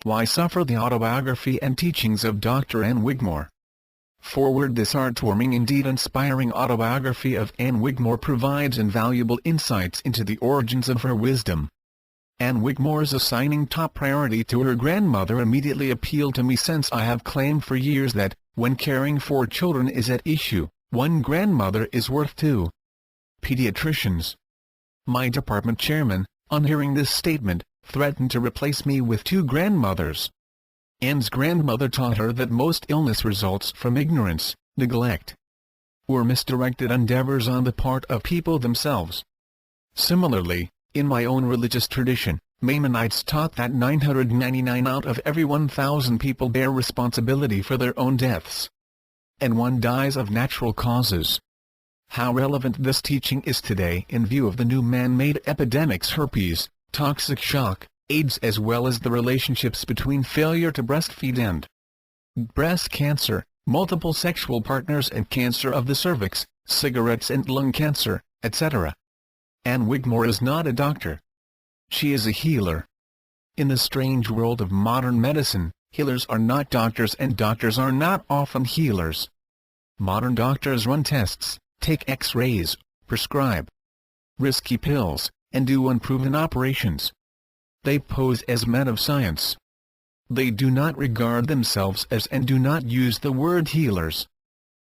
Why Suffer? The Autobiography and Teachings of Dr. Ann Wigmore. Forward. This heartwarming, indeed inspiring autobiography of Ann Wigmore provides invaluable insights into the origins of her wisdom. Ann Wigmore's assigning top priority to her grandmother immediately appealed to me, since I have claimed for years that, when caring for children is at issue, one grandmother is worth two pediatricians. My department chairman, on hearing this statement, threatened to replace me with two grandmothers. Ann's grandmother taught her that most illness results from ignorance, neglect, or misdirected endeavors on the part of people themselves. Similarly, in my own religious tradition, Maimonides taught that 999 out of every 1,000 people bear responsibility for their own deaths, and one dies of natural causes. How relevant this teaching is today in view of the new man-made epidemics: herpes, toxic shock, AIDS, as well as the relationships between failure to breastfeed and breast cancer, multiple sexual partners and cancer of the cervix, cigarettes and lung cancer, etc. Ann Wigmore is not a doctor. She is a healer. In the strange world of modern medicine, healers are not doctors and doctors are not often healers. Modern doctors run tests, take X-rays, prescribe risky pills, and do unproven operations. They pose as men of science. They do not regard themselves as and do not use the word healers.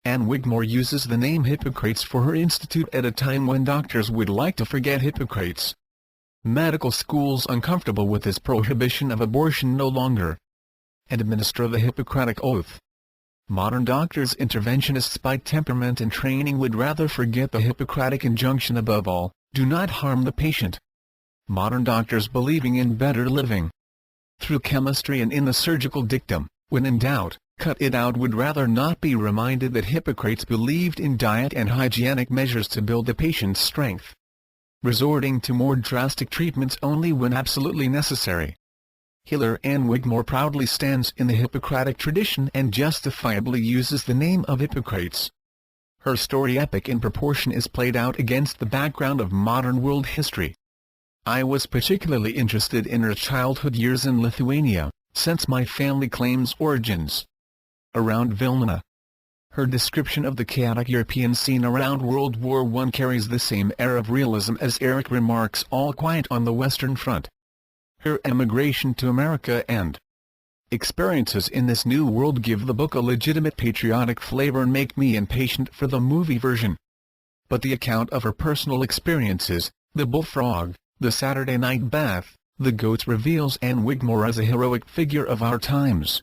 Ann Wigmore uses the name Hippocrates for her institute at a time when doctors would like to forget Hippocrates. Medical schools, uncomfortable with his prohibition of abortion, no longer administer the Hippocratic Oath. Modern doctors, interventionists by temperament and training, would rather forget the Hippocratic injunction above all, do not harm the patient. Modern doctors, believing in better living through chemistry and in the surgical dictum, when in doubt, cut it out, would rather not be reminded that Hippocrates believed in diet and hygienic measures to build the patient's strength, resorting to more drastic treatments only when absolutely necessary. Healer Ann Wigmore proudly stands in the Hippocratic tradition and justifiably uses the name of Hippocrates. Her story, epic in proportion, is played out against the background of modern world history. I was particularly interested in her childhood years in Lithuania, since my family claims origins around Vilna. Her description of the chaotic European scene around World War I carries the same air of realism as Eric Remarque's All Quiet on the Western Front. Her emigration to America and experiences in this new world give the book a legitimate patriotic flavor and make me impatient for the movie version. But the account of her personal experiences, the bullfrog, the Saturday night bath, the goats, reveals Ann Wigmore as a heroic figure of our times.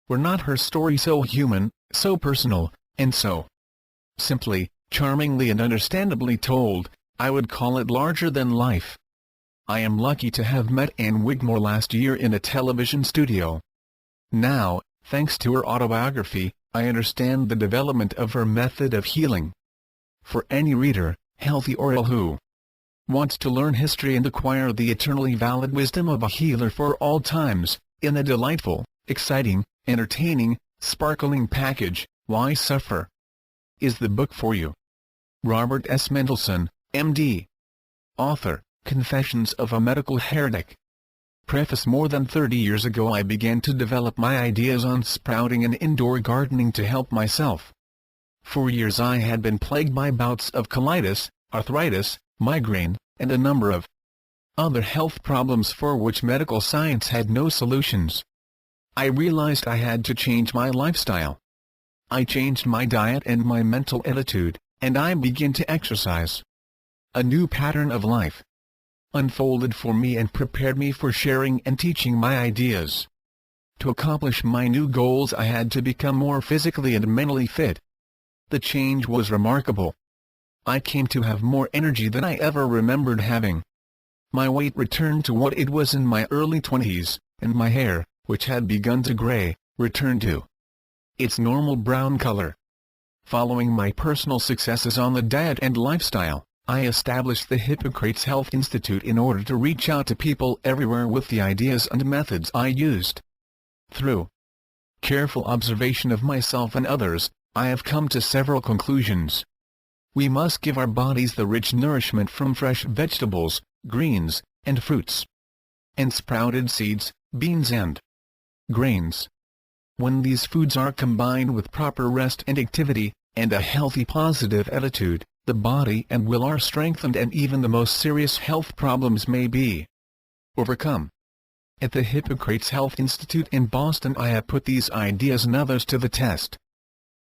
Were not her story so human, so personal, and so simply, charmingly and understandably told, I would call it larger than life. I am lucky to have met Ann Wigmore last year in a television studio. Now, thanks to her autobiography, I understand the development of her method of healing. For any reader, healthy or ill, who wants to learn history and acquire the eternally valid wisdom of a healer for all times, in a delightful, exciting, entertaining, sparkling package, Why Suffer? Is the book for you. Robert S. Mendelsohn, M.D. Author, Confessions of a Medical Heretic. Preface. More than 30 years ago I began to develop my ideas on sprouting and indoor gardening to help myself. For years I had been plagued by bouts of colitis, arthritis, migraine, and a number of other health problems for which medical science had no solutions. I realized I had to change my lifestyle. I changed my diet and my mental attitude, and I began to exercise. A new pattern of life unfolded for me and prepared me for sharing and teaching my ideas. To accomplish my new goals I had to become more physically and mentally fit. The change was remarkable. I came to have more energy than I ever remembered having. My weight returned to what it was in my early 20s, and my hair, which had begun to gray, returned to its normal brown color. Following my personal successes on the diet and lifestyle, I established the Hippocrates Health Institute in order to reach out to people everywhere with the ideas and methods I used. Through careful observation of myself and others, I have come to several conclusions. We must give our bodies the rich nourishment from fresh vegetables, greens, and fruits, and sprouted seeds, beans and grains. When these foods are combined with proper rest and activity, and a healthy positive attitude, the body and will are strengthened and even the most serious health problems may be overcome. At the Hippocrates Health Institute in Boston I have put these ideas and others to the test.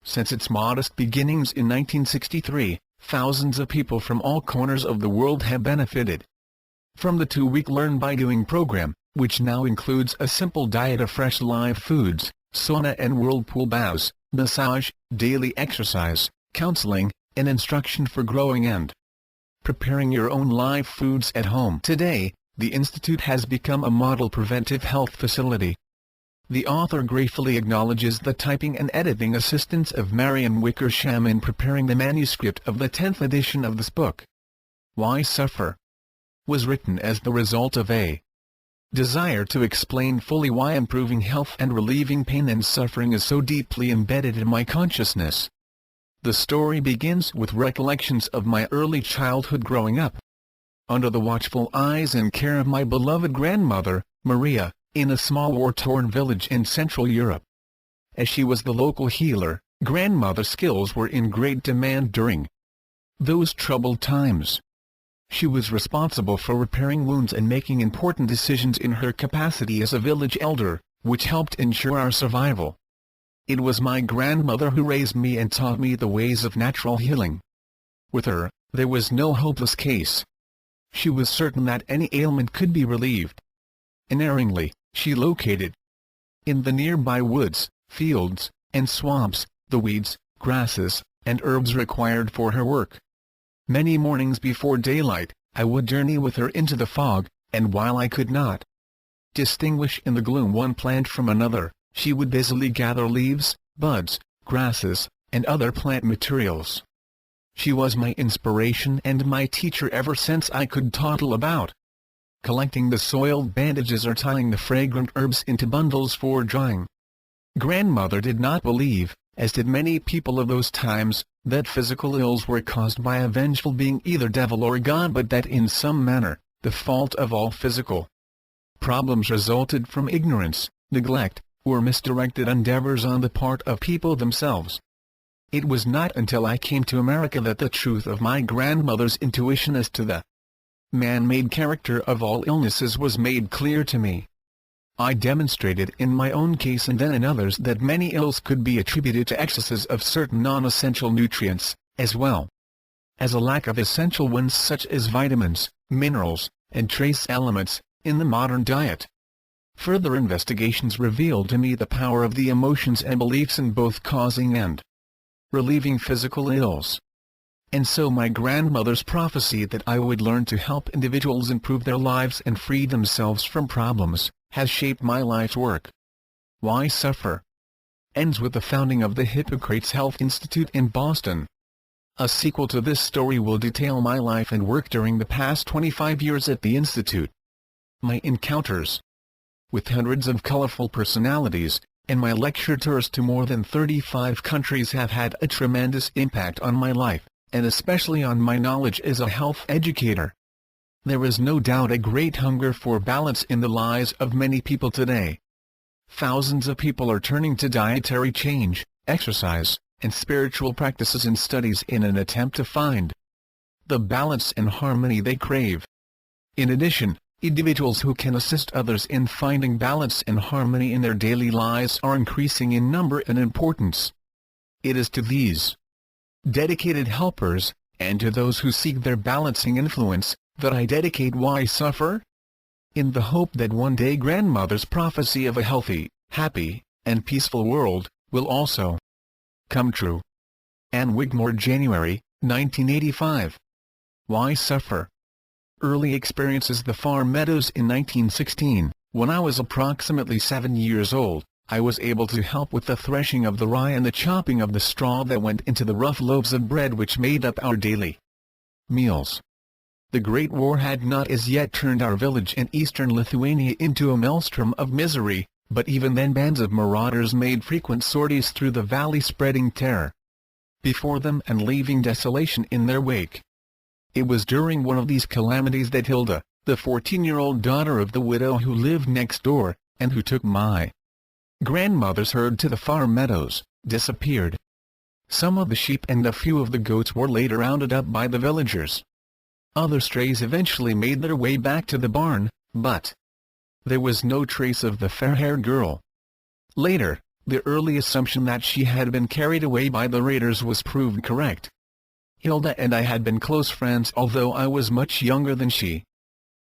Since its modest beginnings in 1963, thousands of people from all corners of the world have benefited from the 2-week Learn by Doing program, which now includes a simple diet of fresh live foods, sauna and whirlpool baths, massage, daily exercise, counseling, and instruction for growing and preparing your own live foods at home. Today, the Institute has become a model preventive health facility. The author gratefully acknowledges the typing and editing assistance of Marion Wickersham in preparing the manuscript of the 10th edition of this book. Why Suffer? Was written as the result of a desire to explain fully why improving health and relieving pain and suffering is so deeply embedded in my consciousness. The story begins with recollections of my early childhood growing up under the watchful eyes and care of my beloved grandmother, Maria, in a small war-torn village in Central Europe. As she was the local healer, grandmother's skills were in great demand during those troubled times. She was responsible for repairing wounds and making important decisions in her capacity as a village elder, which helped ensure our survival. It was my grandmother who raised me and taught me the ways of natural healing. With her, there was no hopeless case. She was certain that any ailment could be relieved. Unerringly, she located in the nearby woods, fields, and swamps, the weeds, grasses, and herbs required for her work. Many mornings before daylight, I would journey with her into the fog, and while I could not distinguish in the gloom one plant from another, she would busily gather leaves, buds, grasses, and other plant materials. She was my inspiration and my teacher ever since I could toddle about, collecting the soiled bandages or tying the fragrant herbs into bundles for drying. Grandmother did not believe, as did many people of those times, that physical ills were caused by a vengeful being, either devil or God, but that in some manner, the fault of all physical problems resulted from ignorance, neglect, or misdirected endeavors on the part of people themselves. It was not until I came to America that the truth of my grandmother's intuition as to the man-made character of all illnesses was made clear to me. I demonstrated in my own case and then in others that many ills could be attributed to excesses of certain non-essential nutrients, as well as a lack of essential ones such as vitamins, minerals, and trace elements, in the modern diet. Further investigations revealed to me the power of the emotions and beliefs in both causing and relieving physical ills. And so my grandmother's prophecy that I would learn to help individuals improve their lives and free themselves from problems, has shaped my life's work. Why Suffer? Ends with the founding of the Hippocrates Health Institute in Boston. A sequel to this story will detail my life and work during the past 25 years at the Institute. My encounters with hundreds of colorful personalities, and my lecture tours to more than 35 countries have had a tremendous impact on my life, and especially on my knowledge as a health educator. There is no doubt a great hunger for balance in the lives of many people today. Thousands of people are turning to dietary change, exercise, and spiritual practices and studies in an attempt to find the balance and harmony they crave. In addition, individuals who can assist others in finding balance and harmony in their daily lives are increasing in number and importance. It is to these dedicated helpers, and to those who seek their balancing influence, that I dedicate Why Suffer? In the hope that one day grandmother's prophecy of a healthy, happy, and peaceful world, will also come true. Ann Wigmore, January, 1985. Why Suffer? Early experiences: the farm meadows. In 1916, when I was approximately 7 years old, I was able to help with the threshing of the rye and the chopping of the straw that went into the rough loaves of bread which made up our daily meals. The Great War had not as yet turned our village in eastern Lithuania into a maelstrom of misery, but even then bands of marauders made frequent sorties through the valley, spreading terror before them and leaving desolation in their wake. It was during one of these calamities that Hilda, the 14-year-old daughter of the widow who lived next door, and who took my Grandmother's herd to the far meadows disappeared. Some of the sheep and a few of the goats were later rounded up by the villagers. Other strays eventually made their way back to the barn, but there was no trace of the fair-haired girl. Later, the early assumption that she had been carried away by the raiders was proved correct. Hilda and I had been close friends, although I was much younger than she.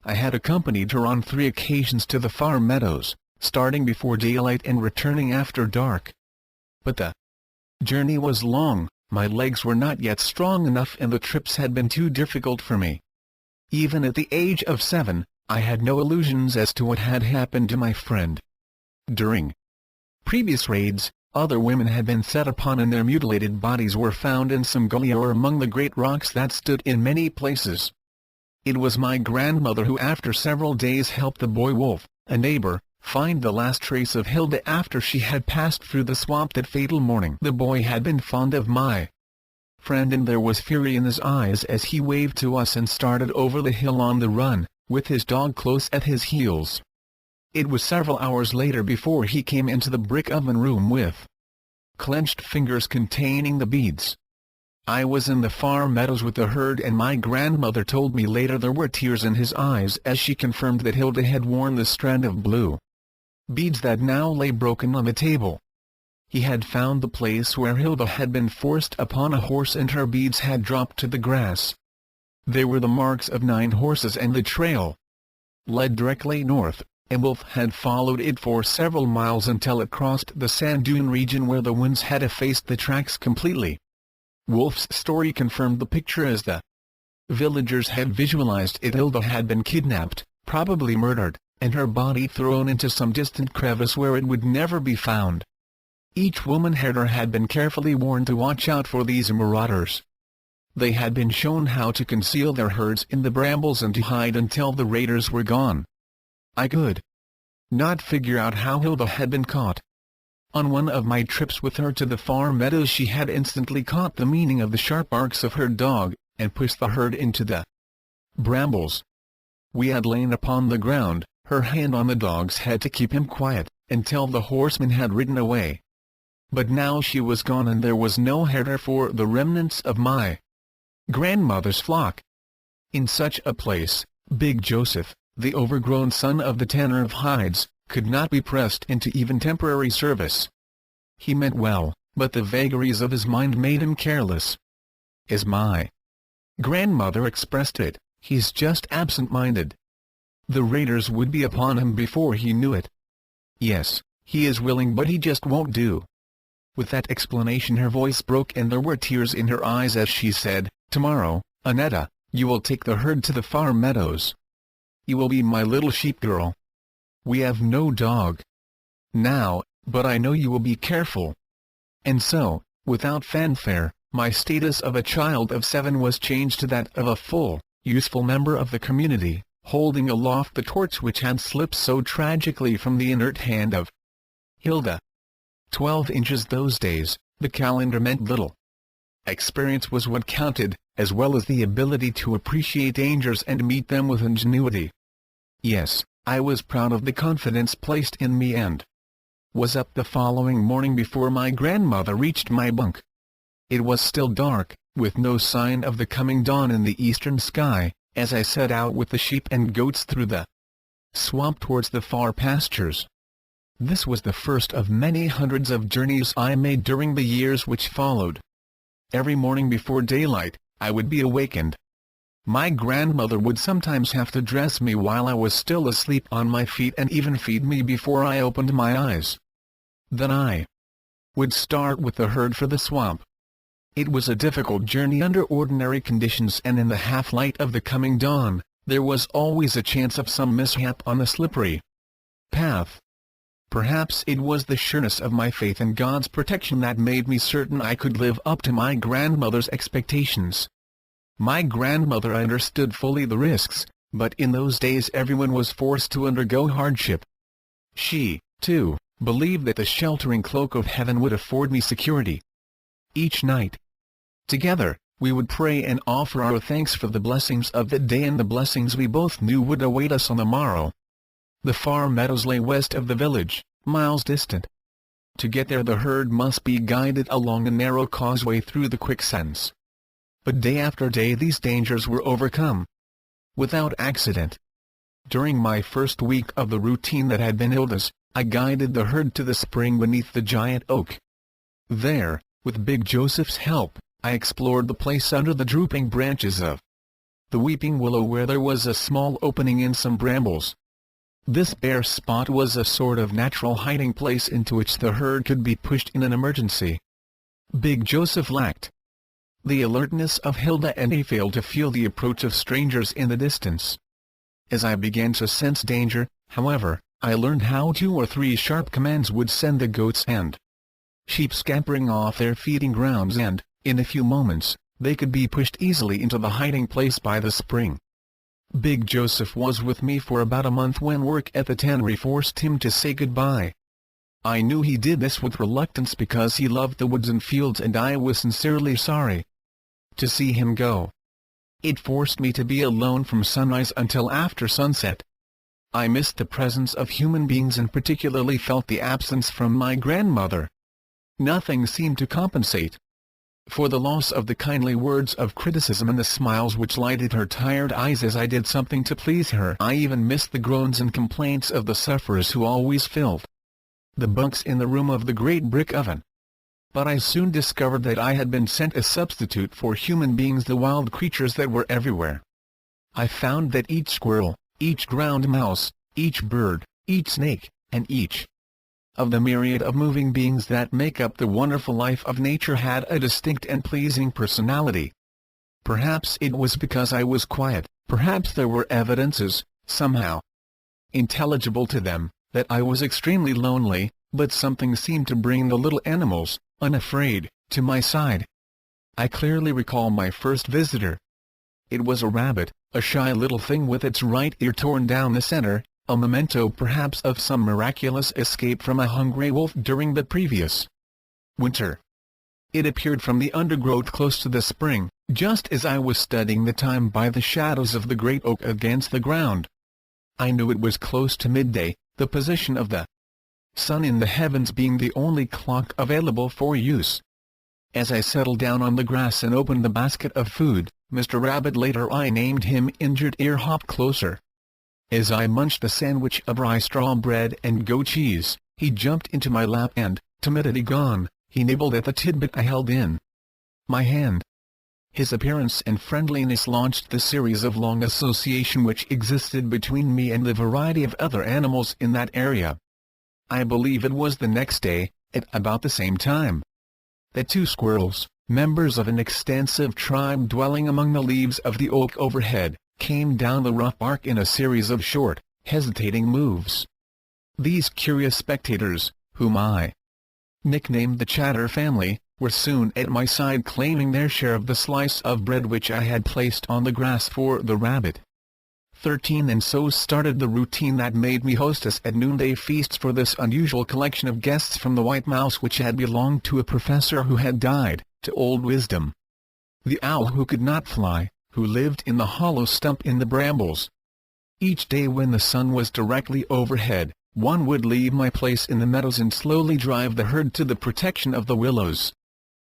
I had accompanied her on 3 occasions to the far meadows, starting before daylight and returning after dark. But the journey was long, my legs were not yet strong enough, and the trips had been too difficult for me. Even at the age of 7, I had no illusions as to what had happened to my friend. During previous raids, other women had been set upon and their mutilated bodies were found in some gully or among the great rocks that stood in many places. It was my grandmother who after several days helped the boy Wolf, a neighbor, find the last trace of Hilda after she had passed through the swamp that fatal morning. The boy had been fond of my friend, and there was fury in his eyes as he waved to us and started over the hill on the run, with his dog close at his heels. It was several hours later before he came into the brick oven room with clenched fingers containing the beads. I was in the far meadows with the herd, and my grandmother told me later there were tears in his eyes as she confirmed that Hilda had worn the strand of blue beads that now lay broken on the table. He had found the place where Hilda had been forced upon a horse and her beads had dropped to the grass. They were the marks of 9 horses, and the trail led directly north, and Wolf had followed it for several miles until it crossed the sand dune region where the winds had effaced the tracks completely. Wolf's story confirmed the picture as the villagers had visualized it. Hilda had been kidnapped, probably murdered, and her body thrown into some distant crevice where it would never be found. Each woman herder had been carefully warned to watch out for these marauders. They had been shown how to conceal their herds in the brambles and to hide until the raiders were gone. I could not figure out how Hilda had been caught. On one of my trips with her to the far meadows, she had instantly caught the meaning of the sharp barks of her dog, and pushed the herd into the brambles. We had lain upon the ground, her hand on the dog's head to keep him quiet, until the horsemen had ridden away. But now she was gone, and there was no herder for the remnants of my grandmother's flock. In such a place, Big Joseph, the overgrown son of the tanner of hides, could not be pressed into even temporary service. He meant well, but the vagaries of his mind made him careless. As my grandmother expressed it, he's just absent-minded. The raiders would be upon him before he knew it. Yes, he is willing, but he just won't do. With that explanation her voice broke and there were tears in her eyes as she said, "Tomorrow, Annetta, you will take the herd to the far meadows. You will be my little sheep girl. We have no dog now, but I know you will be careful." And so, without fanfare, my status of a child of 7 was changed to that of a full, useful member of the community, holding aloft the torch which had slipped so tragically from the inert hand of Hilda. 12 inches those days, the calendar meant little. Experience was what counted, as well as the ability to appreciate dangers and meet them with ingenuity. Yes, I was proud of the confidence placed in me and was up the following morning before my grandmother reached my bunk. It was still dark, with no sign of the coming dawn in the eastern sky, as I set out with the sheep and goats through the swamp towards the far pastures. This was the first of many hundreds of journeys I made during the years which followed. Every morning before daylight, I would be awakened. My grandmother would sometimes have to dress me while I was still asleep on my feet and even feed me before I opened my eyes. Then I would start with the herd for the swamp. It was a difficult journey under ordinary conditions, and in the half-light of the coming dawn, there was always a chance of some mishap on the slippery path. Perhaps it was the sureness of my faith in God's protection that made me certain I could live up to my grandmother's expectations. My grandmother understood fully the risks, but in those days everyone was forced to undergo hardship. She, too, believed that the sheltering cloak of heaven would afford me security. Each night, together, we would pray and offer our thanks for the blessings of the day and the blessings we both knew would await us on the morrow. The far meadows lay west of the village, miles distant, To get there the herd must be guided along a narrow causeway through the quicksands. But day after day these dangers were overcome, without accident. During my first week of the routine that had been illness, I guided the herd to the spring beneath the giant oak. There, with Big Joseph's help, I explored the place under the drooping branches of the weeping willow where there was a small opening in some brambles. This bare spot was a sort of natural hiding place into which the herd could be pushed in an emergency. Big Joseph lacked the alertness of Hilda, and he failed to feel the approach of strangers in the distance. As I began to sense danger, however, I learned how 2 or 3 sharp commands would send the goats and sheep scampering off their feeding grounds, and, in a few moments, they could be pushed easily into the hiding place by the spring. Big Joseph was with me for about a month when work at the tannery forced him to say goodbye. I knew he did this with reluctance because he loved the woods and fields, and I was sincerely sorry to see him go. It forced me to be alone from sunrise until after sunset. I missed the presence of human beings and particularly felt the absence from my grandmother. Nothing seemed to compensate for the loss of the kindly words of criticism and the smiles which lighted her tired eyes as I did something to please her. I even missed the groans and complaints of the sufferers who always filled the bunks in the room of the great brick oven. But I soon discovered that I had been sent a substitute for human beings, the wild creatures that were everywhere. I found that each squirrel, each ground mouse, each bird, each snake, and each of the myriad of moving beings that make up the wonderful life of nature had a distinct and pleasing personality. Perhaps it was because I was quiet, perhaps there were evidences, somehow intelligible to them, that I was extremely lonely, but something seemed to bring the little animals, unafraid, to my side. I clearly recall my first visitor. It was a rabbit, a shy little thing with its right ear torn down the center, a memento perhaps of some miraculous escape from a hungry wolf during the previous winter. It appeared from the undergrowth close to the spring, just as I was studying the time by the shadows of the great oak against the ground. I knew it was close to midday, the position of the sun in the heavens being the only clock available for use. As I settled down on the grass and opened the basket of food, Mr. Rabbit, later I named him Injured Ear, hopped closer. As I munched a sandwich of rye straw bread and goat cheese, he jumped into my lap and, timidity gone, he nibbled at the tidbit I held in my hand. His appearance and friendliness launched the series of long association which existed between me and the variety of other animals in that area. I believe it was the next day, at about the same time, that 2 squirrels, members of an extensive tribe dwelling among the leaves of the oak overhead, came down the rough bark in a series of short, hesitating moves. These curious spectators, whom I nicknamed the Chatter family, were soon at my side claiming their share of the slice of bread which I had placed on the grass for the rabbit. 13 And so started the routine that made me hostess at noonday feasts for this unusual collection of guests from the White Mouse, which had belonged to a professor who had died, to Old Wisdom, the owl who could not fly, who lived in the hollow stump in the brambles. Each day when the sun was directly overhead, one would leave my place in the meadows and slowly drive the herd to the protection of the willows.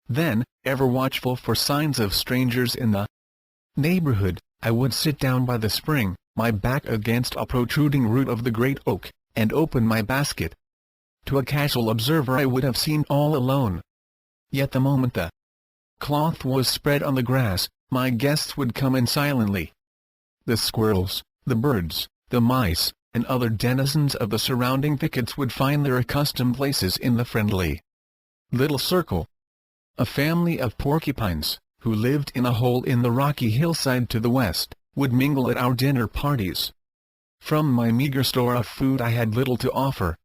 Then, ever watchful for signs of strangers in the neighborhood, I would sit down by the spring, my back against a protruding root of the great oak, and open my basket. To a casual observer I would have seemed all alone. Yet the moment the cloth was spread on the grass, my guests would come in silently. The squirrels, the birds, the mice, and other denizens of the surrounding thickets would find their accustomed places in the friendly little circle. A family of porcupines, who lived in a hole in the rocky hillside to the west, would mingle at our dinner parties. From my meager store of food I had little to offer.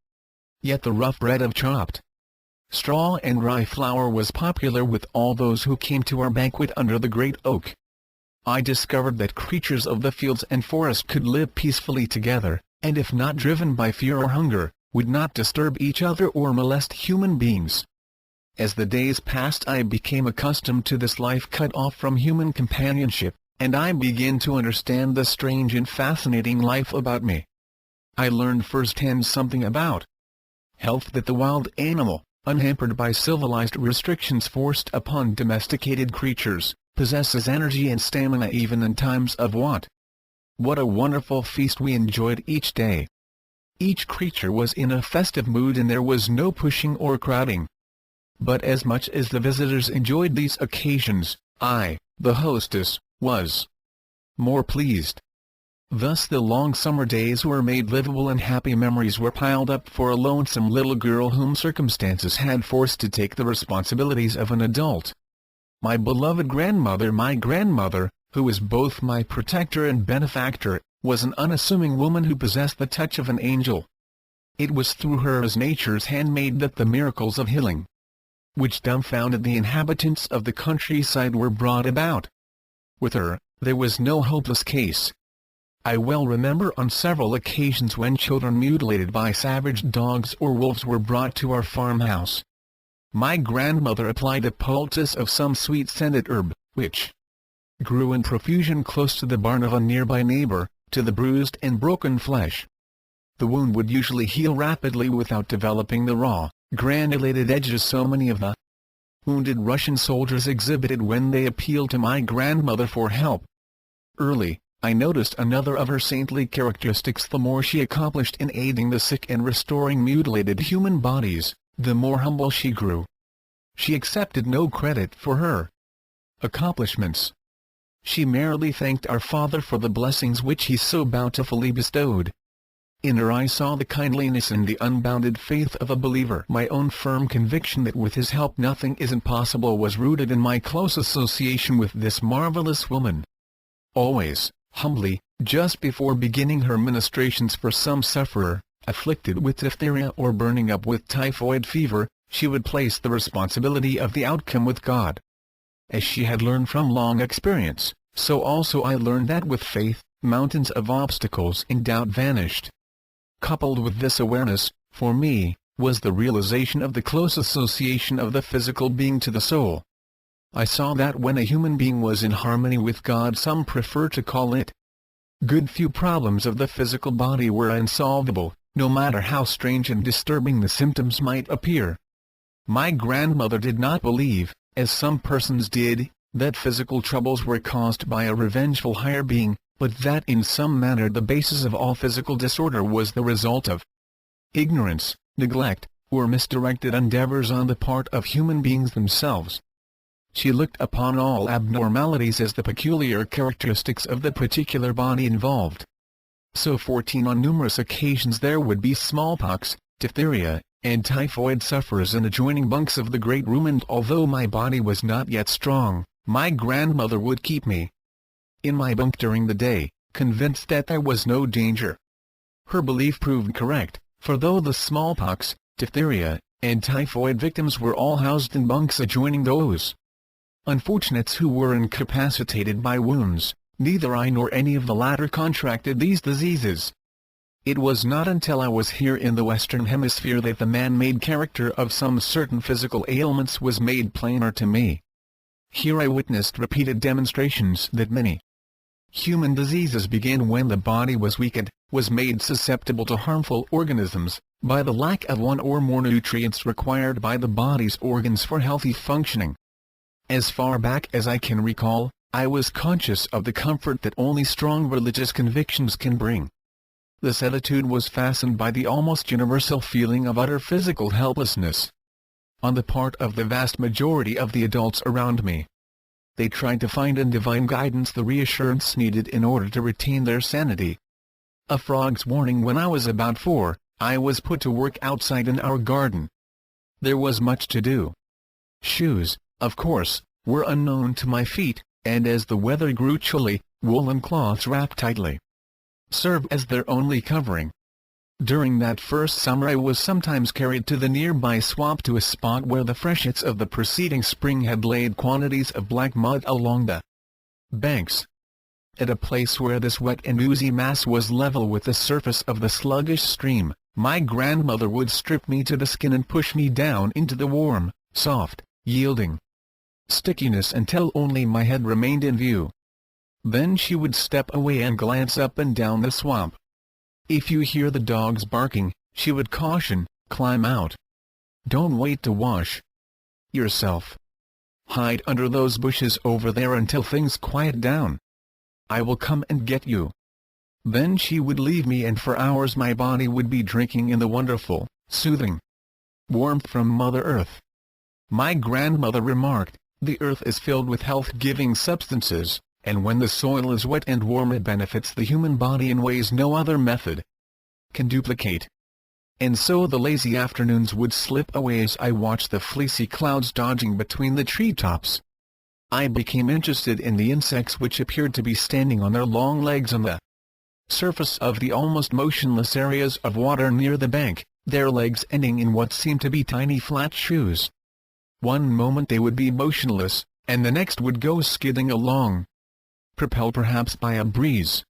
Yet the rough bread of chopped straw and rye flour was popular with all those who came to our banquet under the great oak. I discovered that creatures of the fields and forest could live peacefully together, and if not driven by fear or hunger, would not disturb each other or molest human beings. As the days passed I became accustomed to this life cut off from human companionship, and I began to understand the strange and fascinating life about me. I learned firsthand something about health that the wild animal, unhampered by civilized restrictions forced upon domesticated creatures, possesses energy and stamina even in times of want. What a wonderful feast we enjoyed each day. Each creature was in a festive mood and there was no pushing or crowding. But as much as the visitors enjoyed these occasions, I, the hostess, was more pleased. Thus the long summer days were made livable and happy memories were piled up for a lonesome little girl whom circumstances had forced to take the responsibilities of an adult. My beloved grandmother, who was both my protector and benefactor, was an unassuming woman who possessed the touch of an angel. It was through her as nature's handmaid that the miracles of healing, which dumbfounded the inhabitants of the countryside, were brought about. With her, there was no hopeless case. I well remember on several occasions when children mutilated by savage dogs or wolves were brought to our farmhouse. My grandmother applied a poultice of some sweet-scented herb, which grew in profusion close to the barn of a nearby neighbor, to the bruised and broken flesh. The wound would usually heal rapidly without developing the raw, granulated edges so many of the wounded Russian soldiers exhibited when they appealed to my grandmother for help. Early, I noticed another of her saintly characteristics: the more she accomplished in aiding the sick and restoring mutilated human bodies, the more humble she grew. She accepted no credit for her accomplishments. She merely thanked our Father for the blessings which He so bountifully bestowed. In her I saw the kindliness and the unbounded faith of a believer. My own firm conviction that with His help nothing is impossible was rooted in my close association with this marvelous woman. Always, humbly, just before beginning her ministrations for some sufferer, afflicted with diphtheria or burning up with typhoid fever, she would place the responsibility of the outcome with God. As she had learned from long experience, so also I learned that with faith, mountains of obstacles and doubt vanished. Coupled with this awareness, for me, was the realization of the close association of the physical being to the soul. I saw that when a human being was in harmony with God, some prefer to call it good, few problems of the physical body were unsolvable, no matter how strange and disturbing the symptoms might appear. My grandmother did not believe, as some persons did, that physical troubles were caused by a revengeful higher being, but that in some manner the basis of all physical disorder was the result of ignorance, neglect, or misdirected endeavors on the part of human beings themselves. She looked upon all abnormalities as the peculiar characteristics of the particular body involved. So 14 on numerous occasions there would be smallpox, diphtheria, and typhoid sufferers in adjoining bunks of the great room, and although my body was not yet strong, my grandmother would keep me in my bunk during the day, convinced that there was no danger. Her belief proved correct, for though the smallpox, diphtheria, and typhoid victims were all housed in bunks adjoining those unfortunates who were incapacitated by wounds, neither I nor any of the latter contracted these diseases. It was not until I was here in the Western Hemisphere that the man-made character of some certain physical ailments was made plainer to me. Here I witnessed repeated demonstrations that many human diseases began when the body was weakened, was made susceptible to harmful organisms, by the lack of one or more nutrients required by the body's organs for healthy functioning. As far back as I can recall, I was conscious of the comfort that only strong religious convictions can bring. This attitude was fastened by the almost universal feeling of utter physical helplessness on the part of the vast majority of the adults around me. They tried to find in divine guidance the reassurance needed in order to retain their sanity. A frog's warning: when I was about 4, I was put to work outside in our garden. There was much to do. Shoes, of course, were unknown to my feet, and as the weather grew chilly, woolen cloths wrapped tightly served as their only covering. During that first summer I was sometimes carried to the nearby swamp, to a spot where the freshets of the preceding spring had laid quantities of black mud along the banks. At a place where this wet and oozy mass was level with the surface of the sluggish stream, my grandmother would strip me to the skin and push me down into the warm, soft, yielding stickiness until only my head remained in view. Then she would step away and glance up and down the swamp. "If you hear the dogs barking," she would caution, Climb out. Don't wait to wash yourself. Hide under those bushes over there until things quiet down. I will come and get you." Then she would leave me, and for hours my body would be drinking in the wonderful, soothing warmth from Mother Earth. My grandmother remarked, "The earth is filled with health-giving substances, and when the soil is wet and warm it benefits the human body in ways no other method can duplicate." And so the lazy afternoons would slip away as I watched the fleecy clouds dodging between the treetops. I became interested in the insects which appeared to be standing on their long legs on the surface of the almost motionless areas of water near the bank, their legs ending in what seemed to be tiny flat shoes. One moment they would be motionless, and the next would go skidding along, propelled perhaps by a breeze.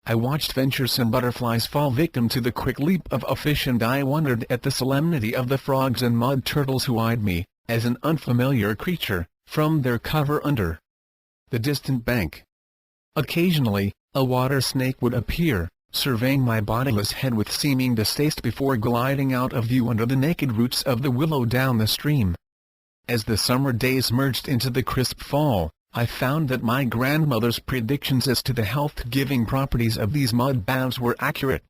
I watched venturesome butterflies fall victim to the quick leap of a fish, and I wondered at the solemnity of the frogs and mud turtles who eyed me, as an unfamiliar creature, from their cover under the distant bank. Occasionally, a water snake would appear, surveying my bodiless head with seeming distaste before gliding out of view under the naked roots of the willow down the stream. As the summer days merged into the crisp fall, I found that my grandmother's predictions as to the health-giving properties of these mud baths were accurate.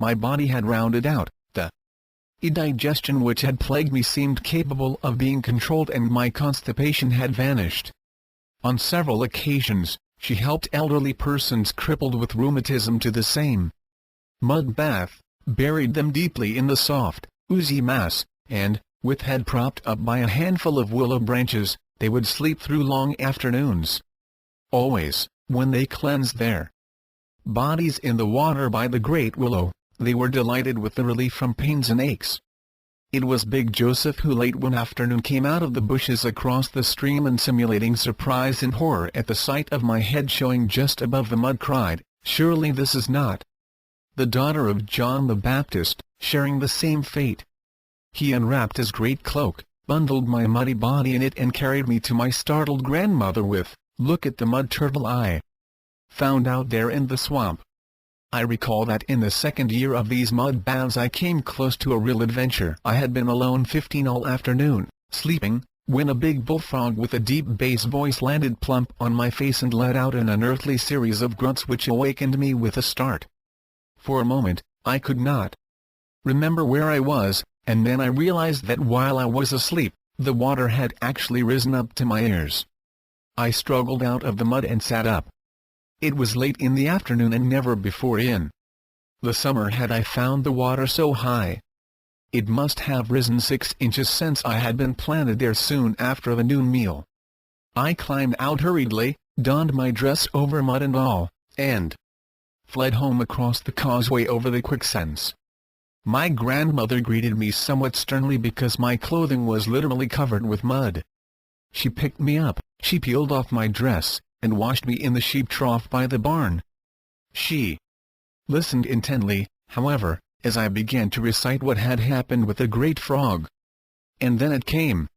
My body had rounded out, the indigestion which had plagued me seemed capable of being controlled, and my constipation had vanished. On several occasions, she helped elderly persons crippled with rheumatism to the same mud bath, buried them deeply in the soft, oozy mass, and, with head propped up by a handful of willow branches, they would sleep through long afternoons. Always, when they cleansed their bodies in the water by the great willow, they were delighted with the relief from pains and aches. It was Big Joseph who late one afternoon came out of the bushes across the stream and, simulating surprise and horror at the sight of my head showing just above the mud, cried, "Surely this is not the daughter of John the Baptist, sharing the same fate?" He unwrapped his great cloak, bundled my muddy body in it, and carried me to my startled grandmother with, "Look at the mud turtle I found out there in the swamp." I recall that in the second year of these mud baths I came close to a real adventure. I had been alone 15 all afternoon, sleeping, when a big bullfrog with a deep bass voice landed plump on my face and let out an unearthly series of grunts which awakened me with a start. For a moment, I could not remember where I was, and then I realized that while I was asleep, the water had actually risen up to my ears. I struggled out of the mud and sat up. It was late in the afternoon, and never before in the summer had I found the water so high. It must have risen 6 inches since I had been planted there soon after the noon meal. I climbed out hurriedly, donned my dress over mud and all, and fled home across the causeway over the quicksands. My grandmother greeted me somewhat sternly because my clothing was literally covered with mud. She picked me up, she peeled off my dress, and washed me in the sheep trough by the barn. She listened intently, however, as I began to recite what had happened with the great frog. And then it came.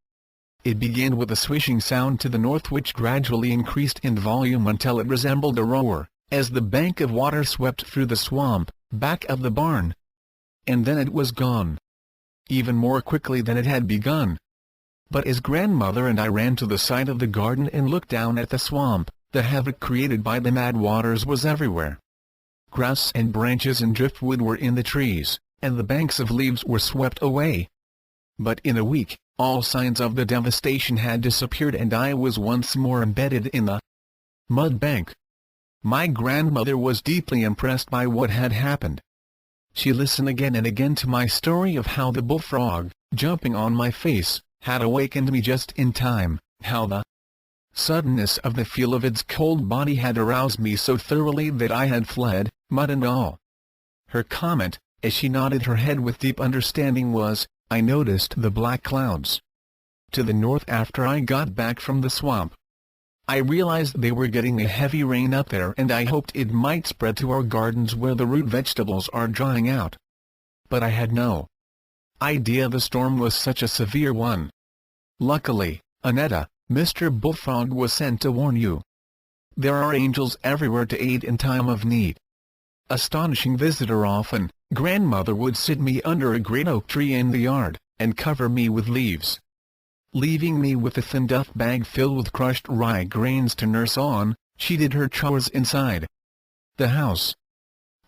It began with a swishing sound to the north which gradually increased in volume until it resembled a roar, as the bank of water swept through the swamp, back of the barn. And then it was gone. Even more quickly than it had begun. But as grandmother and I ran to the side of the garden and looked down at the swamp, the havoc created by the mad waters was everywhere. Grass and branches and driftwood were in the trees, and the banks of leaves were swept away. But in a week, all signs of the devastation had disappeared, and I was once more embedded in the mud bank. My grandmother was deeply impressed by what had happened. She listened again and again to my story of how the bullfrog, jumping on my face, had awakened me just in time, how the suddenness of the feel of its cold body had aroused me so thoroughly that I had fled, mud and all. Her comment, as she nodded her head with deep understanding, was, "I noticed the black clouds to the north after I got back from the swamp. I realized they were getting a heavy rain up there, and I hoped it might spread to our gardens where the root vegetables are drying out. But I had no idea the storm was such a severe one. Luckily, Annetta, Mr. Bullfrog was sent to warn you. There are angels everywhere to aid in time of need." astonishing visitor. Often, grandmother would sit me under a great oak tree in the yard, and cover me with leaves, leaving me with a thin duff bag filled with crushed rye grains to nurse on. She did her chores inside the house.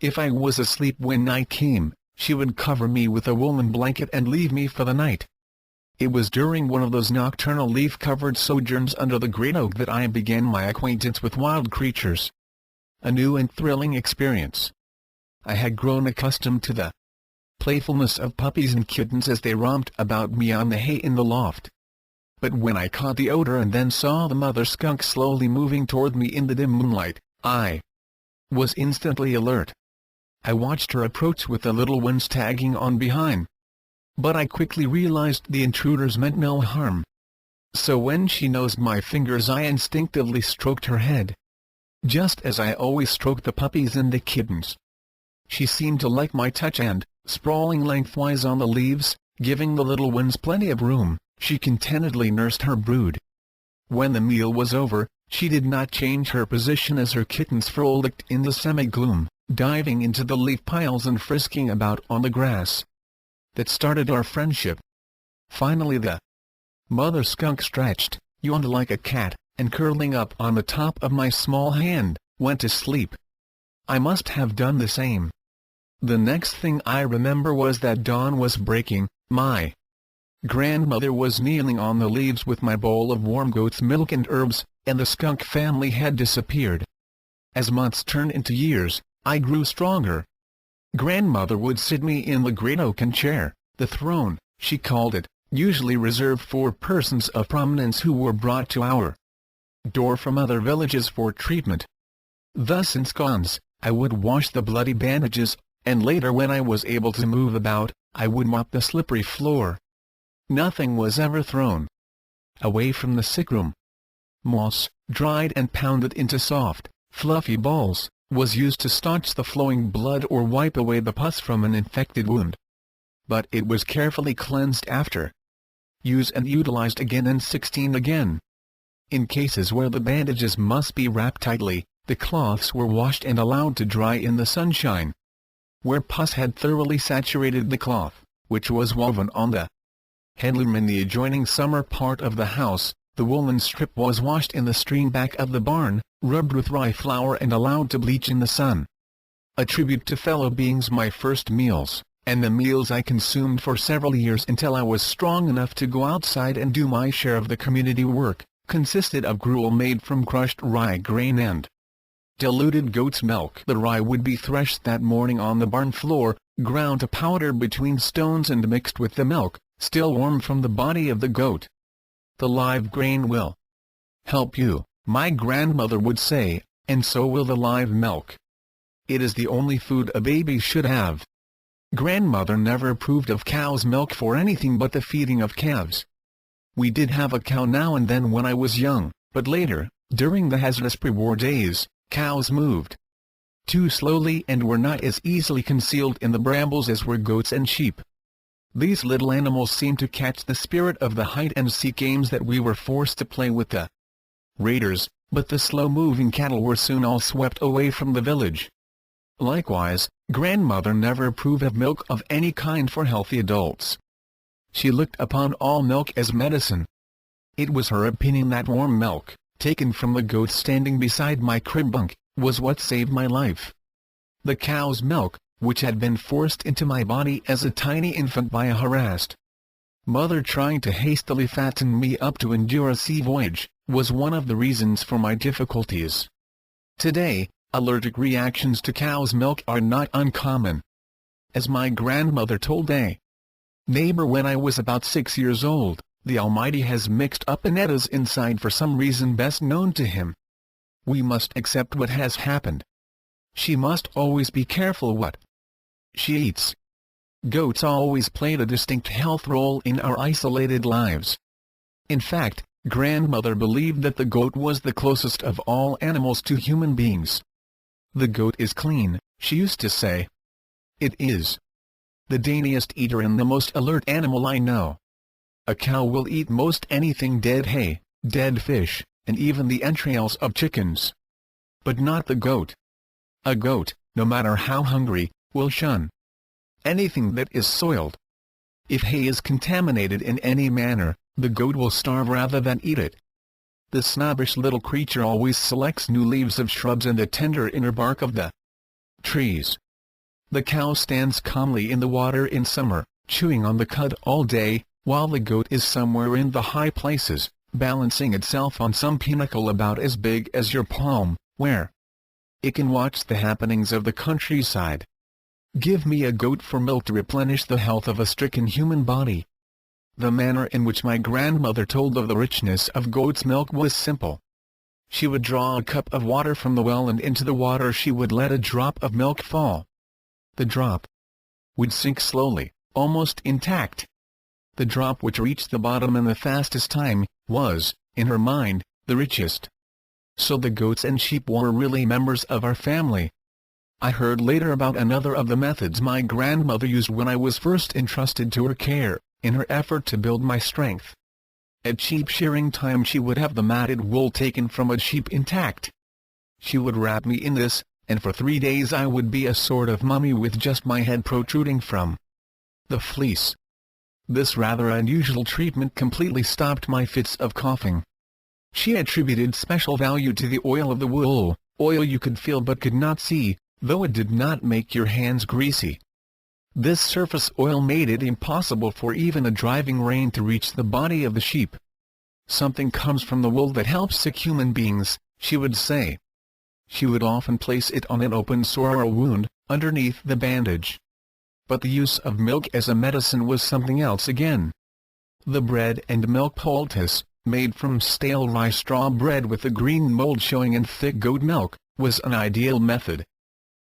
If I was asleep when night came, she would cover me with a woolen blanket and leave me for the night. It was during one of those nocturnal leaf-covered sojourns under the great oak that I began my acquaintance with wild creatures. A new and thrilling experience. I had grown accustomed to the playfulness of puppies and kittens as they romped about me on the hay in the loft. But when I caught the odor and then saw the mother skunk slowly moving toward me in the dim moonlight, I was instantly alert. I watched her approach with the little ones tagging on behind. But I quickly realized the intruders meant no harm. So when she nosed my fingers, I instinctively stroked her head, just as I always stroked the puppies and the kittens. She seemed to like my touch and, sprawling lengthwise on the leaves, giving the little ones plenty of room, she contentedly nursed her brood. When the meal was over, she did not change her position as her kittens frolicked in the semi-gloom, diving into the leaf piles and frisking about on the grass. That started our friendship. Finally the mother skunk stretched, yawned like a cat, and curling up on the top of my small hand, went to sleep. I must have done the same. The next thing I remember was that dawn was breaking. My grandmother was kneeling on the leaves with my bowl of warm goat's milk and herbs, and the skunk family had disappeared. As months turned into years, I grew stronger. Grandmother would sit me in the great oaken chair, the throne, she called it, usually reserved for persons of prominence who were brought to our door from other villages for treatment. Thus ensconced, I would wash the bloody bandages, and later when I was able to move about, I would mop the slippery floor. Nothing was ever thrown away from the sickroom. Moss, dried and pounded into soft, fluffy balls, was used to staunch the flowing blood or wipe away the pus from an infected wound. But it was carefully cleansed after use and utilized again and 16 again. In cases where the bandages must be wrapped tightly, the cloths were washed and allowed to dry in the sunshine. Where pus had thoroughly saturated the cloth, which was woven on the headloom in the adjoining summer part of the house, the woolen strip was washed in the stream back of the barn, rubbed with rye flour and allowed to bleach in the sun. A tribute to fellow beings. My first meals, and the meals I consumed for several years until I was strong enough to go outside and do my share of the community work, consisted of gruel made from crushed rye grain and diluted goat's milk. The rye would be threshed that morning on the barn floor, ground to powder between stones and mixed with the milk, still warm from the body of the goat. The live grain will help you, my grandmother would say, and so will the live milk. It is the only food a baby should have. Grandmother never approved of cow's milk for anything but the feeding of calves. We did have a cow now and then when I was young, but later, during the hazardous pre-war days, cows moved too slowly and were not as easily concealed in the brambles as were goats and sheep. These little animals seemed to catch the spirit of the hide-and-seek games that we were forced to play with the raiders, but the slow-moving cattle were soon all swept away from the village. Likewise, grandmother never approved of milk of any kind for healthy adults. She looked upon all milk as medicine. It was her opinion that warm milk, taken from the goat standing beside my crib bunk, was what saved my life. The cow's milk, which had been forced into my body as a tiny infant by a harassed mother trying to hastily fatten me up to endure a sea voyage, was one of the reasons for my difficulties. Today, allergic reactions to cow's milk are not uncommon. As my grandmother told a neighbor when I was about 6 years old, the Almighty has mixed up Annetta's inside for some reason best known to him. We must accept what has happened. She must always be careful what she eats. Goats always played a distinct health role in our isolated lives. In fact, grandmother believed that the goat was the closest of all animals to human beings. The goat is clean, she used to say. It is the daintiest eater and the most alert animal I know. A cow will eat most anything: dead hay, dead fish, and even the entrails of chickens. But not the goat. A goat, no matter how hungry, will shun anything that is soiled. If hay is contaminated in any manner, the goat will starve rather than eat it. The snobbish little creature always selects new leaves of shrubs and the tender inner bark of the trees. The cow stands calmly in the water in summer, chewing on the cud all day, while the goat is somewhere in the high places, balancing itself on some pinnacle about as big as your palm, where it can watch the happenings of the countryside. Give me a goat for milk to replenish the health of a stricken human body. The manner in which my grandmother told of the richness of goat's milk was simple. She would draw a cup of water from the well, and into the water she would let a drop of milk fall. The drop would sink slowly, almost intact. The drop which reached the bottom in the fastest time, was, in her mind, the richest. So the goats and sheep were really members of our family. I heard later about another of the methods my grandmother used when I was first entrusted to her care, in her effort to build my strength. At sheep shearing time she would have the matted wool taken from a sheep intact. She would wrap me in this, and for 3 days I would be a sort of mummy with just my head protruding from the fleece. This rather unusual treatment completely stopped my fits of coughing. She attributed special value to the oil of the wool, oil you could feel but could not see, though it did not make your hands greasy. This surface oil made it impossible for even a driving rain to reach the body of the sheep. Something comes from the wool that helps sick human beings, she would say. She would often place it on an open sore or wound, underneath the bandage. But the use of milk as a medicine was something else again. The bread and milk poultice, made from stale rye straw bread with the green mold showing in thick goat milk, was an ideal method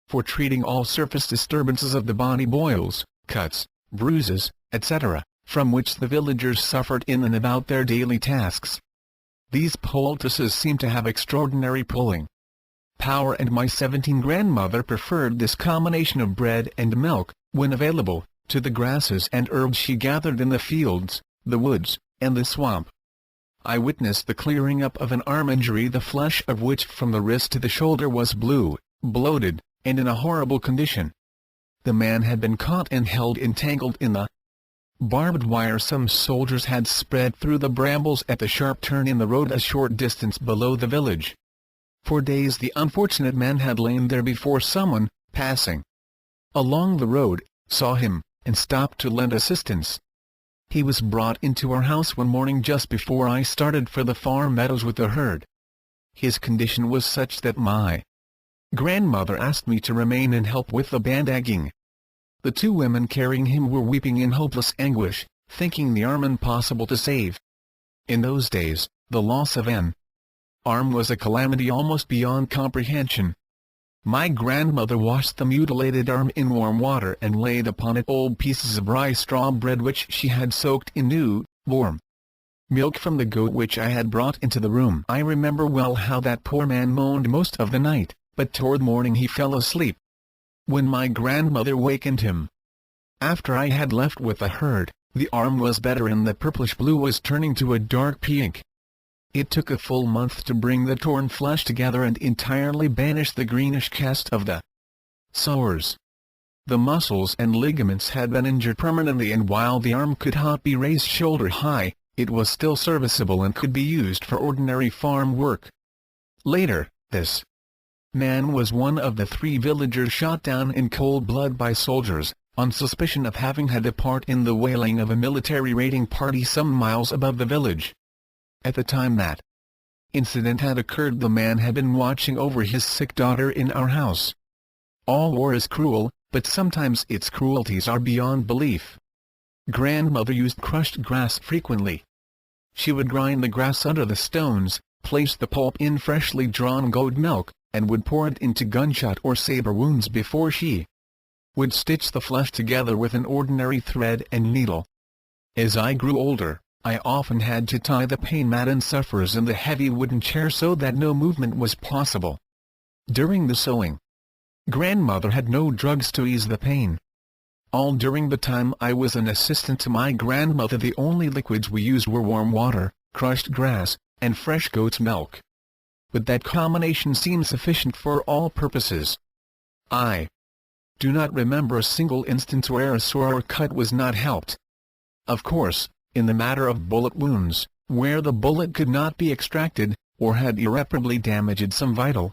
for treating all surface disturbances of the body, boils, cuts, bruises, etc., from which the villagers suffered in and about their daily tasks. These poultices seemed to have extraordinary pulling power, and my 17 grandmother preferred this combination of bread and milk, when available, to the grasses and herbs she gathered in the fields, the woods, and the swamp. I witnessed the clearing up of an arm injury, the flesh of which from the wrist to the shoulder was blue, bloated, and in a horrible condition. The man had been caught and held entangled in the barbed wire some soldiers had spread through the brambles at the sharp turn in the road a short distance below the village. For days the unfortunate man had lain there before someone, passing along the road, saw him, and stopped to lend assistance. He was brought into our house one morning just before I started for the far meadows with the herd. His condition was such that my grandmother asked me to remain and help with the bandaging. The 2 women carrying him were weeping in hopeless anguish, thinking the arm impossible to save. In those days, the loss of an arm was a calamity almost beyond comprehension. My grandmother washed the mutilated arm in warm water and laid upon it old pieces of rye straw bread which she had soaked in new, warm milk from the goat which I had brought into the room. I remember well how that poor man moaned most of the night, but toward morning he fell asleep. When my grandmother wakened him, after I had left with the herd, the arm was better and the purplish blue was turning to a dark pink. It took a full month to bring the torn flesh together and entirely banish the greenish cast of the sores. The muscles and ligaments had been injured permanently, and while the arm could not be raised shoulder high, it was still serviceable and could be used for ordinary farm work. Later, this man was one of the 3 villagers shot down in cold blood by soldiers, on suspicion of having had a part in the whaling of a military raiding party some miles above the village. At the time that incident had occurred, the man had been watching over his sick daughter in our house. All war is cruel, but sometimes its cruelties are beyond belief. Grandmother used crushed grass frequently. She would grind the grass under the stones, place the pulp in freshly drawn goat milk, and would pour it into gunshot or saber wounds before she would stitch the flesh together with an ordinary thread and needle. As I grew older, I often had to tie the pain-maddened sufferers in the heavy wooden chair so that no movement was possible. During the sewing, grandmother had no drugs to ease the pain. All during the time I was an assistant to my grandmother the only liquids we used were warm water, crushed grass, and fresh goat's milk. But that combination seemed sufficient for all purposes. I do not remember a single instance where a sore or cut was not helped. Of course, in the matter of bullet wounds, where the bullet could not be extracted, or had irreparably damaged some vital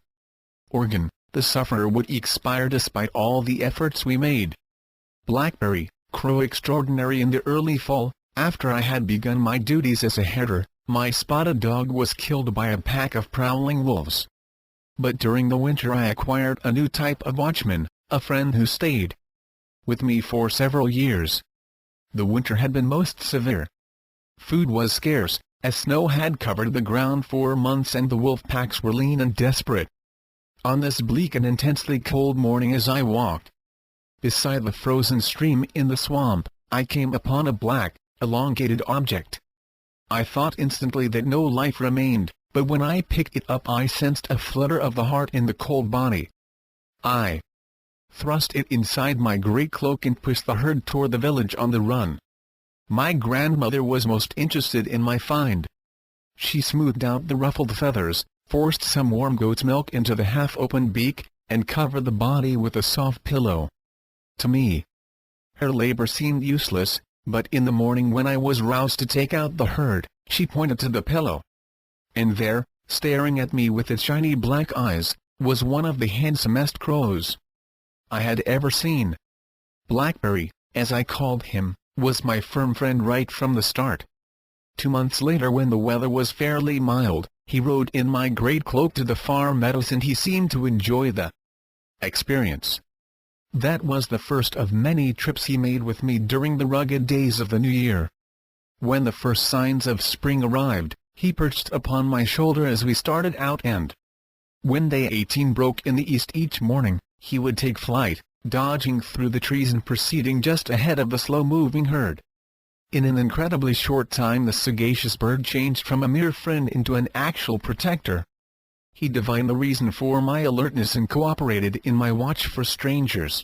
organ, the sufferer would expire despite all the efforts we made. Blackberry, crow extraordinary. In the early fall, after I had begun my duties as a herder, my spotted dog was killed by a pack of prowling wolves. But during the winter I acquired a new type of watchman, a friend who stayed with me for several years. The winter had been most severe. Food was scarce, as snow had covered the ground for months and the wolf packs were lean and desperate. On this bleak and intensely cold morning, as I walked beside the frozen stream in the swamp, I came upon a black, elongated object. I thought instantly that no life remained, but when I picked it up I sensed a flutter of the heart in the cold body. I thrust it inside my great cloak and pushed the herd toward the village on the run. My grandmother was most interested in my find. She smoothed out the ruffled feathers, forced some warm goat's milk into the half-opened beak, and covered the body with a soft pillow. To me, her labor seemed useless, but in the morning when I was roused to take out the herd, she pointed to the pillow. And there, staring at me with its shiny black eyes, was one of the handsomest crows I had ever seen. Blackberry, as I called him, was my firm friend right from the start. 2 months later, when the weather was fairly mild, he rode in my great cloak to the far meadows, and he seemed to enjoy the experience. That was the first of many trips he made with me during the rugged days of the new year. When the first signs of spring arrived, he perched upon my shoulder as we started out, and when day 18 broke in the east each morning, he would take flight, dodging through the trees and proceeding just ahead of the slow-moving herd. In an incredibly short time the sagacious bird changed from a mere friend into an actual protector. He divined the reason for my alertness and cooperated in my watch for strangers.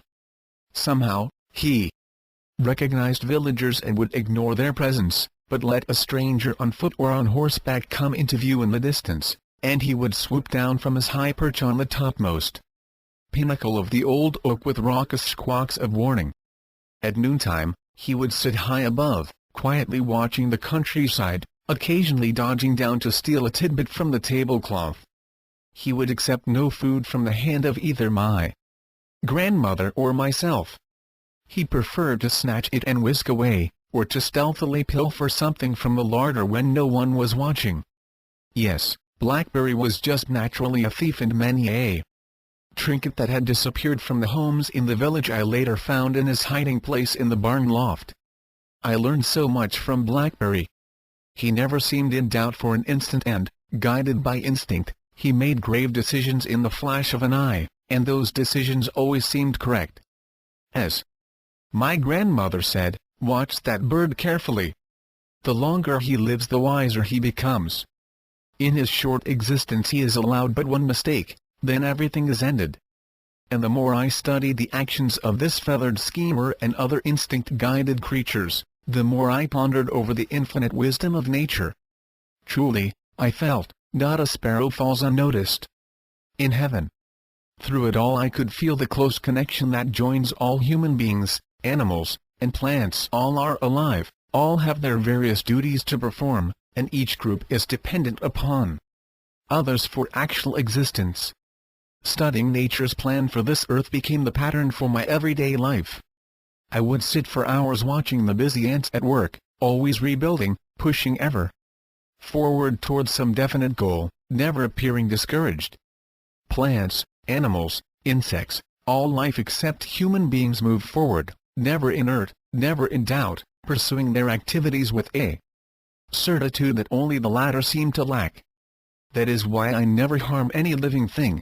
Somehow, he recognized villagers and would ignore their presence, but let a stranger on foot or on horseback come into view in the distance, and he would swoop down from his high perch on the topmost pinnacle of the old oak with raucous squawks of warning. At noontime, he would sit high above, quietly watching the countryside, occasionally dodging down to steal a tidbit from the tablecloth. He would accept no food from the hand of either my grandmother or myself. He preferred to snatch it and whisk away, or to stealthily pilfer something from the larder when no one was watching. Yes, Blackberry was just naturally a thief, and many a trinket that had disappeared from the homes in the village I later found in his hiding place in the barn loft. I learned so much from Blackberry. He never seemed in doubt for an instant, and, guided by instinct, he made grave decisions in the flash of an eye, and those decisions always seemed correct. As my grandmother said, "Watch that bird carefully. The longer he lives the wiser he becomes. In his short existence he is allowed but one mistake, then everything is ended." And the more I studied the actions of this feathered schemer and other instinct-guided creatures, the more I pondered over the infinite wisdom of nature. Truly, I felt, not a sparrow falls unnoticed in heaven. Through it all I could feel the close connection that joins all human beings, animals, and plants. All are alive, all have their various duties to perform, and each group is dependent upon others for actual existence. Studying nature's plan for this earth became the pattern for my everyday life. I would sit for hours watching the busy ants at work, always rebuilding, pushing ever forward towards some definite goal, never appearing discouraged. Plants, animals, insects, all life except human beings move forward, never inert, never in doubt, pursuing their activities with a certitude that only the latter seem to lack. That is why I never harm any living thing.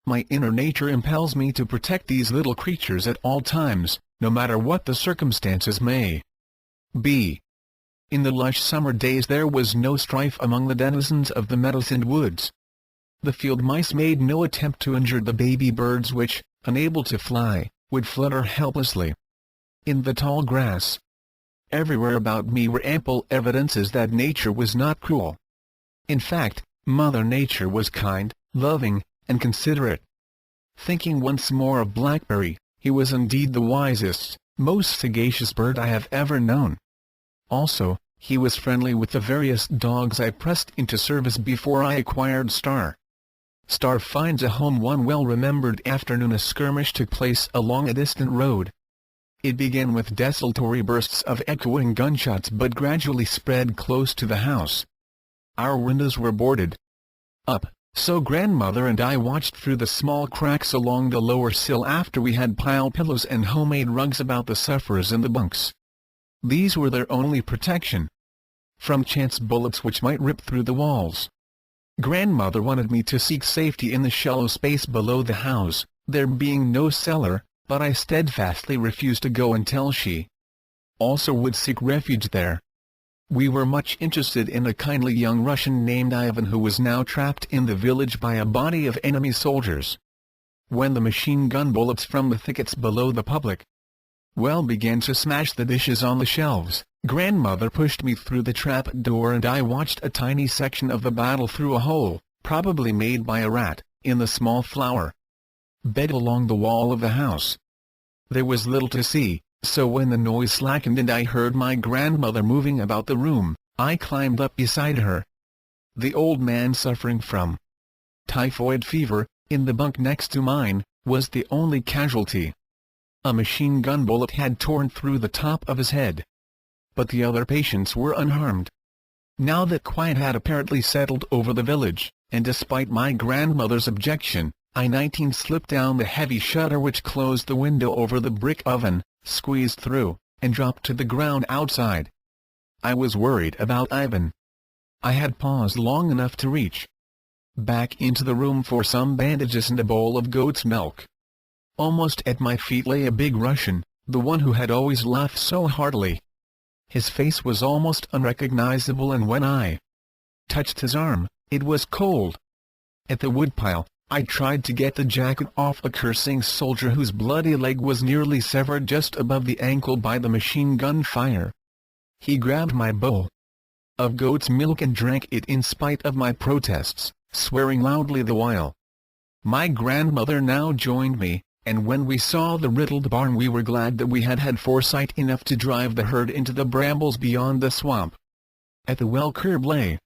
My inner nature impels me to protect these little creatures at all times, no matter what the circumstances may be. In the lush summer days there was no strife among the denizens of the meadows and woods. The field mice made no attempt to injure the baby birds which, unable to fly, would flutter helplessly in the tall grass. Everywhere about me were ample evidences that nature was not cruel. In fact, Mother Nature was kind, loving, and considerate. thinking once more of Blackberry. He was indeed the wisest, most sagacious bird I have ever known. Also, he was friendly with the various dogs I pressed into service before I acquired Star. Star finds a home. One well-remembered afternoon a skirmish took place along a distant road. It began with desultory bursts of echoing gunshots but gradually spread close to the house. Our windows were boarded up, so grandmother and I watched through the small cracks along the lower sill after we had piled pillows and homemade rugs about the sufferers in the bunks. These were their only protection from chance bullets which might rip through the walls. Grandmother wanted me to seek safety in the shallow space below the house, there being no cellar, but I steadfastly refused to go until she also would seek refuge there. We were much interested in a kindly young Russian named Ivan who was now trapped in the village by a body of enemy soldiers. When the machine gun bullets from the thickets below the public well began to smash the dishes on the shelves, grandmother pushed me through the trap door and I watched a tiny section of the battle through a hole, probably made by a rat, in the small flower bed along the wall of the house. There was little to see, so when the noise slackened and I heard my grandmother moving about the room, I climbed up beside her. The old man suffering from typhoid fever, in the bunk next to mine, was the only casualty. A machine gun bullet had torn through the top of his head. But the other patients were unharmed. Now that quiet had apparently settled over the village, and despite my grandmother's objection, I-19 slipped down the heavy shutter which closed the window over the brick oven, squeezed through, and dropped to the ground outside. I was worried about Ivan. I had paused long enough to reach back into the room for some bandages and a bowl of goat's milk. Almost at my feet lay a big Russian, the one who had always laughed so heartily. His face was almost unrecognizable, and when I touched his arm, it was cold. At the woodpile, I tried to get the jacket off a cursing soldier whose bloody leg was nearly severed just above the ankle by the machine gun fire. He grabbed my bowl of goat's milk and drank it in spite of my protests, swearing loudly the while. My grandmother now joined me, and when we saw the riddled barn we were glad that we had had foresight enough to drive the herd into the brambles beyond the swamp. At the well curb lay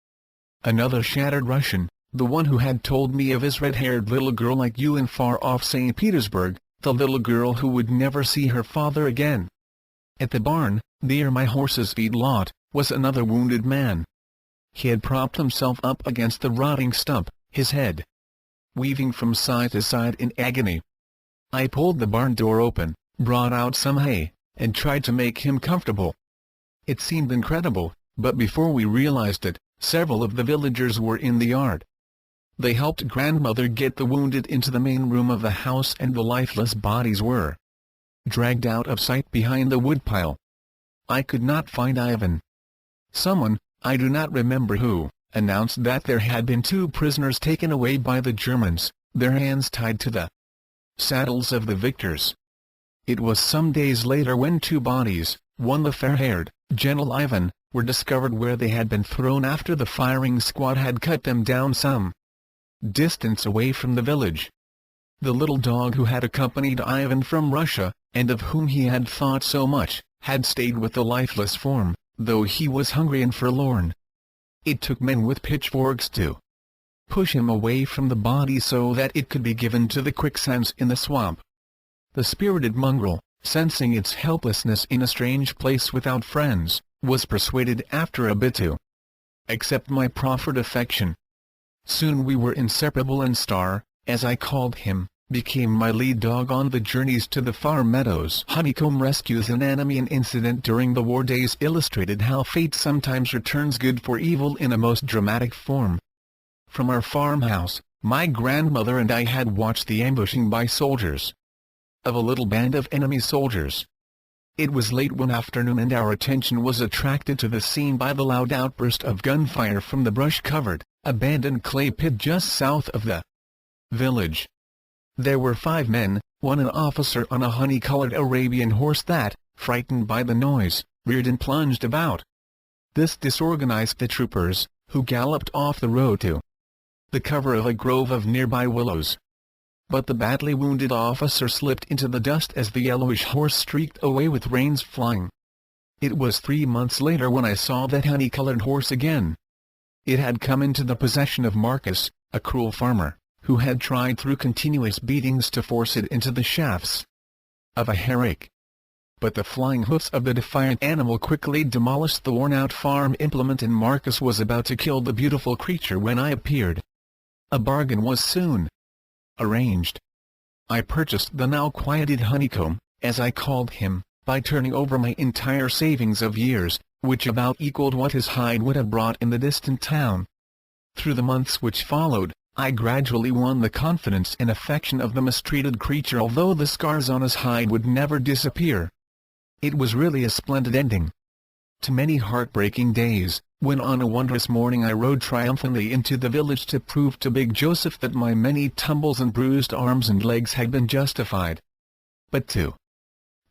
another shattered Russian, the one who had told me of his red-haired little girl like you in far-off St. Petersburg, the little girl who would never see her father again. At the barn, near my horse's feed lot, was another wounded man. He had propped himself up against the rotting stump, his head weaving from side to side in agony. I pulled the barn door open, brought out some hay, and tried to make him comfortable. It seemed incredible, but before we realized it, several of the villagers were in the yard. They helped grandmother get the wounded into the main room of the house, and the lifeless bodies were dragged out of sight behind the woodpile. I could not find Ivan. Someone, I do not remember who, announced that there had been 2 prisoners taken away by the Germans, their hands tied to the saddles of the victors. It was some days later when 2 bodies, one the fair-haired, gentle Ivan, were discovered where they had been thrown after the firing squad had cut them down some distance away from the village. The little dog who had accompanied Ivan from Russia, and of whom he had thought so much, had stayed with the lifeless form, though he was hungry and forlorn. It took men with pitchforks to push him away from the body so that it could be given to the quicksands in the swamp. The spirited mongrel, sensing its helplessness in a strange place without friends, was persuaded after a bit to accept my proffered affection. Soon we were inseparable, and Star, as I called him, became my lead dog on the journeys to the far meadows. Honeycomb rescues an enemy. An incident during the war days illustrated how fate sometimes returns good for evil in a most dramatic form. From our farmhouse, my grandmother and I had watched the ambushing by soldiers of a little band of enemy soldiers. It was late one afternoon, and our attention was attracted to the scene by the loud outburst of gunfire from the brush-covered, abandoned clay pit just south of the village. There were 5 men, one an officer on a honey-colored Arabian horse that, frightened by the noise, reared and plunged about. This disorganized the troopers, who galloped off the road to the cover of a grove of nearby willows. but the badly wounded officer slipped into the dust as the yellowish horse streaked away with reins flying. It was 3 months later when I saw that honey-colored horse again. It had come into the possession of Marcus, a cruel farmer, who had tried through continuous beatings to force it into the shafts of a harrock. But the flying hoofs of the defiant animal quickly demolished the worn-out farm implement, and Marcus was about to kill the beautiful creature when I appeared. A bargain was soon arranged. I purchased the now quieted Honeycomb, as I called him, by turning over my entire savings of years, which about equaled what his hide would have brought in the distant town. Through the months which followed, I gradually won the confidence and affection of the mistreated creature, although the scars on his hide would never disappear. It was really a splendid ending to many heartbreaking days, when on a wondrous morning I rode triumphantly into the village to prove to Big Joseph that my many tumbles and bruised arms and legs had been justified. But to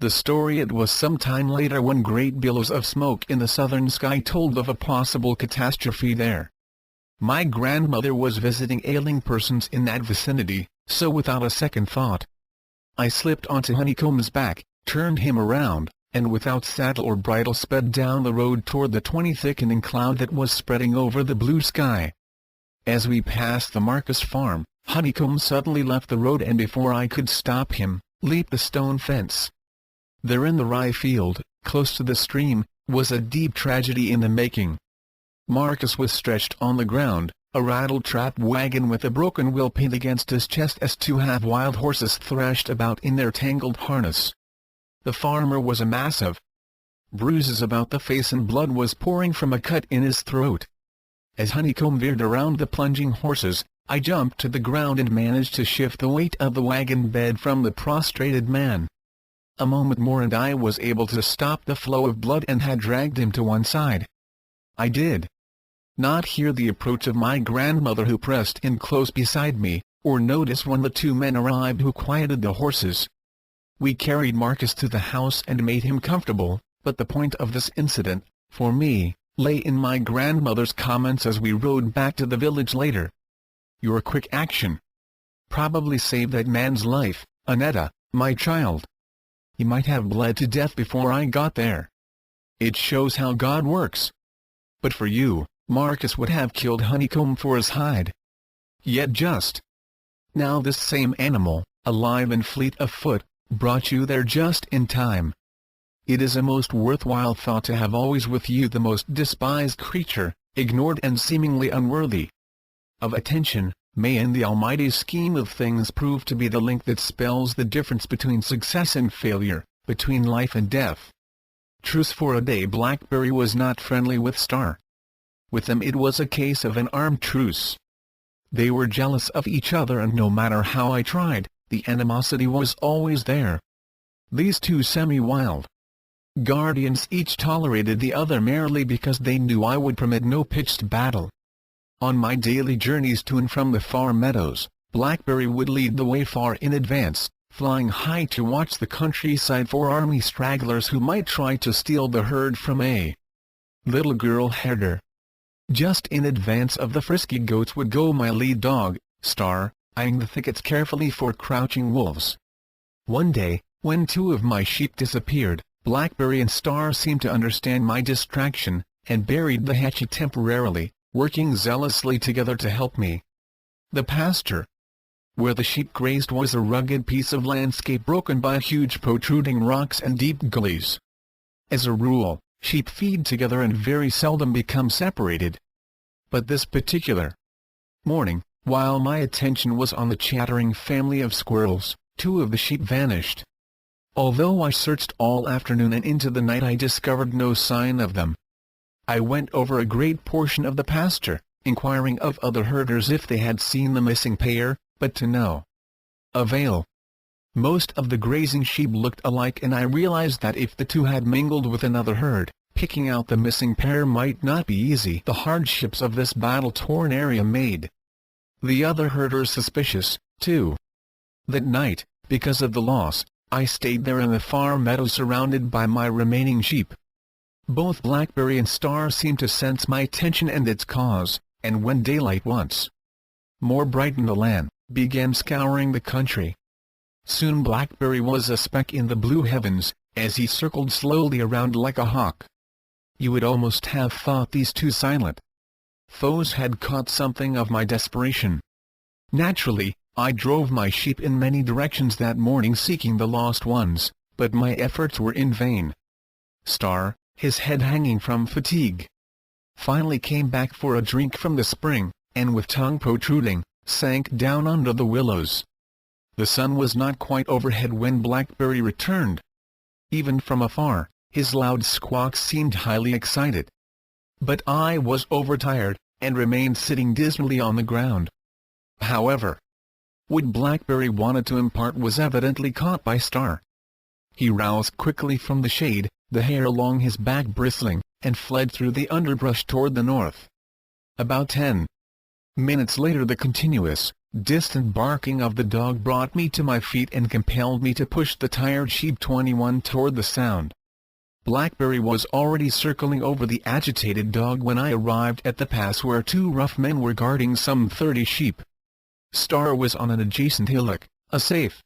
the story, it was some time later when great billows of smoke in the southern sky told of a possible catastrophe there. My grandmother was visiting ailing persons in that vicinity, so without a second thought, I slipped onto Honeycomb's back, turned him around, and without saddle or bridle sped down the road toward the thickening cloud that was spreading over the blue sky. As we passed the Marcus farm, Honeycomb suddenly left the road, and before I could stop him, leaped the stone fence. There in the rye field, close to the stream, was a deep tragedy in the making. Marcus was stretched on the ground, a rattle-trap wagon with a broken wheel pinned against his chest as two half-wild horses thrashed about in their tangled harness. The farmer was a mass of bruises about the face, and blood was pouring from a cut in his throat. As Honeycomb veered around the plunging horses, I jumped to the ground and managed to shift the weight of the wagon bed from the prostrated man. A moment more and I was able to stop the flow of blood and had dragged him to one side. I did not hear the approach of my grandmother, who pressed in close beside me, or notice when the two men arrived who quieted the horses. We carried Marcus to the house and made him comfortable, but the point of this incident, for me, lay in my grandmother's comments as we rode back to the village later. "Your quick action probably saved that man's life, Annetta, my child. He might have bled to death before I got there. It shows how God works. But for you, Marcus would have killed Honeycomb for his hide. Yet just now this same animal, alive and fleet of foot, brought you there just in time. It is a most worthwhile thought to have always with you the most despised creature, ignored and seemingly unworthy of attention, may in the almighty scheme of things prove to be the link that spells the difference between success and failure, between life and death." Truce for a day. Blackberry was not friendly with Star. With them it was a case of an armed truce. They were jealous of each other, and no matter how I tried, the animosity was always there. These two semi-wild guardians each tolerated the other merely because they knew I would permit no pitched battle. On my daily journeys to and from the far meadows, Blackberry would lead the way far in advance, flying high to watch the countryside for army stragglers who might try to steal the herd from a little girl herder. Just in advance of the frisky goats would go my lead dog, Star, eyeing the thickets carefully for crouching wolves. One day, when two of my sheep disappeared, Blackberry and Star seemed to understand my distraction, and buried the hatchet temporarily, working zealously together to help me. The pasture where the sheep grazed was a rugged piece of landscape broken by huge protruding rocks and deep gullies. As a rule, sheep feed together and very seldom become separated. But this particular morning, while my attention was on the chattering family of squirrels, two of the sheep vanished. Although I searched all afternoon and into the night, I discovered no sign of them. I went over a great portion of the pasture, inquiring of other herders if they had seen the missing pair, but to no avail. Most of the grazing sheep looked alike, and I realized that if the two had mingled with another herd, picking out the missing pair might not be easy. The hardships of this battle-torn area made the other herders suspicious, too. That night, because of the loss, I stayed there in the far meadow surrounded by my remaining sheep. Both Blackberry and Star seemed to sense my attention and its cause, and when daylight once more brightened the land, began scouring the country. Soon Blackberry was a speck in the blue heavens, as he circled slowly around like a hawk. You would almost have thought these two silent foes had caught something of my desperation. Naturally, I drove my sheep in many directions that morning seeking the lost ones, but my efforts were in vain. Star, his head hanging from fatigue, finally came back for a drink from the spring, and with tongue protruding, sank down under the willows. The sun was not quite overhead when Blackberry returned. Even from afar, his loud squawks seemed highly excited. But I was overtired, and remained sitting dismally on the ground. However, what Blackberry wanted to impart was evidently caught by Star. He roused quickly from the shade, the hair along his back bristling, and fled through the underbrush toward the north. About 10 minutes later the continuous, distant barking of the dog brought me to my feet and compelled me to push the tired sheep 21 toward the sound. Blackberry was already circling over the agitated dog when I arrived at the pass where two rough men were guarding some 30 sheep. Star was on an adjacent hillock, a safe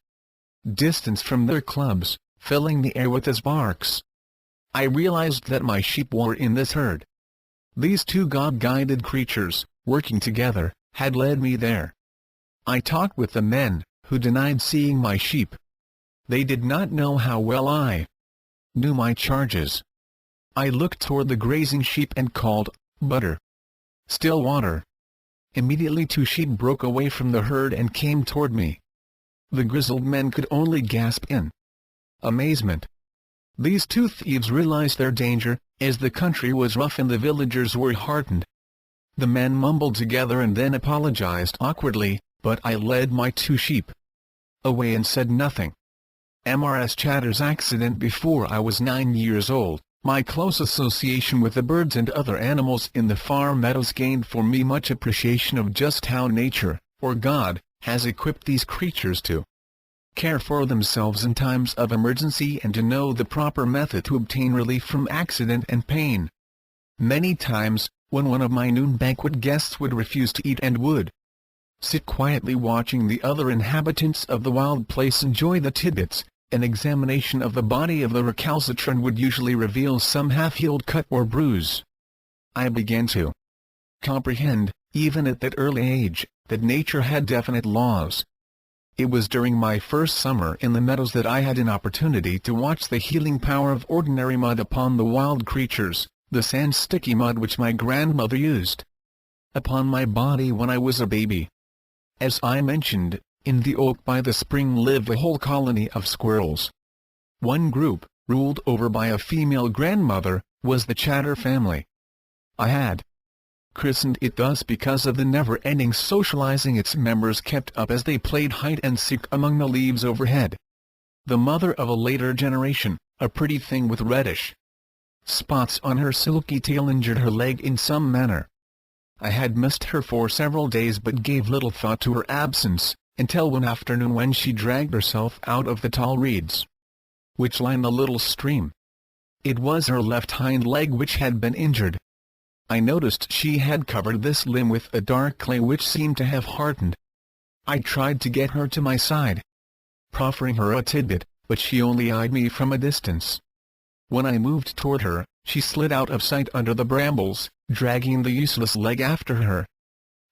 distance from their clubs, filling the air with his barks. I realized that my sheep were in this herd. These two God-guided creatures, working together, had led me there. I talked with the men, who denied seeing my sheep. They did not know how well I knew my charges. I looked toward the grazing sheep and called, "Butter! Stillwater!" Immediately 2 sheep broke away from the herd and came toward me. The grizzled men could only gasp in amazement. These 2 thieves realized their danger, as the country was rough and the villagers were heartened. The men mumbled together and then apologized awkwardly, but I led my 2 sheep away and said nothing. Mrs. Chatter's accident before I was 9 years old, my close association with the birds and other animals in the far meadows gained for me much appreciation of just how nature, or God, has equipped these creatures to care for themselves in times of emergency and to know the proper method to obtain relief from accident and pain. Many times, when one of my noon banquet guests would refuse to eat and would sit quietly watching the other inhabitants of the wild place enjoy the tidbits, an examination of the body of the recalcitrant would usually reveal some half-healed cut or bruise. I began to comprehend, even at that early age, that nature had definite laws. It was during my first summer in the meadows that I had an opportunity to watch the healing power of ordinary mud upon the wild creatures, the sand-sticky mud which my grandmother used upon my body when I was a baby. As I mentioned, in the oak by the spring lived a whole colony of squirrels. One group, ruled over by a female grandmother, was the Chatter family. I had christened it thus because of the never-ending socializing its members kept up as they played hide-and-seek among the leaves overhead. The mother of a later generation, a pretty thing with reddish spots on her silky tail, injured her leg in some manner. I had missed her for several days but gave little thought to her absence, until one afternoon when she dragged herself out of the tall reeds which line the little stream. It was her left hind leg which had been injured. I noticed she had covered this limb with a dark clay which seemed to have hardened. I tried to get her to my side, proffering her a tidbit, but she only eyed me from a distance. When I moved toward her, she slid out of sight under the brambles, dragging the useless leg after her.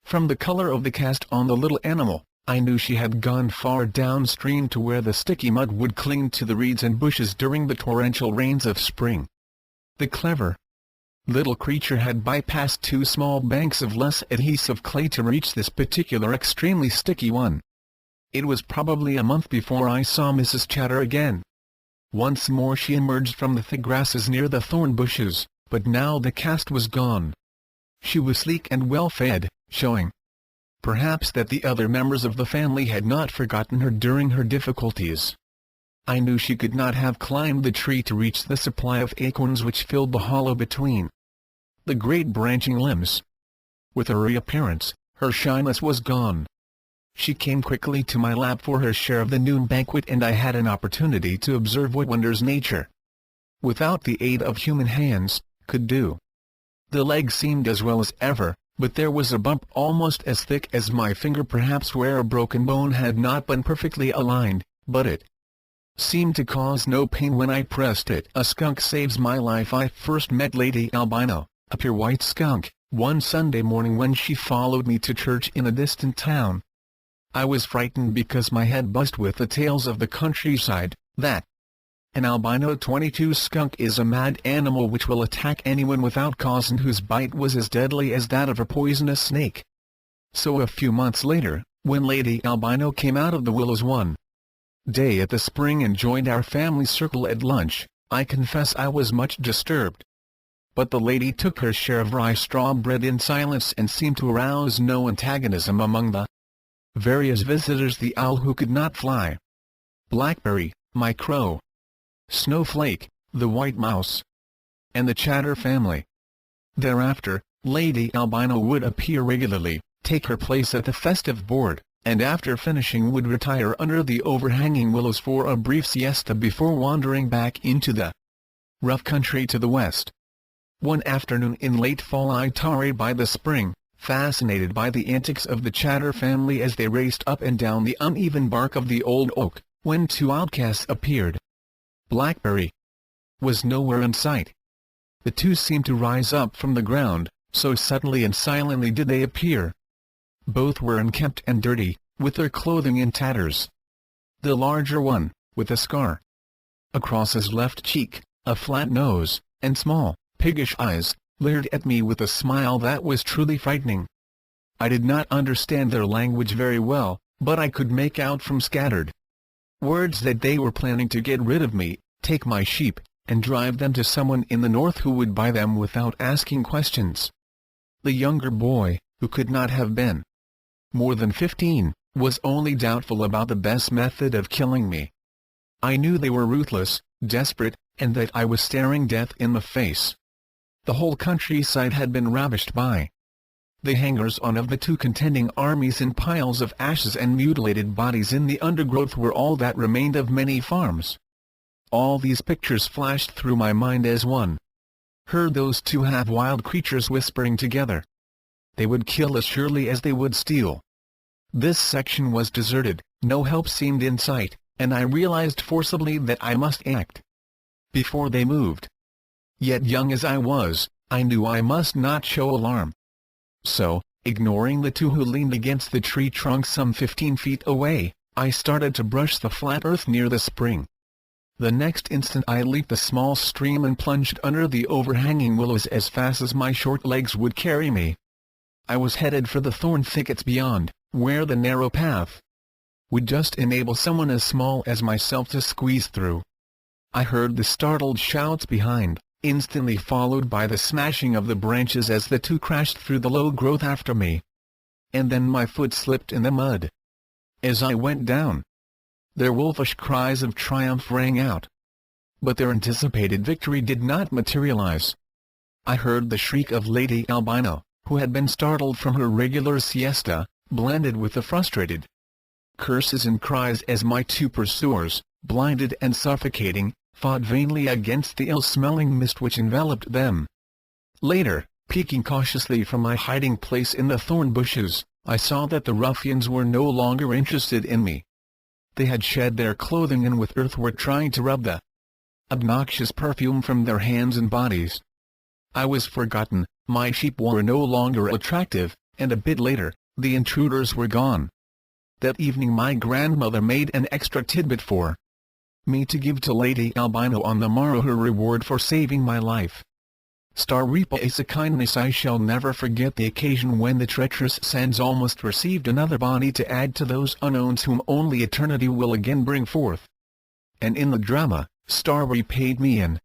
From the color of the cast on the little animal, I knew she had gone far downstream to where the sticky mud would cling to the reeds and bushes during the torrential rains of spring. The clever little creature had bypassed 2 small banks of less adhesive clay to reach this particular extremely sticky one. It was probably a month before I saw Mrs. Chatter again. Once more she emerged from the thick grasses near the thorn bushes, but now the cast was gone. She was sleek and well-fed, showing perhaps that the other members of the family had not forgotten her during her difficulties. I knew she could not have climbed the tree to reach the supply of acorns which filled the hollow between the great branching limbs. With her reappearance, her shyness was gone. She came quickly to my lap for her share of the noon banquet, and I had an opportunity to observe what wonders nature, without the aid of human hands, could do. The leg seemed as well as ever, but there was a bump almost as thick as my finger, perhaps where a broken bone had not been perfectly aligned, but it seemed to cause no pain when I pressed it. A skunk saves my life. I first met Lady Albino, a pure white skunk, one Sunday morning when she followed me to church in a distant town. I was frightened because my head buzzed with the tales of the countryside, that an albino 22 skunk is a mad animal which will attack anyone without cause and whose bite was as deadly as that of a poisonous snake. So a few months later, when Lady Albino came out of the willows one day at the spring and joined our family circle at lunch, I confess I was much disturbed. But the lady took her share of rye straw bread in silence and seemed to arouse no antagonism among the various visitors: the owl who could not fly, Blackberry, my crow, Snowflake, the white mouse, and the Chatter family. Thereafter, Lady Albino would appear regularly, take her place at the festive board, and after finishing would retire under the overhanging willows for a brief siesta before wandering back into the rough country to the west. One afternoon in late fall I tarried by the spring, fascinated by the antics of the Chatter family as they raced up and down the uneven bark of the old oak, when two outcasts appeared. Blackberry was nowhere in sight. The two seemed to rise up from the ground, so suddenly and silently did they appear. Both were unkempt and dirty, with their clothing in tatters. The larger one, with a scar across his left cheek, a flat nose, and small, piggish eyes, leered at me with a smile that was truly frightening. I did not understand their language very well, but I could make out from scattered words that they were planning to get rid of me, take my sheep, and drive them to someone in the north who would buy them without asking questions. The younger boy, who could not have been more than 15, was only doubtful about the best method of killing me. I knew they were ruthless, desperate, and that I was staring death in the face. The whole countryside had been ravished by the hangers-on of the two contending armies, and piles of ashes and mutilated bodies in the undergrowth were all that remained of many farms. All these pictures flashed through my mind as one heard those two half-wild creatures whispering together. They would kill as surely as they would steal. This section was deserted, no help seemed in sight, and I realized forcibly that I must act before they moved. Yet young as I was, I knew I must not show alarm. So, ignoring the two who leaned against the tree trunk some 15 feet away, I started to brush the flat earth near the spring. The next instant I leaped the small stream and plunged under the overhanging willows as fast as my short legs would carry me. I was headed for the thorn thickets beyond, where the narrow path would just enable someone as small as myself to squeeze through. I heard the startled shouts behind, instantly followed by the smashing of the branches as the two crashed through the low growth after me. And then my foot slipped in the mud. As I went down, their wolfish cries of triumph rang out. But their anticipated victory did not materialize. I heard the shriek of Lady Albino, who had been startled from her regular siesta, blended with the frustrated curses and cries as my two pursuers, blinded and suffocating, fought vainly against the ill-smelling mist which enveloped them. Later, peeking cautiously from my hiding place in the thorn bushes, I saw that the ruffians were no longer interested in me. They had shed their clothing and with earth were trying to rub the obnoxious perfume from their hands and bodies. I was forgotten, my sheep were no longer attractive, and a bit later, the intruders were gone. That evening my grandmother made an extra tidbit for me to give to Lady Albino on the morrow, her reward for saving my life. Star Reaper is a kindness I shall never forget, the occasion when the treacherous sands almost received another body to add to those unknowns whom only eternity will again bring forth. And in the drama, Star repaid me in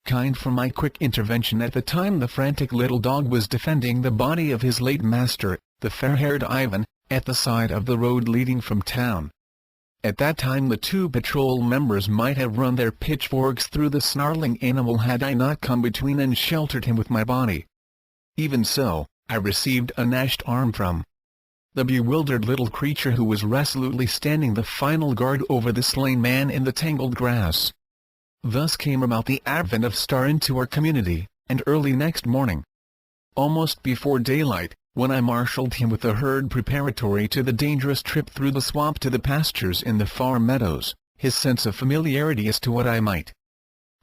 kind for my quick intervention at the time the frantic little dog was defending the body of his late master, the fair-haired Ivan, at the side of the road leading from town. At that time the two patrol members might have run their pitchforks through the snarling animal had I not come between and sheltered him with my body. Even so, I received a gnashed arm from the bewildered little creature who was resolutely standing the final guard over the slain man in the tangled grass. Thus came about the advent of Star into our community, and early next morning, almost before daylight, When I marshaled him with the herd preparatory to the dangerous trip through the swamp to the pastures in the far meadows, his sense of familiarity as to what I might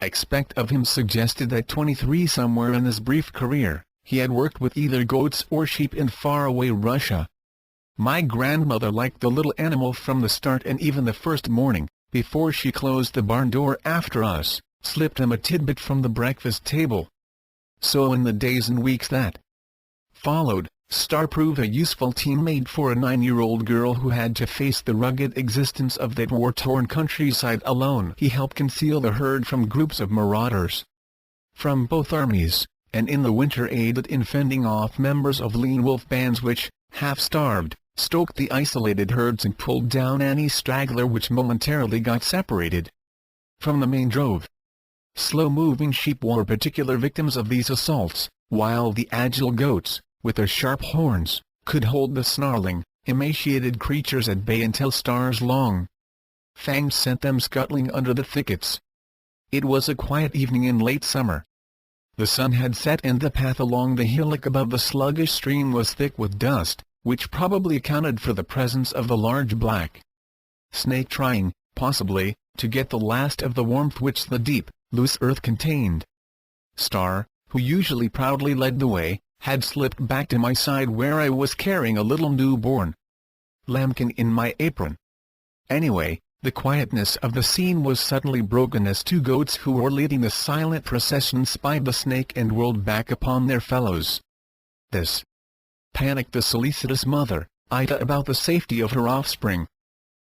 expect of him suggested that 23 somewhere in his brief career, he had worked with either goats or sheep in faraway Russia. My grandmother liked the little animal from the start, and even the first morning, before she closed the barn door after us, slipped him a tidbit from the breakfast table. So in the days and weeks that followed, Star proved a useful teammate for a 9-year-old girl who had to face the rugged existence of that war-torn countryside alone. He helped conceal the herd from groups of marauders from both armies, and in the winter aided in fending off members of lean wolf bands which, half-starved, stoked the isolated herds and pulled down any straggler which momentarily got separated from the main drove. Slow-moving sheep were particular victims of these assaults, while the agile goats, with their sharp horns, could hold the snarling, emaciated creatures at bay until Star's long fangs sent them scuttling under the thickets. It was a quiet evening in late summer. The sun had set and the path along the hillock above the sluggish stream was thick with dust, which probably accounted for the presence of the large black snake trying, possibly, to get the last of the warmth which the deep, loose earth contained. Star, who usually proudly led the way, had slipped back to my side where I was carrying a little newborn lambkin in my apron. Anyway, the quietness of the scene was suddenly broken as 2 goats who were leading the silent procession spied the snake and whirled back upon their fellows. This panicked the solicitous mother, Ida, about the safety of her offspring.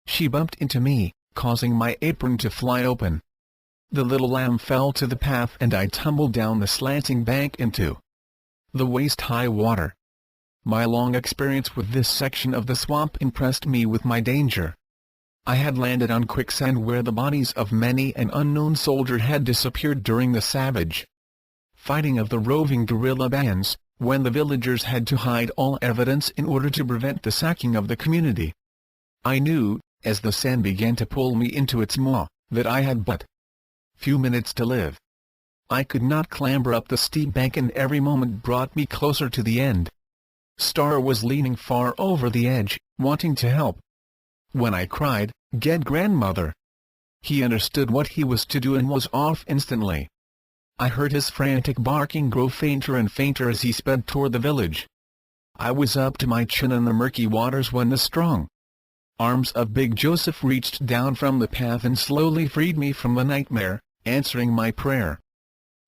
She bumped into me, causing my apron to fly open. The little lamb fell to the path and I tumbled down the slanting bank into the waist-high water. My long experience with this section of the swamp impressed me with my danger. I had landed on quicksand where the bodies of many an unknown soldier had disappeared during the savage fighting of the roving guerrilla bands, when the villagers had to hide all evidence in order to prevent the sacking of the community. I knew, as the sand began to pull me into its maw, that I had but few minutes to live. I could not clamber up the steep bank and every moment brought me closer to the end. Star was leaning far over the edge, wanting to help. When I cried, "Get grandmother!" he understood what he was to do and was off instantly. I heard his frantic barking grow fainter and fainter as he sped toward the village. I was up to my chin in the murky waters when the strong arms of Big Joseph reached down from the path and slowly freed me from the nightmare, answering my prayer.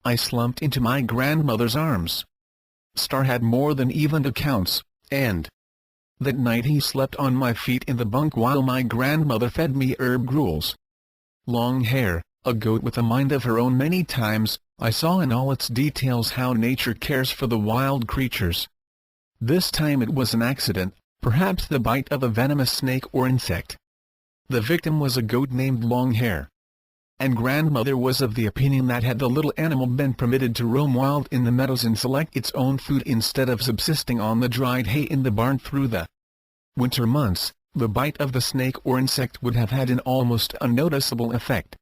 I slumped into my grandmother's arms. Star had more than evened accounts, and that night he slept on my feet in the bunk while my grandmother fed me herb gruels. Long Hair, a goat with a mind of her own. Many times, I saw in all its details how nature cares for the wild creatures. This time it was an accident, perhaps the bite of a venomous snake or insect. The victim was a goat named Long Hair, and grandmother was of the opinion that had the little animal been permitted to roam wild in the meadows and select its own food instead of subsisting on the dried hay in the barn through the winter months, the bite of the snake or insect would have had an almost unnoticeable effect.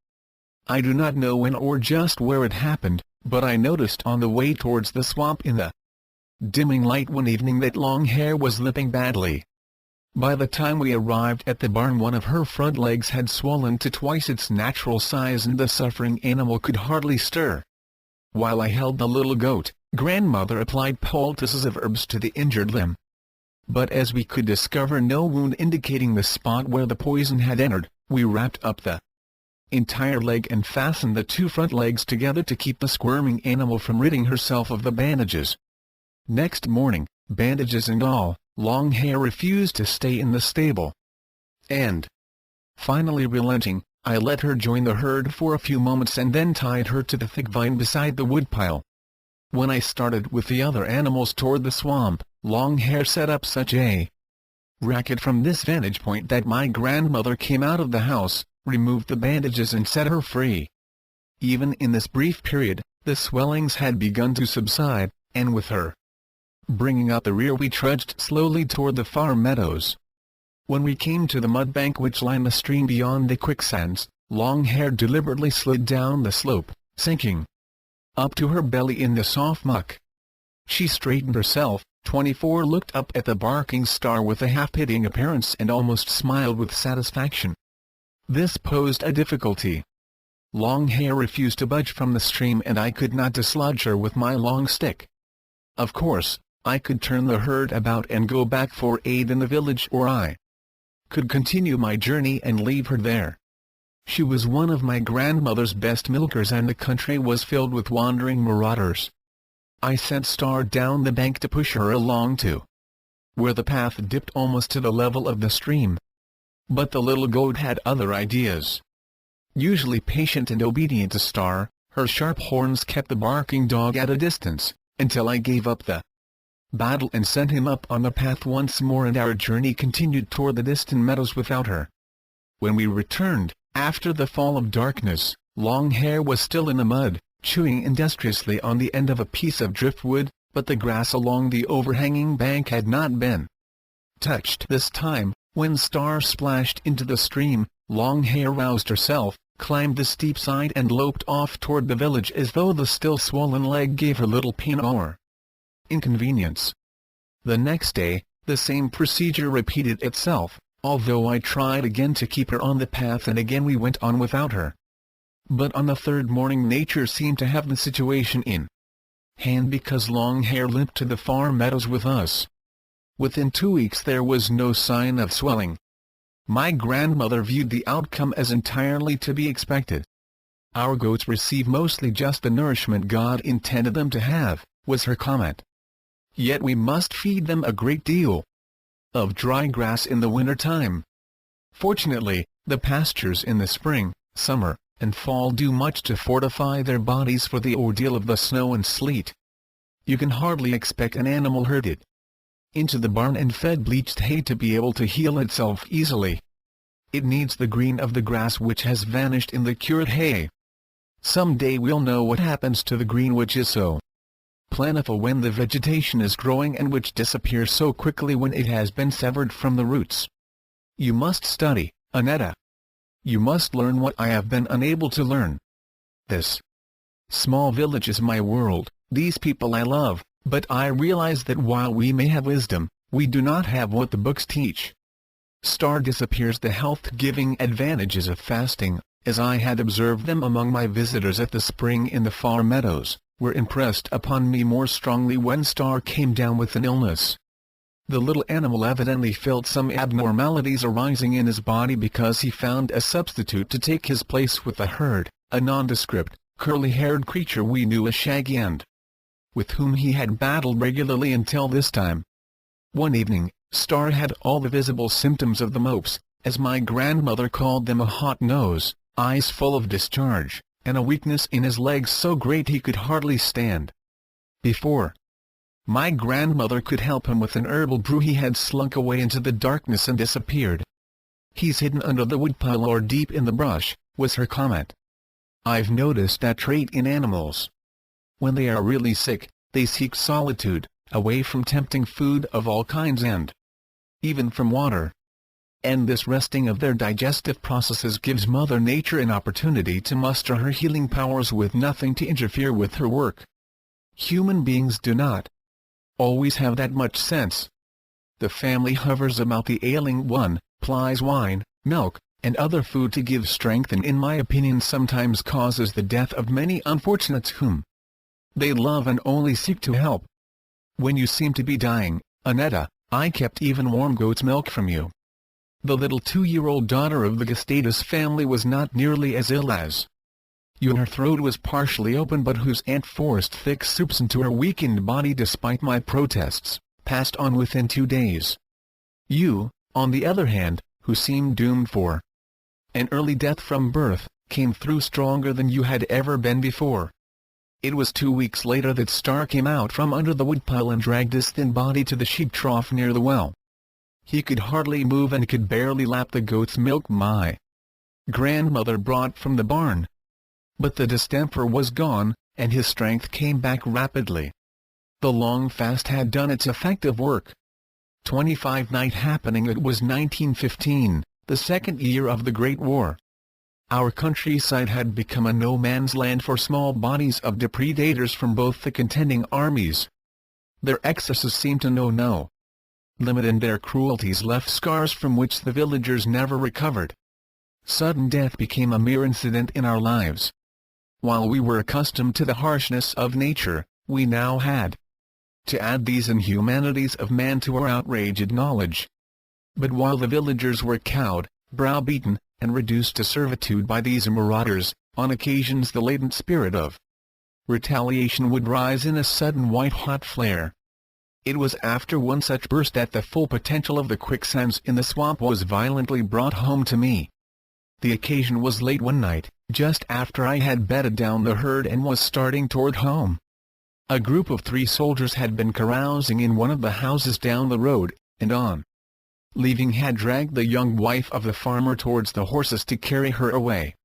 I do not know when or just where it happened, but I noticed on the way towards the swamp in the dimming light one evening that Long Hair was limping badly. By the time we arrived at the barn, one of her front legs had swollen to twice its natural size and the suffering animal could hardly stir. While I held the little goat, grandmother applied poultices of herbs to the injured limb. But as we could discover no wound indicating the spot where the poison had entered, we wrapped up the entire leg and fastened the 2 front legs together to keep the squirming animal from ridding herself of the bandages. Next morning, bandages and all, Long Hair refused to stay in the stable. And, finally relenting, I let her join the herd for a few moments and then tied her to the thick vine beside the woodpile. When I started with the other animals toward the swamp, Long Hair set up such a racket from this vantage point that my grandmother came out of the house, removed the bandages and set her free. Even in this brief period, the swellings had begun to subside, and with her bringing up the rear we trudged slowly toward the far meadows. When we came to the mud bank which lined the stream beyond the quicksands, Long Hair deliberately slid down the slope, sinking up to her belly in the soft muck. She straightened herself, 24 looked up at the barking star with a half-pitying appearance and almost smiled with satisfaction. This posed a difficulty. Longhair refused to budge from the stream and I could not dislodge her with my long stick. Of course, I could turn the herd about and go back for aid in the village, or I could continue my journey and leave her there. She was one of my grandmother's best milkers and the country was filled with wandering marauders. I sent Star down the bank to push her along to where the path dipped almost to the level of the stream. But the little goat had other ideas. Usually patient and obedient to Star, her sharp horns kept the barking dog at a distance, until I gave up the battle and sent him up on the path once more, and our journey continued toward the distant meadows without her. When we returned, after the fall of darkness, Longhair was still in the mud, chewing industriously on the end of a piece of driftwood, but the grass along the overhanging bank had not been touched this time. When Star splashed into the stream, Longhair roused herself, climbed the steep side and loped off toward the village as though the still swollen leg gave her little pain or inconvenience. The next day, the same procedure repeated itself, although I tried again to keep her on the path and again we went on without her. But on the third morning nature seemed to have the situation in hand because Longhair limped to the far meadows with us. Within 2 weeks there was no sign of swelling. My grandmother viewed the outcome as entirely to be expected. Our goats receive mostly just the nourishment God intended them to have, was her comment. Yet we must feed them a great deal of dry grass in the winter time. Fortunately, the pastures in the spring, summer, and fall do much to fortify their bodies for the ordeal of the snow and sleet. You can hardly expect an animal herded into the barn and fed bleached hay to be able to heal itself easily. It needs the green of the grass which has vanished in the cured hay. Some day we'll know what happens to the green which is so plentiful when the vegetation is growing and which disappears so quickly when it has been severed from the roots. You must study, Annetta. You must learn what I have been unable to learn. This small village is my world, these people I love, but I realize that while we may have wisdom, we do not have what the books teach. Star disappears. The health-giving advantages of fasting, as I had observed them among my visitors at the spring in the far meadows, were impressed upon me more strongly when Star came down with an illness. The little animal evidently felt some abnormalities arising in his body because he found a substitute to take his place with the herd, a nondescript, curly-haired creature we knew as Shaggy and with whom he had battled regularly until this time. One evening, Star had all the visible symptoms of the mopes, as my grandmother called them: a hot nose, eyes full of discharge, and a weakness in his legs so great he could hardly stand. Before my grandmother could help him with an herbal brew he had slunk away into the darkness and disappeared. "He's hidden under the woodpile or deep in the brush," was her comment. I've noticed that trait in animals. When they are really sick, they seek solitude, away from tempting food of all kinds and even from water. And this resting of their digestive processes gives Mother Nature an opportunity to muster her healing powers with nothing to interfere with her work. Human beings do not always have that much sense. The family hovers about the ailing one, plies wine, milk, and other food to give strength, and in my opinion sometimes causes the death of many unfortunates whom they love and only seek to help. When you seemed to be dying, Annetta, I kept even warm goat's milk from you. The little 2-year-old daughter of the Gustavus family was not nearly as ill as you. Her throat was partially open, but whose aunt forced thick soups into her weakened body despite my protests, passed on within 2 days. You, on the other hand, who seemed doomed for an early death from birth, came through stronger than you had ever been before. It was 2 weeks later that Star came out from under the woodpile and dragged his thin body to the sheep trough near the well. He could hardly move and could barely lap the goat's milk my grandmother brought from the barn. But the distemper was gone, and his strength came back rapidly. The long fast had done its effective work. 25 night happening. It was 1915, the second year of the Great War. Our countryside had become a no-man's land for small bodies of depredators from both the contending armies. Their excesses seemed to know no limit, and their cruelties left scars from which the villagers never recovered. Sudden death became a mere incident in our lives. While we were accustomed to the harshness of nature, we now had to add these inhumanities of man to our outraged knowledge. But while the villagers were cowed, browbeaten, and reduced to servitude by these marauders, on occasions the latent spirit of retaliation would rise in a sudden white-hot flare. It was after one such burst that the full potential of the quicksands in the swamp was violently brought home to me. The occasion was late one night, just after I had bedded down the herd and was starting toward home. A group of 3 soldiers had been carousing in one of the houses down the road, and on leaving had dragged the young wife of the farmer towards the horses to carry her away.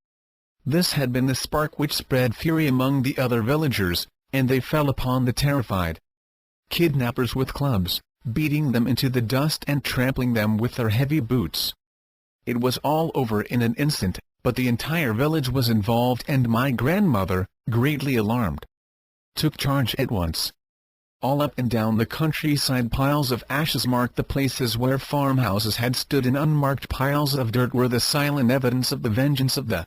This had been the spark which spread fury among the other villagers, and they fell upon the terrified kidnappers with clubs, beating them into the dust and trampling them with their heavy boots. It was all over in an instant, but the entire village was involved, and my grandmother, greatly alarmed, took charge at once. All up and down the countryside piles of ashes marked the places where farmhouses had stood, and unmarked piles of dirt were the silent evidence of the vengeance of the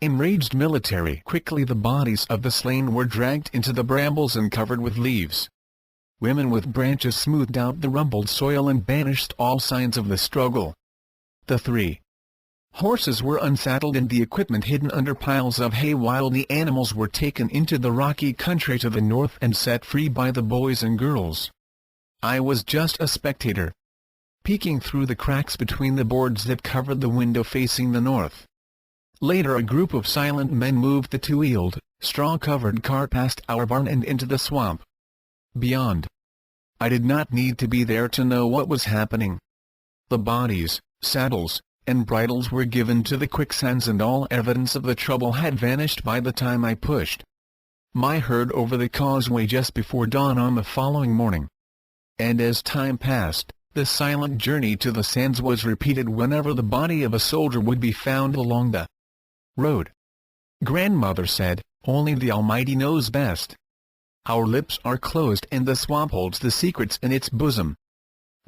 enraged military. Quickly the bodies of the slain were dragged into the brambles and covered with leaves. Women with branches smoothed out the rumbled soil and banished all signs of the struggle. The 3 horses were unsaddled and the equipment hidden under piles of hay, while the animals were taken into the rocky country to the north and set free by the boys and girls. I was just a spectator, peeking through the cracks between the boards that covered the window facing the north. Later a group of silent men moved the 2-wheeled, straw-covered cart past our barn and into the swamp beyond. I did not need to be there to know what was happening. The bodies, saddles, and bridles were given to the quicksands, and all evidence of the trouble had vanished by the time I pushed my herd over the causeway just before dawn on the following morning. And as time passed, the silent journey to the sands was repeated whenever the body of a soldier would be found along the road. Grandmother said, "Only the Almighty knows best. Our lips are closed and the swamp holds the secrets in its bosom."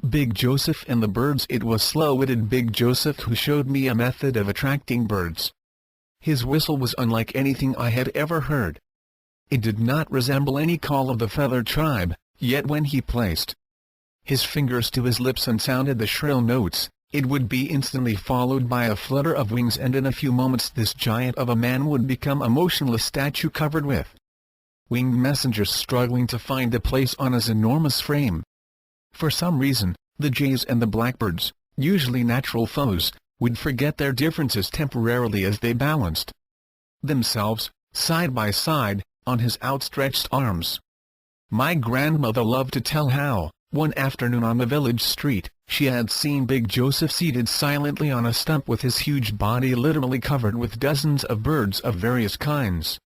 Big Joseph and the birds. It was slow-witted Big Joseph who showed me a method of attracting birds. His whistle was unlike anything I had ever heard. It did not resemble any call of the feathered tribe, yet when he placed his fingers to his lips and sounded the shrill notes, it would be instantly followed by a flutter of wings, and in a few moments this giant of a man would become a motionless statue covered with winged messengers struggling to find a place on his enormous frame. For some reason, the jays and the blackbirds, usually natural foes, would forget their differences temporarily as they balanced themselves, side by side, on his outstretched arms. My grandmother loved to tell how, one afternoon on the village street, she had seen Big Joseph seated silently on a stump with his huge body literally covered with dozens of birds of various kinds.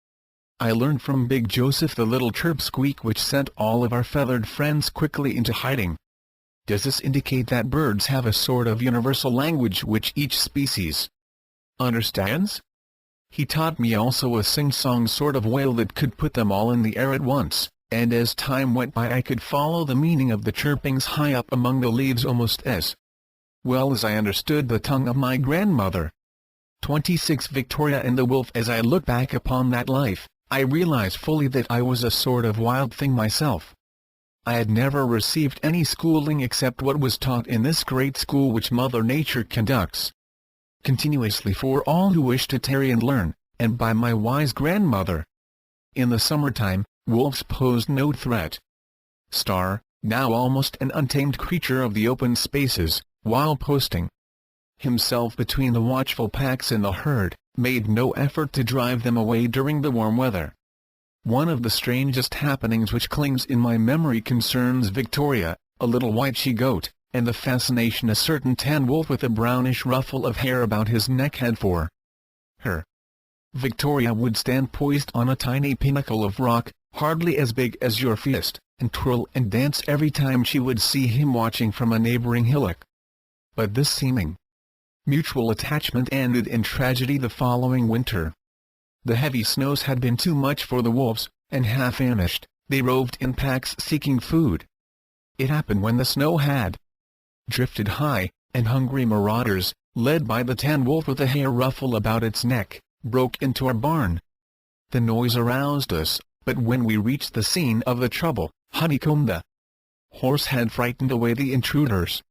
I learned from Big Joseph the little chirp squeak which sent all of our feathered friends quickly into hiding. Does this indicate that birds have a sort of universal language which each species understands? He taught me also a sing-song sort of wail that could put them all in the air at once, and as time went by I could follow the meaning of the chirpings high up among the leaves almost as well as I understood the tongue of my grandmother. 26 Victoria and the Wolf. As I look back upon that life, I realize fully that I was a sort of wild thing myself. I had never received any schooling except what was taught in this great school which Mother Nature conducts continuously for all who wish to tarry and learn, and by my wise grandmother. In the summertime, wolves posed no threat. Star, now almost an untamed creature of the open spaces, while posting himself between the watchful packs in the herd, made no effort to drive them away during the warm weather. One of the strangest happenings which clings in my memory concerns Victoria, a little white she-goat, and the fascination a certain tan wolf with a brownish ruffle of hair about his neck had for her. Victoria would stand poised on a tiny pinnacle of rock, hardly as big as your fist, and twirl and dance every time she would see him watching from a neighboring hillock. But this seeming mutual attachment ended in tragedy the following winter. The heavy snows had been too much for the wolves, and half famished, They roved in packs seeking food. It happened when the snow had drifted high, and hungry marauders, led by the tan wolf with a hair ruffle about its neck, broke into our barn. The noise aroused us, but when we reached the scene of the trouble, Honeycomb the horse had frightened away the intruders.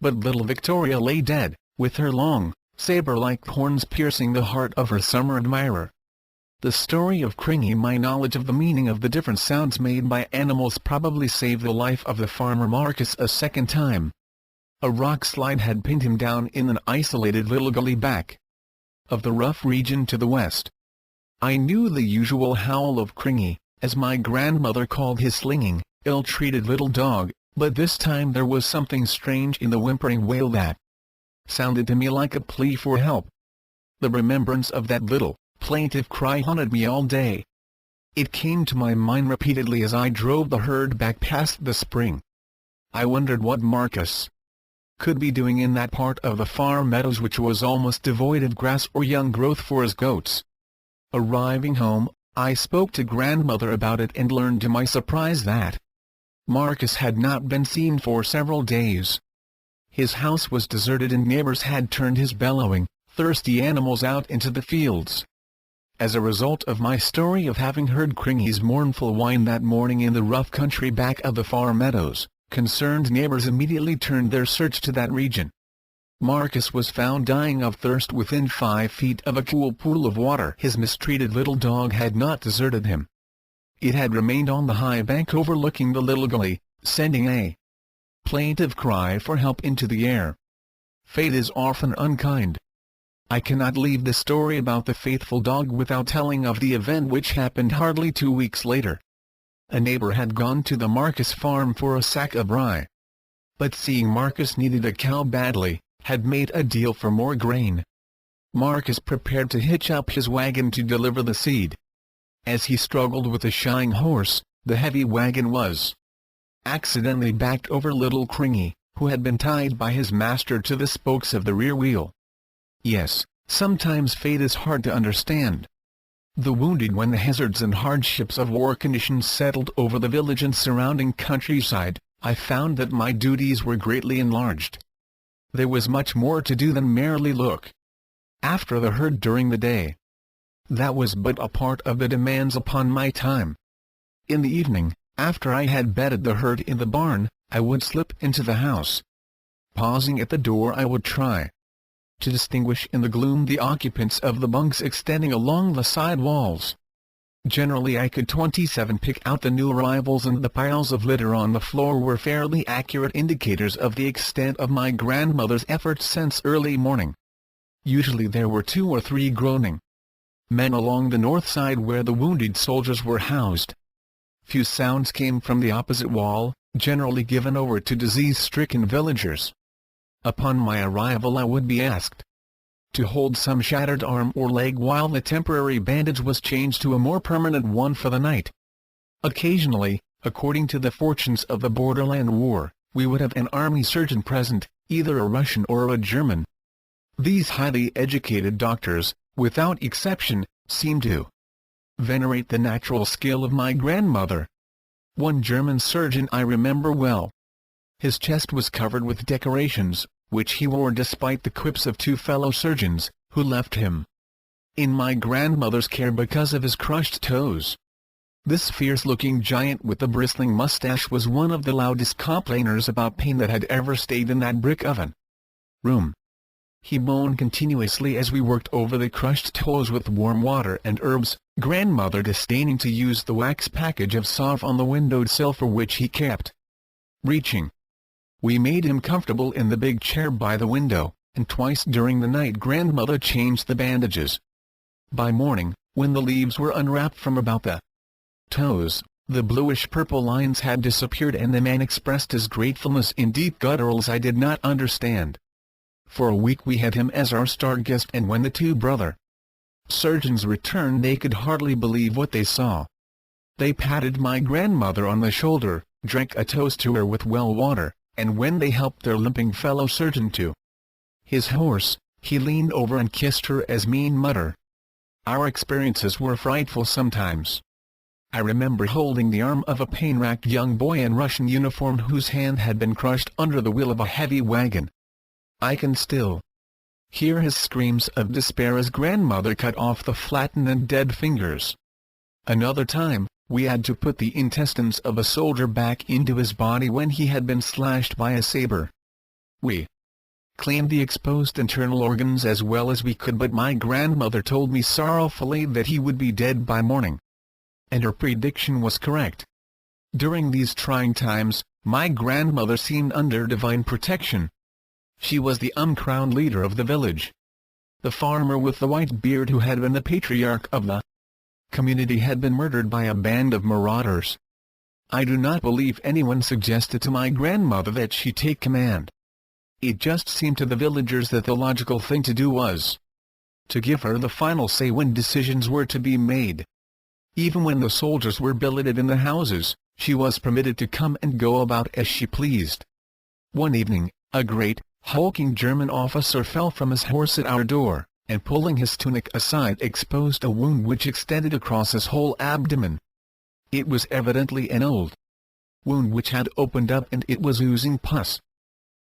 But little Victoria lay dead, with her long, saber-like horns piercing the heart of her summer admirer. The story of Kringy. My knowledge of the meaning of the different sounds made by animals probably saved the life of the farmer Marcus a second time. A rock slide had pinned him down in an isolated little gully back of the rough region to the west. I knew the usual howl of Kringy, as my grandmother called his slinging, ill-treated little dog, but this time there was something strange in the whimpering wail that sounded to me like a plea for help. The remembrance of that little, plaintive cry haunted me all day. It came to my mind repeatedly as I drove the herd back past the spring. I wondered what Marcus could be doing in that part of the farm meadows which was almost devoid of grass or young growth for his goats. Arriving home, I spoke to grandmother about it and learned to my surprise that Marcus had not been seen for several days. His house was deserted and neighbors had turned his bellowing, thirsty animals out into the fields. As a result of my story of having heard Kringy's mournful whine that morning in the rough country back of the farm meadows, concerned neighbors immediately turned their search to that region. Marcus was found dying of thirst within 5 feet of a cool pool of water. His mistreated little dog had not deserted him. It had remained on the high bank overlooking the little gully, sending a plaintive cry for help into the air. Fate is often unkind. I cannot leave the story about the faithful dog without telling of the event which happened hardly 2 weeks later. A neighbor had gone to the Marcus farm for a sack of rye, but seeing Marcus needed a cow badly, had made a deal for more grain. Marcus prepared to hitch up his wagon to deliver the seed. As he struggled with the shying horse, the heavy wagon was accidentally backed over little Kringy, who had been tied by his master to the spokes of the rear wheel. Yes, sometimes fate is hard to understand. The wounded when the hazards and hardships of war conditions settled over the village and surrounding countryside, I found that my duties were greatly enlarged. There was much more to do than merely look after the herd during the day. That was but a part of the demands upon my time. In the evening, after I had bedded the herd in the barn, I would slip into the house. Pausing at the door, I would try to distinguish in the gloom the occupants of the bunks extending along the side walls. Generally I could 27 pick out the new arrivals, and the piles of litter on the floor were fairly accurate indicators of the extent of my grandmother's efforts since early morning. Usually there were 2 or 3 groaning men along the north side where the wounded soldiers were housed. Few sounds came from the opposite wall, generally given over to disease-stricken villagers. Upon my arrival I would be asked to hold some shattered arm or leg while the temporary bandage was changed to a more permanent one for the night. Occasionally, according to the fortunes of the borderland war, we would have an army surgeon present, either a Russian or a German. These highly educated doctors, without exception, seemed to venerate the natural skill of my grandmother. One German surgeon I remember well. His chest was covered with decorations, which he wore despite the quips of 2 fellow surgeons, who left him in my grandmother's care because of his crushed toes. This fierce-looking giant with the bristling mustache was one of the loudest complainers about pain that had ever stayed in that brick oven room. He moaned continuously as we worked over the crushed toes with warm water and herbs, grandmother disdaining to use the wax package of salve on the window-sill for which he kept reaching. We made him comfortable in the big chair by the window, and twice during the night grandmother changed the bandages. By morning, when the leaves were unwrapped from about the toes, the bluish-purple lines had disappeared and the man expressed his gratefulness in deep gutturals I did not understand. For a week we had him as our star guest, and when the 2 brother surgeons returned they could hardly believe what they saw. They patted my grandmother on the shoulder, drank a toast to her with well water, and when they helped their limping fellow surgeon to his horse, he leaned over and kissed her as mean mutter. Our experiences were frightful sometimes. I remember holding the arm of a pain-racked young boy in Russian uniform whose hand had been crushed under the wheel of a heavy wagon. I can still hear his screams of despair as grandmother cut off the flattened and dead fingers. Another time, we had to put the intestines of a soldier back into his body when he had been slashed by a saber. We cleaned the exposed internal organs as well as we could, but my grandmother told me sorrowfully that he would be dead by morning. And her prediction was correct. During these trying times, my grandmother seemed under divine protection. She was the uncrowned leader of the village. The farmer with the white beard who had been the patriarch of the community had been murdered by a band of marauders. I do not believe anyone suggested to my grandmother that she take command. It just seemed to the villagers that the logical thing to do was to give her the final say when decisions were to be made. Even when the soldiers were billeted in the houses, she was permitted to come and go about as she pleased. One evening, a great, hulking German officer fell from his horse at our door, and pulling his tunic aside exposed a wound which extended across his whole abdomen. It was evidently an old wound which had opened up and it was oozing pus.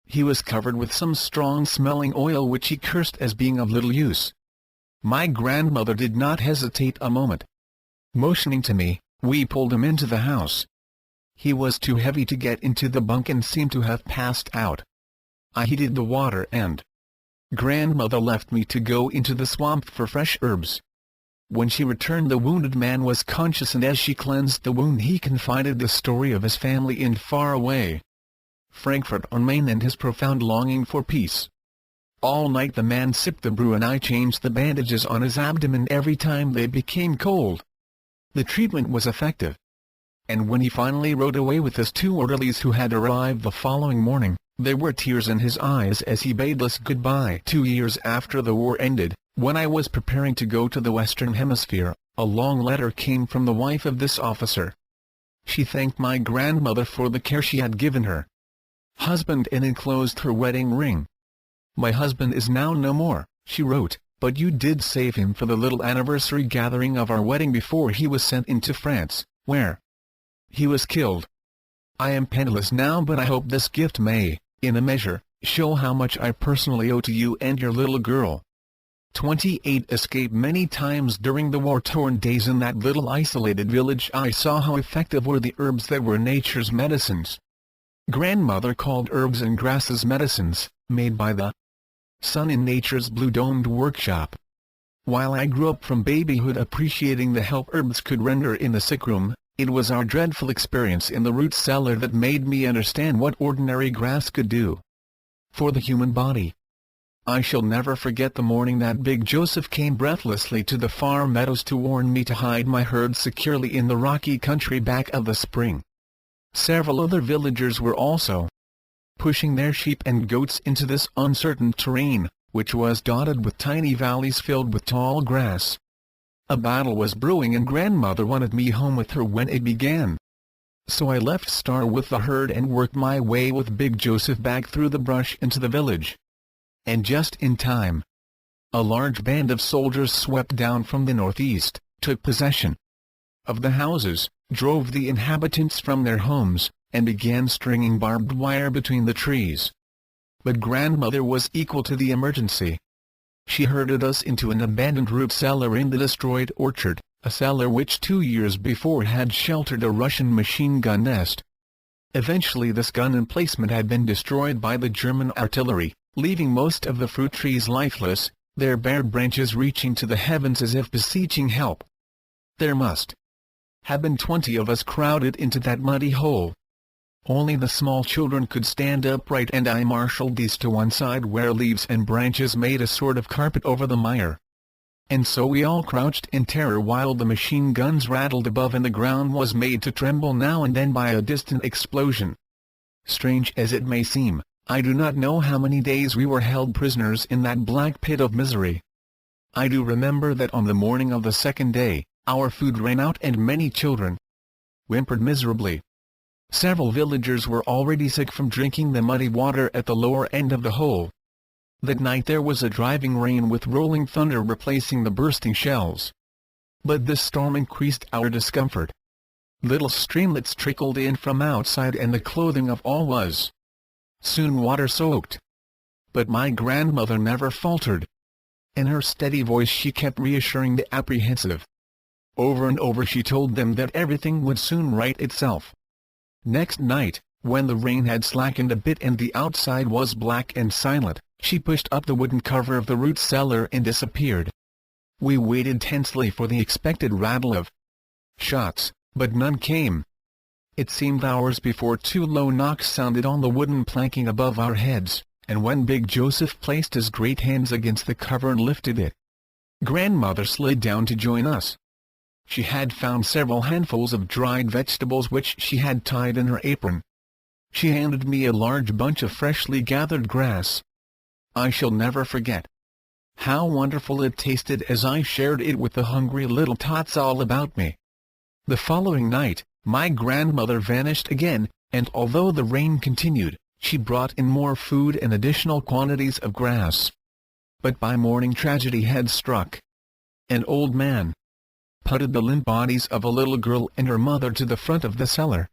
He was covered with some strong-smelling oil which he cursed as being of little use. My grandmother did not hesitate a moment. Motioning to me, we pulled him into the house. He was too heavy to get into the bunk and seemed to have passed out. I heated the water and grandmother left me to go into the swamp for fresh herbs. When she returned, the wounded man was conscious, and as she cleansed the wound he confided the story of his family in far-away Frankfurt-on-Main and his profound longing for peace. All night the man sipped the brew and I changed the bandages on his abdomen every time they became cold. The treatment was effective. And when he finally rode away with his 2 orderlies who had arrived the following morning, there were tears in his eyes as he bade us goodbye. 2 years after the war ended, when I was preparing to go to the Western Hemisphere, a long letter came from the wife of this officer. She thanked my grandmother for the care she had given her husband and enclosed her wedding ring. "My husband is now no more," she wrote, "but you did save him for the little anniversary gathering of our wedding before he was sent into France, where he was killed. I am penniless now, but I hope this gift may, in a measure, show how much I personally owe to you and your little girl." 28 Escaped many times during the war-torn days in that little isolated village, I saw how effective were the herbs that were nature's medicines. Grandmother called herbs and grasses medicines, made by the sun in nature's blue-domed workshop. While I grew up from babyhood appreciating the help herbs could render in the sickroom, it was our dreadful experience in the root cellar that made me understand what ordinary grass could do for the human body. I shall never forget the morning that Big Joseph came breathlessly to the far meadows to warn me to hide my herd securely in the rocky country back of the spring. Several other villagers were also pushing their sheep and goats into this uncertain terrain, which was dotted with tiny valleys filled with tall grass. A battle was brewing and grandmother wanted me home with her when it began. So I left Star with the herd and worked my way with Big Joseph back through the brush into the village. And just in time, a large band of soldiers swept down from the northeast, took possession of the houses, drove the inhabitants from their homes, and began stringing barbed wire between the trees. But grandmother was equal to the emergency. She herded us into an abandoned root cellar in the destroyed orchard, a cellar which 2 years before had sheltered a Russian machine gun nest. Eventually this gun emplacement had been destroyed by the German artillery, leaving most of the fruit trees lifeless, their bare branches reaching to the heavens as if beseeching help. There must have been 20 of us crowded into that muddy hole. Only the small children could stand upright, and I marshaled these to one side where leaves and branches made a sort of carpet over the mire. And so we all crouched in terror while the machine guns rattled above and the ground was made to tremble now and then by a distant explosion. Strange as it may seem, I do not know how many days we were held prisoners in that black pit of misery. I do remember that on the morning of the second day, our food ran out and many children whimpered miserably. Several villagers were already sick from drinking the muddy water at the lower end of the hole. That night there was a driving rain with rolling thunder replacing the bursting shells. But this storm increased our discomfort. Little streamlets trickled in from outside and the clothing of all was soon water-soaked. But my grandmother never faltered. In her steady voice she kept reassuring the apprehensive. Over and over she told them that everything would soon right itself. Next night, when the rain had slackened a bit and the outside was black and silent, she pushed up the wooden cover of the root cellar and disappeared. We waited tensely for the expected rattle of shots, but none came. It seemed hours before two low knocks sounded on the wooden planking above our heads, and when Big Joseph placed his great hands against the cover and lifted it, Grandmother slid down to join us. She had found several handfuls of dried vegetables which she had tied in her apron. She handed me a large bunch of freshly gathered grass. I shall never forget how wonderful it tasted as I shared it with the hungry little tots all about me. The following night, my grandmother vanished again, and although the rain continued, she brought in more food and additional quantities of grass. But by morning tragedy had struck. An old man putted the limp bodies of a little girl and her mother to the front of the cellar.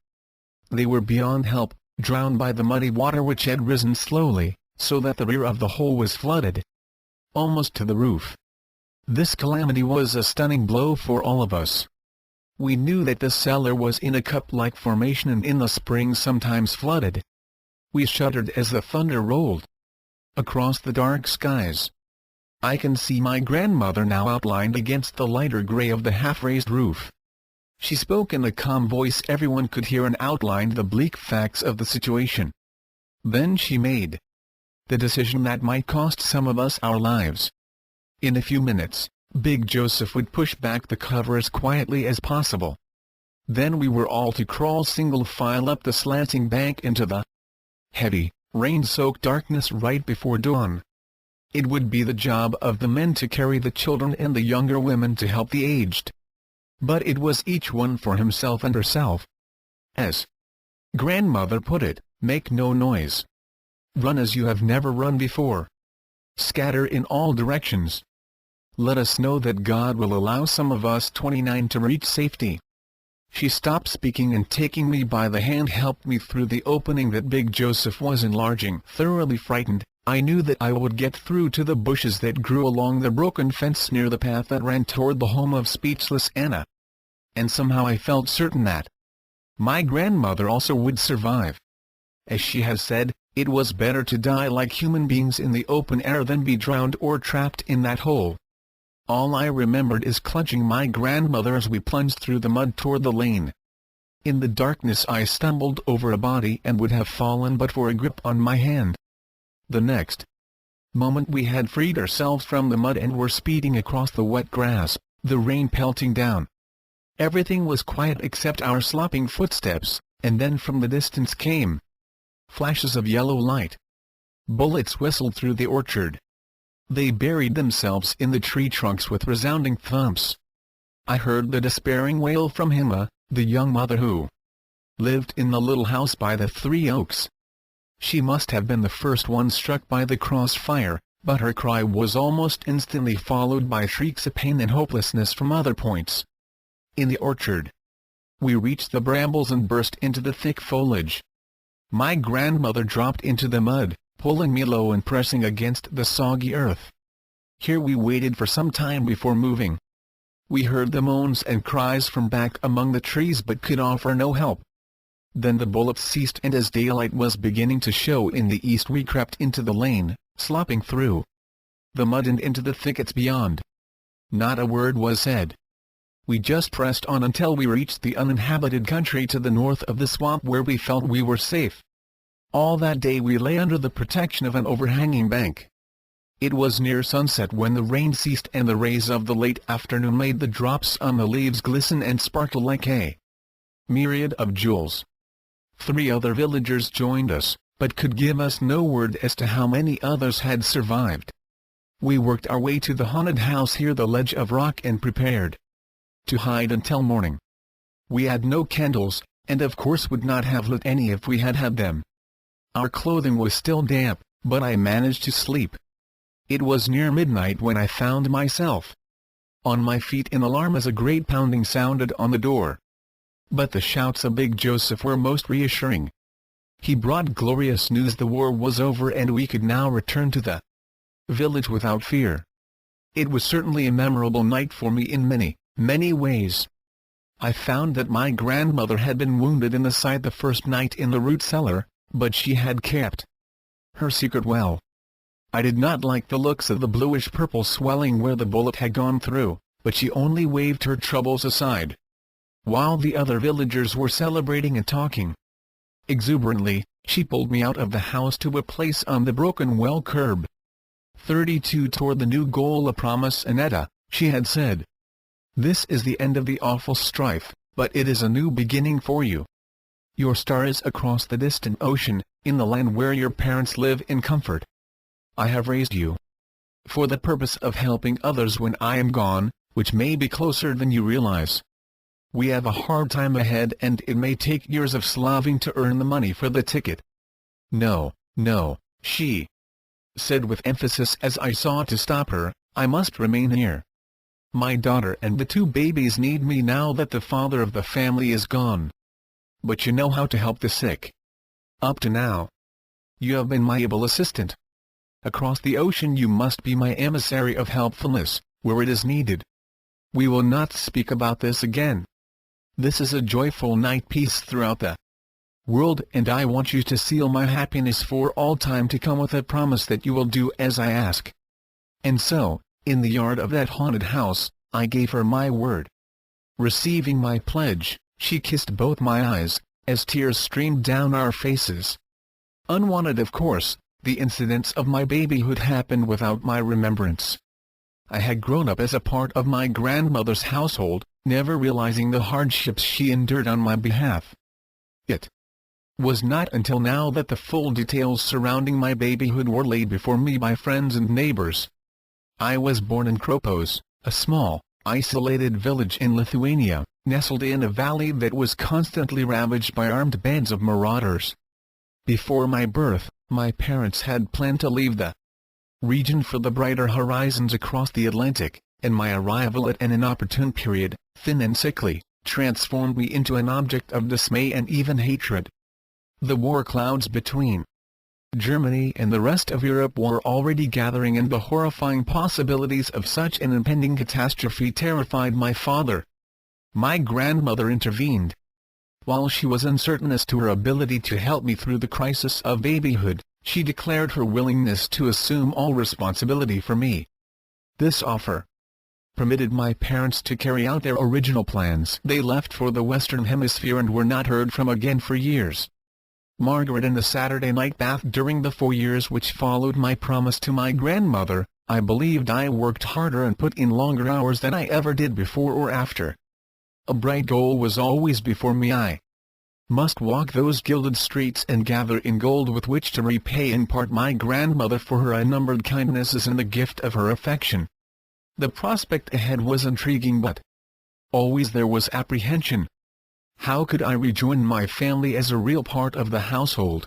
They were beyond help, drowned by the muddy water which had risen slowly, so that the rear of the hole was flooded almost to the roof. This calamity was a stunning blow for all of us. We knew that the cellar was in a cup-like formation and in the spring sometimes flooded. We shuddered as the thunder rolled across the dark skies. I can see my grandmother now outlined against the lighter gray of the half-raised roof. She spoke in a calm voice everyone could hear and outlined the bleak facts of the situation. Then she made the decision that might cost some of us our lives. In a few minutes, Big Joseph would push back the cover as quietly as possible. Then we were all to crawl single file up the slanting bank into the heavy, rain-soaked darkness right before dawn. It would be the job of the men to carry the children and the younger women to help the aged. But it was each one for himself and herself. As Grandmother put it, make no noise. Run as you have never run before. Scatter in all directions. Let us know that God will allow some of us 29 to reach safety. She stopped speaking and taking me by the hand helped me through the opening that Big Joseph was enlarging. Thoroughly frightened, I knew that I would get through to the bushes that grew along the broken fence near the path that ran toward the home of speechless Anna. And somehow I felt certain that my grandmother also would survive. As she has said, it was better to die like human beings in the open air than be drowned or trapped in that hole. All I remembered is clutching my grandmother as we plunged through the mud toward the lane. In the darkness I stumbled over a body and would have fallen but for a grip on my hand. The next moment we had freed ourselves from the mud and were speeding across the wet grass, the rain pelting down. Everything was quiet except our slopping footsteps, and then from the distance came flashes of yellow light. Bullets whistled through the orchard. They buried themselves in the tree trunks with resounding thumps. I heard the despairing wail from Hima, the young mother who lived in the little house by the 3 oaks. She must have been the first one struck by the crossfire, but her cry was almost instantly followed by shrieks of pain and hopelessness from other points. In the orchard, we reached the brambles and burst into the thick foliage. My grandmother dropped into the mud, pulling me low and pressing against the soggy earth. Here we waited for some time before moving. We heard the moans and cries from back among the trees but could offer no help. Then the bullets ceased and as daylight was beginning to show in the east we crept into the lane, slopping through the mud and into the thickets beyond. Not a word was said. We just pressed on until we reached the uninhabited country to the north of the swamp where we felt we were safe. All that day we lay under the protection of an overhanging bank. It was near sunset when the rain ceased and the rays of the late afternoon made the drops on the leaves glisten and sparkle like a myriad of jewels. 3 other villagers joined us, but could give us no word as to how many others had survived. We worked our way to the haunted house near the ledge of rock and prepared to hide until morning. We had no candles, and of course would not have lit any if we had had them. Our clothing was still damp, but I managed to sleep. It was near midnight when I found myself on my feet in alarm as a great pounding sounded on the door. But the shouts of Big Joseph were most reassuring. He brought glorious news: the war was over and we could now return to the village without fear. It was certainly a memorable night for me in many, many ways. I found that my grandmother had been wounded in the side the first night in the root cellar, but she had kept her secret well. I did not like the looks of the bluish-purple swelling where the bullet had gone through, but she only waved her troubles aside, while the other villagers were celebrating and talking exuberantly. She pulled me out of the house to a place on the broken well curb. 32 toward the new goal, a promise, Annetta, she had said. This is the end of the awful strife, but it is a new beginning for you. Your star is across the distant ocean, in the land where your parents live in comfort. I have raised you for the purpose of helping others when I am gone, which may be closer than you realize. We have a hard time ahead and it may take years of slaving to earn the money for the ticket. No, no, she said with emphasis as I sought to stop her, I must remain here. My daughter and the 2 babies need me now that the father of the family is gone. But you know how to help the sick. Up to now, you have been my able assistant. Across the ocean you must be my emissary of helpfulness, where it is needed. We will not speak about this again. This is a joyful night, peace throughout the world, and I want you to seal my happiness for all time to come with a promise that you will do as I ask. And so, in the yard of that haunted house, I gave her my word. Receiving my pledge, she kissed both my eyes, as tears streamed down our faces. Unwanted, of course, the incidents of my babyhood happened without my remembrance. I had grown up as a part of my grandmother's household, never realizing the hardships she endured on my behalf. It was not until now that the full details surrounding my babyhood were laid before me by friends and neighbors. I was born in Kropos, a small, isolated village in Lithuania, nestled in a valley that was constantly ravaged by armed bands of marauders. Before my birth, my parents had planned to leave the region for the brighter horizons across the Atlantic, and my arrival at an inopportune period, thin and sickly, transformed me into an object of dismay and even hatred. The war clouds between Germany and the rest of Europe were already gathering, and the horrifying possibilities of such an impending catastrophe terrified my father. My grandmother intervened. While she was uncertain as to her ability to help me through the crisis of babyhood, she declared her willingness to assume all responsibility for me. This offer permitted my parents to carry out their original plans. They left for the Western Hemisphere and were not heard from again for years. Margaret and the Saturday night bath. During the 4 years which followed my promise to my grandmother, I believed I worked harder and put in longer hours than I ever did before or after. A bright goal was always before me. I must walk those gilded streets and gather in gold with which to repay in part my grandmother for her unnumbered kindnesses and the gift of her affection. The prospect ahead was intriguing, but always there was apprehension. How could I rejoin my family as a real part of the household?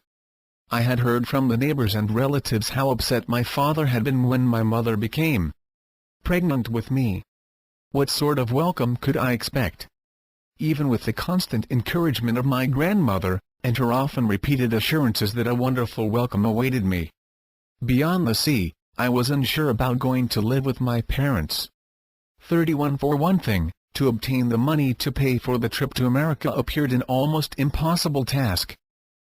I had heard from the neighbors and relatives how upset my father had been when my mother became pregnant with me. What sort of welcome could I expect? Even with the constant encouragement of my grandmother, and her often repeated assurances that a wonderful welcome awaited me beyond the sea, I was unsure about going to live with my parents. 31 For one thing, to obtain the money to pay for the trip to America appeared an almost impossible task.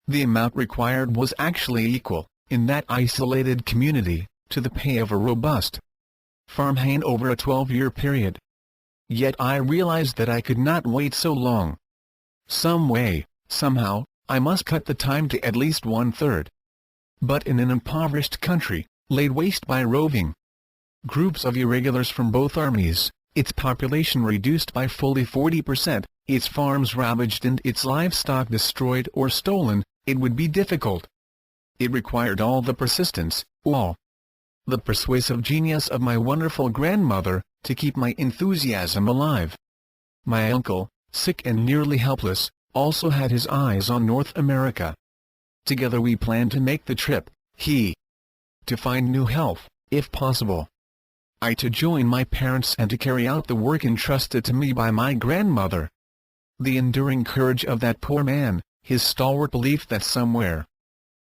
The amount required was actually equal, in that isolated community, to the pay of a robust farmhand over a 12-year period. Yet I realized that I could not wait so long. Some way, somehow, I must cut the time to at least 1/3. But in an impoverished country, laid waste by roving groups of irregulars from both armies, its population reduced by fully 40%, its farms ravaged and its livestock destroyed or stolen, it would be difficult. It required all the persistence, all the persuasive genius of my wonderful grandmother, to keep my enthusiasm alive. My uncle, sick and nearly helpless, also had his eyes on North America. Together we planned to make the trip, he to find new health, if possible, I to join my parents and to carry out the work entrusted to me by my grandmother. the enduring courage of that poor man, his stalwart belief that somewhere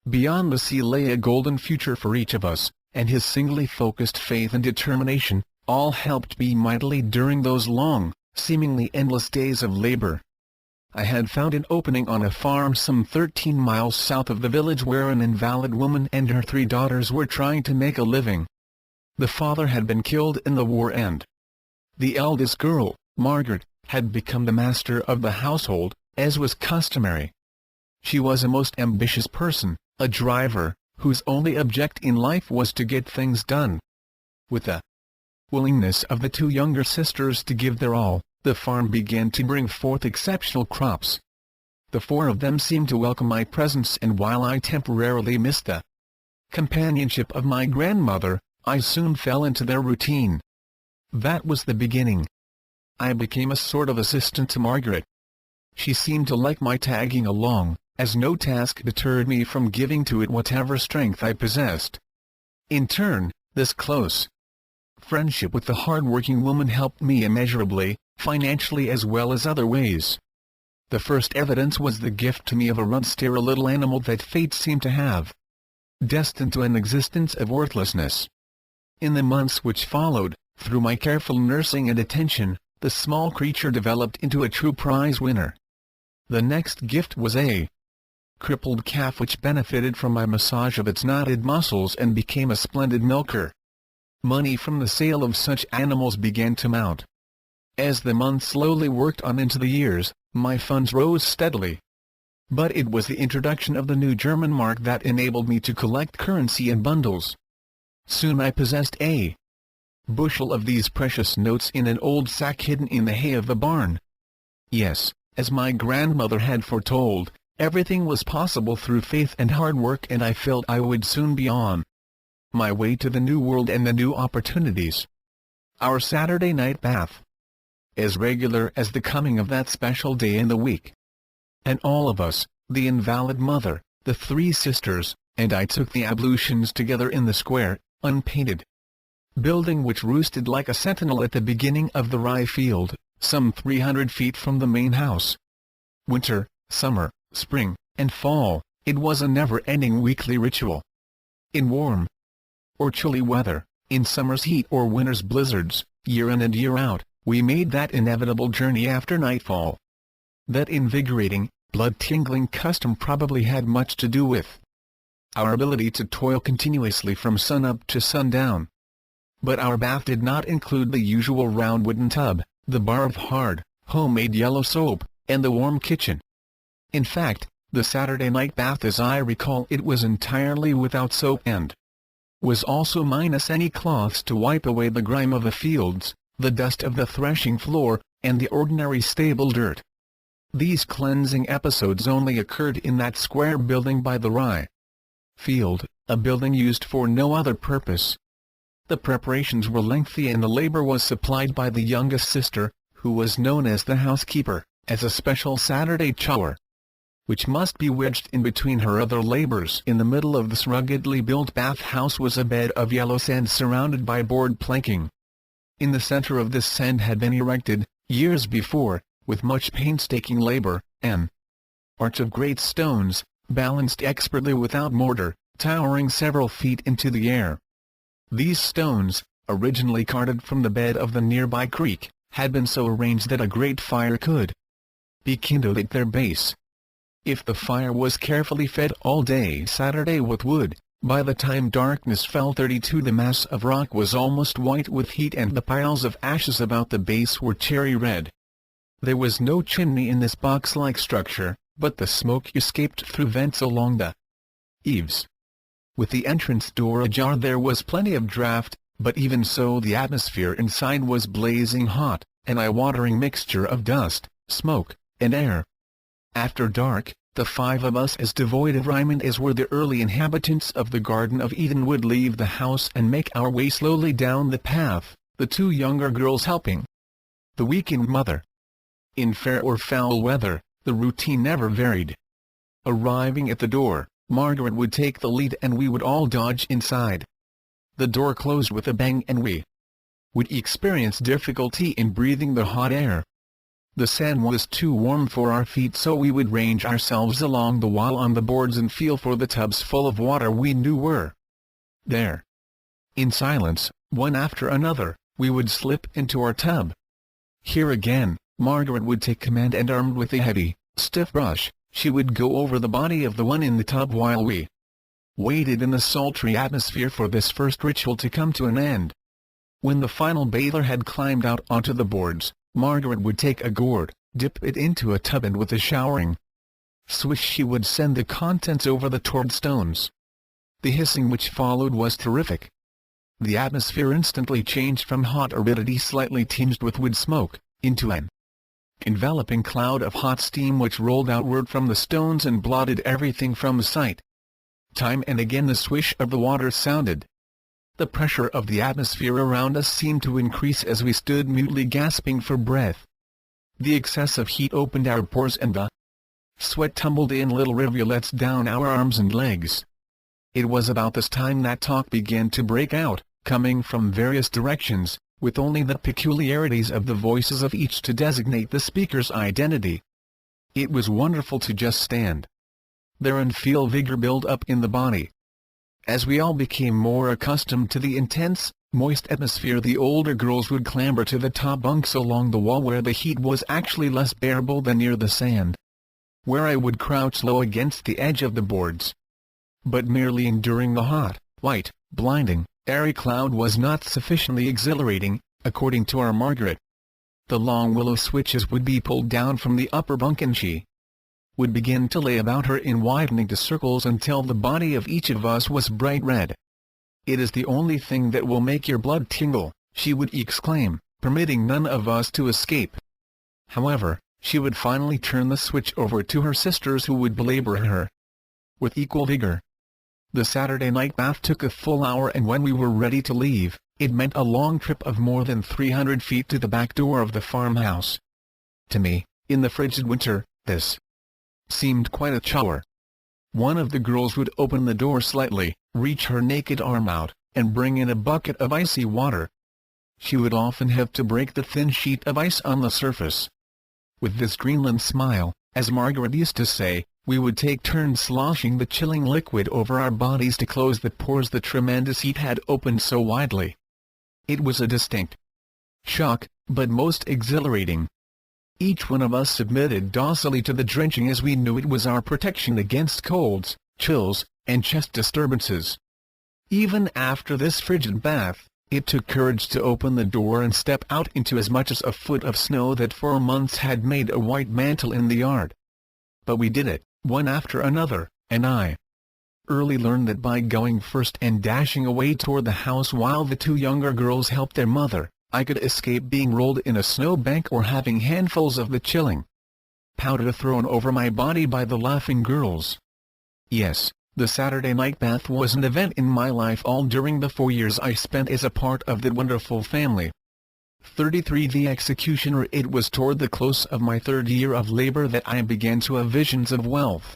beyond the sea lay a golden future for each of us, and his singly focused faith and determination, all helped me mightily during those long, seemingly endless days of labor. I had found an opening on a farm some 13 miles south of the village where an invalid woman and her 3 daughters were trying to make a living. The father had been killed in the war and the eldest girl, Margaret, had become the master of the household, as was customary. She was a most ambitious person, a driver, whose only object in life was to get things done. With the willingness of the 2 younger sisters to give their all, the farm began to bring forth exceptional crops. The 4 of them seemed to welcome my presence, and while I temporarily missed the companionship of my grandmother, I soon fell into their routine. That was the beginning. I became a sort of assistant to Margaret. She seemed to like my tagging along, as no task deterred me from giving to it whatever strength I possessed. In turn, this close friendship with the hard-working woman helped me immeasurably, financially as well as other ways. The first evidence was the gift to me of a rusty little animal that fate seemed to have destined to an existence of worthlessness. In the months which followed, through my careful nursing and attention, the small creature developed into a true prize winner. The next gift was a crippled calf which benefited from my massage of its knotted muscles and became a splendid milker. Money from the sale of such animals began to mount. As the months slowly worked on into the years, my funds rose steadily. But it was the introduction of the new German mark that enabled me to collect currency in bundles. Soon I possessed a bushel of these precious notes in an old sack hidden in the hay of the barn. Yes, as my grandmother had foretold, everything was possible through faith and hard work, and I felt I would soon be on my way to the new world and the new opportunities. Our Saturday night bath, as regular as the coming of that special day in the week. And all of us, the invalid mother, the 3 sisters, and I took the ablutions together in the square, unpainted building which roosted like a sentinel at the beginning of the rye field, some 300 feet from the main house. Winter, summer, spring, and fall, it was a never-ending weekly ritual. In warm or chilly weather, in summer's heat or winter's blizzards, year in and year out, we made that inevitable journey after nightfall. That invigorating, blood-tingling custom probably had much to do with our ability to toil continuously from sun-up to sundown. But our bath did not include the usual round wooden tub, the bar of hard, homemade yellow soap, and the warm kitchen. In fact, the Saturday night bath as I recall it was entirely without soap and was also minus any cloths to wipe away the grime of the fields, the dust of the threshing floor, and the ordinary stable dirt. These cleansing episodes only occurred in that square building by the rye field, a building used for no other purpose. The preparations were lengthy and the labor was supplied by the youngest sister, who was known as the housekeeper, as a special Saturday chore, which must be wedged in between her other labors. In the middle of this ruggedly built bath-house was a bed of yellow sand surrounded by board planking. In the center of this sand had been erected, years before, with much painstaking labor, an arch of great stones, balanced expertly without mortar, towering several feet into the air. These stones, originally carted from the bed of the nearby creek, had been so arranged that a great fire could be kindled at their base. If the fire was carefully fed all day Saturday with wood, by the time darkness fell 32 the mass of rock was almost white with heat and the piles of ashes about the base were cherry red. There was no chimney in this box-like structure, but the smoke escaped through vents along the eaves. With the entrance door ajar there was plenty of draught, but even so the atmosphere inside was blazing hot, an eye-watering mixture of dust, smoke, and air. After dark, the 5 of us, as devoid of rhyme as were the early inhabitants of the Garden of Eden, would leave the house and make our way slowly down the path, the 2 younger girls helping the weakened mother. In fair or foul weather, the routine never varied. Arriving at the door, Margaret would take the lead and we would all dodge inside. The door closed with a bang and we would experience difficulty in breathing the hot air. The sand was too warm for our feet, so we would range ourselves along the wall on the boards and feel for the tubs full of water we knew were there. In silence, one after another, we would slip into our tub. Here again, Margaret would take command, and armed with a heavy, stiff brush, she would go over the body of the one in the tub while we waited in the sultry atmosphere for this first ritual to come to an end. When the final bather had climbed out onto the boards, Margaret would take a gourd, dip it into a tub, and with a showering swish she would send the contents over the torrid stones. The hissing which followed was terrific. The atmosphere instantly changed from hot aridity slightly tinged with wood smoke, into an enveloping cloud of hot steam which rolled outward from the stones and blotted everything from sight. Time and again the swish of the water sounded. The pressure of the atmosphere around us seemed to increase as we stood mutely gasping for breath. The excess of heat opened our pores, and the sweat tumbled in little rivulets down our arms and legs. It was about this time that talk began to break out, coming from various directions, with only the peculiarities of the voices of each to designate the speaker's identity. It was wonderful to just stand there and feel vigor build up in the body. As we all became more accustomed to the intense, moist atmosphere, the older girls would clamber to the top bunks along the wall where the heat was actually less bearable than near the sand, where I would crouch low against the edge of the boards. But merely enduring the hot, white, blinding, airy cloud was not sufficiently exhilarating, according to our Margaret. The long willow switches would be pulled down from the upper bunk, and she would begin to lay about her in widening to circles until the body of each of us was bright red. "It is the only thing that will make your blood tingle," she would exclaim, permitting none of us to escape. However, she would finally turn the switch over to her sisters, who would belabor her with equal vigor. The Saturday night bath took a full hour, and when we were ready to leave, it meant a long trip of more than 300 feet to the back door of the farmhouse. To me, in the frigid winter, this seemed quite a chore. One of the girls would open the door slightly, reach her naked arm out, and bring in a bucket of icy water. She would often have to break the thin sheet of ice on the surface. With this Greenland smile, as Margaret used to say, we would take turns sloshing the chilling liquid over our bodies to close the pores the tremendous heat had opened so widely. It was a distinct shock, but most exhilarating. Each one of us submitted docilely to the drenching, as we knew it was our protection against colds, chills, and chest disturbances. Even after this frigid bath, it took courage to open the door and step out into as much as a foot of snow that for months had made a white mantle in the yard. But we did it, one after another, and I early learned that by going first and dashing away toward the house while the two younger girls helped their mother, I could escape being rolled in a snowbank or having handfuls of the chilling powder thrown over my body by the laughing girls. Yes, the Saturday night bath was an event in my life all during the 4 years I spent as a part of that wonderful family. 33 The executioner. It was toward the close of my third year of labor that I began to have visions of wealth.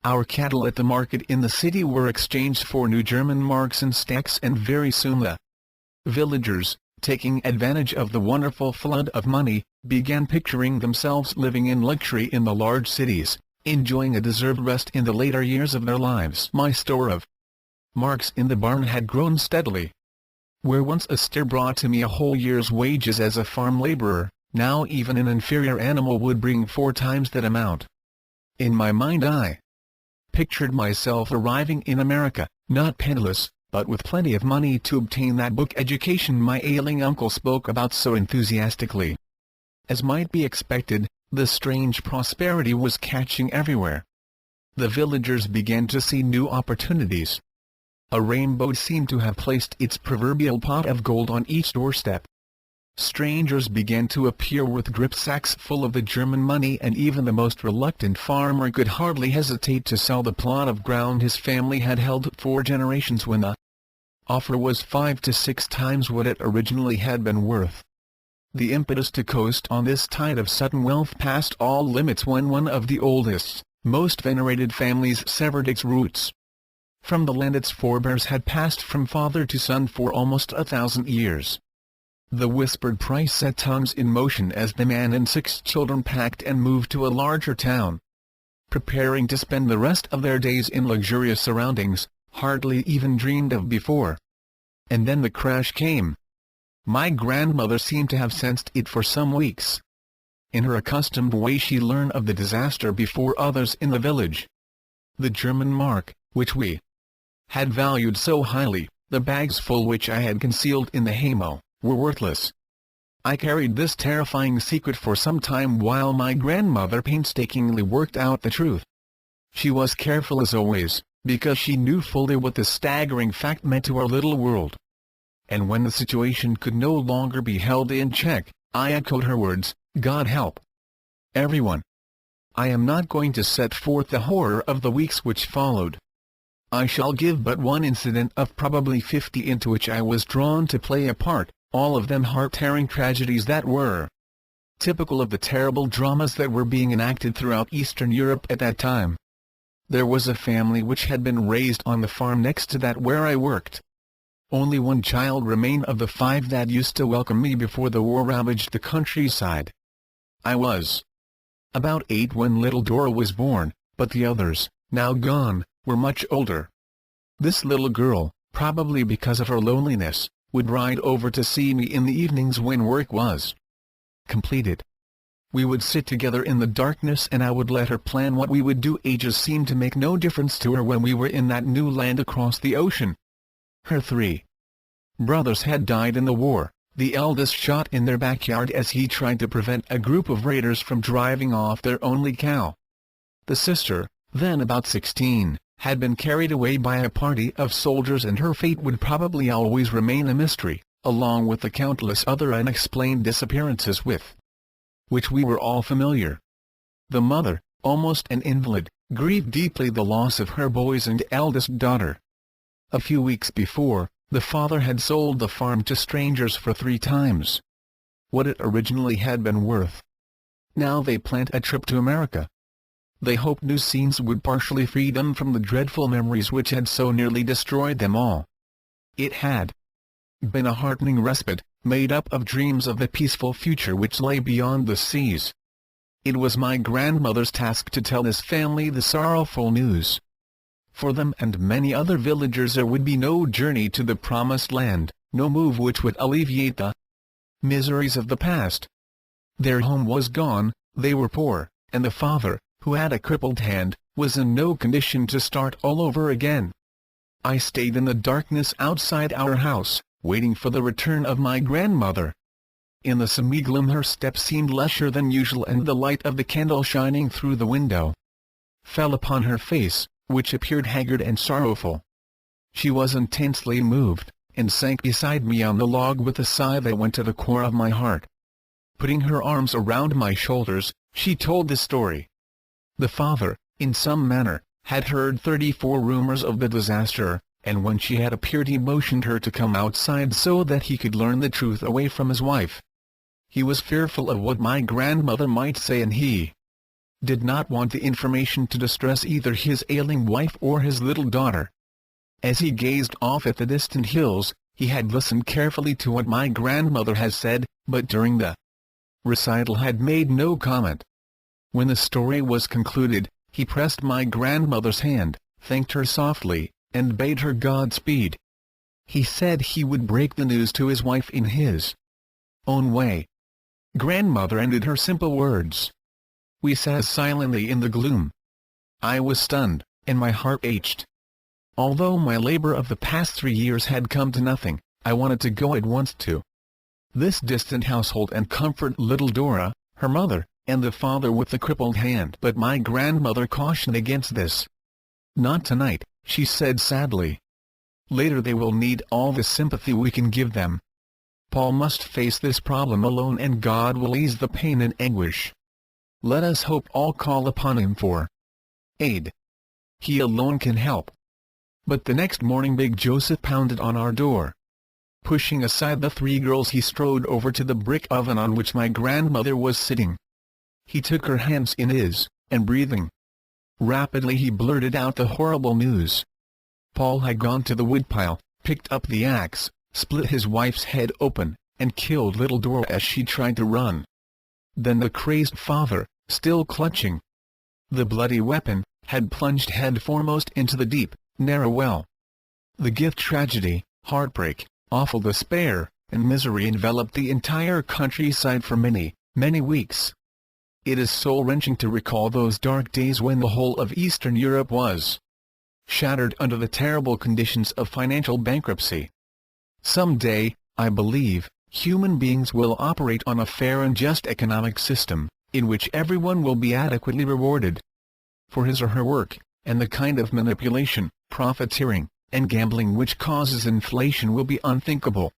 Our cattle at the market in the city were exchanged for new German marks in stacks, and very soon the villagers, taking advantage of the wonderful flood of money, began picturing themselves living in luxury in the large cities, enjoying a deserved rest in the later years of their lives. My store of marks in the barn had grown steadily. Where once a steer brought to me a whole year's wages as a farm laborer, now even an inferior animal would bring 4 times that amount. In my mind I pictured myself arriving in America, not penniless, but with plenty of money to obtain that book education my ailing uncle spoke about so enthusiastically. As might be expected, the strange prosperity was catching everywhere. The villagers began to see new opportunities. A rainbow seemed to have placed its proverbial pot of gold on each doorstep. Strangers began to appear with gripsacks full of the German money, and even the most reluctant farmer could hardly hesitate to sell the plot of ground his family had held 4 generations when the offer was 5 to 6 times what it originally had been worth. The impetus to coast on this tide of sudden wealth passed all limits when one of the oldest, most venerated families severed its roots from the land its forebears had passed from father to son for almost 1,000 years. The whispered price set tongues in motion as the man and 6 children packed and moved to a larger town, preparing to spend the rest of their days in luxurious surroundings, hardly even dreamed of before. And then the crash came. My grandmother seemed to have sensed it for some weeks. In her accustomed way she learned of the disaster before others in the village. The German mark, which we had valued so highly, the bags full which I had concealed in the haymow, were worthless. I carried this terrifying secret for some time while my grandmother painstakingly worked out the truth. She was careful as always, because she knew fully what this staggering fact meant to our little world. And when the situation could no longer be held in check, I echoed her words, "God help everyone." I am not going to set forth the horror of the weeks which followed. I shall give but one incident of probably 50 into which I was drawn to play a part, all of them heart-tearing tragedies that were typical of the terrible dramas that were being enacted throughout Eastern Europe at that time. There was a family which had been raised on the farm next to that where I worked. Only one child remained of the 5 that used to welcome me before the war ravaged the countryside. I was about 8 when little Dora was born, but the others, now gone, were much older. This little girl, probably because of her loneliness, would ride over to see me in the evenings when work was completed. We would sit together in the darkness and I would let her plan what we would do. Ages seemed to make no difference to her when we were in that new land across the ocean. Her 3 brothers had died in the war, the eldest shot in their backyard as he tried to prevent a group of raiders from driving off their only cow. The sister, then about 16, had been carried away by a party of soldiers and her fate would probably always remain a mystery, along with the countless other unexplained disappearances with which we were all familiar. The mother, almost an invalid, grieved deeply the loss of her boys and eldest daughter. A few weeks before, the father had sold the farm to strangers for 3 times what it originally had been worth. Now they planned a trip to America. They hoped new scenes would partially free them from the dreadful memories which had so nearly destroyed them all. It had been a heartening respite, made up of dreams of the peaceful future which lay beyond the seas. It was my grandmother's task to tell this family the sorrowful news. For them and many other villagers there would be no journey to the promised land, no move which would alleviate the miseries of the past. Their home was gone, they were poor, and the father, who had a crippled hand, was in no condition to start all over again. I stayed in the darkness outside our house, waiting for the return of my grandmother. In the semi-gloom her step seemed less sure than usual and the light of the candle shining through the window fell upon her face, which appeared haggard and sorrowful. She was intensely moved, and sank beside me on the log with a sigh that went to the core of my heart. Putting her arms around my shoulders, she told the story. The father, in some manner, had heard 34 rumors of the disaster, and when she had appeared he motioned her to come outside so that he could learn the truth away from his wife. He was fearful of what my grandmother might say and he did not want the information to distress either his ailing wife or his little daughter. As he gazed off at the distant hills, he had listened carefully to what my grandmother had said, but during the recital had made no comment. When the story was concluded, he pressed my grandmother's hand, thanked her softly, and bade her Godspeed. He said he would break the news to his wife in his own way. Grandmother ended her simple words. We sat silently in the gloom. I was stunned, and my heart ached. Although my labor of the past 3 years had come to nothing, I wanted to go at once to this distant household and comfort little Dora, her mother, and the father with the crippled hand. But my grandmother cautioned against this. Not tonight, she said sadly. Later they will need all the sympathy we can give them. Paul must face this problem alone and God will ease the pain and anguish. Let us hope all call upon him for aid. He alone can help. But the next morning Big Joseph pounded on our door. Pushing aside the 3 girls he strode over to the brick oven on which my grandmother was sitting. He took her hands in his, and breathing rapidly he blurted out the horrible news. Paul had gone to the woodpile, picked up the axe, split his wife's head open, and killed little Dora as she tried to run. Then the crazed father, still clutching the bloody weapon, had plunged headforemost into the deep, narrow well. The gift tragedy, heartbreak, awful despair, and misery enveloped the entire countryside for many, many weeks. It is soul-wrenching to recall those dark days when the whole of Eastern Europe was shattered under the terrible conditions of financial bankruptcy. Someday, I believe, human beings will operate on a fair and just economic system, in which everyone will be adequately rewarded for his or her work, and the kind of manipulation, profiteering, and gambling which causes inflation will be unthinkable.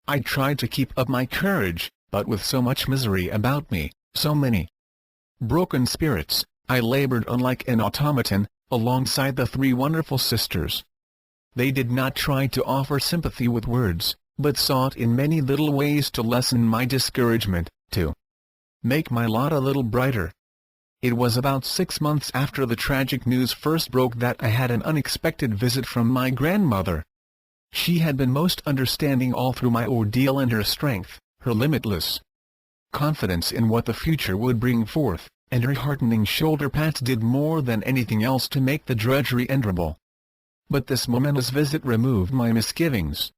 I tried to keep up my courage, but with so much misery about me, so many broken spirits, I labored unlike an automaton, alongside the three wonderful sisters. They did not try to offer sympathy with words, but sought in many little ways to lessen my discouragement, to make my lot a little brighter. It was about 6 months after the tragic news first broke that I had an unexpected visit from my grandmother. She had been most understanding all through my ordeal, and her strength, her limitless confidence in what the future would bring forth, and her heartening shoulder pats did more than anything else to make the drudgery endurable. But this momentous visit removed my misgivings,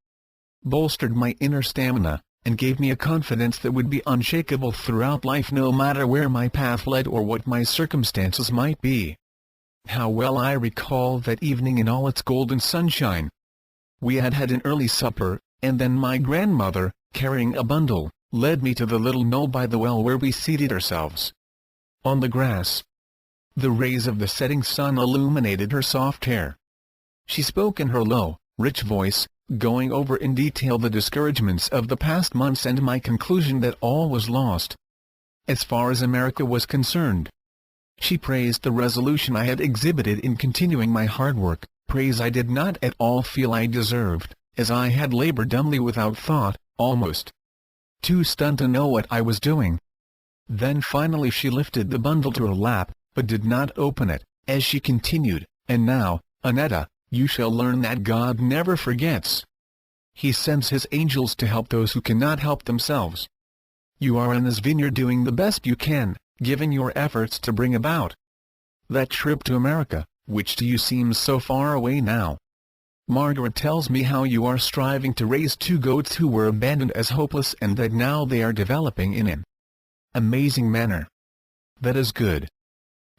bolstered my inner stamina, and gave me a confidence that would be unshakable throughout life, no matter where my path led or what my circumstances might be. How well I recall that evening in all its golden sunshine. We had had an early supper, and then my grandmother, carrying a bundle, led me to the little knoll by the well where we seated ourselves on the grass. The rays of the setting sun illuminated her soft hair. She spoke in her low, rich voice, going over in detail the discouragements of the past months and my conclusion that all was lost as far as America was concerned. She praised the resolution I had exhibited in continuing my hard work, praise I did not at all feel I deserved, as I had labored dumbly without thought, almost too stunned to know what I was doing. Then finally she lifted the bundle to her lap, but did not open it, as she continued, "And now, Annetta, you shall learn that God never forgets. He sends His angels to help those who cannot help themselves. You are in this vineyard doing the best you can, giving your efforts to bring about that trip to America, which to you seems so far away now. Margaret tells me how you are striving to raise 2 goats who were abandoned as hopeless, and that now they are developing in an amazing manner. That is good.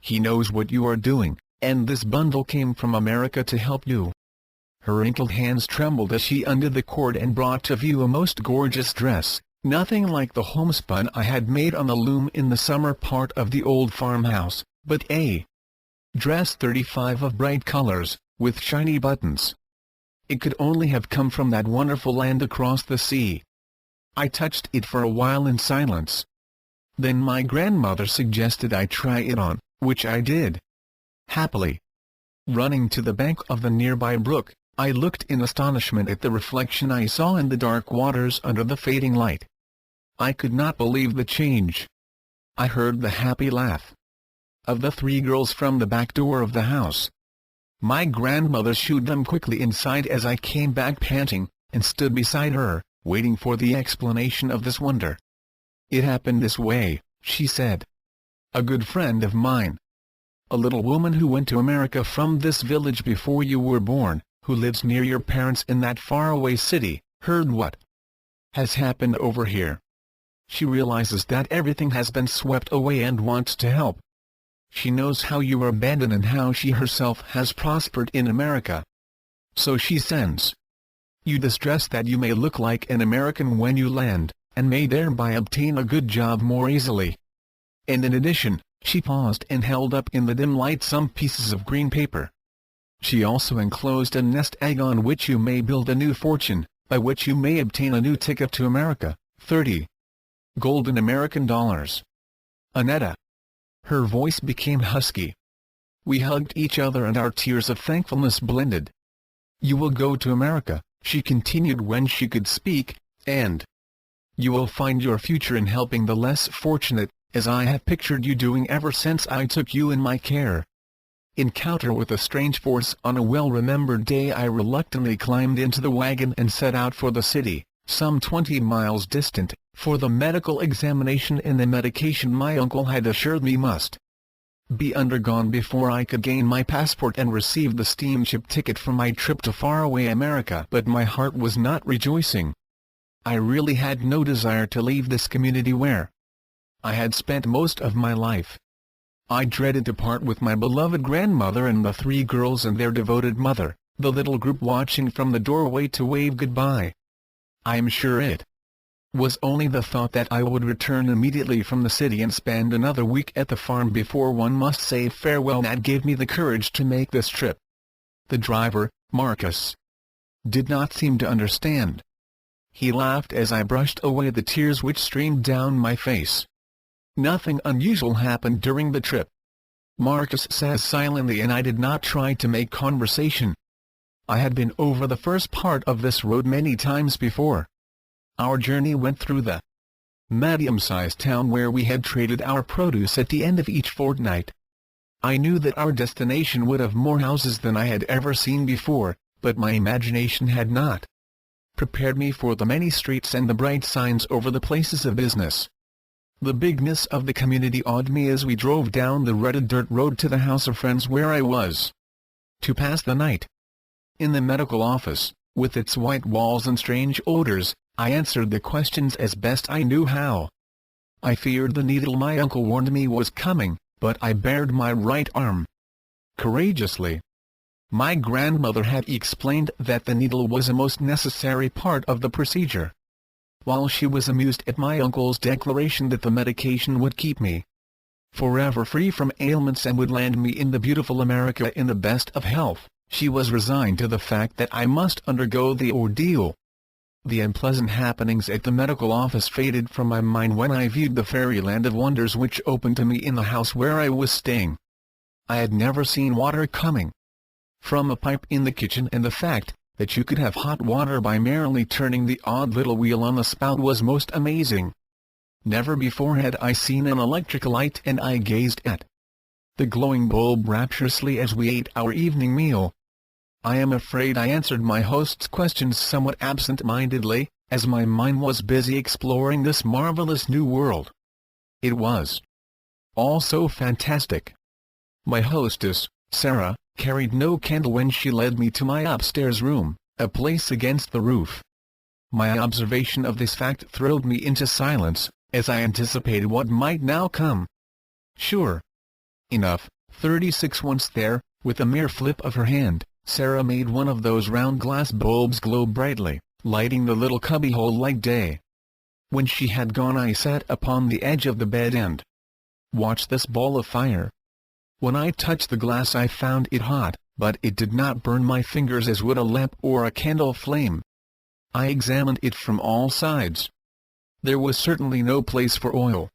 He knows what you are doing, and this bundle came from America to help you." Her wrinkled hands trembled as she undid the cord and brought to view a most gorgeous dress, nothing like the homespun I had made on the loom in the summer part of the old farmhouse, but a dress 35 of bright colors, with shiny buttons. It could only have come from that wonderful land across the sea. I touched it for a while in silence. Then my grandmother suggested I try it on, which I did happily. Running to the bank of the nearby brook, I looked in astonishment at the reflection I saw in the dark waters under the fading light. I could not believe the change. I heard the happy laugh of the 3 girls from the back door of the house. My grandmother shooed them quickly inside as I came back panting, and stood beside her, waiting for the explanation of this wonder. "It happened this way," she said. "A good friend of mine, a little woman who went to America from this village before you were born, who lives near your parents in that faraway city, heard what has happened over here. She realizes that everything has been swept away and wants to help. She knows how you were abandoned and how she herself has prospered in America. So she sends you this dress that you may look like an American when you land, and may thereby obtain a good job more easily. And in addition," she paused and held up in the dim light some pieces of green paper. "She also enclosed a nest egg on which you may build a new fortune, by which you may obtain a new ticket to America, 30 golden American dollars. Annetta." Her voice became husky. We hugged each other and our tears of thankfulness blended. "You will go to America," she continued when she could speak, "and you will find your future in helping the less fortunate, as I have pictured you doing ever since I took you in my care." Encounter with a strange force. On a well-remembered day I reluctantly climbed into the wagon and set out for the city, some 20 miles distant, for the medical examination and the medication my uncle had assured me must be undergone before I could gain my passport and receive the steamship ticket for my trip to faraway America. But my heart was not rejoicing. I really had no desire to leave this community where I had spent most of my life. I dreaded to part with my beloved grandmother and the 3 girls and their devoted mother, the little group watching from the doorway to wave goodbye. I am sure it was only the thought that I would return immediately from the city and spend another week at the farm before one must say farewell that gave me the courage to make this trip. The driver, Marcus, did not seem to understand. He laughed as I brushed away the tears which streamed down my face. Nothing unusual happened during the trip. Marcus sat silently and I did not try to make conversation. I had been over the first part of this road many times before. Our journey went through the medium-sized town where we had traded our produce at the end of each fortnight. I knew that our destination would have more houses than I had ever seen before, but my imagination had not prepared me for the many streets and the bright signs over the places of business. The bigness of the community awed me as we drove down the rutted dirt road to the house of friends where I was to pass the night. In the medical office, with its white walls and strange odors, I answered the questions as best I knew how. I feared the needle my uncle warned me was coming, but I bared my right arm courageously. My grandmother had explained that the needle was a most necessary part of the procedure, while she was amused at my uncle's declaration that the medication would keep me forever free from ailments and would land me in the beautiful America in the best of health. She was resigned to the fact that I must undergo the ordeal. The unpleasant happenings at the medical office faded from my mind when I viewed the fairyland of wonders which opened to me in the house where I was staying. I had never seen water coming from a pipe in the kitchen, and the fact that you could have hot water by merely turning the odd little wheel on the spout was most amazing. Never before had I seen an electric light, and I gazed at the glowing bulb rapturously as we ate our evening meal. I am afraid I answered my host's questions somewhat absent-mindedly, as my mind was busy exploring this marvelous new world. It was all so fantastic. My hostess, Sarah, carried no candle when she led me to my upstairs room, a place against the roof. My observation of this fact thrilled me into silence, as I anticipated what might now come. Sure enough, 36 once there, with a mere flip of her hand, Sarah made one of those round glass bulbs glow brightly, lighting the little cubbyhole like day. When she had gone, I sat upon the edge of the bed and watched this ball of fire. When I touched the glass I found it hot, but it did not burn my fingers as would a lamp or a candle flame. I examined it from all sides. There was certainly no place for oil,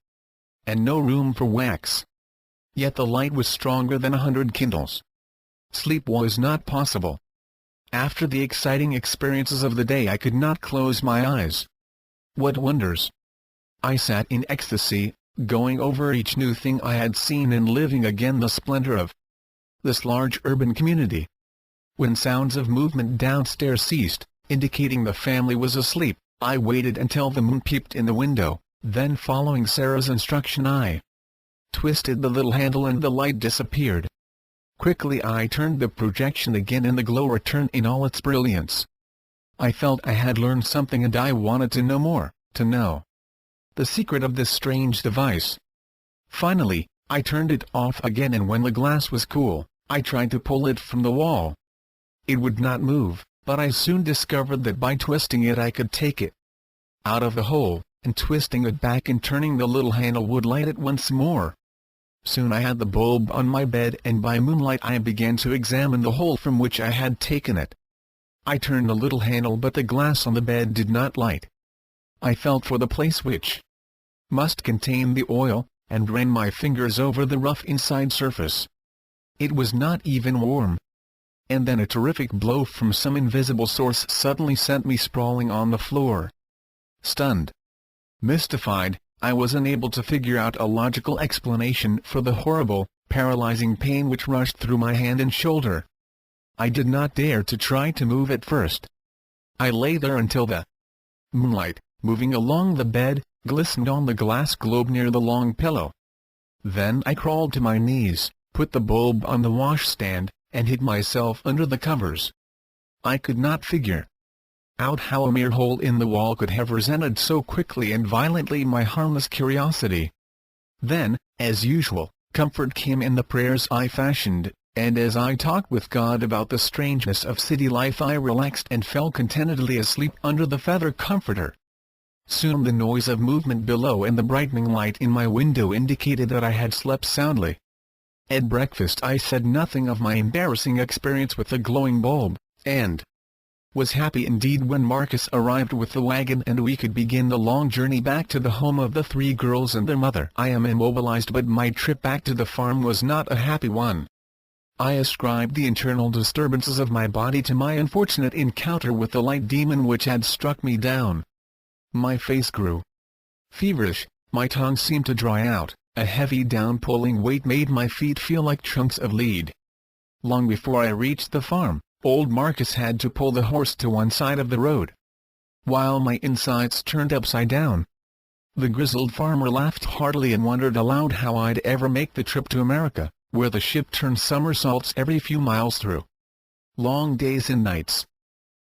and no room for wax. Yet the light was stronger than 100 candles. Sleep was not possible. After the exciting experiences of the day I could not close my eyes. What wonders! I sat in ecstasy, going over each new thing I had seen and living again the splendor of this large urban community. When sounds of movement downstairs ceased, indicating the family was asleep, I waited until the moon peeped in the window, then following Sarah's instruction I twisted the little handle and the light disappeared. Quickly I turned the projection again and the glow returned in all its brilliance. I felt I had learned something and I wanted to know more, to know the secret of this strange device. Finally, I turned it off again, and when the glass was cool, I tried to pull it from the wall. It would not move, but I soon discovered that by twisting it I could take it out of the hole, and twisting it back and turning the little handle would light it once more. Soon I had the bulb on my bed, and by moonlight I began to examine the hole from which I had taken it. I turned the little handle, but the glass on the bed did not light. I felt for the place which must contain the oil, and ran my fingers over the rough inside surface. It was not even warm. And then a terrific blow from some invisible source suddenly sent me sprawling on the floor. Stunned, mystified, I was unable to figure out a logical explanation for the horrible, paralyzing pain which rushed through my hand and shoulder. I did not dare to try to move at first. I lay there until the Moonlight, moving along the bed, glistened on the glass globe near the long pillow. Then I crawled to my knees, put the bulb on the washstand, and hid myself under the covers. I could not figure out how a mere hole in the wall could have resented so quickly and violently my harmless curiosity. Then, as usual, comfort came in the prayers I fashioned, and as I talked with God about the strangeness of city life I relaxed and fell contentedly asleep under the feather comforter. Soon the noise of movement below and the brightening light in my window indicated that I had slept soundly. At breakfast I said nothing of my embarrassing experience with the glowing bulb, and was happy indeed when Marcus arrived with the wagon and we could begin the long journey back to the home of the 3 girls and their mother. I am immobilized, but my trip back to the farm was not a happy one. I ascribed the internal disturbances of my body to my unfortunate encounter with the light demon which had struck me down. My face grew feverish, my tongue seemed to dry out, a heavy down-pulling weight made my feet feel like chunks of lead. Long before I reached the farm, old Marcus had to pull the horse to one side of the road, while my insides turned upside down. The grizzled farmer laughed heartily and wondered aloud how I'd ever make the trip to America, where the ship turned somersaults every few miles through long days and nights.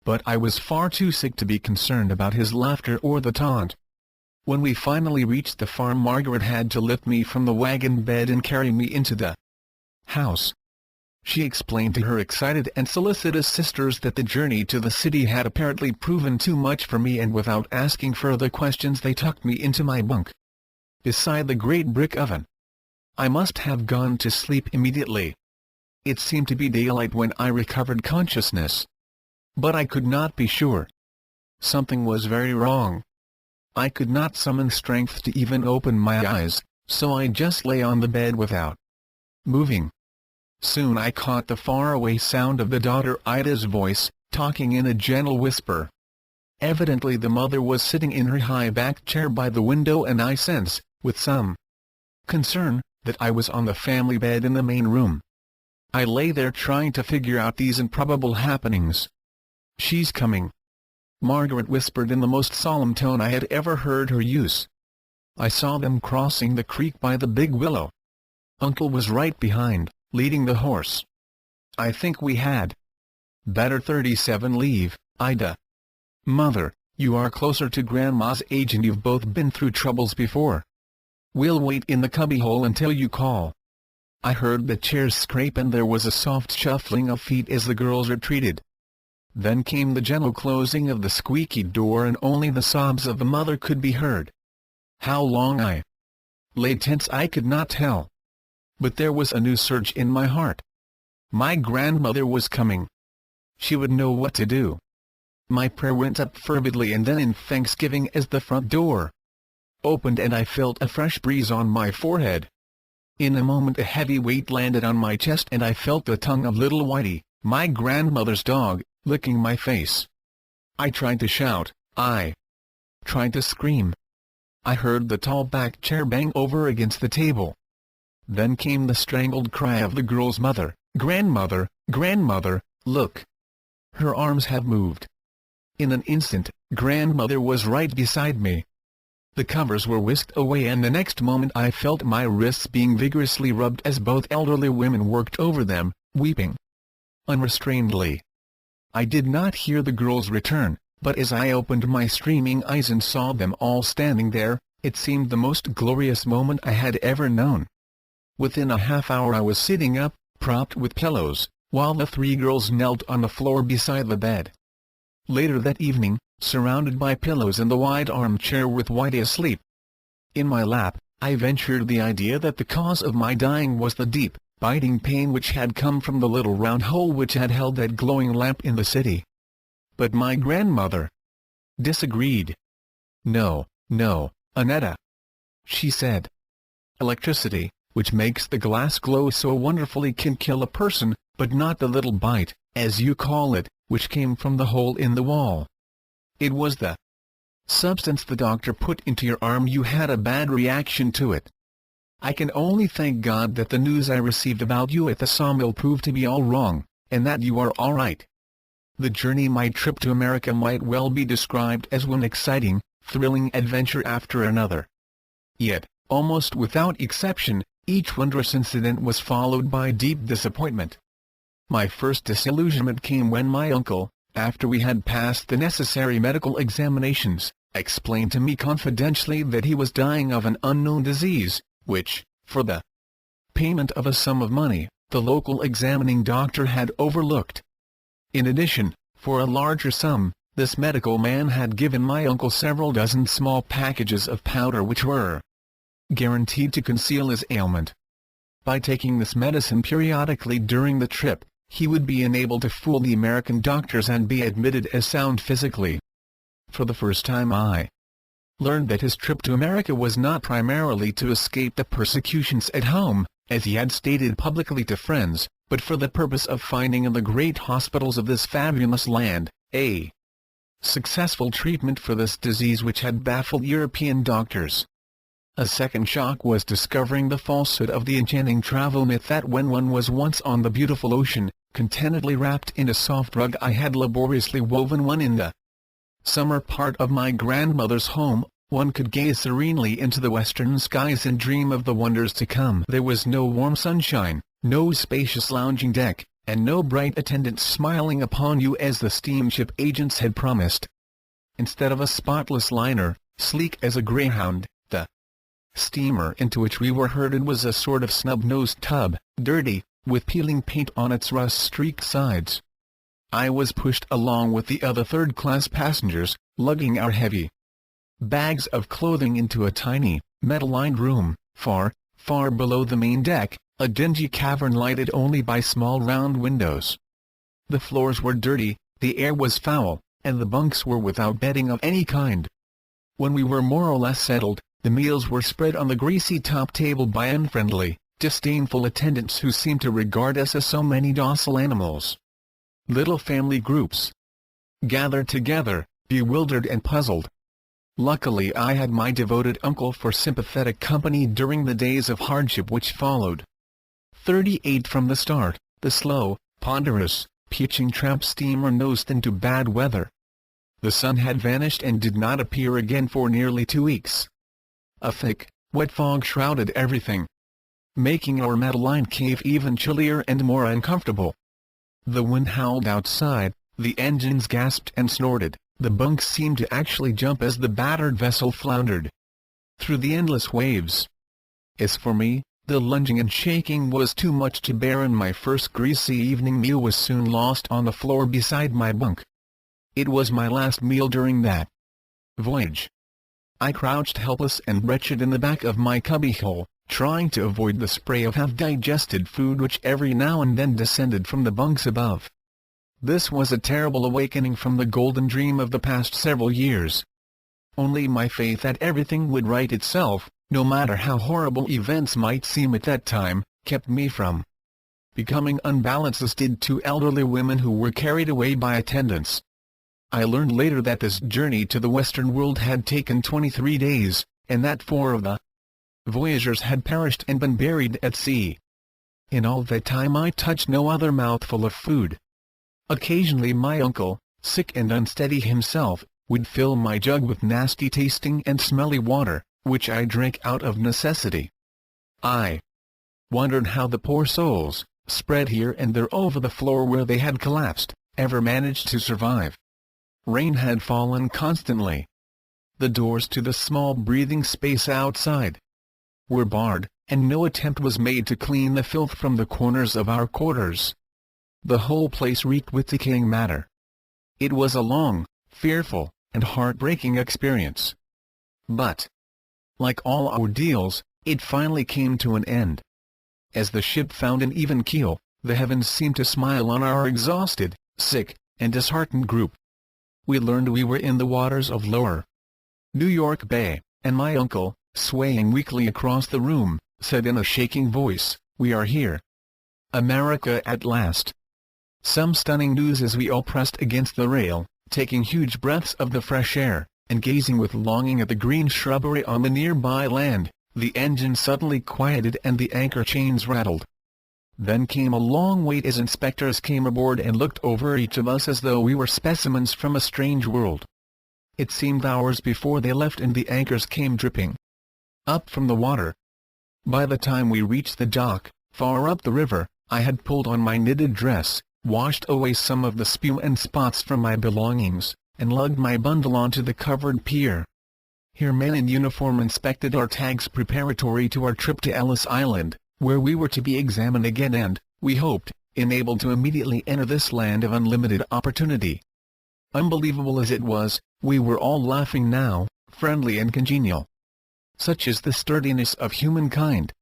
But I was far too sick to be concerned about his laughter or the taunt. When we finally reached the farm, Margaret had to lift me from the wagon bed and carry me into the house. She explained to her excited and solicitous sisters that the journey to the city had apparently proven too much for me, and without asking further questions they tucked me into my bunk beside the great brick oven. I must have gone to sleep immediately. It seemed to be daylight when I recovered consciousness, but I could not be sure. Something was very wrong. I could not summon strength to even open my eyes, so I just lay on the bed without moving. Soon I caught the faraway sound of the daughter Ida's voice, talking in a gentle whisper. Evidently the mother was sitting in her high-backed chair by the window, and I sensed, with some concern, that I was on the family bed in the main room. I lay there trying to figure out these improbable happenings. "She's coming," Margaret whispered in the most solemn tone I had ever heard her use. I saw them crossing the creek by the big willow. Uncle was right behind, leading the horse. I think we had better 37 leave, Ida. Mother, you are closer to Grandma's age and you've both been through troubles before. We'll wait in the cubbyhole until you call. I heard the chairs scrape and there was a soft shuffling of feet as the girls retreated. Then came the gentle closing of the squeaky door, and only the sobs of the mother could be heard. How long I lay tense I could not tell. But there was a new surge in my heart. My grandmother was coming. She would know what to do. My prayer went up fervidly and then in thanksgiving as the front door opened and I felt a fresh breeze on my forehead. In a moment a heavy weight landed on my chest and I felt the tongue of little Whitey, my grandmother's dog, licking my face. I tried to shout, I tried to scream. I heard the tall back chair bang over against the table. Then came the strangled cry of the girl's mother, "Grandmother, grandmother, look! Her arms have moved." In an instant, grandmother was right beside me. The covers were whisked away and the next moment I felt my wrists being vigorously rubbed as both elderly women worked over them, weeping unrestrainedly. I did not hear the girls return, but as I opened my streaming eyes and saw them all standing there, it seemed the most glorious moment I had ever known. Within a half hour I was sitting up, propped with pillows, while the 3 girls knelt on the floor beside the bed. Later that evening, surrounded by pillows in the wide armchair with Whitey asleep in my lap, I ventured the idea that the cause of my dying was the deep, biting pain which had come from the little round hole which had held that glowing lamp in the city. But my grandmother disagreed. "No, no, Annetta," she said. "Electricity, which makes the glass glow so wonderfully, can kill a person, but not the little bite, as you call it, which came from the hole in the wall. It was the substance the doctor put into your arm. You had a bad reaction to it. I can only thank God that the news I received about you at the sawmill proved to be all wrong, and that you are all right. the journey my trip to America might well be described as one exciting, thrilling adventure after another. Yet, almost without exception, each wondrous incident was followed by deep disappointment. My first disillusionment came when my uncle, after we had passed the necessary medical examinations, explained to me confidentially that he was dying of an unknown disease, which, for the payment of a sum of money, the local examining doctor had overlooked. In addition, for a larger sum, this medical man had given my uncle several dozen small packages of powder which were guaranteed to conceal his ailment. By taking this medicine periodically during the trip, he would be enabled to fool the American doctors and be admitted as sound physically. For the first time I learned that his trip to America was not primarily to escape the persecutions at home, as he had stated publicly to friends, but for the purpose of finding in the great hospitals of this fabulous land a successful treatment for this disease which had baffled European doctors. A second shock was discovering the falsehood of the enchanting travel myth that when one was once on the beautiful ocean, contentedly wrapped in a soft rug I had laboriously woven one in the summer part of my grandmother's home, one could gaze serenely into the western skies and dream of the wonders to come. There was no warm sunshine, no spacious lounging deck, and no bright attendants smiling upon you as the steamship agents had promised. Instead of a spotless liner, sleek as a greyhound, the steamer into which we were herded was a sort of snub-nosed tub, dirty, with peeling paint on its rust-streaked sides. I was pushed along with the other third-class passengers, lugging our heavy bags of clothing into a tiny, metal-lined room, far, far below the main deck, a dingy cavern lighted only by small round windows. The floors were dirty, the air was foul, and the bunks were without bedding of any kind. When we were more or less settled, the meals were spread on the greasy top table by unfriendly, disdainful attendants who seemed to regard us as so many docile animals. Little family groups gathered together, bewildered and puzzled. Luckily I had my devoted uncle for sympathetic company during the days of hardship which followed. 38 from the start, the slow, ponderous, pitching tramp steamer nosed into bad weather. The sun had vanished and did not appear again for nearly 2 weeks. A thick, wet fog shrouded everything, making our metal-lined cave even chillier and more uncomfortable. The wind howled outside, the engines gasped and snorted, the bunks seemed to actually jump as the battered vessel floundered through the endless waves. As for me, the lunging and shaking was too much to bear, and my first greasy evening meal was soon lost on the floor beside my bunk. It was my last meal during that voyage. I crouched helpless and wretched in the back of my cubbyhole, trying to avoid the spray of half-digested food which every now and then descended from the bunks above. This was a terrible awakening from the golden dream of the past several years. Only my faith that everything would right itself, no matter how horrible events might seem at that time, kept me from becoming unbalanced, as did 2 elderly women who were carried away by attendants. I learned later that this journey to the Western world had taken 23 days, and that 4 of the voyagers had perished and been buried at sea. In all that time I touched no other mouthful of food. Occasionally my uncle, sick and unsteady himself, would fill my jug with nasty-tasting and smelly water, which I drank out of necessity. I wondered how the poor souls, spread here and there over the floor where they had collapsed, ever managed to survive. Rain had fallen constantly. The doors to the small breathing space outside were barred, and no attempt was made to clean the filth from the corners of our quarters. The whole place reeked with decaying matter. It was a long, fearful, and heartbreaking experience. But, like all ordeals, it finally came to an end. As the ship found an even keel, the heavens seemed to smile on our exhausted, sick, and disheartened group. We learned we were in the waters of Lower New York Bay, and my uncle, swaying weakly across the room, said in a shaking voice, "We are here. America at last." Some stunning news as we all pressed against the rail, taking huge breaths of the fresh air, and gazing with longing at the green shrubbery on the nearby land. The engine suddenly quieted and the anchor chains rattled. Then came a long wait as inspectors came aboard and looked over each of us as though we were specimens from a strange world. It seemed hours before they left and the anchors came dripping up from the water. By the time we reached the dock, far up the river, I had pulled on my knitted dress, washed away some of the spew and spots from my belongings, and lugged my bundle onto the covered pier. Here men in uniform inspected our tags preparatory to our trip to Ellis Island, where we were to be examined again and, we hoped, enabled to immediately enter this land of unlimited opportunity. Unbelievable as it was, we were all laughing now, friendly and congenial. Such is the sturdiness of humankind.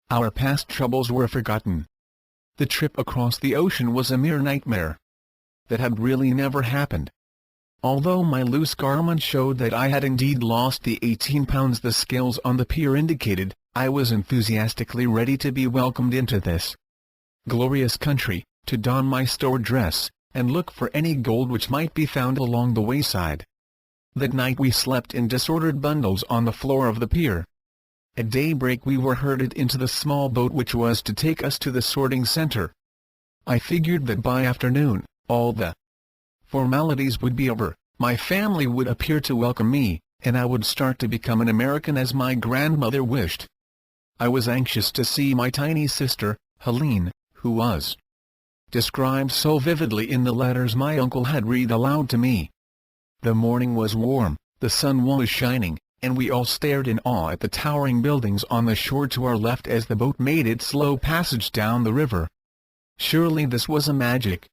Our past troubles were forgotten. The trip across the ocean was a mere nightmare that had really never happened. Although my loose garment showed that I had indeed lost the 18 pounds the scales on the pier indicated, I was enthusiastically ready to be welcomed into this glorious country, to don my stored dress, and look for any gold which might be found along the wayside. That night we slept in disordered bundles on the floor of the pier. At daybreak we were herded into the small boat which was to take us to the sorting center. I figured that by afternoon, all the formalities would be over, my family would appear to welcome me, and I would start to become an American as my grandmother wished. I was anxious to see my tiny sister, Helene, who was described so vividly in the letters my uncle had read aloud to me. The morning was warm, the sun was shining, and we all stared in awe at the towering buildings on the shore to our left as the boat made its slow passage down the river. Surely this was a magic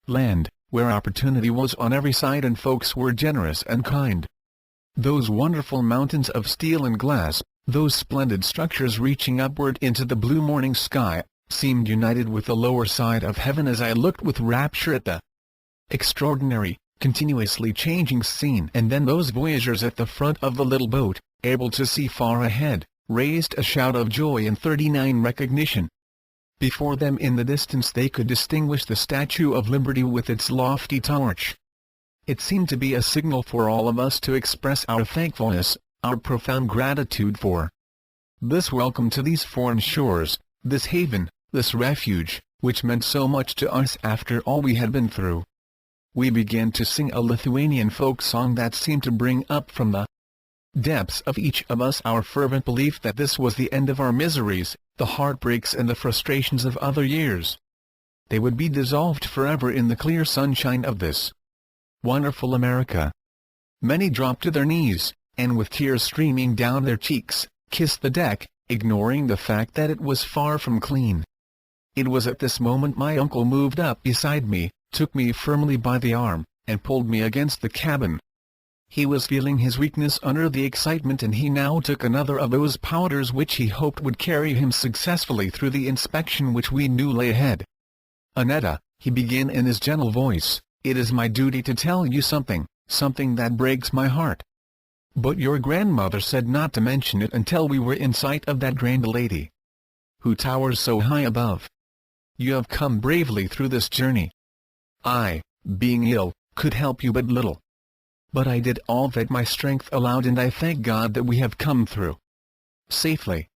land, where opportunity was on every side and folks were generous and kind. Those wonderful mountains of steel and glass, those splendid structures reaching upward into the blue morning sky, seemed united with the lower side of heaven as I looked with rapture at the extraordinary, continuously changing scene. And then those voyagers at the front of the little boat, able to see far ahead, raised a shout of joy and 39 recognition. Before them in the distance they could distinguish the Statue of Liberty with its lofty torch. It seemed to be a signal for all of us to express our thankfulness, our profound gratitude for this welcome to these foreign shores, this haven, this refuge, which meant so much to us after all we had been through. We began to sing a Lithuanian folk song that seemed to bring up from the depths of each of us our fervent belief that this was the end of our miseries, the heartbreaks and the frustrations of other years. They would be dissolved forever in the clear sunshine of this wonderful America. Many dropped to their knees, and with tears streaming down their cheeks, kissed the deck, ignoring the fact that it was far from clean. It was at this moment my uncle moved up beside me, took me firmly by the arm, and pulled me against the cabin. He was feeling his weakness under the excitement, and he now took another of those powders which he hoped would carry him successfully through the inspection which we knew lay ahead. "Annetta," he began in his gentle voice, "it is my duty to tell you something that breaks my heart. But your grandmother said not to mention it until we were in sight of that grand lady who towers so high above. You have come bravely through this journey. I, being ill, could help you but little. But I did all that my strength allowed, and I thank God that we have come through safely.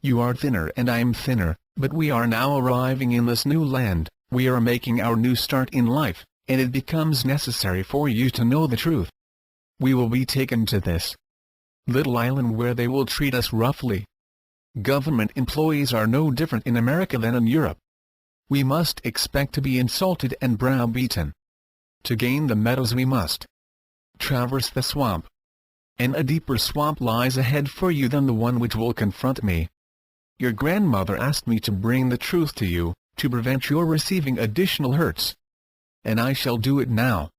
You are thinner and I am thinner, but we are now arriving in this new land, we are making our new start in life, and it becomes necessary for you to know the truth. We will be taken to this little island where they will treat us roughly. Government employees are no different in America than in Europe. We must expect to be insulted and browbeaten. To gain the meadows we must traverse the swamp. And a deeper swamp lies ahead for you than the one which will confront me. Your grandmother asked me to bring the truth to you, to prevent your receiving additional hurts. And I shall do it now.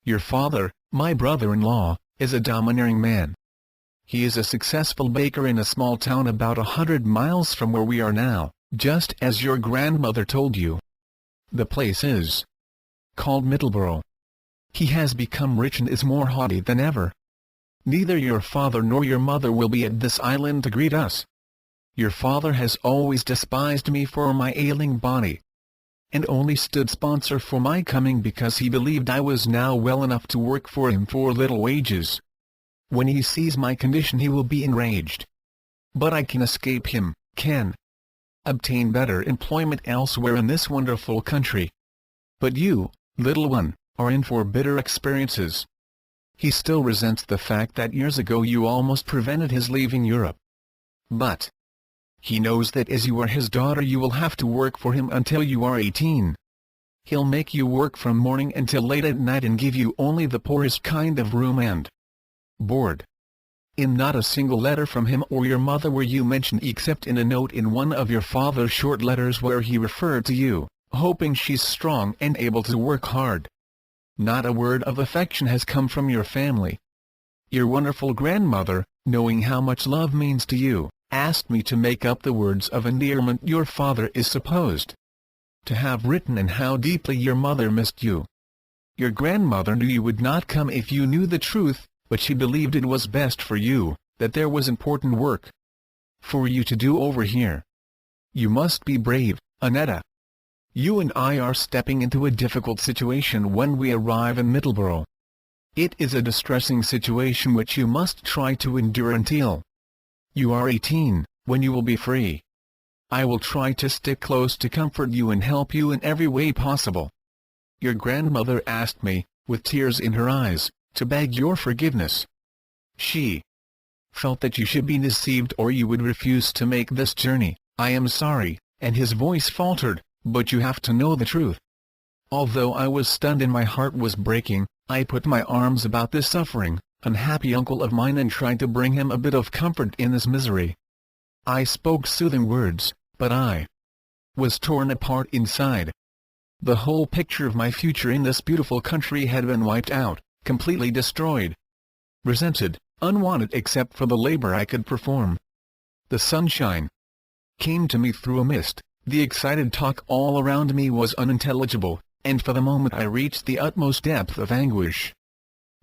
Your father, my brother-in-law, is a domineering man. He is a successful baker in a small town about 100 miles from where we are now, just as your grandmother told you. The place is called Middleborough. He has become rich and is more haughty than ever. Neither your father nor your mother will be at this island to greet us. Your father has always despised me for my ailing body, and only stood sponsor for my coming because he believed I was now well enough to work for him for little wages. When he sees my condition he will be enraged. But I can escape him, can obtain better employment elsewhere in this wonderful country. But you, little one, are in for bitter experiences. He still resents the fact that years ago you almost prevented his leaving Europe. But he knows that as you are his daughter you will have to work for him until you are 18. He'll make you work from morning until late at night and give you only the poorest kind of room and board. In not a single letter from him or your mother were you mentioned except in a note in one of your father's short letters where he referred to you, hoping she's strong and able to work hard. Not a word of affection has come from your family. Your wonderful grandmother, knowing how much love means to you, asked me to make up the words of endearment your father is supposed to have written and how deeply your mother missed you. Your grandmother knew you would not come if you knew the truth, but she believed it was best for you, that there was important work for you to do over here. You must be brave, Annetta. You and I are stepping into a difficult situation when we arrive in Middleborough. It is a distressing situation which you must try to endure until you are 18, when you will be free. I will try to stick close to comfort you and help you in every way possible. Your grandmother asked me, with tears in her eyes, to beg your forgiveness. She felt that you should be deceived or you would refuse to make this journey. I am sorry, and his voice faltered, but you have to know the truth. Although I was stunned and my heart was breaking, I put my arms about this suffering, unhappy uncle of mine and tried to bring him a bit of comfort in this misery. I spoke soothing words, but I was torn apart inside. The whole picture of my future in this beautiful country had been wiped out, completely destroyed. Resented, unwanted except for the labor I could perform. The sunshine came to me through a mist, the excited talk all around me was unintelligible, and for the moment I reached the utmost depth of anguish.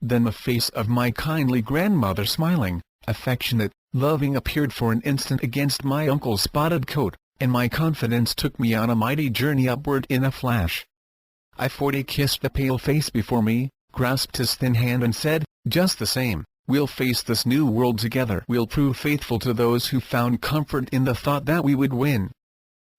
Then the face of my kindly grandmother smiling, affectionate, loving appeared for an instant against my uncle's spotted coat, and my confidence took me on a mighty journey upward in a flash. I kissed the pale face before me, grasped his thin hand and said, "Just the same, we'll face this new world together. We'll prove faithful to those who found comfort in the thought that we would win.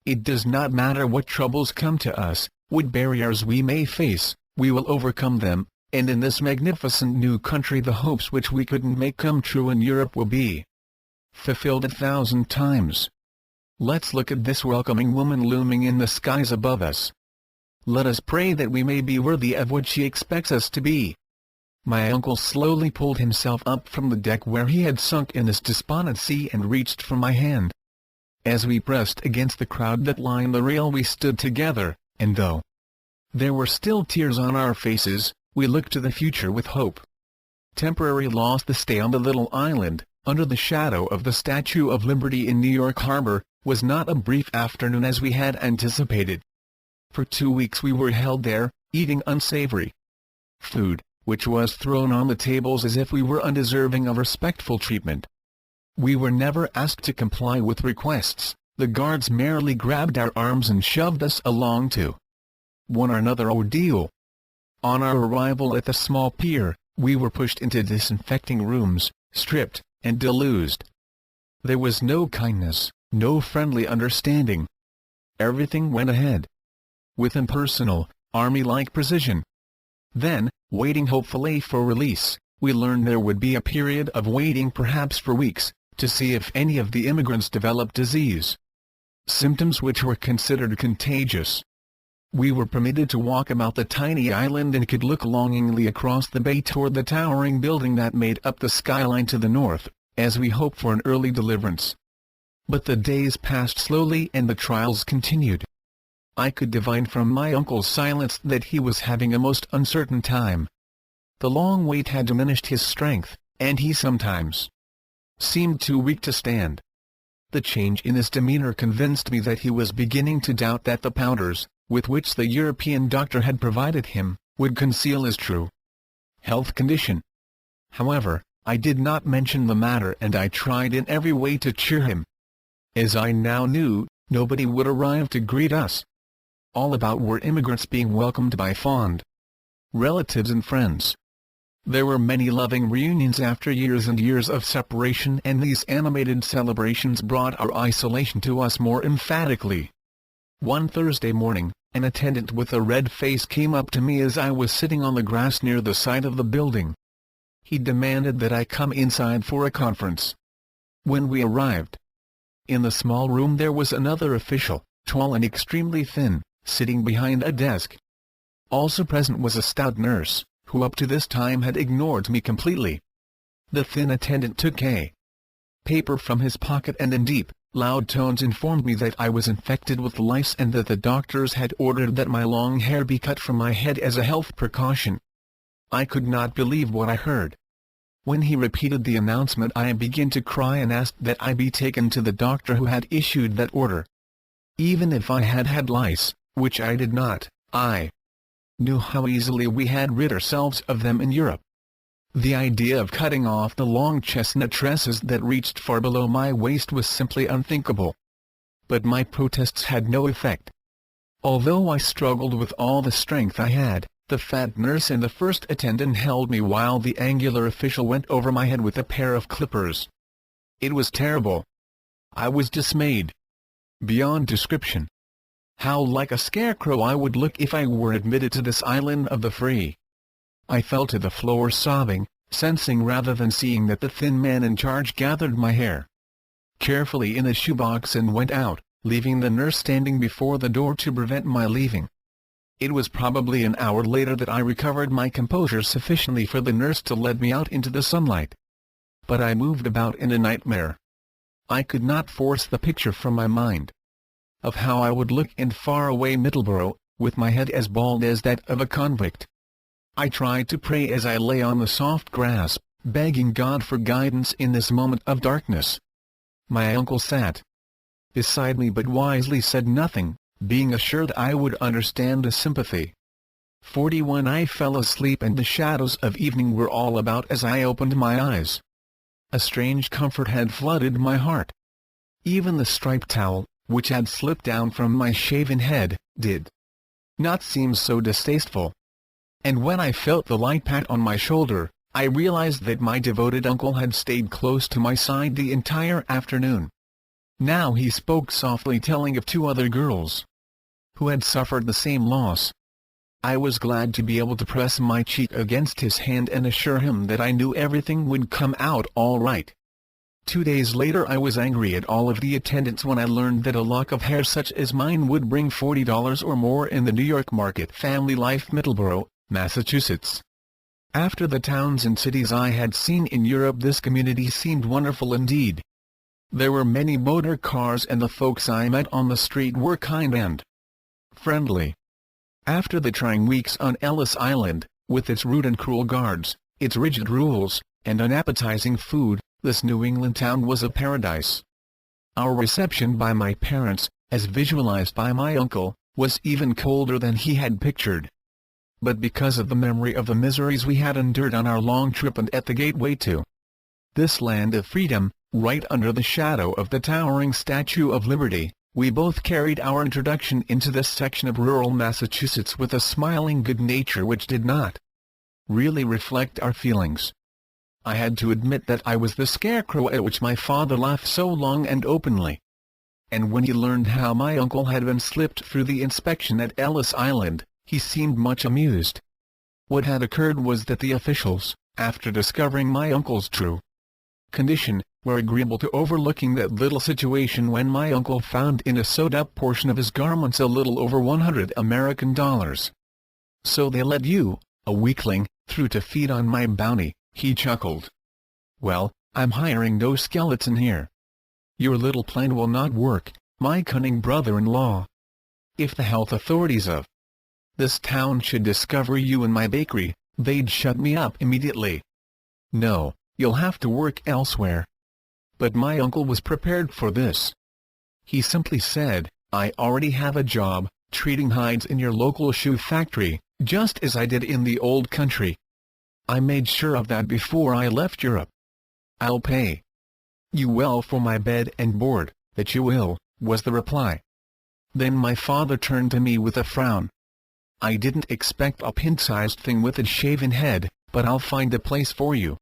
It does not matter what troubles come to us, what barriers we may face, we will overcome them, and in this magnificent new country the hopes which we couldn't make come true in Europe will be fulfilled 1,000 times. Let's look at this welcoming woman looming in the skies above us. Let us pray that we may be worthy of what she expects us to be." My uncle slowly pulled himself up from the deck where he had sunk in his despondency and reached for my hand. As we pressed against the crowd that lined the rail we stood together, and though there were still tears on our faces, we looked to the future with hope. Temporary loss. The stay on the little island, under the shadow of the Statue of Liberty in New York Harbor, was not a brief afternoon as we had anticipated. For 2 weeks we were held there, eating unsavory food, which was thrown on the tables as if we were undeserving of respectful treatment. We were never asked to comply with requests, the guards merely grabbed our arms and shoved us along to one or another ordeal. On our arrival at the small pier, we were pushed into disinfecting rooms, stripped, and deluged. There was no kindness, no friendly understanding. Everything went ahead with impersonal, army-like precision. Then, waiting hopefully for release, we learned there would be a period of waiting perhaps for weeks, to see if any of the immigrants developed disease. Symptoms which were considered contagious. We were permitted to walk about the tiny island and could look longingly across the bay toward the towering building that made up the skyline to the north, as we hoped for an early deliverance. But the days passed slowly and the trials continued. I could divine from my uncle's silence that he was having a most uncertain time. The long wait had diminished his strength, and he sometimes seemed too weak to stand. The change in his demeanor convinced me that he was beginning to doubt that the powders, with which the European doctor had provided him, would conceal his true health condition. However, I did not mention the matter and I tried in every way to cheer him. As I now knew, nobody would arrive to greet us. All about were immigrants being welcomed by fond relatives and friends. There were many loving reunions after years and years of separation, and these animated celebrations brought our isolation to us more emphatically. One Thursday morning, an attendant with a red face came up to me as I was sitting on the grass near the side of the building. He demanded that I come inside for a conference. When we arrived in the small room, there was another official, tall and extremely thin, sitting behind a desk. Also present was a stout nurse, who up to this time had ignored me completely. The thin attendant took a paper from his pocket and in deep, loud tones informed me that I was infected with lice and that the doctors had ordered that my long hair be cut from my head as a health precaution. I could not believe what I heard. When he repeated the announcement, I began to cry and asked that I be taken to the doctor who had issued that order. Even if I had had lice, which I did not, I knew how easily we had rid ourselves of them in Europe. The idea of cutting off the long chestnut tresses that reached far below my waist was simply unthinkable. But my protests had no effect. Although I struggled with all the strength I had, the fat nurse and the first attendant held me while the angular official went over my head with a pair of clippers. It was terrible. I was dismayed beyond description. How like a scarecrow I would look if I were admitted to this island of the free. I fell to the floor sobbing, sensing rather than seeing that the thin man in charge gathered my hair carefully in a shoebox and went out, leaving the nurse standing before the door to prevent my leaving. It was probably an hour later that I recovered my composure sufficiently for the nurse to let me out into the sunlight. But I moved about in a nightmare. I could not force the picture from my mind of how I would look in far-away Middleborough, with my head as bald as that of a convict. I tried to pray as I lay on the soft grass, begging God for guidance in this moment of darkness. My uncle sat beside me but wisely said nothing, being assured I would understand his sympathy. 41 I fell asleep and the shadows of evening were all about as I opened my eyes. A strange comfort had flooded my heart. Even the striped towel, which had slipped down from my shaven head, did not seem so distasteful. And when I felt the light pat on my shoulder, I realized that my devoted uncle had stayed close to my side the entire afternoon. Now he spoke softly, telling of 2 other girls who had suffered the same loss. I was glad to be able to press my cheek against his hand and assure him that I knew everything would come out all right. 2 days later I was angry at all of the attendants when I learned that a lock of hair such as mine would bring $40 or more in the New York market. Family Life, Middleborough, Massachusetts. After the towns and cities I had seen in Europe, this community seemed wonderful indeed. There were many motor cars and the folks I met on the street were kind and friendly. After the trying weeks on Ellis Island, with its rude and cruel guards, its rigid rules, and unappetizing food, this New England town was a paradise. Our reception by my parents, as visualized by my uncle, was even colder than he had pictured. But because of the memory of the miseries we had endured on our long trip and at the gateway to this land of freedom, right under the shadow of the towering Statue of Liberty, we both carried our introduction into this section of rural Massachusetts with a smiling good nature which did not really reflect our feelings. I had to admit that I was the scarecrow at which my father laughed so long and openly. And when he learned how my uncle had been slipped through the inspection at Ellis Island, he seemed much amused. What had occurred was that the officials, after discovering my uncle's true condition, were agreeable to overlooking that little situation when my uncle found in a sewed-up portion of his garments a little over $100. So they let you, a weakling, through to feed on my bounty, he chuckled. Well, I'm hiring no skeleton here. Your little plan will not work, my cunning brother-in-law. If the health authorities of this town should discover you in my bakery, they'd shut me up immediately. No, you'll have to work elsewhere. But my uncle was prepared for this. He simply said, I already have a job, treating hides in your local shoe factory, just as I did in the old country. I made sure of that before I left Europe. I'll pay you well for my bed and board, that you will, was the reply. Then my father turned to me with a frown. I didn't expect a pin-sized thing with a shaven head, but I'll find a place for you.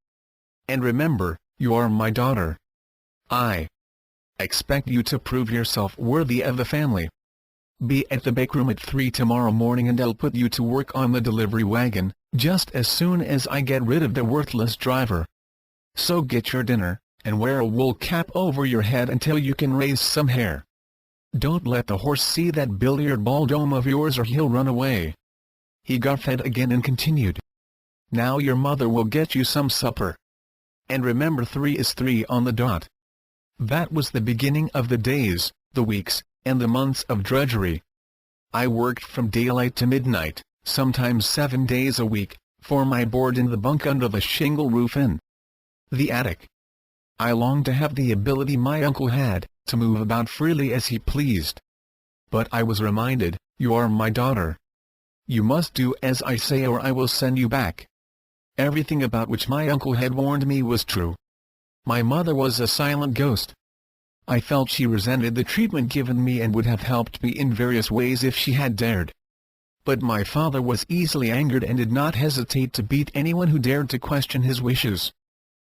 And remember, you are my daughter. I expect you to prove yourself worthy of the family. Be at the bake room at 3 tomorrow morning and I'll put you to work on the delivery wagon, just as soon as I get rid of the worthless driver. So get your dinner, and wear a wool cap over your head until you can raise some hair. Don't let the horse see that billiard ball dome of yours or he'll run away." He got fed again and continued, "Now your mother will get you some supper. And remember 3 is 3 on the dot." That was the beginning of the days, the weeks, and the months of drudgery. I worked from daylight to midnight, sometimes 7 days a week, for my board in the bunk under the shingle roof in the attic. I longed to have the ability my uncle had, to move about freely as he pleased. But I was reminded, "You are my daughter. You must do as I say or I will send you back." Everything about which my uncle had warned me was true. My mother was a silent ghost. I felt she resented the treatment given me and would have helped me in various ways if she had dared. But my father was easily angered and did not hesitate to beat anyone who dared to question his wishes.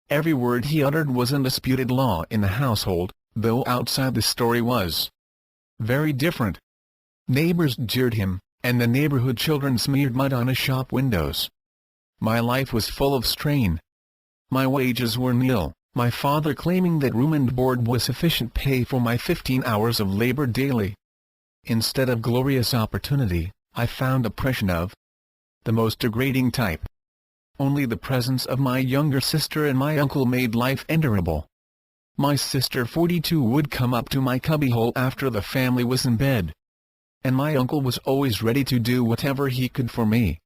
Every word he uttered was undisputed law in the household, though outside the story was very different. Neighbors jeered him, and the neighborhood children smeared mud on his shop windows. My life was full of strain. My wages were nil, my father claiming that room and board was sufficient pay for my 15 hours of labor daily. Instead of glorious opportunity, I found oppression of the most degrading type. Only the presence of my younger sister and my uncle made life endurable. My sister 42 would come up to my cubbyhole after the family was in bed. And my uncle was always ready to do whatever he could for me.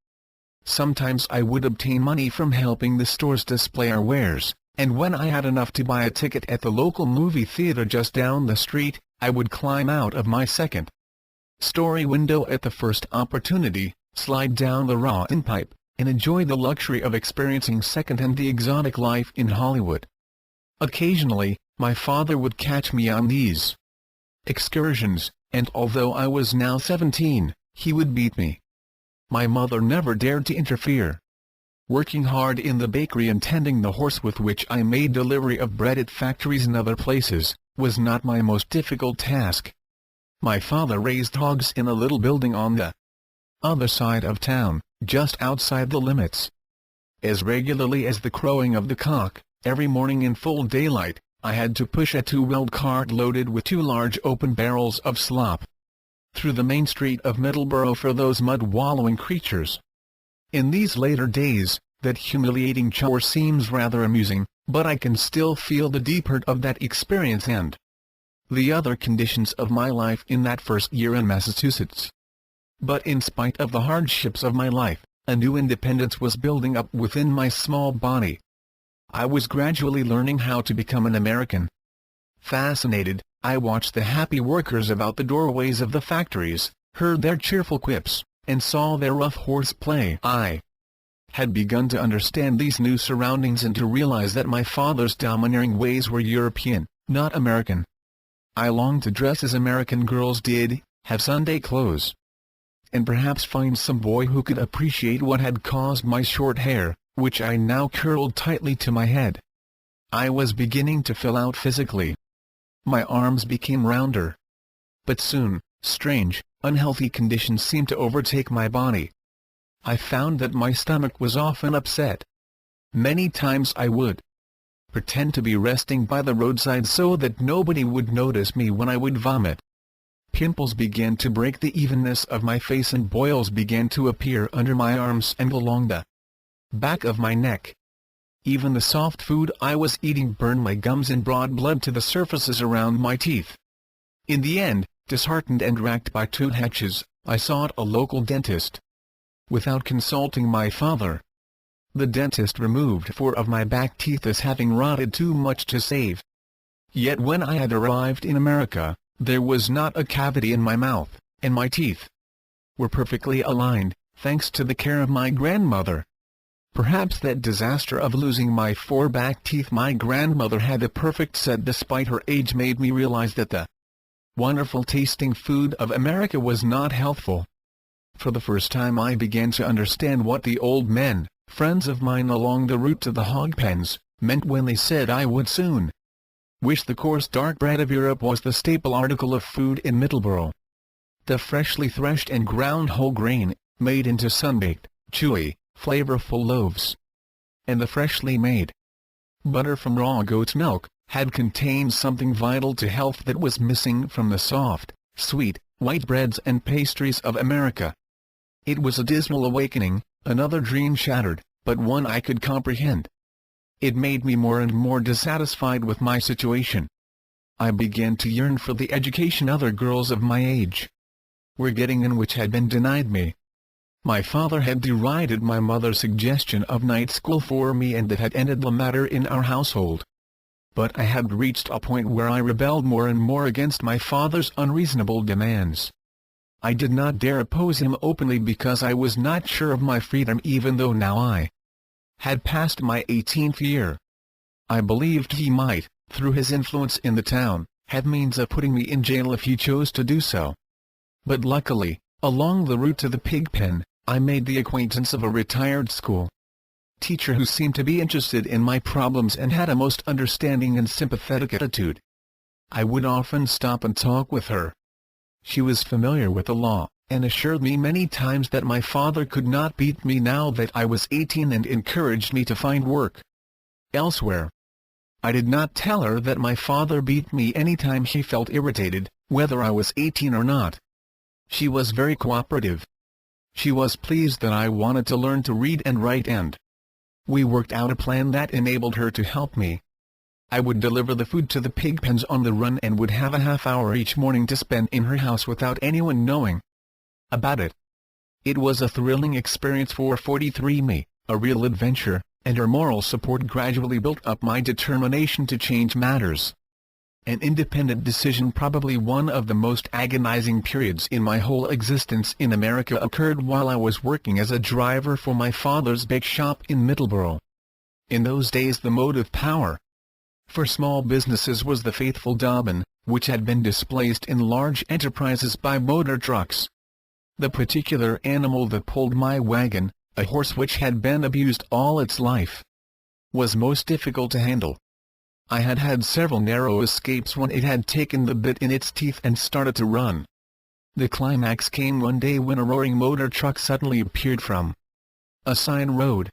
Sometimes I would obtain money from helping the stores display our wares, and when I had enough to buy a ticket at the local movie theater just down the street, I would climb out of my second-story window at the first opportunity, slide down the rotten pipe, and enjoy the luxury of experiencing second-hand the exotic life in Hollywood. Occasionally, my father would catch me on these excursions, and although I was now 17, he would beat me. My mother never dared to interfere. Working hard in the bakery and tending the horse with which I made delivery of bread at factories and other places, was not my most difficult task. My father raised hogs in a little building on the other side of town, just outside the limits. As regularly as the crowing of the cock, every morning in full daylight, I had to push a 2-wheeled cart loaded with 2 large open barrels of slop through the main street of Middleborough for those mud-wallowing creatures. In these later days, that humiliating chore seems rather amusing, but I can still feel the deep hurt of that experience and the other conditions of my life in that first year in Massachusetts. But in spite of the hardships of my life, a new independence was building up within my small body. I was gradually learning how to become an American. Fascinated, I watched the happy workers about the doorways of the factories, heard their cheerful quips, and saw their rough horseplay. I had begun to understand these new surroundings and to realize that my father's domineering ways were European, not American. I longed to dress as American girls did, have Sunday clothes, and perhaps find some boy who could appreciate what had caused my short hair, which I now curled tightly to my head. I was beginning to fill out physically. My arms became rounder. But soon, strange, unhealthy conditions seemed to overtake my body. I found that my stomach was often upset. Many times I would pretend to be resting by the roadside so that nobody would notice me when I would vomit. Pimples began to break the evenness of my face and boils began to appear under my arms and along the back of my neck. Even the soft food I was eating burned my gums and brought blood to the surfaces around my teeth. In the end, disheartened and racked by tooth hatches, I sought a local dentist. Without consulting my father, the dentist removed 4 of my back teeth as having rotted too much to save. Yet when I had arrived in America, there was not a cavity in my mouth, and my teeth were perfectly aligned, thanks to the care of my grandmother. Perhaps that disaster of losing my 4 back teeth my grandmother had a perfect set despite her age made me realize that the wonderful tasting food of America was not healthful. For the first time I began to understand what the old men, friends of mine along the route to the hog pens, meant when they said I would soon wish the coarse dark bread of Europe was the staple article of food in Middleborough. The freshly threshed and ground whole grain, made into sun-baked, chewy, flavorful loaves. And the freshly made butter from raw goat's milk, had contained something vital to health that was missing from the soft, sweet, white breads and pastries of America. It was a dismal awakening, another dream shattered, but one I could comprehend. It made me more and more dissatisfied with my situation. I began to yearn for the education other girls of my age were getting and which had been denied me. My father had derided my mother's suggestion of night school for me, and that had ended the matter in our household. But I had reached a point where I rebelled more and more against my father's unreasonable demands. I did not dare oppose him openly because I was not sure of my freedom, even though now I had passed my 18th year. I believed he might, through his influence in the town, have means of putting me in jail if he chose to do so. But luckily, along the route to the pig pen, I made the acquaintance of a retired school teacher who seemed to be interested in my problems and had a most understanding and sympathetic attitude. I would often stop and talk with her. She was familiar with the law, and assured me many times that my father could not beat me now that I was 18, and encouraged me to find work elsewhere. I did not tell her that my father beat me any time he felt irritated, whether I was 18 or not. She was very cooperative. She was pleased that I wanted to learn to read and write, and we worked out a plan that enabled her to help me. I would deliver the food to the pig pens on the run and would have a half-hour each morning to spend in her house without anyone knowing about it. It was a thrilling experience for 43 me, a real adventure, and her moral support gradually built up my determination to change matters. An independent decision, probably one of the most agonizing periods in my whole existence in America, occurred while I was working as a driver for my father's bake shop in Middleborough. In those days the motive power for small businesses was the faithful Dobbin, which had been displaced in large enterprises by motor trucks. The particular animal that pulled my wagon, a horse which had been abused all its life, was most difficult to handle. I had had several narrow escapes when it had taken the bit in its teeth and started to run. The climax came one day when a roaring motor truck suddenly appeared from a side road.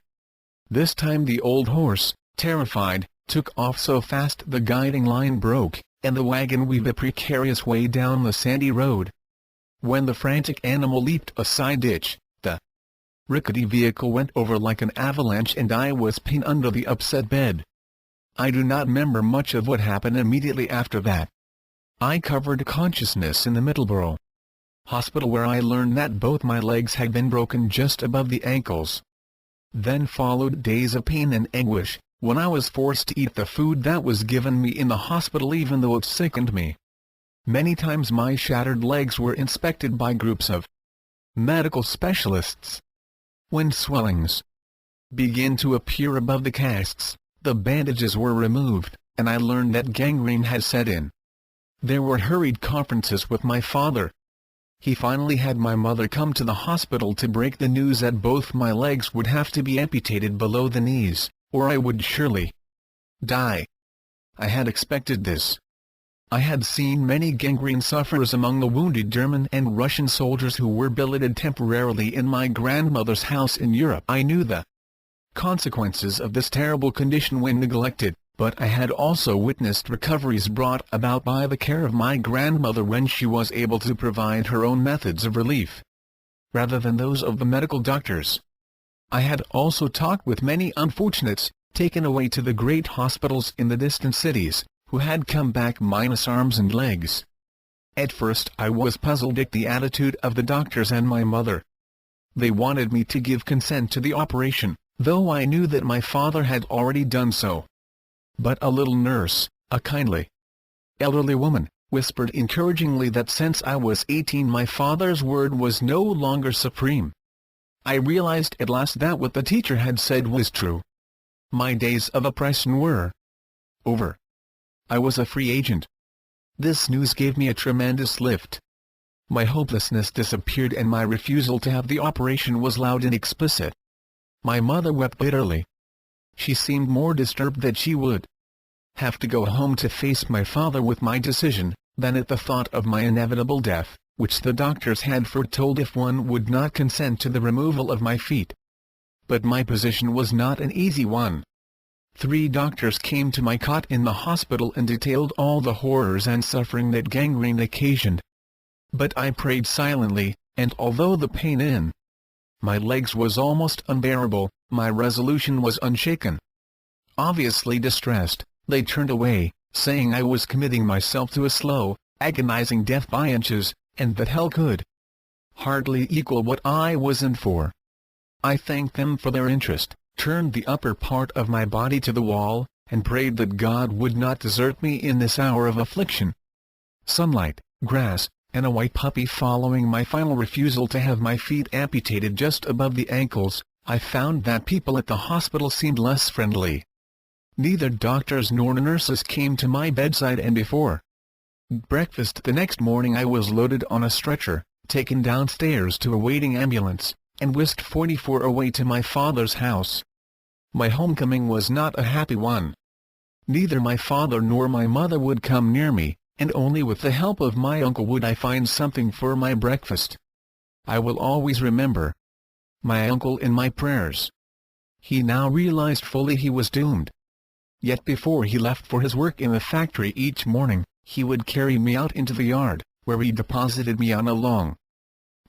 This time the old horse, terrified, took off so fast the guiding line broke, and the wagon weaved a precarious way down the sandy road. When the frantic animal leaped a side ditch, the rickety vehicle went over like an avalanche, and I was pinned under the upset bed. I do not remember much of what happened immediately after that. I covered consciousness in the Middleborough hospital, where I learned that both my legs had been broken just above the ankles. Then followed days of pain and anguish, when I was forced to eat the food that was given me in the hospital even though it sickened me. Many times my shattered legs were inspected by groups of medical specialists. When swellings began to appear above the casts, the bandages were removed, and I learned that gangrene had set in. There were hurried conferences with my father. He finally had my mother come to the hospital to break the news that both my legs would have to be amputated below the knees, or I would surely die. I had expected this. I had seen many gangrene sufferers among the wounded German and Russian soldiers who were billeted temporarily in my grandmother's house in Europe. I knew the consequences of this terrible condition when neglected, but I had also witnessed recoveries brought about by the care of my grandmother when she was able to provide her own methods of relief, rather than those of the medical doctors. I had also talked with many unfortunates, taken away to the great hospitals in the distant cities, who had come back minus arms and legs. At first I was puzzled at the attitude of the doctors and my mother. They wanted me to give consent to the operation, though I knew that my father had already done so. But a little nurse, a kindly elderly woman, whispered encouragingly that since I was 18 my father's word was no longer supreme. I realized at last that what the teacher had said was true. My days of oppression were over. I was a free agent. This news gave me a tremendous lift. My hopelessness disappeared and my refusal to have the operation was loud and explicit. My mother wept bitterly. She seemed more disturbed that she would have to go home to face my father with my decision, than at the thought of my inevitable death, which the doctors had foretold if one would not consent to the removal of my feet. But my position was not an easy one. 3 doctors came to my cot in the hospital and detailed all the horrors and suffering that gangrene occasioned. But I prayed silently, and although the pain in my legs was almost unbearable, my resolution was unshaken. Obviously distressed, they turned away, saying I was committing myself to a slow, agonizing death by inches, and that hell could hardly equal what I was in for. I thanked them for their interest, turned the upper part of my body to the wall, and prayed that God would not desert me in this hour of affliction. Sunlight, grass, and a white puppy following my final refusal to have my feet amputated just above the ankles, I found that people at the hospital seemed less friendly. Neither doctors nor nurses came to my bedside, and before breakfast the next morning I was loaded on a stretcher, taken downstairs to a waiting ambulance, and whisked 44 away to my father's house. My homecoming was not a happy one. Neither my father nor my mother would come near me, and only with the help of my uncle would I find something for my breakfast. I will always remember my uncle in my prayers. He now realized fully he was doomed. Yet before he left for his work in the factory each morning, he would carry me out into the yard, where he deposited me on a long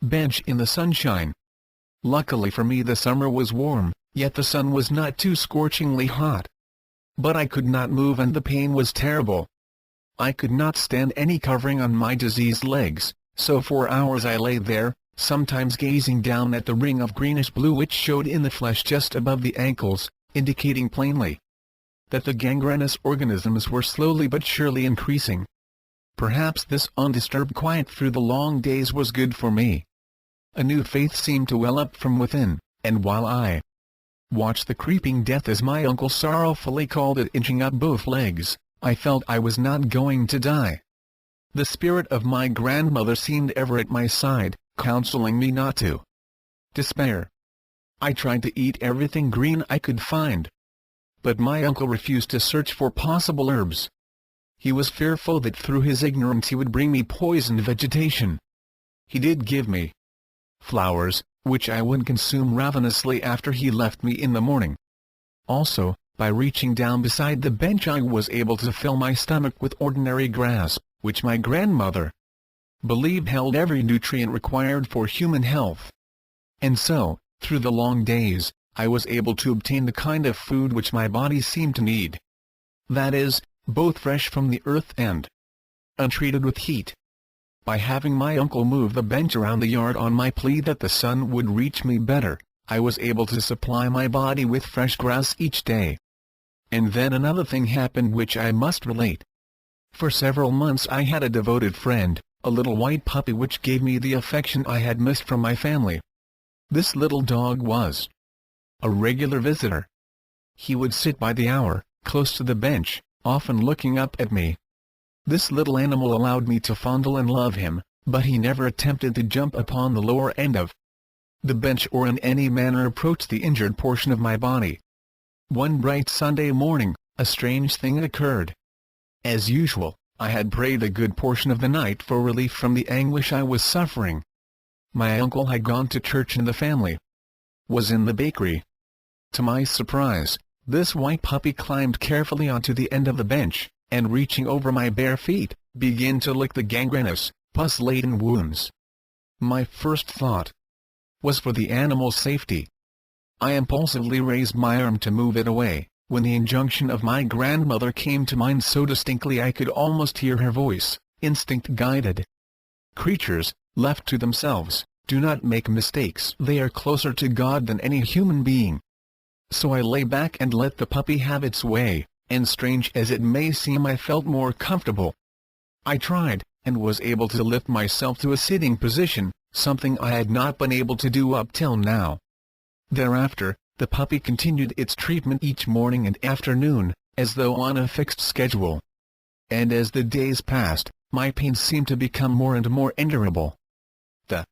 bench in the sunshine. Luckily for me the summer was warm, yet the sun was not too scorchingly hot. But I could not move and the pain was terrible. I could not stand any covering on my diseased legs, so for hours I lay there, sometimes gazing down at the ring of greenish-blue which showed in the flesh just above the ankles, indicating plainly that the gangrenous organisms were slowly but surely increasing. Perhaps this undisturbed quiet through the long days was good for me. A new faith seemed to well up from within, and while I watched the creeping death, as my uncle sorrowfully called it, inching up both legs, I felt I was not going to die. The spirit of my grandmother seemed ever at my side, counseling me not to despair. I tried to eat everything green I could find, but my uncle refused to search for possible herbs. He was fearful that through his ignorance he would bring me poisoned vegetation. He did give me flowers, which I would consume ravenously after he left me in the morning. Also, by reaching down beside the bench I was able to fill my stomach with ordinary grass, which my grandmother believed held every nutrient required for human health. And so, through the long days, I was able to obtain the kind of food which my body seemed to need. That is, both fresh from the earth and untreated with heat. By having my uncle move the bench around the yard on my plea that the sun would reach me better, I was able to supply my body with fresh grass each day. And then another thing happened which I must relate. For several months I had a devoted friend, a little white puppy which gave me the affection I had missed from my family. This little dog was a regular visitor. He would sit by the hour, close to the bench, often looking up at me. This little animal allowed me to fondle and love him, but he never attempted to jump upon the lower end of the bench or in any manner approach the injured portion of my body. One bright Sunday morning, a strange thing occurred. As usual, I had prayed a good portion of the night for relief from the anguish I was suffering. My uncle had gone to church and the family was in the bakery. To my surprise, this white puppy climbed carefully onto the end of the bench, and reaching over my bare feet, began to lick the gangrenous, pus-laden wounds. My first thought was for the animal's safety. I impulsively raised my arm to move it away, when the injunction of my grandmother came to mind so distinctly I could almost hear her voice, instinct-guided. Creatures, left to themselves, do not make mistakes. They are closer to God than any human being. So I lay back and let the puppy have its way, and strange as it may seem I felt more comfortable. I tried, and was able to lift myself to a sitting position, something I had not been able to do up till now. Thereafter, the puppy continued its treatment each morning and afternoon, as though on a fixed schedule. And as the days passed, my pain seemed to become more and more endurable. The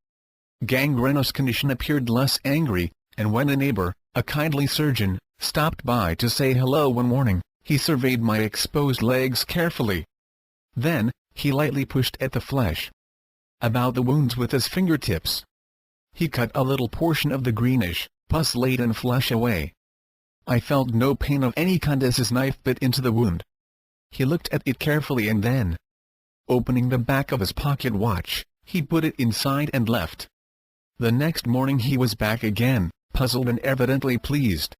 gangrenous condition appeared less angry, and when a neighbor, a kindly surgeon, stopped by to say hello one morning. He surveyed my exposed legs carefully. Then, he lightly pushed at the flesh about the wounds with his fingertips. He cut a little portion of the greenish, pus-laden flesh away. I felt no pain of any kind as his knife bit into the wound. He looked at it carefully and then, opening the back of his pocket watch, he put it inside and left. The next morning he was back again, puzzled and evidently pleased.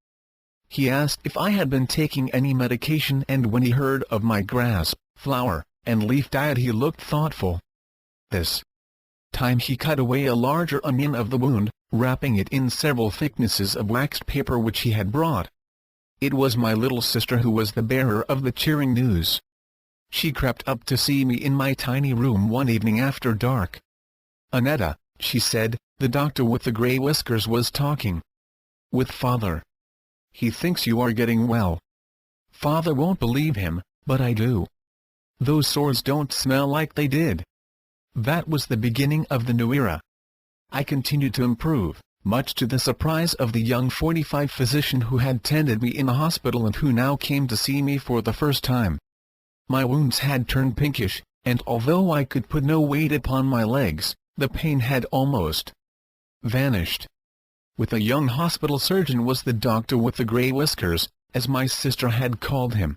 He asked if I had been taking any medication, and when he heard of my grass, flower, and leaf diet he looked thoughtful. This time he cut away a larger onion of the wound, wrapping it in several thicknesses of waxed paper which he had brought. It was my little sister who was the bearer of the cheering news. She crept up to see me in my tiny room one evening after dark. "Annetta," she said, "the doctor with the grey whiskers was talking with Father. He thinks you are getting well. Father won't believe him, but I do. Those sores don't smell like they did." That was the beginning of the new era. I continued to improve, much to the surprise of the young 45 physician who had tended me in the hospital and who now came to see me for the first time. My wounds had turned pinkish, and although I could put no weight upon my legs, the pain had almost vanished. With a young hospital surgeon was the doctor with the grey whiskers, as my sister had called him.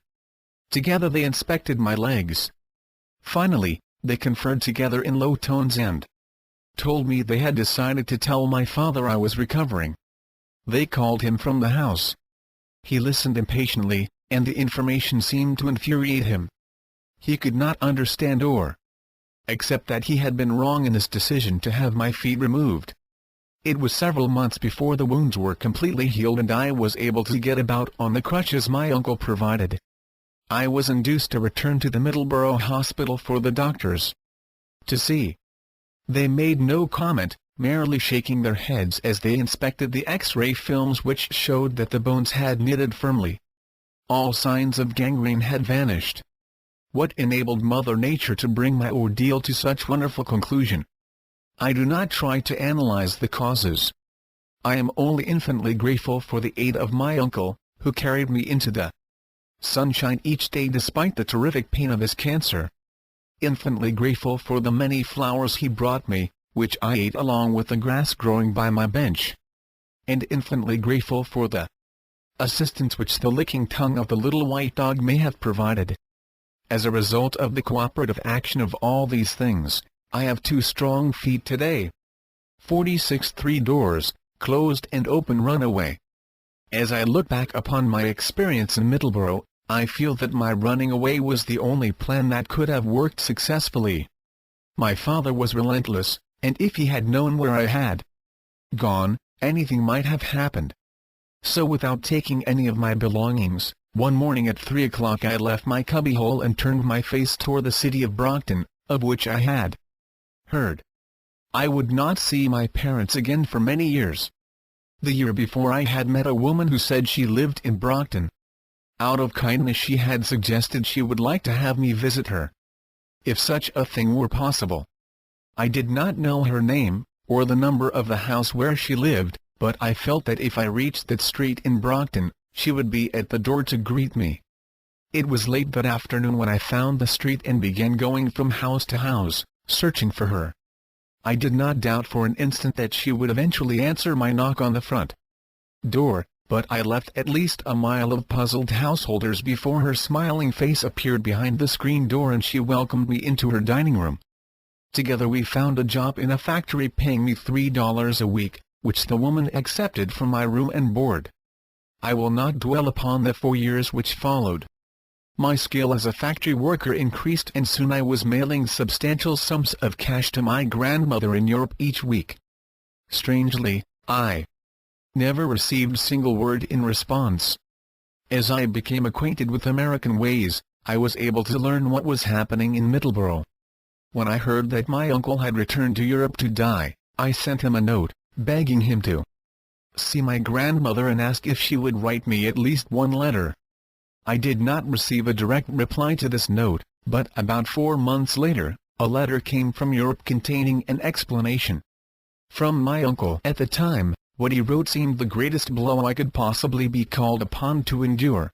Together they inspected my legs. Finally, they conferred together in low tones and told me they had decided to tell my father I was recovering. They called him from the house. He listened impatiently, and the information seemed to infuriate him. He could not understand or accept that he had been wrong in his decision to have my feet removed. It was several months before the wounds were completely healed and I was able to get about on the crutches my uncle provided. I was induced to return to the Middleborough Hospital for the doctors to see. They made no comment, merely shaking their heads as they inspected the X-ray films which showed that the bones had knitted firmly. All signs of gangrene had vanished. What enabled Mother Nature to bring my ordeal to such wonderful conclusion? I do not try to analyze the causes. I am only infinitely grateful for the aid of my uncle, who carried me into the sunshine each day despite the terrific pain of his cancer. Infinitely grateful for the many flowers he brought me, which I ate along with the grass growing by my bench. And infinitely grateful for the assistance which the licking tongue of the little white dog may have provided. As a result of the cooperative action of all these things, I have 2 strong feet today. 46 3 doors, closed and open runaway. As I look back upon my experience in Middleborough, I feel that my running away was the only plan that could have worked successfully. My father was relentless, and if he had known where I had gone, anything might have happened. So without taking any of my belongings, one morning at 3 o'clock I left my cubbyhole and turned my face toward the city of Brockton, of which I had heard. I would not see my parents again for many years. The year before I had met a woman who said she lived in Brockton. Out of kindness she had suggested she would like to have me visit her, if such a thing were possible. I did not know her name, or the number of the house where she lived, but I felt that if I reached that street in Brockton, she would be at the door to greet me. It was late that afternoon when I found the street and began going from house to house, searching for her. I did not doubt for an instant that she would eventually answer my knock on the front door, but I left at least a mile of puzzled householders before her smiling face appeared behind the screen door and she welcomed me into her dining room. Together we found a job in a factory paying me $3 a week, which the woman accepted for my room and board. I will not dwell upon the 4 years which followed. My skill as a factory worker increased and soon I was mailing substantial sums of cash to my grandmother in Europe each week. Strangely, I never received a single word in response. As I became acquainted with American ways, I was able to learn what was happening in Middleborough. When I heard that my uncle had returned to Europe to die, I sent him a note, begging him to see my grandmother and ask if she would write me at least one letter. I did not receive a direct reply to this note, but about 4 months later, a letter came from Europe containing an explanation from my uncle at the time, What he wrote seemed the greatest blow I could possibly be called upon to endure.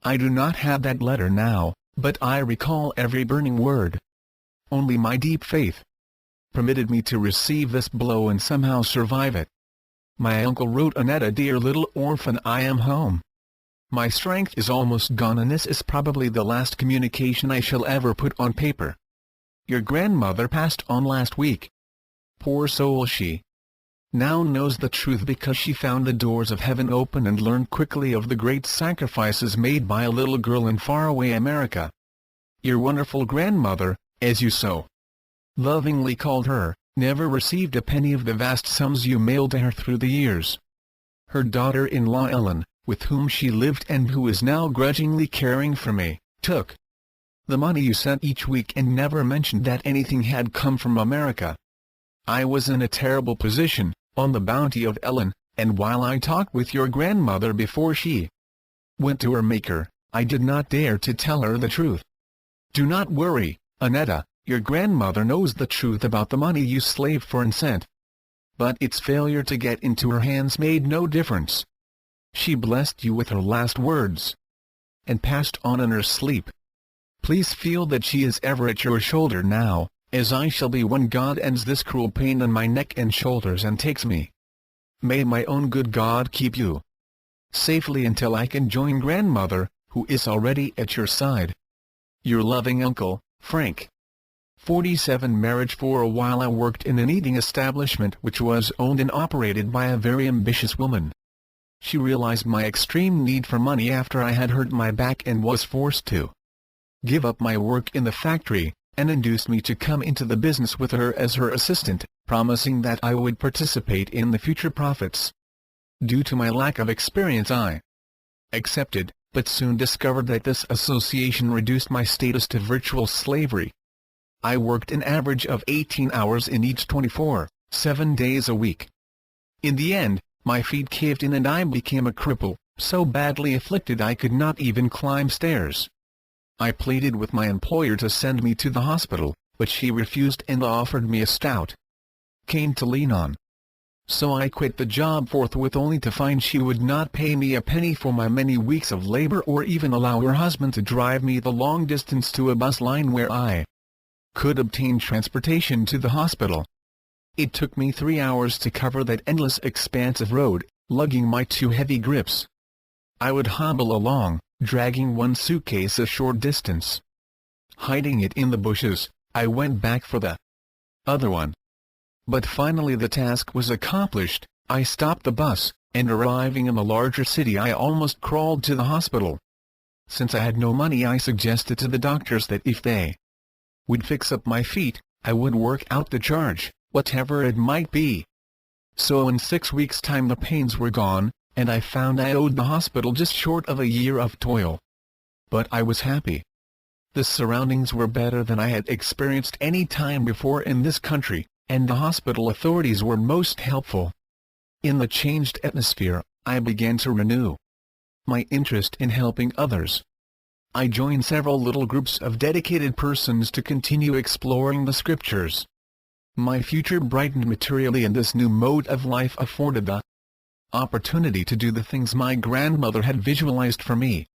I do not have that letter now, but I recall every burning word. Only my deep faith permitted me to receive this blow and somehow survive it. My uncle wrote, "Annetta, dear little orphan, I am home. My strength is almost gone, and this is probably the last communication I shall ever put on paper. Your grandmother passed on last week. Poor soul, she now knows the truth because she found the doors of heaven open and learned quickly of the great sacrifices made by a little girl in faraway America. Your wonderful grandmother, as you so lovingly called her, never received a penny of the vast sums you mailed to her through the years. Her daughter-in-law Ellen, with whom she lived and who is now grudgingly caring for me, took the money you sent each week and never mentioned that anything had come from America. I was in a terrible position, on the bounty of Ellen, and while I talked with your grandmother before she went to her Maker, I did not dare to tell her the truth. Do not worry, Annetta, your grandmother knows the truth about the money you slaved for and sent. But its failure to get into her hands made no difference. She blessed you with her last words and passed on in her sleep. Please feel that she is ever at your shoulder now, as I shall be when God ends this cruel pain on my neck and shoulders and takes me. May my own good God keep you safely until I can join grandmother, who is already at your side. Your loving uncle, Frank. 47 Marriage. For a while I worked in an eating establishment which was owned and operated by a very ambitious woman. She realized my extreme need for money after I had hurt my back and was forced to give up my work in the factory, and induced me to come into the business with her as her assistant, promising that I would participate in the future profits. Due to my lack of experience I accepted, but soon discovered that this association reduced my status to virtual slavery. I worked an average of 18 hours in each 24/7 days a week. In the end, my feet caved in and I became a cripple, so badly afflicted I could not even climb stairs. I pleaded with my employer to send me to the hospital, but she refused and offered me a stout cane to lean on. So I quit the job forthwith, only to find she would not pay me a penny for my many weeks of labor or even allow her husband to drive me the long distance to a bus line where I could obtain transportation to the hospital. It took me 3 hours to cover that endless expanse of road, lugging my 2 heavy grips. I would hobble along, dragging one suitcase a short distance. Hiding it in the bushes, I went back for the other one. But finally the task was accomplished. I stopped the bus, and arriving in the larger city I almost crawled to the hospital. Since I had no money, I suggested to the doctors that if they would fix up my feet, I would work out the charge, whatever it might be. So in 6 weeks' time the pains were gone, and I found I owed the hospital just short of a year of toil. But I was happy. The surroundings were better than I had experienced any time before in this country, and the hospital authorities were most helpful. In the changed atmosphere, I began to renew my interest in helping others. I joined several little groups of dedicated persons to continue exploring the scriptures. My future brightened materially, and this new mode of life afforded the opportunity to do the things my grandmother had visualized for me.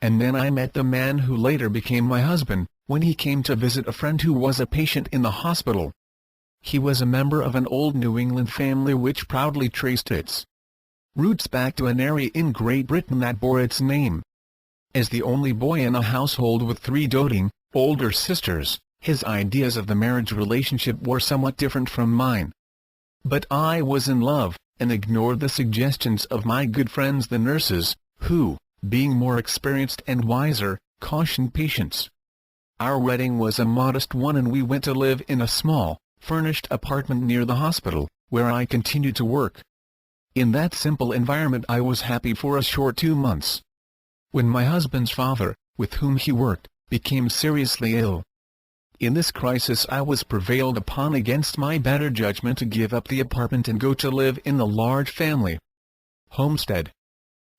And then I met the man who later became my husband, when he came to visit a friend who was a patient in the hospital. He was a member of an old New England family which proudly traced its roots back to an area in Great Britain that bore its name. As the only boy in a household with 3 doting, older sisters, his ideas of the marriage relationship were somewhat different from mine. But I was in love, and ignored the suggestions of my good friends the nurses, who, being more experienced and wiser, cautioned patience. Our wedding was a modest one, and we went to live in a small, furnished apartment near the hospital, where I continued to work. In that simple environment I was happy for a short 2 months. When my husband's father, with whom he worked, became seriously ill. In this crisis I was prevailed upon against my better judgment to give up the apartment and go to live in the large family homestead.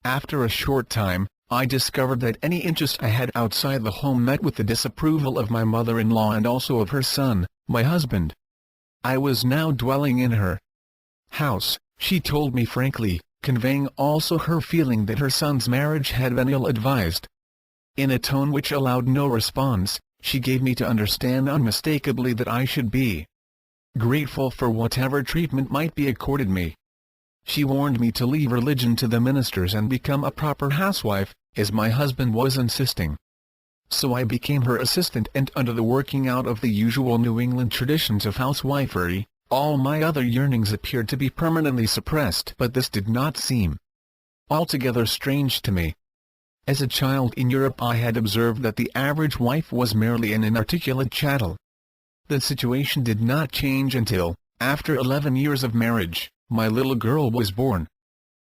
After a short time, I discovered that any interest I had outside the home met with the disapproval of my mother-in-law and also of her son, my husband. I was now dwelling in her house, She told me frankly, conveying also her feeling that her son's marriage had been ill-advised. In a tone which allowed no response, she gave me to understand unmistakably that I should be grateful for whatever treatment might be accorded me. She warned me to leave religion to the ministers and become a proper housewife, as my husband was insisting. So I became her assistant, and under the working out of the usual New England traditions of housewifery, all my other yearnings appeared to be permanently suppressed. But this did not seem altogether strange to me. As a child in Europe I had observed that the average wife was merely an inarticulate chattel. The situation did not change until, after 11 years of marriage, my little girl was born.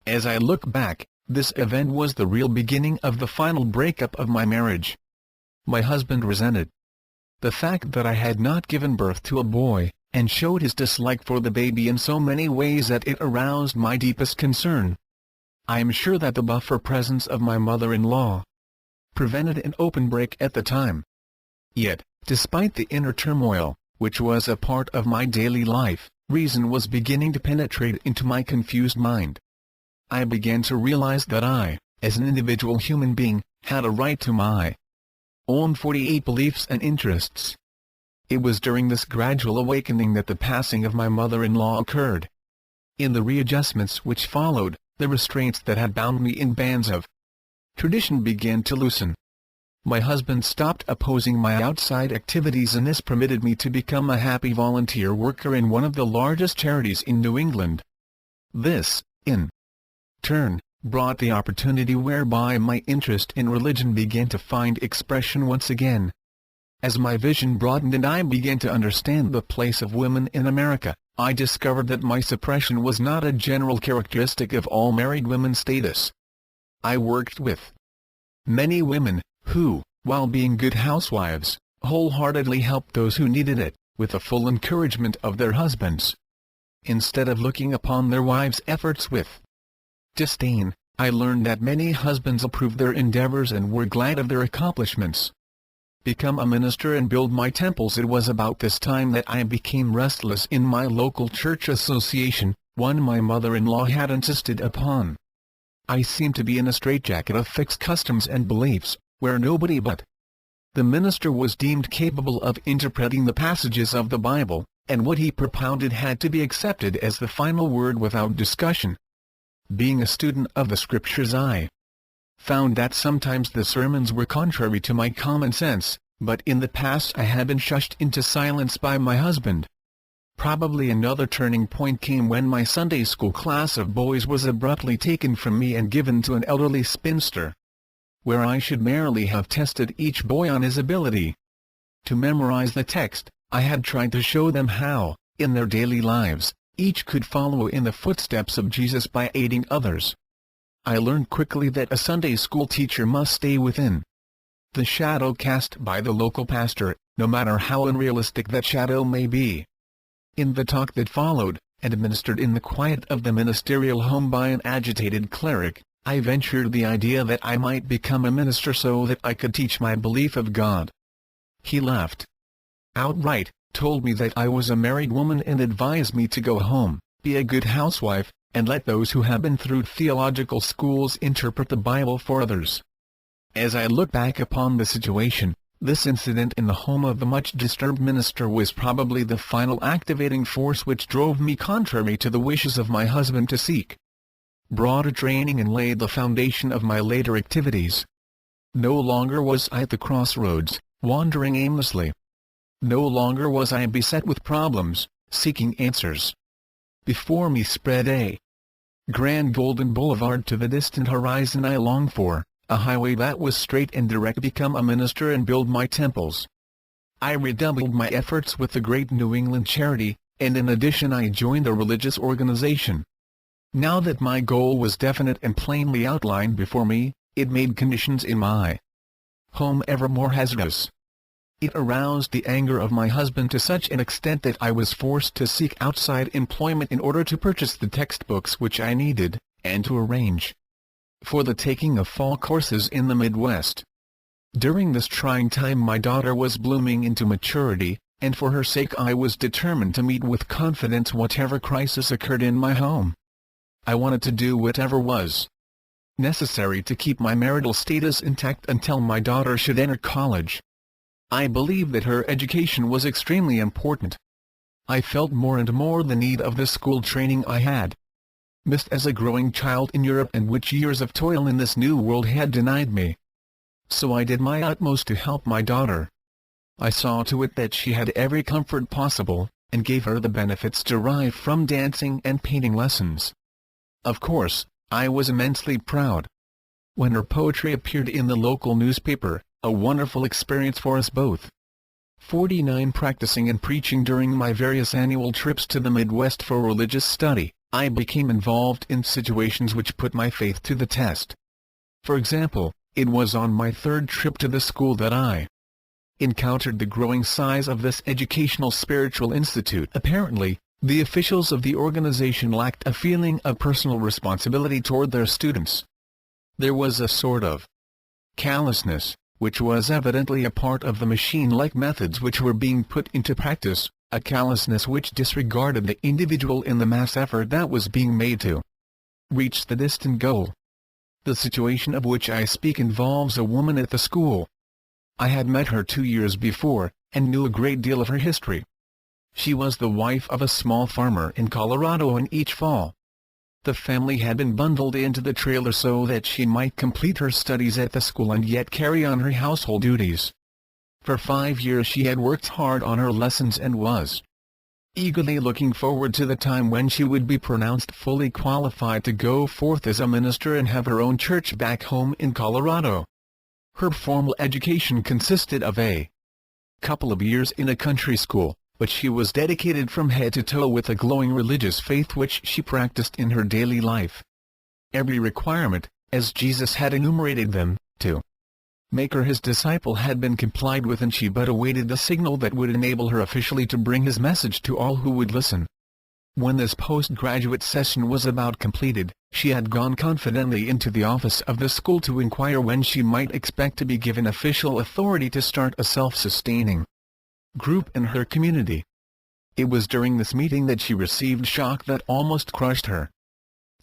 As I look back, this event was the real beginning of the final breakup of my marriage. My husband resented the fact that I had not given birth to a boy, and showed his dislike for the baby in so many ways that it aroused my deepest concern. I am sure that the buffer presence of my mother-in-law prevented an open break at the time. Yet, despite the inner turmoil, which was a part of my daily life, reason was beginning to penetrate into my confused mind. I began to realize that I, as an individual human being, had a right to my own 48 beliefs and interests. It was during this gradual awakening that the passing of my mother-in-law occurred. In the readjustments which followed, the restraints that had bound me in bands of tradition began to loosen. My husband stopped opposing my outside activities, and this permitted me to become a happy volunteer worker in one of the largest charities in New England. This, in turn, brought the opportunity whereby my interest in religion began to find expression once again. As my vision broadened and I began to understand the place of women in America, I discovered that my suppression was not a general characteristic of all married women's status. I worked with many women, who, while being good housewives, wholeheartedly helped those who needed it, with the full encouragement of their husbands. Instead of looking upon their wives' efforts with disdain, I learned that many husbands approved their endeavors and were glad of their accomplishments. Become a minister and build my temples. It was about this time that I became restless in my local church association, one my mother-in-law had insisted upon. I seemed to be in a straitjacket of fixed customs and beliefs, where nobody but the minister was deemed capable of interpreting the passages of the Bible, and what he propounded had to be accepted as the final word without discussion. Being a student of the Scriptures, I found that sometimes the sermons were contrary to my common sense, but in the past I had been shushed into silence by my husband. Probably another turning point came when my Sunday school class of boys was abruptly taken from me and given to an elderly spinster, where I should merely have tested each boy on his ability to memorize the text. I had tried to show them how, in their daily lives, each could follow in the footsteps of Jesus by aiding others. I learned quickly that a Sunday school teacher must stay within the shadow cast by the local pastor, no matter how unrealistic that shadow may be. In the talk that followed, administered in the quiet of the ministerial home by an agitated cleric, I ventured the idea that I might become a minister so that I could teach my belief of God. He laughed outright, told me that I was a married woman and advised me to go home, be a good housewife, and let those who have been through theological schools interpret the Bible for others. As I look back upon the situation, this incident in the home of the much disturbed minister was probably the final activating force which drove me contrary to the wishes of my husband to seek broader training and laid the foundation of my later activities. No longer was I at the crossroads, wandering aimlessly. No longer was I beset with problems, seeking answers. Before me spread a grand golden boulevard to the distant horizon I longed for, a highway that was straight and direct. Become a minister and build my temples. I redoubled my efforts with the great New England charity, and in addition I joined a religious organization. Now that my goal was definite and plainly outlined before me, it made conditions in my home ever more hazardous. It aroused the anger of my husband to such an extent that I was forced to seek outside employment in order to purchase the textbooks which I needed, and to arrange for the taking of fall courses in the Midwest. During this trying time my daughter was blooming into maturity, and for her sake I was determined to meet with confidence whatever crisis occurred in my home. I wanted to do whatever was necessary to keep my marital status intact until my daughter should enter college. I believed that her education was extremely important. I felt more and more the need of the school training I had missed as a growing child in Europe, and which years of toil in this new world had denied me. So I did my utmost to help my daughter. I saw to it that she had every comfort possible, and gave her the benefits derived from dancing and painting lessons. Of course, I was immensely proud when her poetry appeared in the local newspaper, a wonderful experience for us both. 49 Practicing and preaching. During my various annual trips to the Midwest for religious study, I became involved in situations which put my faith to the test. For example, it was on my third trip to the school that I encountered the growing size of this educational spiritual institute. Apparently, the officials of the organization lacked a feeling of personal responsibility toward their students. There was a sort of callousness, which was evidently a part of the machine-like methods which were being put into practice, a callousness which disregarded the individual in the mass effort that was being made to reach the distant goal. The situation of which I speak involves a woman at the school. I had met her 2 years before, and knew a great deal of her history. She was the wife of a small farmer in Colorado, and each fall the family had been bundled into the trailer so that she might complete her studies at the school and yet carry on her household duties. For 5 years she had worked hard on her lessons and was eagerly looking forward to the time when she would be pronounced fully qualified to go forth as a minister and have her own church back home in Colorado. Her formal education consisted of a couple of years in a country school, but she was dedicated from head to toe with a glowing religious faith which she practiced in her daily life. Every requirement, as Jesus had enumerated them, to make her his disciple had been complied with, and she but awaited the signal that would enable her officially to bring his message to all who would listen. When this postgraduate session was about completed, she had gone confidently into the office of the school to inquire when she might expect to be given official authority to start a self-sustaining group in her community. It was during this meeting that she received shock that almost crushed her.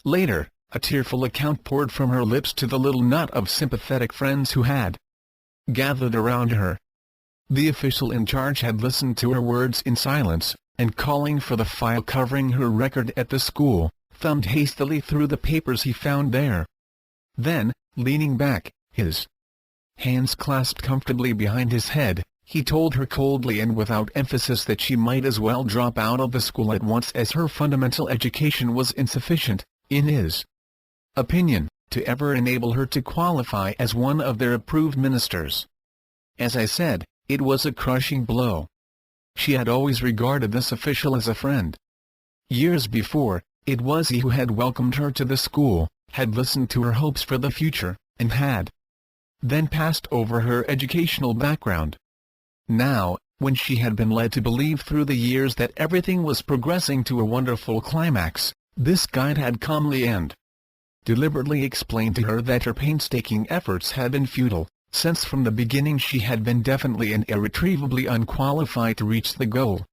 Later, a tearful account poured from her lips to the little knot of sympathetic friends who had gathered around her. The official in charge had listened to her words in silence, and calling for the file covering her record at the school, thumbed hastily through the papers he found there. Then, leaning back, his hands clasped comfortably behind his head, he told her coldly and without emphasis that she might as well drop out of the school at once, as her fundamental education was insufficient, in his opinion, to ever enable her to qualify as one of their approved ministers. As I said, it was a crushing blow. She had always regarded this official as a friend. Years before, it was he who had welcomed her to the school, had listened to her hopes for the future, and had then passed over her educational background. Now, when she had been led to believe through the years that everything was progressing to a wonderful climax, this guide had calmly and deliberately explained to her that her painstaking efforts had been futile, since from the beginning she had been definitely and irretrievably unqualified to reach the goal.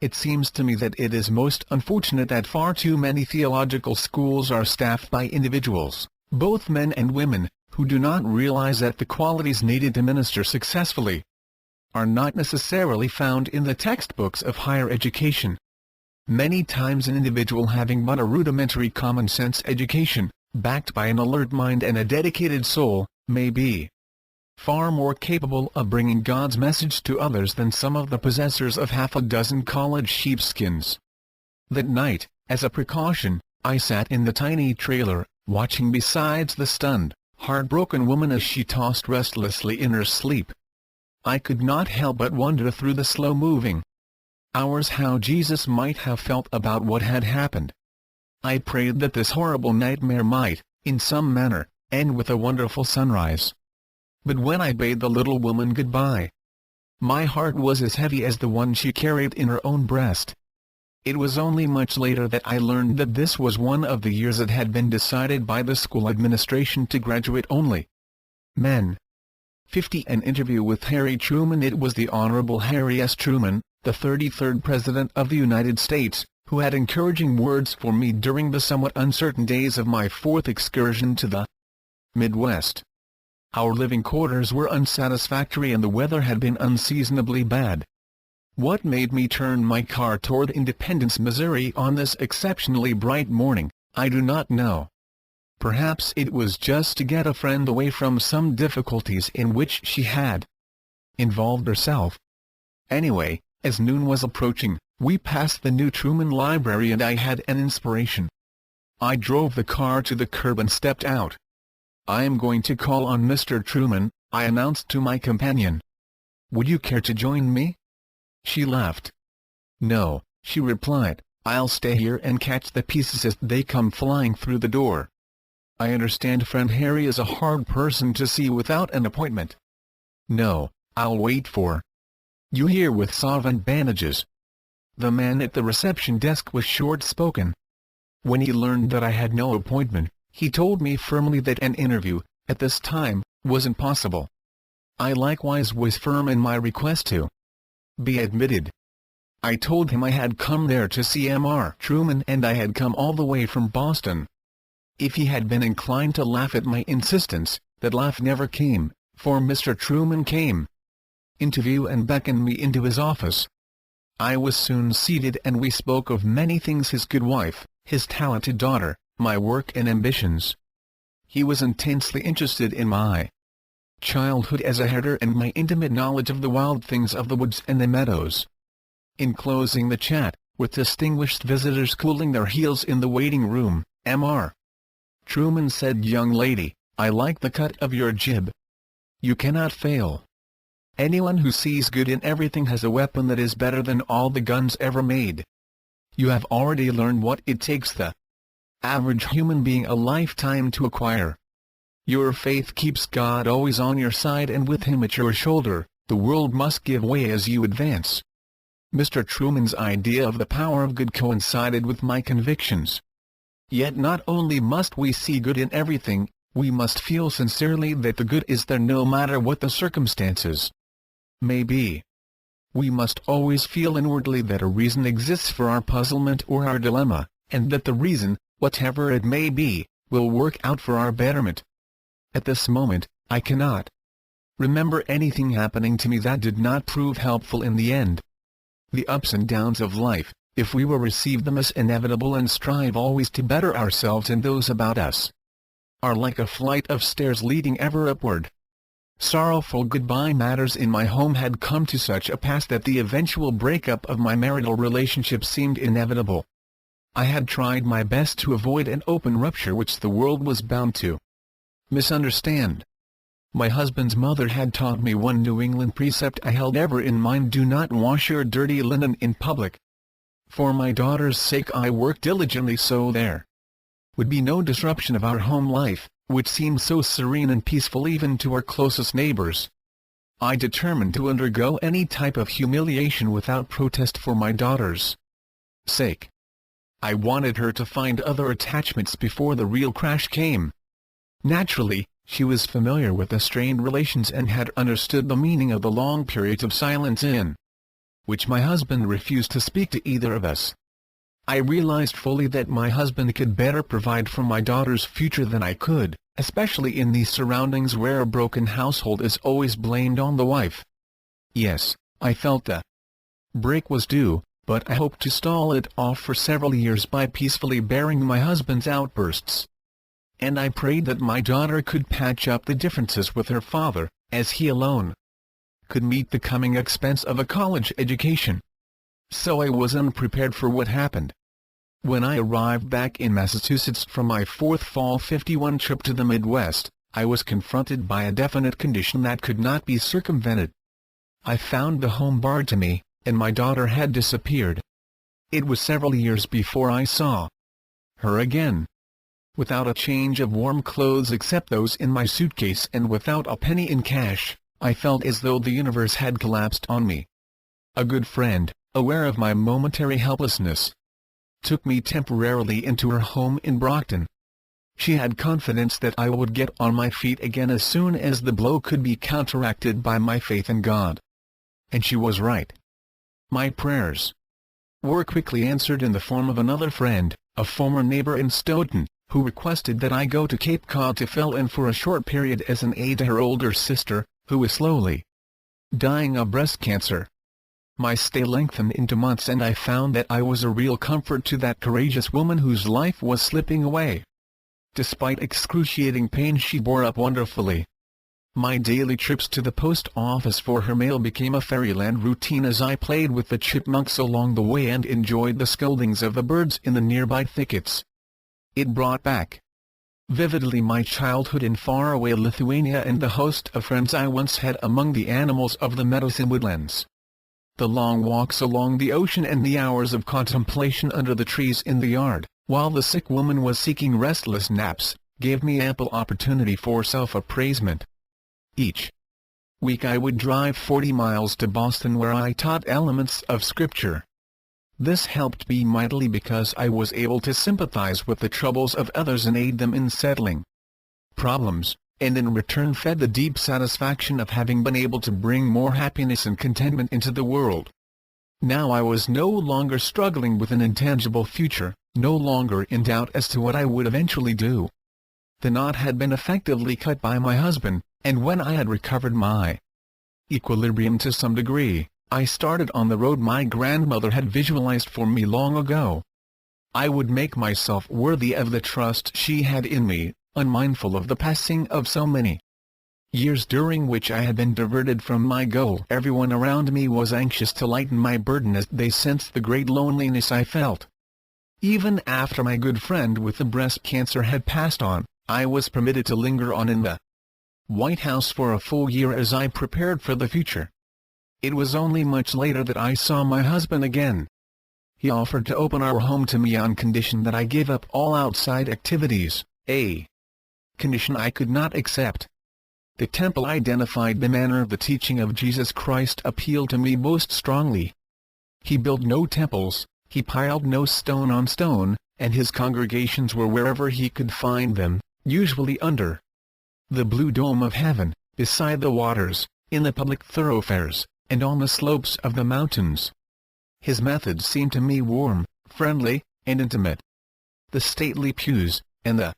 It seems to me that it is most unfortunate that far too many theological schools are staffed by individuals, both men and women, who do not realize that the qualities needed to minister successfully are not necessarily found in the textbooks of higher education. Many times an individual having but a rudimentary common-sense education, backed by an alert mind and a dedicated soul, may be far more capable of bringing God's message to others than some of the possessors of half a dozen college sheepskins. That night, as a precaution, I sat in the tiny trailer, watching beside the stunned, heartbroken woman as she tossed restlessly in her sleep. I could not help but wonder through the slow-moving hours how Jesus might have felt about what had happened. I prayed that this horrible nightmare might, in some manner, end with a wonderful sunrise. But when I bade the little woman goodbye, my heart was as heavy as the one she carried in her own breast. It was only much later that I learned that this was one of the years that had been decided by the school administration to graduate only men. 50 An interview with Harry Truman. It was the Honorable Harry S. Truman, the 33rd President of the United States, who had encouraging words for me during the somewhat uncertain days of my fourth excursion to the Midwest. Our living quarters were unsatisfactory and the weather had been unseasonably bad. What made me turn my car toward Independence, Missouri on this exceptionally bright morning, I do not know. Perhaps it was just to get a friend away from some difficulties in which she had involved herself. Anyway, as noon was approaching, we passed the new Truman Library and I had an inspiration. I drove the car to the curb and stepped out. "I am going to call on Mr. Truman," I announced to my companion. "Would you care to join me?" She laughed. "No," she replied, "I'll stay here and catch the pieces as they come flying through the door. I understand friend Harry is a hard person to see without an appointment." "No, I'll wait for you here with solvent bandages." The man at the reception desk was short-spoken. When he learned that I had no appointment, he told me firmly that an interview, at this time, was impossible. I likewise was firm in my request to be admitted. I told him I had come there to see Mr. Truman and I had come all the way from Boston. If he had been inclined to laugh at my insistence, that laugh never came, for Mr. Truman came into view and beckoned me into his office. I was soon seated and we spoke of many things: his good wife, his talented daughter, my work and ambitions. He was intensely interested in my childhood as a herder and my intimate knowledge of the wild things of the woods and the meadows. In closing the chat, with distinguished visitors cooling their heels in the waiting room, Mr. Truman said, "Young lady, I like the cut of your jib. You cannot fail. Anyone who sees good in everything has a weapon that is better than all the guns ever made. You have already learned what it takes the average human being a lifetime to acquire. Your faith keeps God always on your side and with him at your shoulder. The world must give way as you advance." Mr. Truman's idea of the power of good coincided with my convictions. Yet not only must we see good in everything, we must feel sincerely that the good is there no matter what the circumstances may be. We must always feel inwardly that a reason exists for our puzzlement or our dilemma, and that the reason, whatever it may be, will work out for our betterment. At this moment, I cannot remember anything happening to me that did not prove helpful in the end. The ups and downs of life, if we will receive them as inevitable and strive always to better ourselves and those about us, are like a flight of stairs leading ever upward. Sorrowful goodbye matters in my home had come to such a pass that the eventual breakup of my marital relationship seemed inevitable. I had tried my best to avoid an open rupture which the world was bound to misunderstand. My husband's mother had taught me one New England precept I held ever in mind: do not wash your dirty linen in public. For my daughter's sake I worked diligently so there would be no disruption of our home life, which seemed so serene and peaceful even to our closest neighbors. I determined to undergo any type of humiliation without protest for my daughter's sake. I wanted her to find other attachments before the real crash came. Naturally, she was familiar with the strained relations and had understood the meaning of the long periods of silence in which my husband refused to speak to either of us. I realized fully that my husband could better provide for my daughter's future than I could, especially in these surroundings where a broken household is always blamed on the wife. Yes, I felt the break was due, but I hoped to stall it off for several years by peacefully bearing my husband's outbursts. And I prayed that my daughter could patch up the differences with her father, as he alone could meet the coming expense of a college education. So I was unprepared for what happened. When I arrived back in Massachusetts from my fourth Fall '51 trip to the Midwest, I was confronted by a definite condition that could not be circumvented. I found the home barred to me, and my daughter had disappeared. It was several years before I saw her again. Without a change of warm clothes except those in my suitcase and without a penny in cash, I felt as though the universe had collapsed on me. A good friend, aware of my momentary helplessness, took me temporarily into her home in Brockton. She had confidence that I would get on my feet again as soon as the blow could be counteracted by my faith in God. And she was right. My prayers were quickly answered in the form of another friend, a former neighbor in Stoughton, who requested that I go to Cape Cod to fill in for a short period as an aide to her older sister, who was slowly dying of breast cancer. My stay lengthened into months, and I found that I was a real comfort to that courageous woman whose life was slipping away. Despite excruciating pain, she bore up wonderfully. My daily trips to the post office for her mail became a fairyland routine as I played with the chipmunks along the way and enjoyed the scoldings of the birds in the nearby thickets. It brought back vividly my childhood in faraway Lithuania and the host of friends I once had among the animals of the meadows and woodlands. The long walks along the ocean and the hours of contemplation under the trees in the yard, while the sick woman was seeking restless naps, gave me ample opportunity for self-appraisement. Each week I would drive 40 miles to Boston, where I taught elements of Scripture. This helped me mightily because I was able to sympathize with the troubles of others and aid them in settling problems, and in return fed the deep satisfaction of having been able to bring more happiness and contentment into the world. Now I was no longer struggling with an intangible future, no longer in doubt as to what I would eventually do. The knot had been effectively cut by my husband, and when I had recovered my equilibrium to some degree, I started on the road my grandmother had visualized for me long ago. I would make myself worthy of the trust she had in me, unmindful of the passing of so many years during which I had been diverted from my goal. Everyone around me was anxious to lighten my burden as they sensed the great loneliness I felt. Even after my good friend with the breast cancer had passed on, I was permitted to linger on in the White House for a full year as I prepared for the future. It was only much later that I saw my husband again. He offered to open our home to me on condition that I gave up all outside activities, a condition I could not accept. The temple identified the manner of the teaching of Jesus Christ appealed to me most strongly. He built no temples, he piled no stone on stone, and his congregations were wherever he could find them, usually under the blue dome of heaven, beside the waters, in the public thoroughfares, and on the slopes of the mountains. His methods seemed to me warm, friendly, and intimate. The stately pews, and the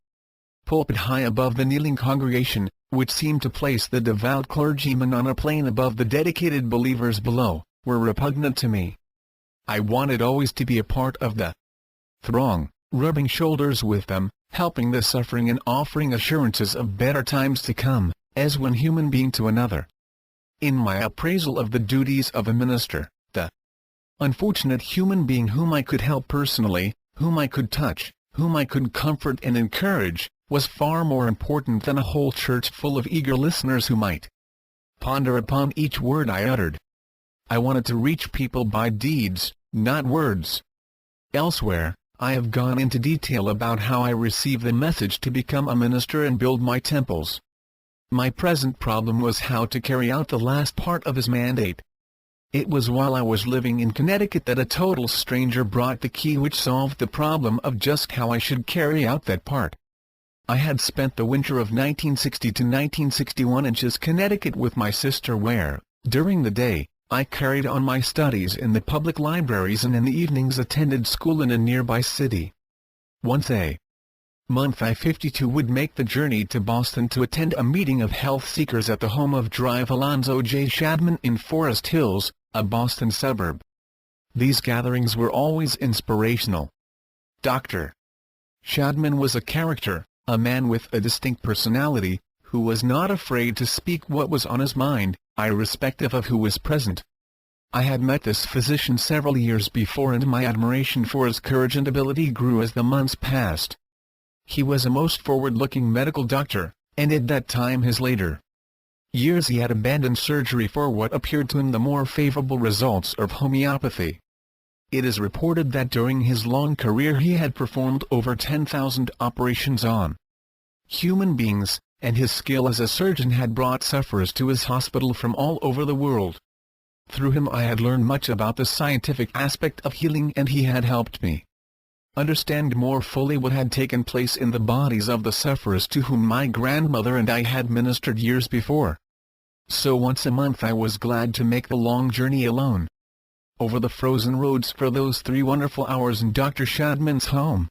pulpit high above the kneeling congregation, which seemed to place the devout clergyman on a plane above the dedicated believers below, were repugnant to me. I wanted always to be a part of the throng, rubbing shoulders with them, helping the suffering and offering assurances of better times to come, as one human being to another. In my appraisal of the duties of a minister, the unfortunate human being whom I could help personally, whom I could touch, whom I could comfort and encourage, was far more important than a whole church full of eager listeners who might ponder upon each word I uttered. I wanted to reach people by deeds, not words. Elsewhere, I have gone into detail about how I received the message to become a minister and build my temples. My present problem was how to carry out the last part of his mandate. It was while I was living in Connecticut that a total stranger brought the key which solved the problem of just how I should carry out that part. I had spent the winter of 1960 to 1961 in Connecticut with my sister where, during the day, I carried on my studies in the public libraries and in the evenings attended school in a nearby city. Once a month I 52 would make the journey to Boston to attend a meeting of health seekers at the home of Drive Alonzo J. Shadman in Forest Hills, a Boston suburb. These gatherings were always inspirational. Dr. Shadman was a character, a man with a distinct personality, who was not afraid to speak what was on his mind, irrespective of who was present. I had met this physician several years before, and my admiration for his courage and ability grew as the months passed. He was a most forward-looking medical doctor, and at that time his later years he had abandoned surgery for what appeared to him the more favorable results of homeopathy. It is reported that during his long career he had performed over 10,000 operations on human beings, and his skill as a surgeon had brought sufferers to his hospital from all over the world. Through him I had learned much about the scientific aspect of healing, and he had helped me understand more fully what had taken place in the bodies of the sufferers to whom my grandmother and I had ministered years before. So once a month I was glad to make the long journey alone. over the frozen roads for those 3 wonderful hours in Dr. Shadman's home.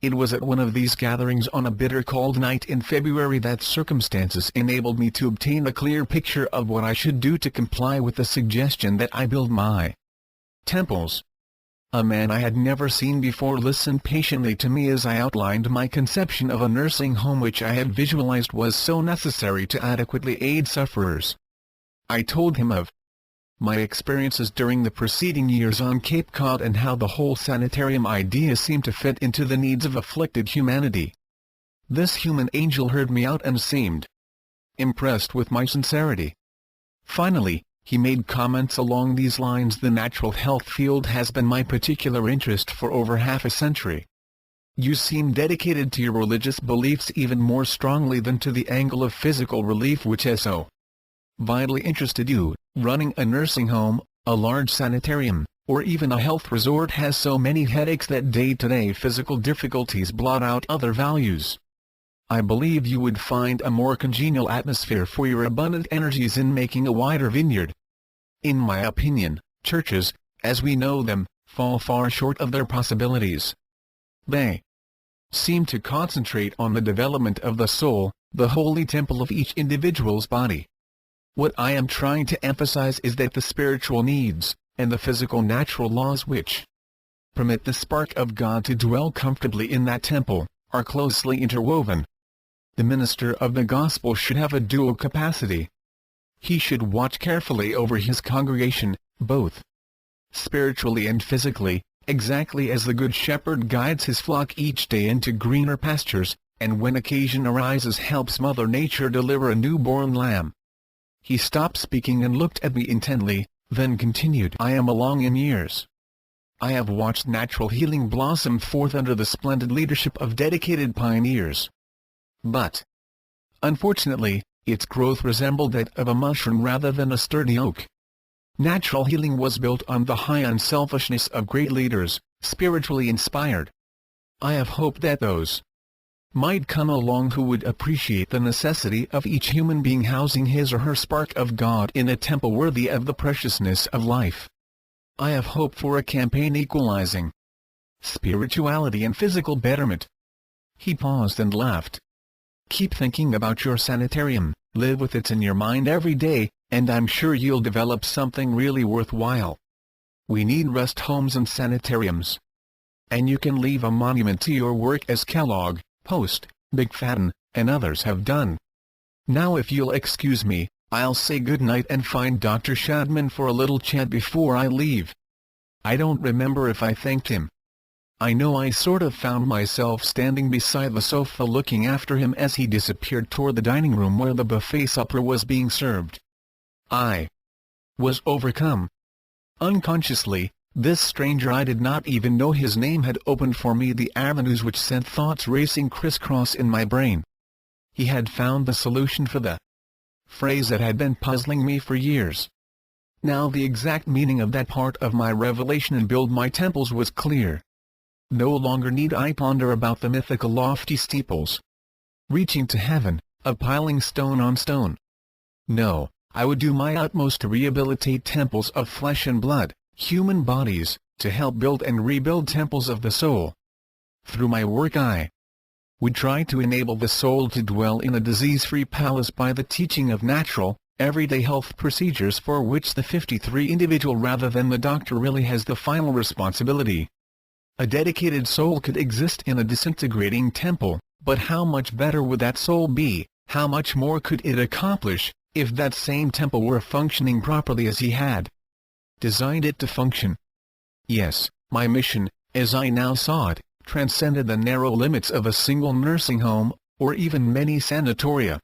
It was at one of these gatherings on a bitter cold night in February that circumstances enabled me to obtain a clear picture of what I should do to comply with the suggestion that I build my temples. A man I had never seen before listened patiently to me as I outlined my conception of a nursing home which I had visualized was so necessary to adequately aid sufferers. I told him of my experiences during the preceding years on Cape Cod and how the whole sanitarium idea seemed to fit into the needs of afflicted humanity. This human angel heard me out and seemed impressed with my sincerity. Finally, he made comments along these lines: "The natural health field has been my particular interest for over half a century. You seem dedicated to your religious beliefs even more strongly than to the angle of physical relief which has so vitally interested you. Running a nursing home, a large sanitarium, or even a health resort has so many headaches that day-to-day physical difficulties blot out other values. I believe you would find a more congenial atmosphere for your abundant energies in making a wider vineyard. In my opinion, churches, as we know them, fall far short of their possibilities. They seem to concentrate on the development of the soul, the holy temple of each individual's body. What I am trying to emphasize is that the spiritual needs, and the physical natural laws which permit the spark of God to dwell comfortably in that temple, are closely interwoven. The minister of the gospel should have a dual capacity. He should watch carefully over his congregation, both spiritually and physically, exactly as the good shepherd guides his flock each day into greener pastures, and when occasion arises helps Mother Nature deliver a newborn lamb. He stopped speaking and looked at me intently, then continued, "I am along in years. I have watched natural healing blossom forth under the splendid leadership of dedicated pioneers. But, unfortunately, its growth resembled that of a mushroom rather than a sturdy oak. Natural healing was built on the high unselfishness of great leaders, spiritually inspired. I have hoped that those might come along who would appreciate the necessity of each human being housing his or her spark of God in a temple worthy of the preciousness of life. I have hoped for a campaign equalizing spirituality and physical betterment." He paused and laughed. "Keep thinking about your sanitarium, live with it in your mind every day, and I'm sure you'll develop something really worthwhile. We need rest homes and sanitariums. And you can leave a monument to your work as Kellogg, Post, McFadden, and others have done. Now if you'll excuse me, I'll say good night and find Dr. Shadman for a little chat before I leave." I don't remember if I thanked him. I know I sort of found myself standing beside the sofa looking after him as he disappeared toward the dining room where the buffet supper was being served. I was overcome. Unconsciously, this stranger I did not even know his name had opened for me the avenues which sent thoughts racing crisscross in my brain. He had found the solution for the phrase that had been puzzling me for years. Now the exact meaning of that part of my revelation in Build My Temples was clear. No longer need I ponder about the mythical lofty steeples reaching to heaven, of piling stone on stone. No, I would do my utmost to rehabilitate temples of flesh and blood, human bodies, to help build and rebuild temples of the soul. Through my work I would try to enable the soul to dwell in a disease-free palace by the teaching of natural, everyday health procedures for which the 53 individual rather than the doctor really has the final responsibility. A dedicated soul could exist in a disintegrating temple, but how much better would that soul be, how much more could it accomplish, if that same temple were functioning properly as he had designed it to function? Yes, my mission, as I now saw it, transcended the narrow limits of a single nursing home, or even many sanatoria.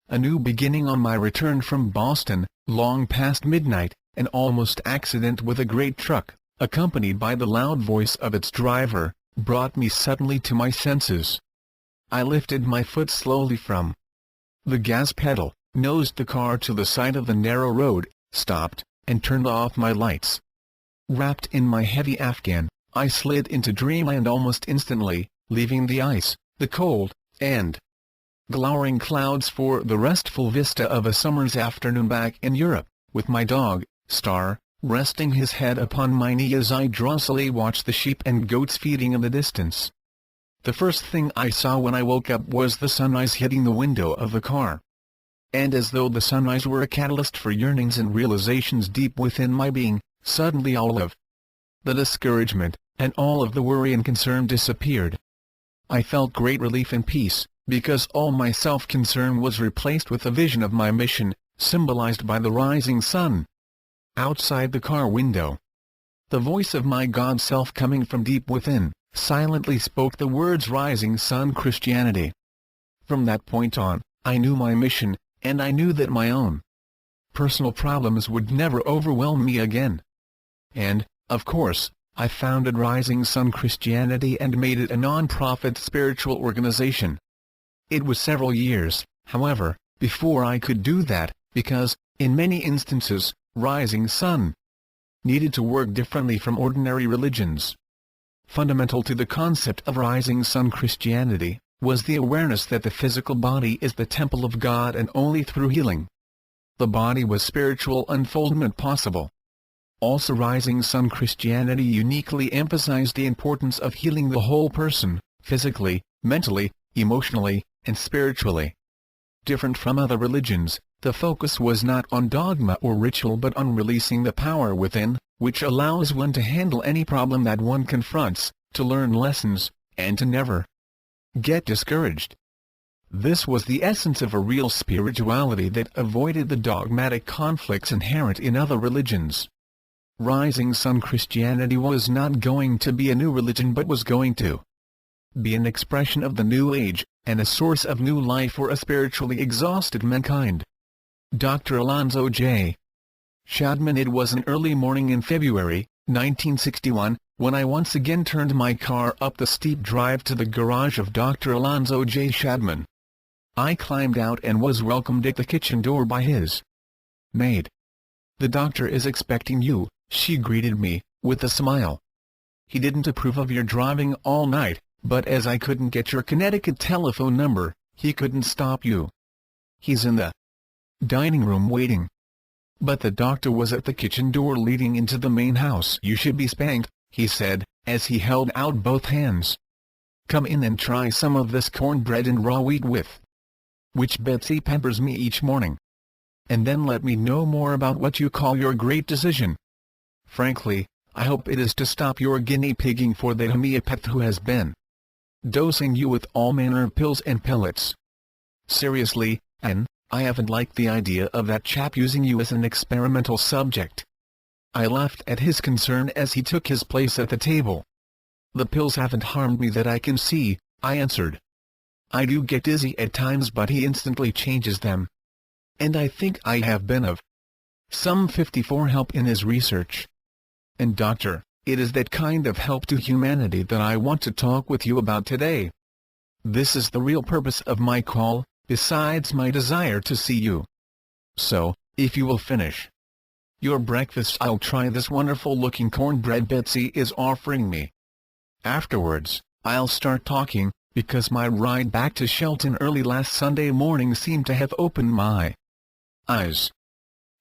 A new beginning on my return from Boston, long past midnight, an almost accident with a great truck, accompanied by the loud voice of its driver, brought me suddenly to my senses. I lifted my foot slowly from the gas pedal, nosed the car to the side of the narrow road, stopped, and turned off my lights. Wrapped in my heavy afghan, I slid into dreamland almost instantly, leaving the ice, the cold, and glowering clouds for the restful vista of a summer's afternoon back in Europe, with my dog, Star, resting his head upon my knee as I drowsily watched the sheep and goats feeding in the distance. The first thing I saw when I woke up was the sunrise hitting the window of the car. And as though the sunrise were a catalyst for yearnings and realizations deep within my being, suddenly all of the discouragement, and all of the worry and concern disappeared. I felt great relief and peace, because all my self-concern was replaced with a vision of my mission, symbolized by the rising sun outside the car window. The voice of my God self coming from deep within, silently spoke the words "Rising Sun Christianity." From that point on, I knew my mission, and I knew that my own personal problems would never overwhelm me again. And, of course, I founded Rising Sun Christianity and made it a non-profit spiritual organization. It was several years, however, before I could do that, because, in many instances, Rising Sun needed to work differently from ordinary religions. Fundamental to the concept of Rising Sun Christianity was the awareness that the physical body is the temple of God and only through healing the body was spiritual unfoldment possible. Also, Rising Sun Christianity uniquely emphasized the importance of healing the whole person, physically, mentally, emotionally, and spiritually. Different from other religions, the focus was not on dogma or ritual but on releasing the power within, which allows one to handle any problem that one confronts, to learn lessons, and to never get discouraged. This was the essence of a real spirituality that avoided the dogmatic conflicts inherent in other religions. Rising Sun Christianity was not going to be a new religion but was going to be an expression of the new age, and a source of new life for a spiritually exhausted mankind. Dr. Alonzo J. Shadman. It was an early morning in February, 1961, when I once again turned my car up the steep drive to the garage of Dr. Alonzo J. Shadman. I climbed out and was welcomed at the kitchen door by his maid. "The doctor is expecting you," she greeted me, with a smile. "He didn't approve of your driving all night, but as I couldn't get your Connecticut telephone number, he couldn't stop you. He's in the dining room waiting." But the doctor was at the kitchen door leading into the main house. "You should be spanked," he said, as he held out both hands. "Come in and try some of this cornbread and raw wheat with which Betsy pampers me each morning. And then let me know more about what you call your great decision. Frankly, I hope it is to stop your guinea pigging for the homeopath who has been dosing you with all manner of pills and pellets. Seriously, Ann, I haven't liked the idea of that chap using you as an experimental subject." I laughed at his concern as he took his place at the table. "The pills haven't harmed me that I can see," I answered. "I do get dizzy at times but he instantly changes them. And I think I have been of some 54 help in his research. And doctor, it is that kind of help to humanity that I want to talk with you about today. This is the real purpose of my call, besides my desire to see you. So, if you will finish your breakfast, I'll try this wonderful-looking cornbread Betsy is offering me. Afterwards, I'll start talking, because my ride back to Shelton early last Sunday morning seemed to have opened my eyes.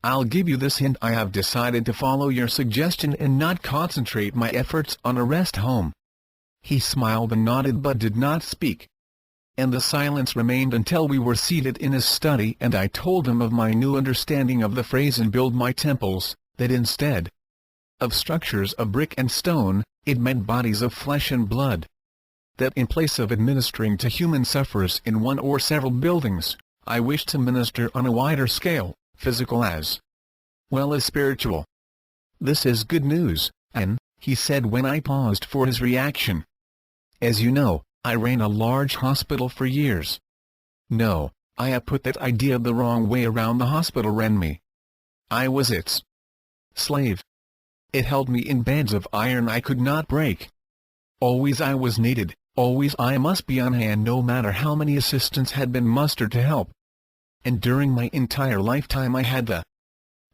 I'll give you this hint: I have decided to follow your suggestion and not concentrate my efforts on a rest home." He smiled and nodded but did not speak. And the silence remained until we were seated in his study and I told him of my new understanding of the phrase "and build my temples," that instead of structures of brick and stone, it meant bodies of flesh and blood. That in place of administering to human sufferers in one or several buildings, I wished to minister on a wider scale, physical as well as spiritual. "This is good news, Ann," he said when I paused for his reaction. "As you know, I ran a large hospital for years. No, I have put that idea the wrong way around. The hospital ran me. I was its slave. It held me in bands of iron I could not break. Always I was needed, always I must be on hand no matter how many assistants had been mustered to help. And during my entire lifetime I had the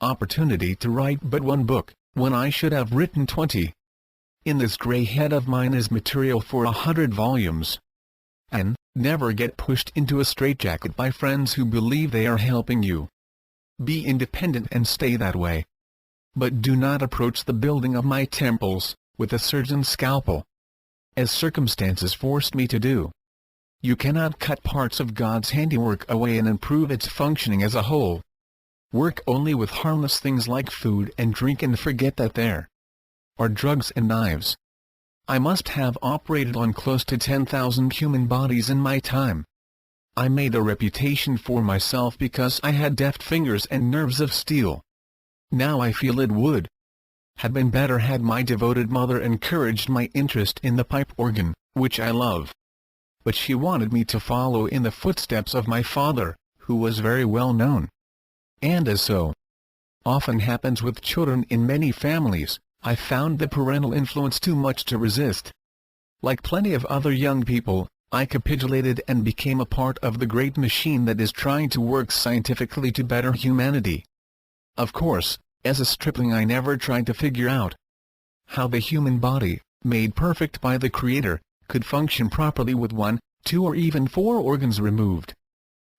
opportunity to write but one book, when I should have written 20. In this gray head of mine is material for 100 volumes. And, never get pushed into a straitjacket by friends who believe they are helping you. Be independent and stay that way. but do not approach the building of my temples with a surgeon's scalpel, as circumstances forced me to do. You cannot cut parts of God's handiwork away and improve its functioning as a whole. Work only with harmless things like food and drink and forget that there are drugs and knives. I must have operated on close to 10,000 human bodies in my time. I made a reputation for myself because I had deft fingers and nerves of steel. Now I feel it would have been better had my devoted mother encouraged my interest in the pipe organ, which I love. But she wanted me to follow in the footsteps of my father, who was very well known. And as so often happens with children in many families, I found the parental influence too much to resist. Like plenty of other young people, I capitulated and became a part of the great machine that is trying to work scientifically to better humanity. Of course, as a stripling I never tried to figure out how the human body, made perfect by the Creator, could function properly with 1, 2 or even 4 organs removed.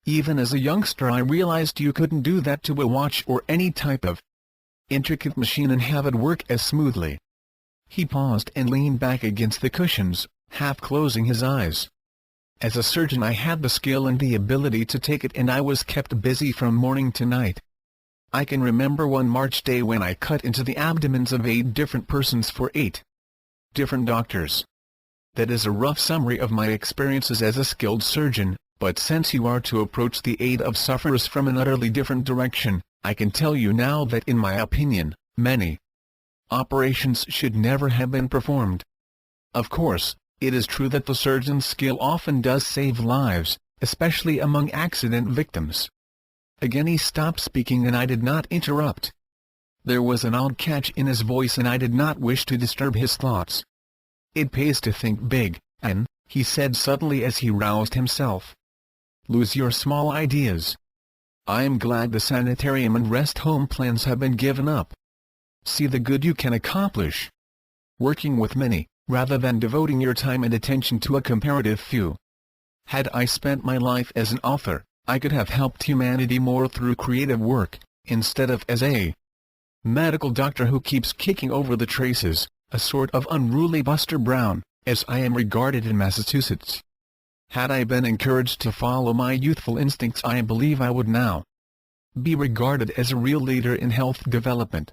Even as a youngster I realized you couldn't do that to a watch or any type of intricate machine and have it work as smoothly. He paused and leaned back against the cushions, half closing his eyes. As a surgeon I had the skill and the ability to take it, and I was kept busy from morning to night. I can remember one March day when I cut into the abdomens of 8 different persons for 8 different doctors. That is a rough summary of my experiences as a skilled surgeon, but since you are to approach the aid of sufferers from an utterly different direction, I can tell you now that in my opinion, many operations should never have been performed. Of course, it is true that the surgeon's skill often does save lives, especially among accident victims. Again he stopped speaking and I did not interrupt. There was an odd catch in his voice and I did not wish to disturb his thoughts. It pays to think big, Ann, he said suddenly as he roused himself. Lose your small ideas. I am glad the sanitarium and rest home plans have been given up. See the good you can accomplish working with many, rather than devoting your time and attention to a comparative few. Had I spent my life as an author, I could have helped humanity more through creative work, instead of as a medical doctor who keeps kicking over the traces, a sort of unruly Buster Brown, as I am regarded in Massachusetts. Had I been encouraged to follow my youthful instincts, I believe I would now be regarded as a real leader in health development.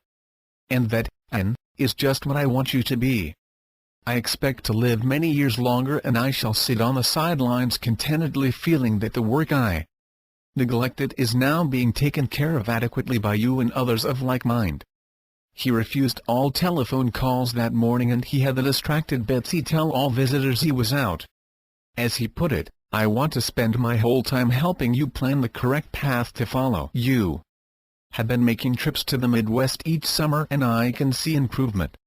And that, Ann, is just what I want you to be. I expect to live many years longer, and I shall sit on the sidelines contentedly feeling that the work I neglected is now being taken care of adequately by you and others of like mind. He refused all telephone calls that morning, and he had the distracted Betsy tell all visitors he was out. As he put it, I want to spend my whole time helping you plan the correct path to follow. You have been making trips to the Midwest each summer and I can see improvement.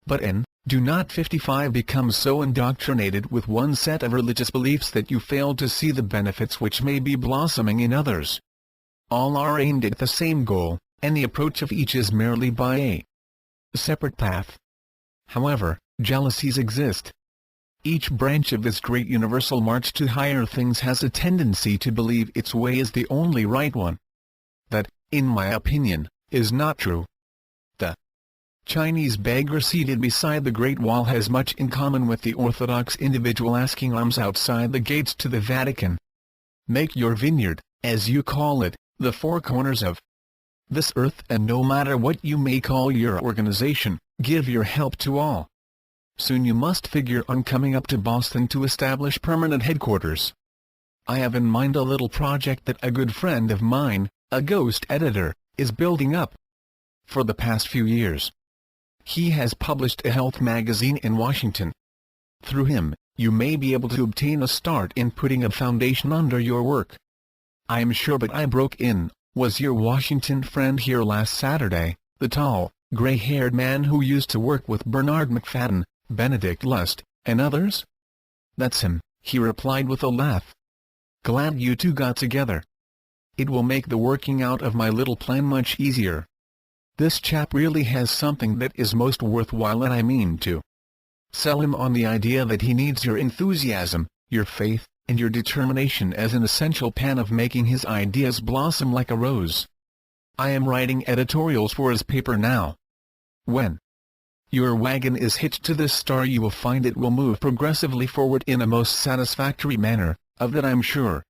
But Ann, do not 55 become so indoctrinated with one set of religious beliefs that you fail to see the benefits which may be blossoming in others. All are aimed at the same goal, and the approach of each is merely by a separate path. However, jealousies exist. Each branch of this great universal march to higher things has a tendency to believe its way is the only right one. That, in my opinion, is not true. The Chinese beggar seated beside the Great Wall has much in common with the Orthodox individual asking alms outside the gates to the Vatican. Make your vineyard, as you call it, the four corners of this earth, and no matter what you may call your organization, give your help to all. Soon you must figure on coming up to Boston to establish permanent headquarters. I have in mind a little project that a good friend of mine, a ghost editor, is building up. For the past few years, he has published a health magazine in Washington. Through him, you may be able to obtain a start in putting a foundation under your work. I am sure, but I broke in, was your Washington friend here last Saturday, the tall, gray-haired man who used to work with Bernard McFadden, Benedict Lust, and others? That's him, he replied with a laugh. Glad you two got together. It will make the working out of my little plan much easier. This chap really has something that is most worthwhile, and I mean to sell him on the idea that he needs your enthusiasm, your faith, and your determination as an essential pan of making his ideas blossom like a rose. I am writing editorials for his paper now. When your wagon is hitched to this star, you will find it will move progressively forward in a most satisfactory manner, of that I'm sure."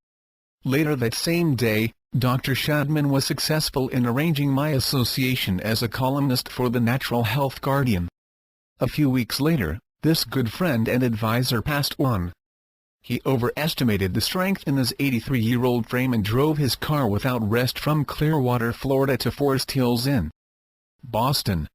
Later that same day, Dr. Shadman was successful in arranging my association as a columnist for the Natural Health Guardian. A few weeks later, this good friend and advisor passed on. He overestimated the strength in his 83-year-old frame and drove his car without rest from Clearwater, Florida to Forest Hills in Boston.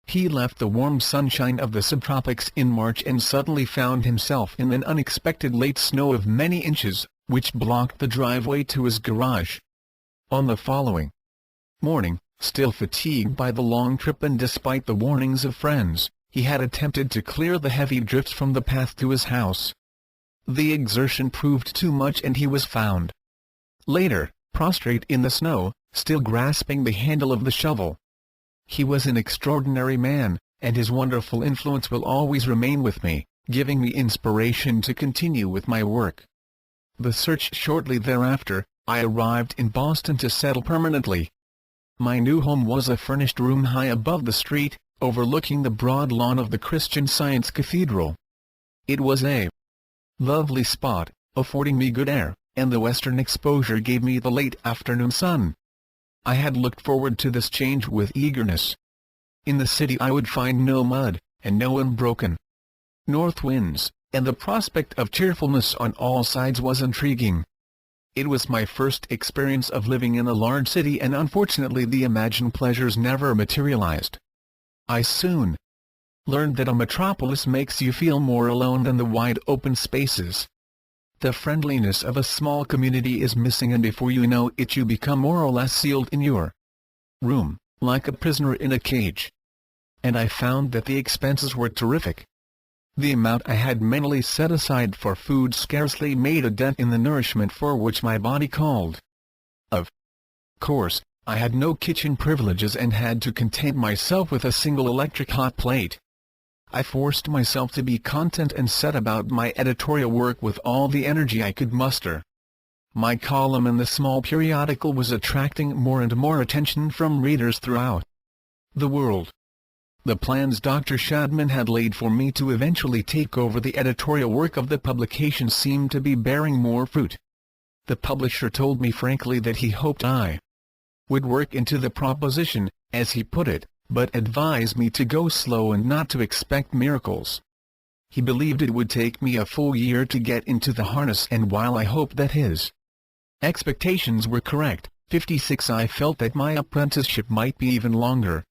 He left the warm sunshine of the subtropics in March and suddenly found himself in an unexpected late snow of many inches, which blocked the driveway to his garage. On the following morning, still fatigued by the long trip and despite the warnings of friends, he had attempted to clear the heavy drifts from the path to his house. The exertion proved too much and he was found later, prostrate in the snow, still grasping the handle of the shovel. He was an extraordinary man, and his wonderful influence will always remain with me, giving me inspiration to continue with my work. The search shortly thereafter, I arrived in Boston to settle permanently. My new home was a furnished room high above the street, overlooking the broad lawn of the Christian Science Cathedral. It was a lovely spot, affording me good air, and the western exposure gave me the late afternoon sun. I had looked forward to this change with eagerness. In the city I would find no mud, and no unbroken north winds, and the prospect of cheerfulness on all sides was intriguing. It was my first experience of living in a large city, and unfortunately the imagined pleasures never materialized. I soon learned that a metropolis makes you feel more alone than the wide open spaces. The friendliness of a small community is missing, and before you know it you become more or less sealed in your room, like a prisoner in a cage. And I found that the expenses were terrific. The amount I had mentally set aside for food scarcely made a dent in the nourishment for which my body called. Of course, I had no kitchen privileges and had to content myself with a single electric hot plate. I forced myself to be content and set about my editorial work with all the energy I could muster. My column in the small periodical was attracting more and more attention from readers throughout the world. The plans Dr. Shadman had laid for me to eventually take over the editorial work of the publication seemed to be bearing more fruit. The publisher told me frankly that he hoped I would work into the proposition, as he put it, but advised me to go slow and not to expect miracles. He believed it would take me a full year to get into the harness, and while I hoped that his expectations were correct, 56, I felt that my apprenticeship might be even longer.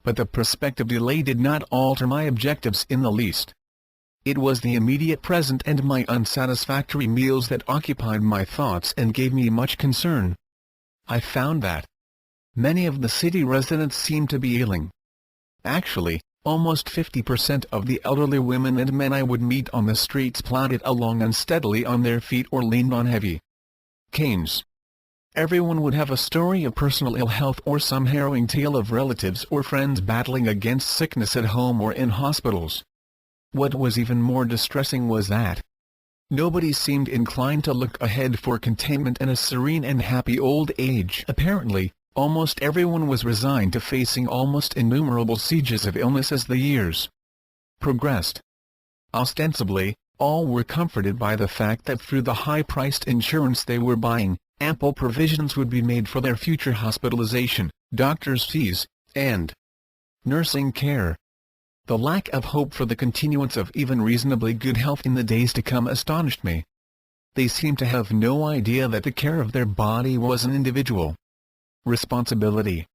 But the prospective delay did not alter my objectives in the least. It was the immediate present and my unsatisfactory meals that occupied my thoughts and gave me much concern. I found that many of the city residents seemed to be ailing. Actually, almost 50% of the elderly women and men I would meet on the streets plodded along unsteadily on their feet or leaned on heavy canes. Everyone would have a story of personal ill health or some harrowing tale of relatives or friends battling against sickness at home or in hospitals. What was even more distressing was that nobody seemed inclined to look ahead for containment and a serene and happy old age. Apparently, almost everyone was resigned to facing almost innumerable sieges of illness as the years progressed. Ostensibly, all were comforted by the fact that through the high-priced insurance they were buying, ample provisions would be made for their future hospitalization, doctors' fees, and nursing care. The lack of hope for the continuance of even reasonably good health in the days to come astonished me. They seemed to have no idea that the care of their body was an individual responsibility.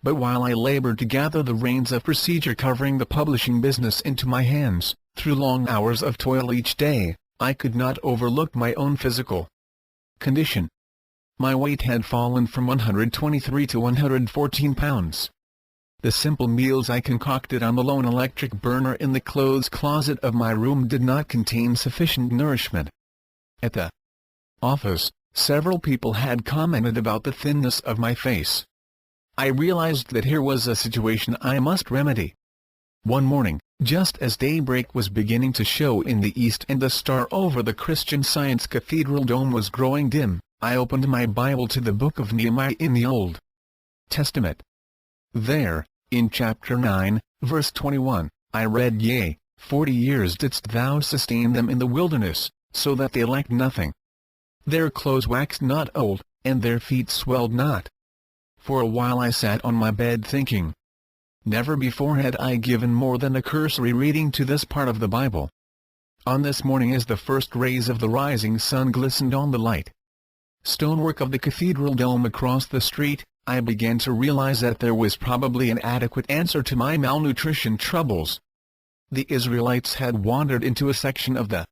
But while I labored to gather the reins of procedure covering the publishing business into my hands, through long hours of toil each day, I could not overlook my own physical condition. My weight had fallen from 123 to 114 pounds. The simple meals I concocted on the lone electric burner in the clothes closet of my room did not contain sufficient nourishment. At the office, several people had commented about the thinness of my face. I realized that here was a situation I must remedy. One morning, just as daybreak was beginning to show in the east and the star over the Christian Science Cathedral dome was growing dim, I opened my Bible to the book of Nehemiah in the Old Testament. There, in chapter 9, verse 21, I read, "Yea, 40 years didst thou sustain them in the wilderness, so that they lacked nothing. Their clothes waxed not old, and their feet swelled not." For a while I sat on my bed thinking. Never before had I given more than a cursory reading to this part of the Bible. On this morning, as the first rays of the rising sun glistened on the light stonework of the cathedral dome across the street, I began to realize that there was probably an adequate answer to my malnutrition troubles. The Israelites had wandered into a section of the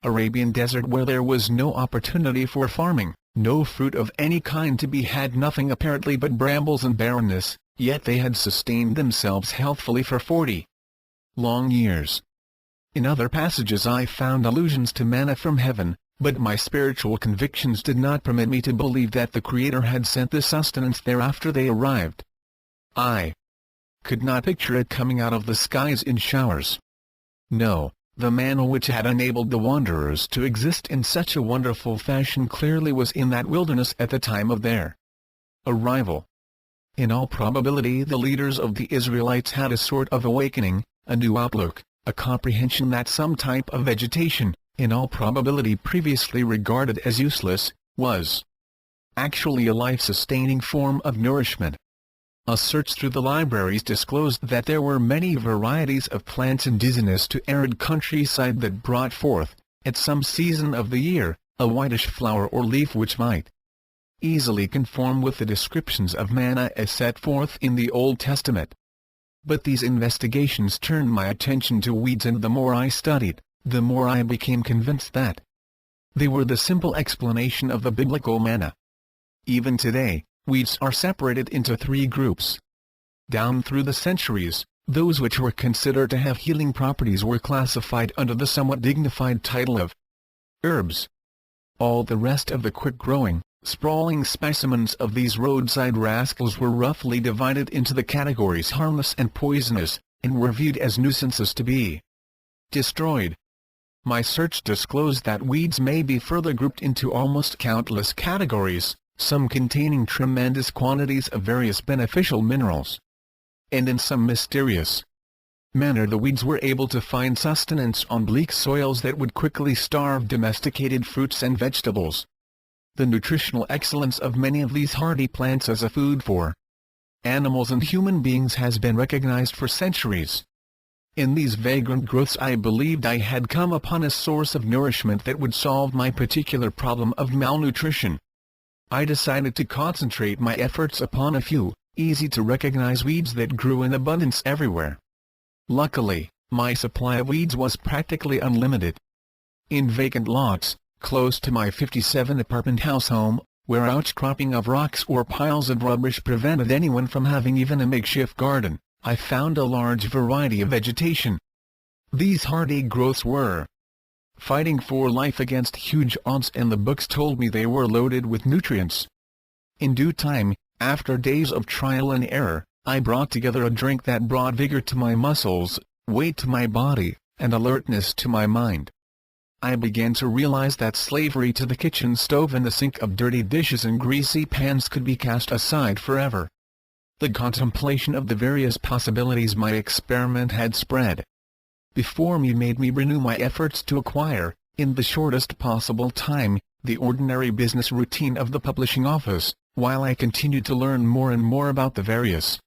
Arabian desert where there was no opportunity for farming, no fruit of any kind to be had, nothing apparently but brambles and barrenness, yet they had sustained themselves healthfully for 40 long years. In other passages I found allusions to manna from heaven, but my spiritual convictions did not permit me to believe that the Creator had sent the sustenance there after they arrived. I could not picture it coming out of the skies in showers. No, the manna which had enabled the wanderers to exist in such a wonderful fashion clearly was in that wilderness at the time of their arrival. In all probability the leaders of the Israelites had a sort of awakening, a new outlook, a comprehension that some type of vegetation, in all probability previously regarded as useless, was actually a life-sustaining form of nourishment. A search through the libraries disclosed that there were many varieties of plants indigenous to arid countryside that brought forth, at some season of the year, a whitish flower or leaf which might easily conform with the descriptions of manna as set forth in the Old Testament. But these investigations turned my attention to weeds, and the more I studied, the more I became convinced that they were the simple explanation of the biblical manna. Even today, weeds are separated into 3 groups. Down through the centuries, those which were considered to have healing properties were classified under the somewhat dignified title of herbs. All the rest of the quick-growing, sprawling specimens of these roadside rascals were roughly divided into the categories harmless and poisonous, and were viewed as nuisances to be destroyed. My search disclosed that weeds may be further grouped into almost countless categories, some containing tremendous quantities of various beneficial minerals. And in some mysterious manner the weeds were able to find sustenance on bleak soils that would quickly starve domesticated fruits and vegetables. The nutritional excellence of many of these hardy plants as a food for animals and human beings has been recognized for centuries. In these vagrant growths I believed I had come upon a source of nourishment that would solve my particular problem of malnutrition. I decided to concentrate my efforts upon a few, easy-to-recognize weeds that grew in abundance everywhere. Luckily, my supply of weeds was practically unlimited. In vacant lots, close to my 57-apartment house home, where outcropping of rocks or piles of rubbish prevented anyone from having even a makeshift garden, I found a large variety of vegetation. These hardy growths were fighting for life against huge odds, and the books told me they were loaded with nutrients. In due time, after days of trial and error, I brought together a drink that brought vigor to my muscles, weight to my body, and alertness to my mind. I began to realize that slavery to the kitchen stove and the sink of dirty dishes and greasy pans could be cast aside forever. The contemplation of the various possibilities my experiment had spread before me made me renew my efforts to acquire, in the shortest possible time, the ordinary business routine of the publishing office, while I continued to learn more and more about the various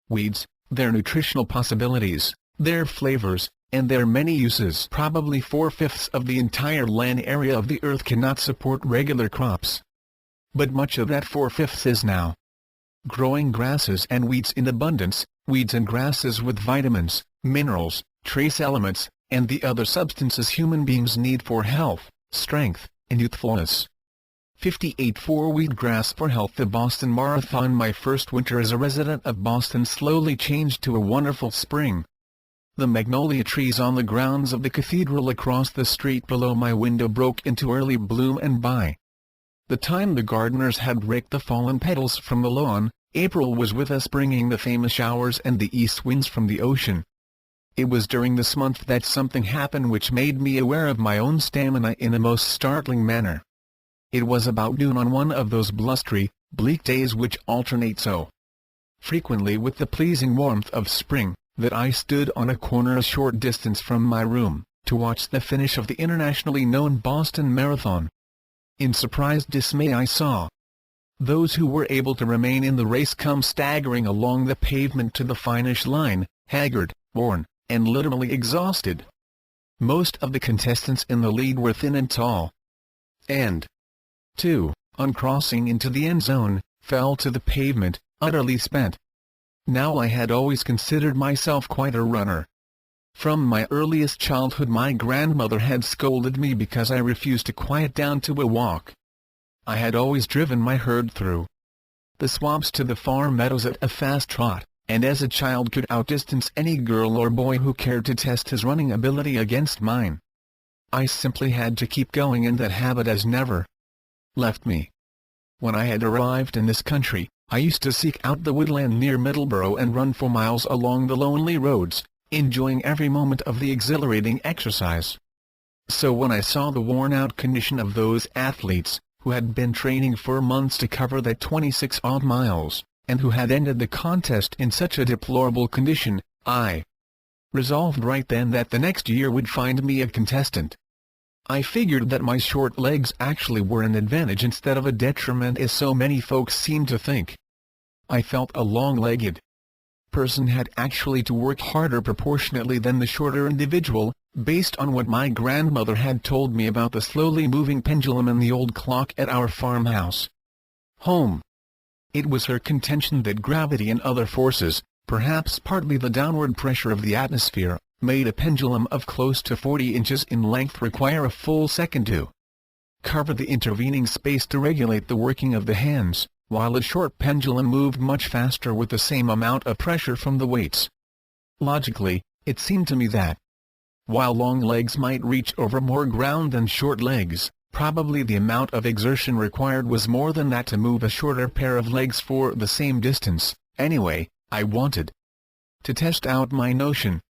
weeds, their nutritional possibilities, their flavors, and their many uses. Probably 4/5 of the entire land area of the earth cannot support regular crops. But much of that 4/5 is now growing grasses and weeds in abundance, weeds and grasses with vitamins, minerals, trace elements, and the other substances human beings need for health, strength, and youthfulness. 58 for wheatgrass for health. The Boston Marathon. My first winter as a resident of Boston slowly changed to a wonderful spring. The magnolia trees on the grounds of the cathedral across the street below my window broke into early bloom, and by the time the gardeners had raked the fallen petals from the lawn, April was with us, bringing the famous showers and the east winds from the ocean. It was during this month that something happened which made me aware of my own stamina in a most startling manner. It was about noon on one of those blustery, bleak days which alternate so frequently with the pleasing warmth of spring, that I stood on a corner a short distance from my room, to watch the finish of the internationally known Boston Marathon. In surprised dismay I saw those who were able to remain in the race come staggering along the pavement to the finish line, haggard, worn, and literally exhausted. Most of the contestants in the lead were thin and tall, and, too, on crossing into the end zone, fell to the pavement, utterly spent. Now I had always considered myself quite a runner. From my earliest childhood my grandmother had scolded me because I refused to quiet down to a walk. I had always driven my herd through the swamps to the far meadows at a fast trot, and as a child could outdistance any girl or boy who cared to test his running ability against mine. I simply had to keep going, and that habit has never left me. When I had arrived in this country, I used to seek out the woodland near Middleborough and run for miles along the lonely roads, enjoying every moment of the exhilarating exercise. So when I saw the worn-out condition of those athletes, who had been training for months to cover that 26-odd miles, and who had ended the contest in such a deplorable condition, I resolved right then that the next year would find me a contestant. I figured that my short legs actually were an advantage instead of a detriment, as so many folks seem to think. I felt a long-legged person had actually to work harder proportionately than the shorter individual, based on what my grandmother had told me about the slowly moving pendulum and the old clock at our farmhouse home. It was her contention that gravity and other forces, perhaps partly the downward pressure of the atmosphere, made a pendulum of close to 40 inches in length require a full second to cover the intervening space to regulate the working of the hands, while a short pendulum moved much faster with the same amount of pressure from the weights. Logically, it seemed to me that, while long legs might reach over more ground than short legs, probably the amount of exertion required was more than that to move a shorter pair of legs for the same distance. Anyway, I wanted to test out my notion.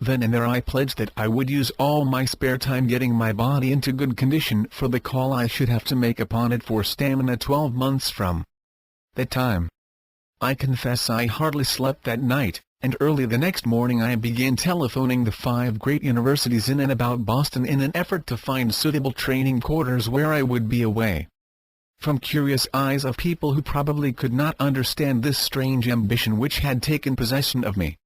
Then and there I pledged that I would use all my spare time getting my body into good condition for the call I should have to make upon it for stamina 12 months from that time. I confess I hardly slept that night, and early the next morning I began telephoning the 5 great universities in and about Boston in an effort to find suitable training quarters where I would be away from curious eyes of people who probably could not understand this strange ambition which had taken possession of me.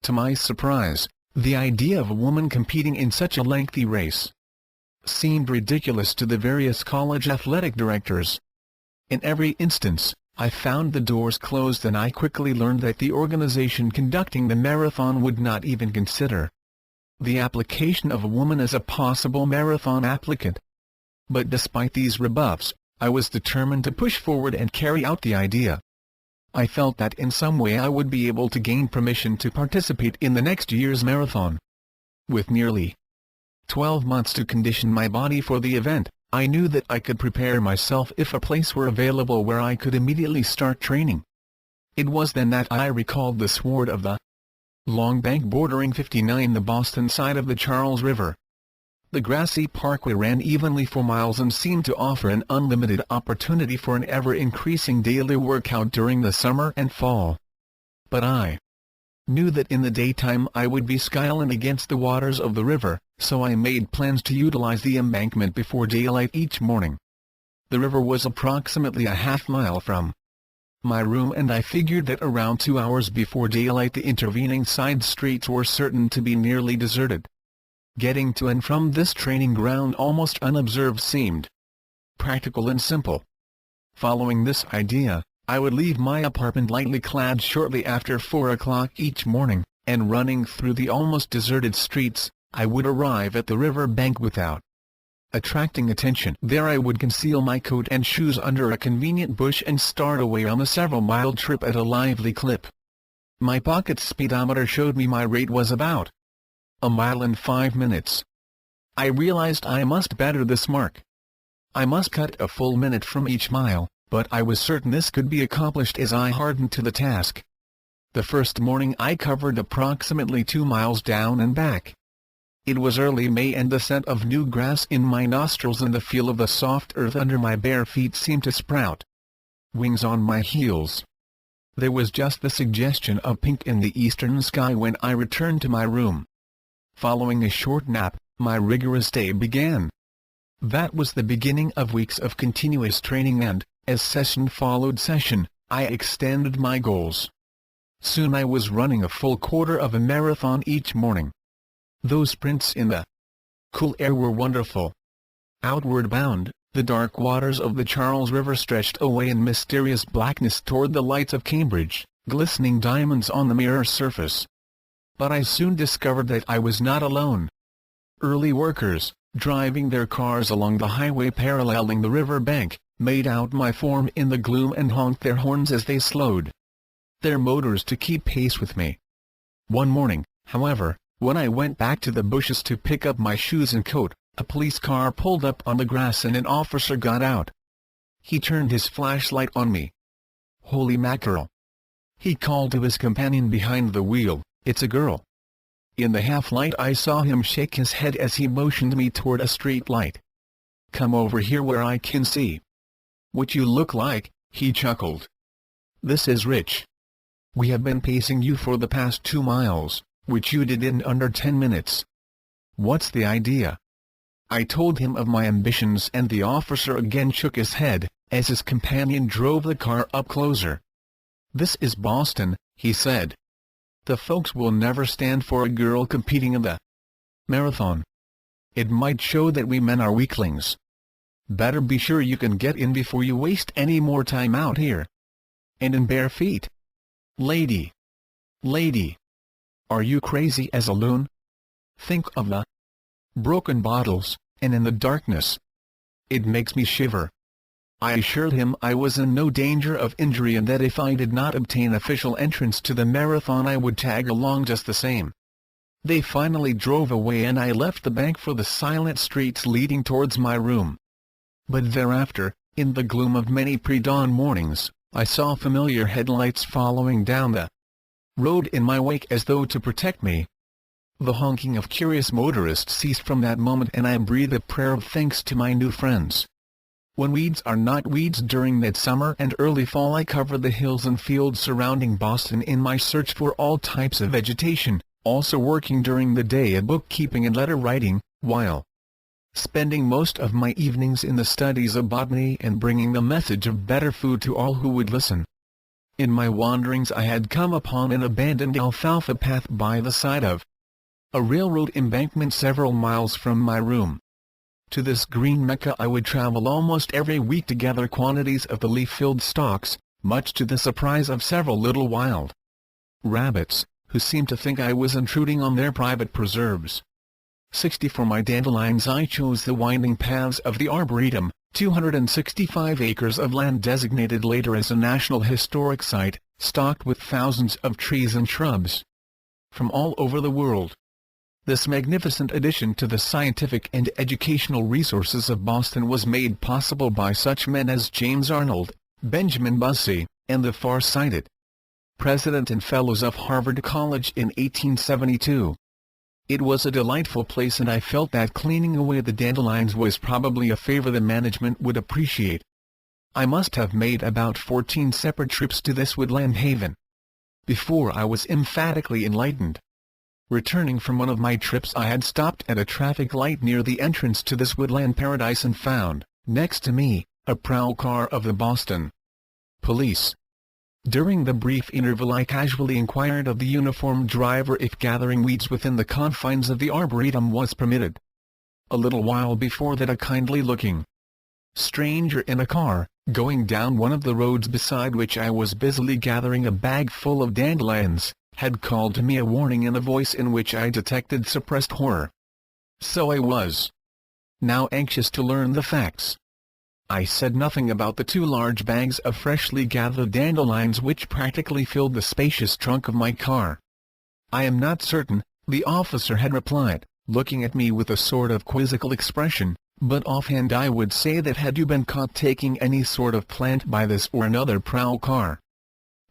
To my surprise, the idea of a woman competing in such a lengthy race seemed ridiculous to the various college athletic directors. In every instance, I found the doors closed, and I quickly learned that the organization conducting the marathon would not even consider the application of a woman as a possible marathon applicant. But despite these rebuffs, I was determined to push forward and carry out the idea. I felt that in some way I would be able to gain permission to participate in the next year's marathon. With nearly 12 months to condition my body for the event, I knew that I could prepare myself if a place were available where I could immediately start training. It was then that I recalled the sward of the long bank bordering 59 the Boston side of the Charles River. The grassy parkway ran evenly for miles and seemed to offer an unlimited opportunity for an ever-increasing daily workout during the summer and fall. But I knew that in the daytime I would be skyline against the waters of the river, so I made plans to utilize the embankment before daylight each morning. The river was approximately a half-mile from my room, and I figured that around 2 hours before daylight the intervening side streets were certain to be nearly deserted. Getting to and from this training ground almost unobserved seemed practical and simple. Following this idea, I would leave my apartment lightly clad shortly after 4 o'clock each morning, and running through the almost deserted streets, I would arrive at the river bank without attracting attention. There I would conceal my coat and shoes under a convenient bush and start away on a several-mile trip at a lively clip. My pocket speedometer showed me my rate was about a mile in 5 minutes. I realized I must better this mark. I must cut a full minute from each mile, but I was certain this could be accomplished as I hardened to the task. The first morning I covered approximately 2 miles down and back. It was early May, and the scent of new grass in my nostrils and the feel of the soft earth under my bare feet seemed to sprout wings on my heels. There was just the suggestion of pink in the eastern sky when I returned to my room. Following a short nap, my rigorous day began. That was the beginning of weeks of continuous training and, as session followed session, I extended my goals. Soon I was running a full quarter of a marathon each morning. Those sprints in the cool air were wonderful. Outward bound, the dark waters of the Charles River stretched away in mysterious blackness toward the lights of Cambridge, glistening diamonds on the mirror surface. But I soon discovered that I was not alone. Early workers, driving their cars along the highway paralleling the river bank, made out my form in the gloom and honked their horns as they slowed their motors to keep pace with me. One morning, however, when I went back to the bushes to pick up my shoes and coat, a police car pulled up on the grass and an officer got out. He turned his flashlight on me. "Holy mackerel!" he called to his companion behind the wheel, "It's a girl." In the half-light I saw him shake his head as he motioned me toward a street light. "Come over here where I can see what you look like," he chuckled. "This is Rich. We have been pacing you for the past 2 miles, which you did in under 10 minutes. What's the idea?" I told him of my ambitions and the officer again shook his head, as his companion drove the car up closer. "This is Boston," he said. "The folks will never stand for a girl competing in the marathon. It might show that we men are weaklings. Better be sure you can get in before you waste any more time out here. And in bare feet. Lady! Are you crazy as a loon? Think of the broken bottles, and in the darkness. It makes me shiver." I assured him I was in no danger of injury and that if I did not obtain official entrance to the marathon I would tag along just the same. They finally drove away and I left the bank for the silent streets leading towards my room. But thereafter, in the gloom of many pre-dawn mornings, I saw familiar headlights following down the road in my wake as though to protect me. The honking of curious motorists ceased from that moment and I breathed a prayer of thanks to my new friends. When weeds are not weeds during that summer and early fall I covered the hills and fields surrounding Boston in my search for all types of vegetation, also working during the day at bookkeeping and letter writing, while spending most of my evenings in the studies of botany and bringing the message of better food to all who would listen. In my wanderings I had come upon an abandoned alfalfa path by the side of a railroad embankment several miles from my room. To this green mecca I would travel almost every week to gather quantities of the leaf-filled stalks, much to the surprise of several little wild rabbits, who seemed to think I was intruding on their private preserves. 60 for my dandelions I chose the winding paths of the Arboretum, 265 acres of land designated later as a National Historic Site, stocked with thousands of trees and shrubs from all over the world. This magnificent addition to the scientific and educational resources of Boston was made possible by such men as James Arnold, Benjamin Bussey, and the far-sighted President and Fellows of Harvard College in 1872. It was a delightful place and I felt that cleaning away the dandelions was probably a favor the management would appreciate. I must have made about 14 separate trips to this woodland haven before I was emphatically enlightened. Returning from one of my trips I had stopped at a traffic light near the entrance to this woodland paradise and found, next to me, a prowl car of the Boston Police. During the brief interval I casually inquired of the uniformed driver if gathering weeds within the confines of the Arboretum was permitted. A little while before that a kindly-looking stranger in a car, going down one of the roads beside which I was busily gathering a bag full of dandelions, had called to me a warning in a voice in which I detected suppressed horror. So I was now anxious to learn the facts. I said nothing about the 2 large bags of freshly gathered dandelions which practically filled the spacious trunk of my car. "I am not certain," the officer had replied, looking at me with a sort of quizzical expression, "but offhand I would say that had you been caught taking any sort of plant by this or another prowl car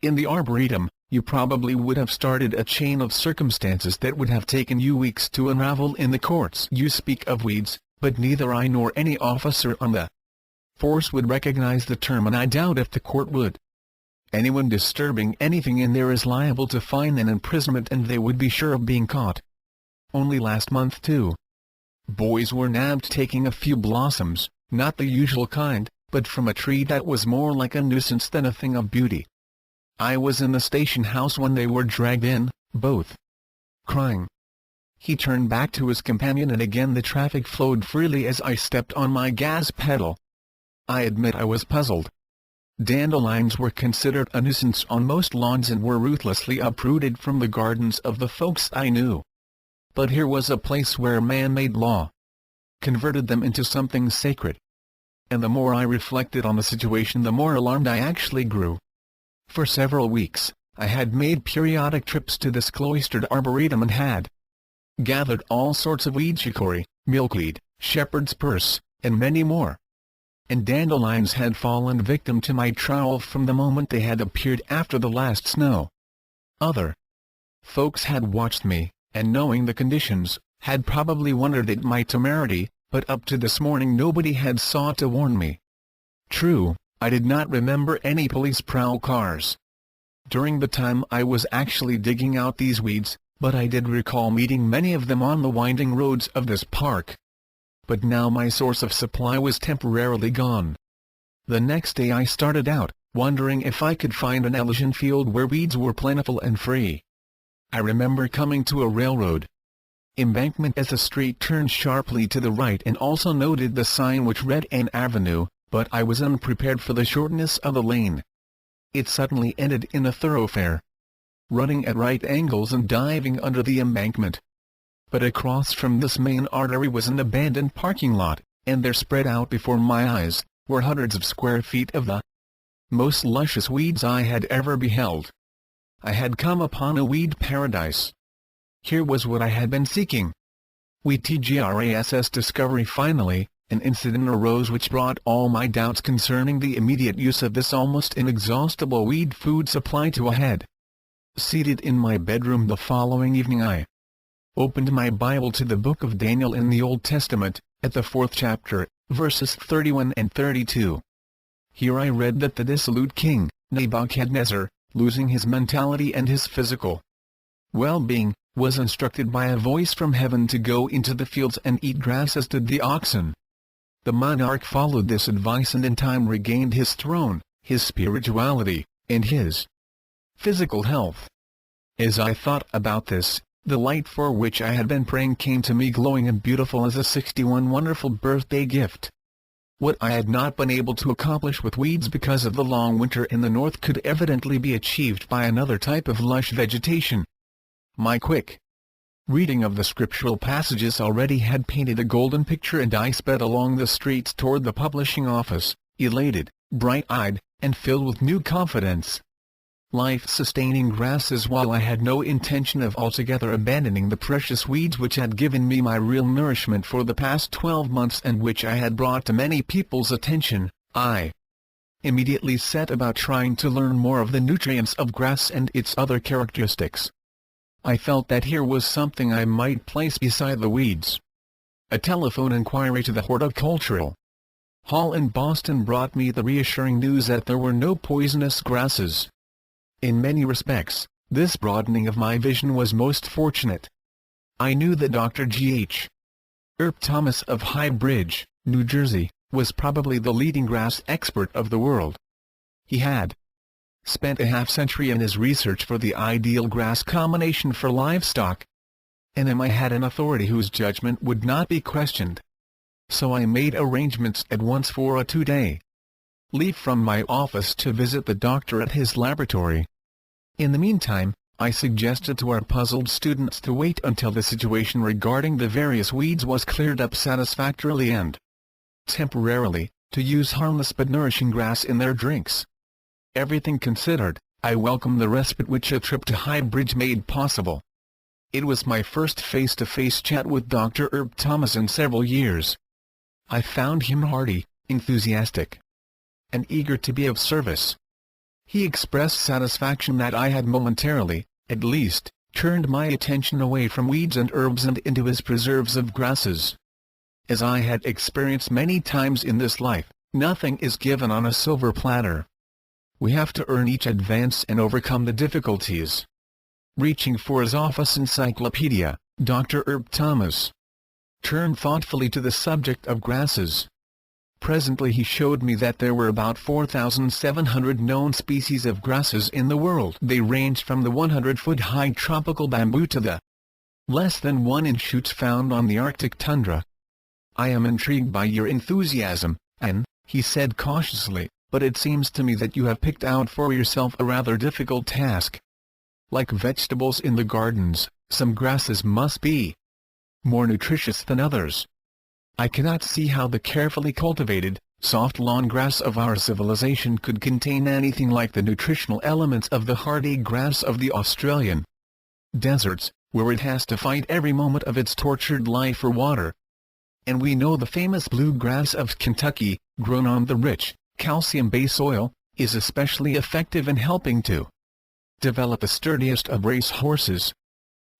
in the Arboretum, you probably would have started a chain of circumstances that would have taken you weeks to unravel in the courts. You speak of weeds, but neither I nor any officer on the force would recognize the term and I doubt if the court would. Anyone disturbing anything in there is liable to fine and imprisonment, and they would be sure of being caught. Only last month 2 boys were nabbed taking a few blossoms, not the usual kind, but from a tree that was more like a nuisance than a thing of beauty. I was in the station house when they were dragged in, both crying. He turned back to his companion, and again the traffic flowed freely as I stepped on my gas pedal. I admit I was puzzled. Dandelions were considered a nuisance on most lawns and were ruthlessly uprooted from the gardens of the folks I knew. But here was a place where man-made law converted them into something sacred. And the more I reflected on the situation, the more alarmed I actually grew. For several weeks, I had made periodic trips to this cloistered arboretum and had gathered all sorts of weeds: chicory, milkweed, shepherd's purse, and many more. And dandelions had fallen victim to my trowel from the moment they had appeared after the last snow. Other folks had watched me, and knowing the conditions, had probably wondered at my temerity, but up to this morning nobody had sought to warn me. True, I did not remember any police prowl cars during the time I was actually digging out these weeds, but I did recall meeting many of them on the winding roads of this park. But now my source of supply was temporarily gone. The next day I started out, wondering if I could find an Elysian field where weeds were plentiful and free. I remember coming to a railroad embankment as the street turned sharply to the right, and also noted the sign which read Ann Avenue, but I was unprepared for the shortness of the lane. It suddenly ended in a thoroughfare running at right angles and diving under the embankment. But across from this main artery was an abandoned parking lot, and there, spread out before my eyes, were hundreds of square feet of the most luscious weeds I had ever beheld. I had come upon a weed paradise. Here was what I had been seeking. Wheatgrass discovery. Finally, an incident arose which brought all my doubts concerning the immediate use of this almost inexhaustible weed food supply to a head. Seated in my bedroom the following evening, I opened my Bible to the book of Daniel in the Old Testament, at the 4th chapter, verses 31 and 32. Here I read that the dissolute king, Nebuchadnezzar, losing his mentality and his physical well-being, was instructed by a voice from heaven to go into the fields and eat grass as did the oxen. The monarch followed this advice and in time regained his throne, his spirituality, and his physical health. As I thought about this, the light for which I had been praying came to me glowing and beautiful as a 61 wonderful birthday gift. What I had not been able to accomplish with weeds because of the long winter in the north could evidently be achieved by another type of lush vegetation. My quick reading of the scriptural passages already had painted a golden picture, and I sped along the streets toward the publishing office, elated, bright-eyed, and filled with new confidence. Life-sustaining grasses, while I had no intention of altogether abandoning the precious weeds which had given me my real nourishment for the past 12 months and which I had brought to many people's attention, I immediately set about trying to learn more of the nutrients of grass and its other characteristics. I felt that here was something I might place beside the weeds. A telephone inquiry to the horticultural hall in Boston brought me the reassuring news that there were no poisonous grasses. In many respects, this broadening of my vision was most fortunate. I knew that Dr. G.H. Earp Thomas of High Bridge, New Jersey, was probably the leading grass expert of the world. He had spent a half-century in his research for the ideal grass combination for livestock, and I had an authority whose judgment would not be questioned. So I made arrangements at once for a 2-day leave from my office to visit the doctor at his laboratory. In the meantime, I suggested to our puzzled students to wait until the situation regarding the various weeds was cleared up satisfactorily and, temporarily, to use harmless but nourishing grass in their drinks. Everything considered, I welcomed the respite which a trip to High Bridge made possible. It was my first face-to-face chat with Dr. Earp Thomas in several years. I found him hearty, enthusiastic, and eager to be of service. He expressed satisfaction that I had momentarily, at least, turned my attention away from weeds and herbs and into his preserves of grasses. As I had experienced many times in this life, nothing is given on a silver platter. We have to earn each advance and overcome the difficulties. Reaching for his office encyclopedia, Dr. Thomas turned thoughtfully to the subject of grasses. Presently he showed me that there were about 4,700 known species of grasses in the world. They ranged from the 100-foot-high tropical bamboo to the less than 1-inch shoots found on the Arctic tundra. "I am intrigued by your enthusiasm, Ann," he said cautiously, "but it seems to me that you have picked out for yourself a rather difficult task. Like vegetables in the gardens, some grasses must be more nutritious than others. I cannot see how the carefully cultivated, soft lawn grass of our civilization could contain anything like the nutritional elements of the hardy grass of the Australian deserts, where it has to fight every moment of its tortured life for water. And we know the famous bluegrass of Kentucky, grown on the rich, calcium-based soil, is especially effective in helping to develop the sturdiest of race horses.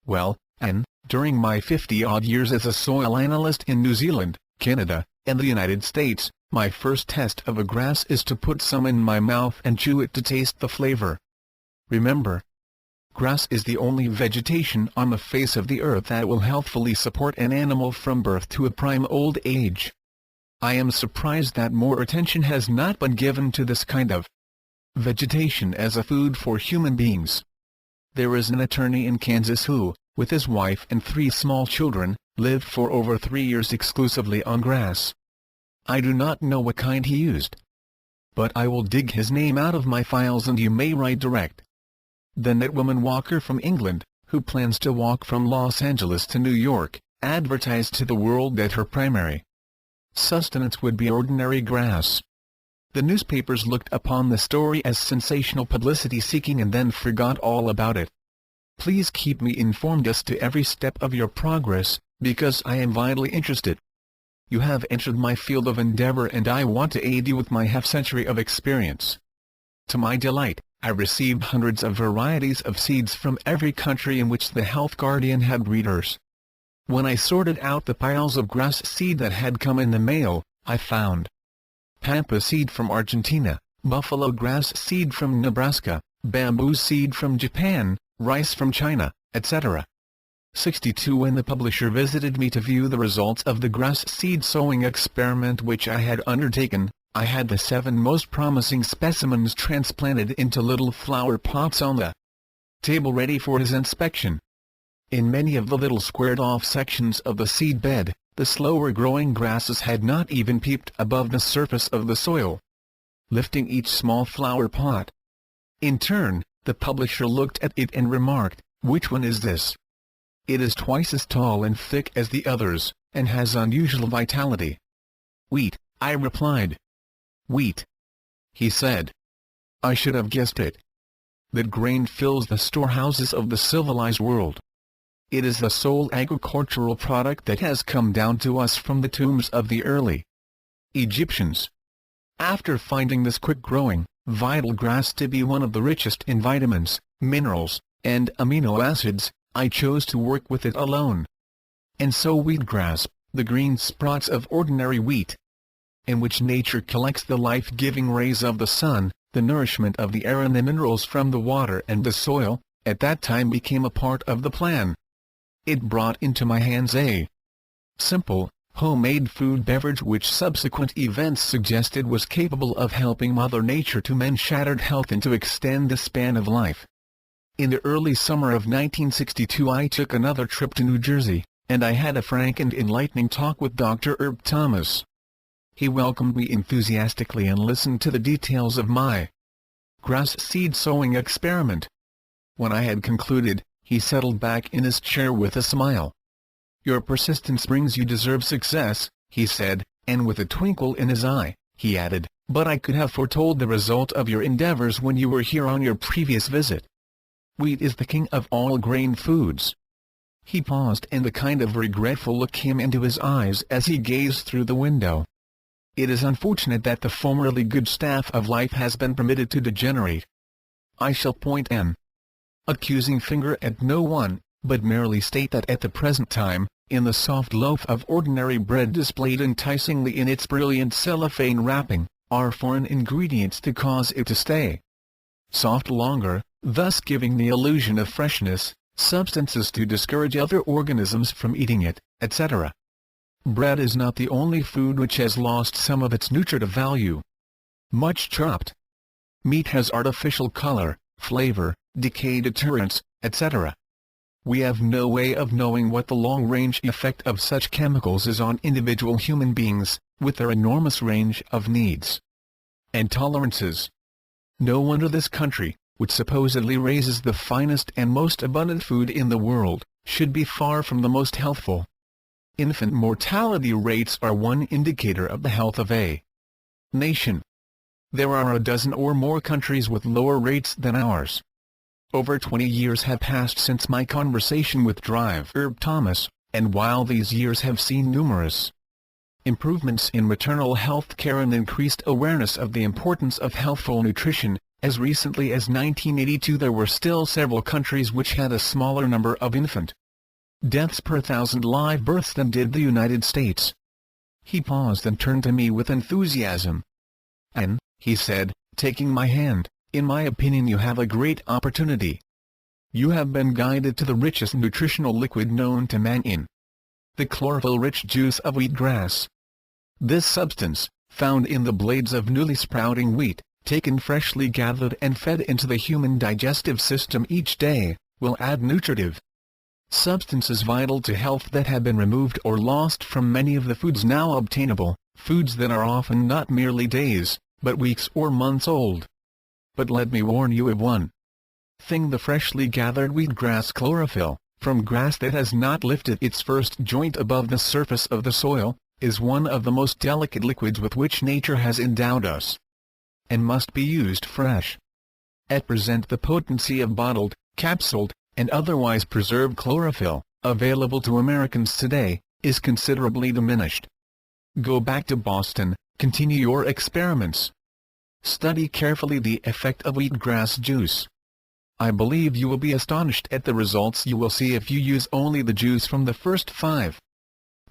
Well, Ann, during my 50-odd years as a soil analyst in New Zealand, Canada, and the United States, my first test of a grass is to put some in my mouth and chew it to taste the flavor. Remember, grass is the only vegetation on the face of the earth that will healthfully support an animal from birth to a prime old age. I am surprised that more attention has not been given to this kind of vegetation as a food for human beings. There is an attorney in Kansas who, with his wife and 3 small children, lived for over 3 years exclusively on grass. I do not know what kind he used, but I will dig his name out of my files and you may write direct. Then that woman Walker from England, who plans to walk from Los Angeles to New York, advertised to the world that her primary sustenance would be ordinary grass. The newspapers looked upon the story as sensational publicity seeking and then forgot all about it. Please keep me informed as to every step of your progress, because I am vitally interested. You have entered my field of endeavor and I want to aid you with my half-century of experience. To my delight, I received hundreds of varieties of seeds from every country in which the Health Guardian had breeders. When I sorted out the piles of grass seed that had come in the mail, I found pampa seed from Argentina, buffalo grass seed from Nebraska, bamboo seed from Japan, rice from China, etc. 62 When the publisher visited me to view the results of the grass seed sowing experiment which I had undertaken, I had the 7 most promising specimens transplanted into little flower pots on the table ready for his inspection. In many of the little squared-off sections of the seed bed, the slower-growing grasses had not even peeped above the surface of the soil. Lifting each small flower pot, in turn, the publisher looked at it and remarked, "Which one is this? It is twice as tall and thick as the others, and has unusual vitality." "Wheat," I replied. "Wheat," he said. "I should have guessed it. That grain fills the storehouses of the civilized world. It is the sole agricultural product that has come down to us from the tombs of the early Egyptians." After finding this quick-growing, vital grass to be one of the richest in vitamins, minerals, and amino acids, I chose to work with it alone. And so wheatgrass, the green sprouts of ordinary wheat, in which nature collects the life-giving rays of the sun, the nourishment of the air and the minerals from the water and the soil, at that time became a part of the plan. It brought into my hands a simple, homemade food beverage which subsequent events suggested was capable of helping Mother Nature to mend shattered health and to extend the span of life. In the early summer of 1962 I took another trip to New Jersey, and I had a frank and enlightening talk with Dr. Thomas. He welcomed me enthusiastically and listened to the details of my grass seed sowing experiment. When I had concluded, he settled back in his chair with a smile. "Your persistence brings you deserved success," he said, and with a twinkle in his eye, he added, "But I could have foretold the result of your endeavors when you were here on your previous visit. Wheat is the king of all grain foods." He paused and a kind of regretful look came into his eyes as he gazed through the window. "It is unfortunate that the formerly good staff of life has been permitted to degenerate. I shall point an accusing finger at no one, but merely state that at the present time, in the soft loaf of ordinary bread displayed enticingly in its brilliant cellophane wrapping, are foreign ingredients to cause it to stay, soft longer, thus giving the illusion of freshness, substances to discourage other organisms from eating it, etc. Bread is not the only food which has lost some of its nutritive value. Much chopped meat has artificial color, flavor, decay deterrents, etc. We have no way of knowing what the long-range effect of such chemicals is on individual human beings, with their enormous range of needs and tolerances. No wonder this country, which supposedly raises the finest and most abundant food in the world, should be far from the most healthful. Infant mortality rates are one indicator of the health of a nation. There are a dozen or more countries with lower rates than ours. Over 20 years have passed since my conversation with Dr. Thomas, and while these years have seen numerous improvements in maternal health care and increased awareness of the importance of healthful nutrition, as recently as 1982 there were still several countries which had a smaller number of infant deaths per 1,000 live births than did the United States. He paused and turned to me with enthusiasm. "Ann," he said, taking my hand, "in my opinion you have a great opportunity. You have been guided to the richest nutritional liquid known to man in the chlorophyll-rich juice of wheatgrass. This substance, found in the blades of newly sprouting wheat, taken freshly gathered and fed into the human digestive system each day, will add nutritive substances vital to health that have been removed or lost from many of the foods now obtainable, foods that are often not merely days, but weeks or months old. But let me warn you of one thing: the freshly gathered wheatgrass chlorophyll, from grass that has not lifted its first joint above the surface of the soil, is one of the most delicate liquids with which nature has endowed us, and must be used fresh. At present the potency of bottled, capsuled, and otherwise preserved chlorophyll, available to Americans today, is considerably diminished. Go back to Boston, continue your experiments. Study carefully the effect of wheatgrass juice. I believe you will be astonished at the results you will see if you use only the juice from the first 5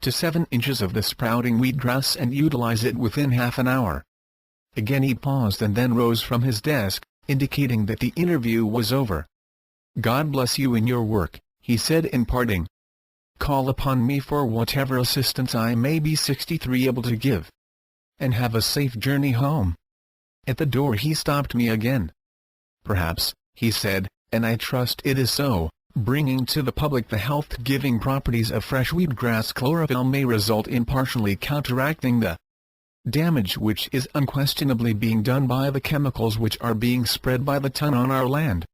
to 7 inches of the sprouting wheatgrass and utilize it within half an hour." Again he paused and then rose from his desk, indicating that the interview was over. "God bless you in your work," he said in parting. "Call upon me for whatever assistance I may be 63 able to give. And have a safe journey home." At the door he stopped me again. "Perhaps," he said, "and I trust it is so, bringing to the public the health-giving properties of fresh wheatgrass chlorophyll may result in partially counteracting the damage which is unquestionably being done by the chemicals which are being spread by the ton on our land.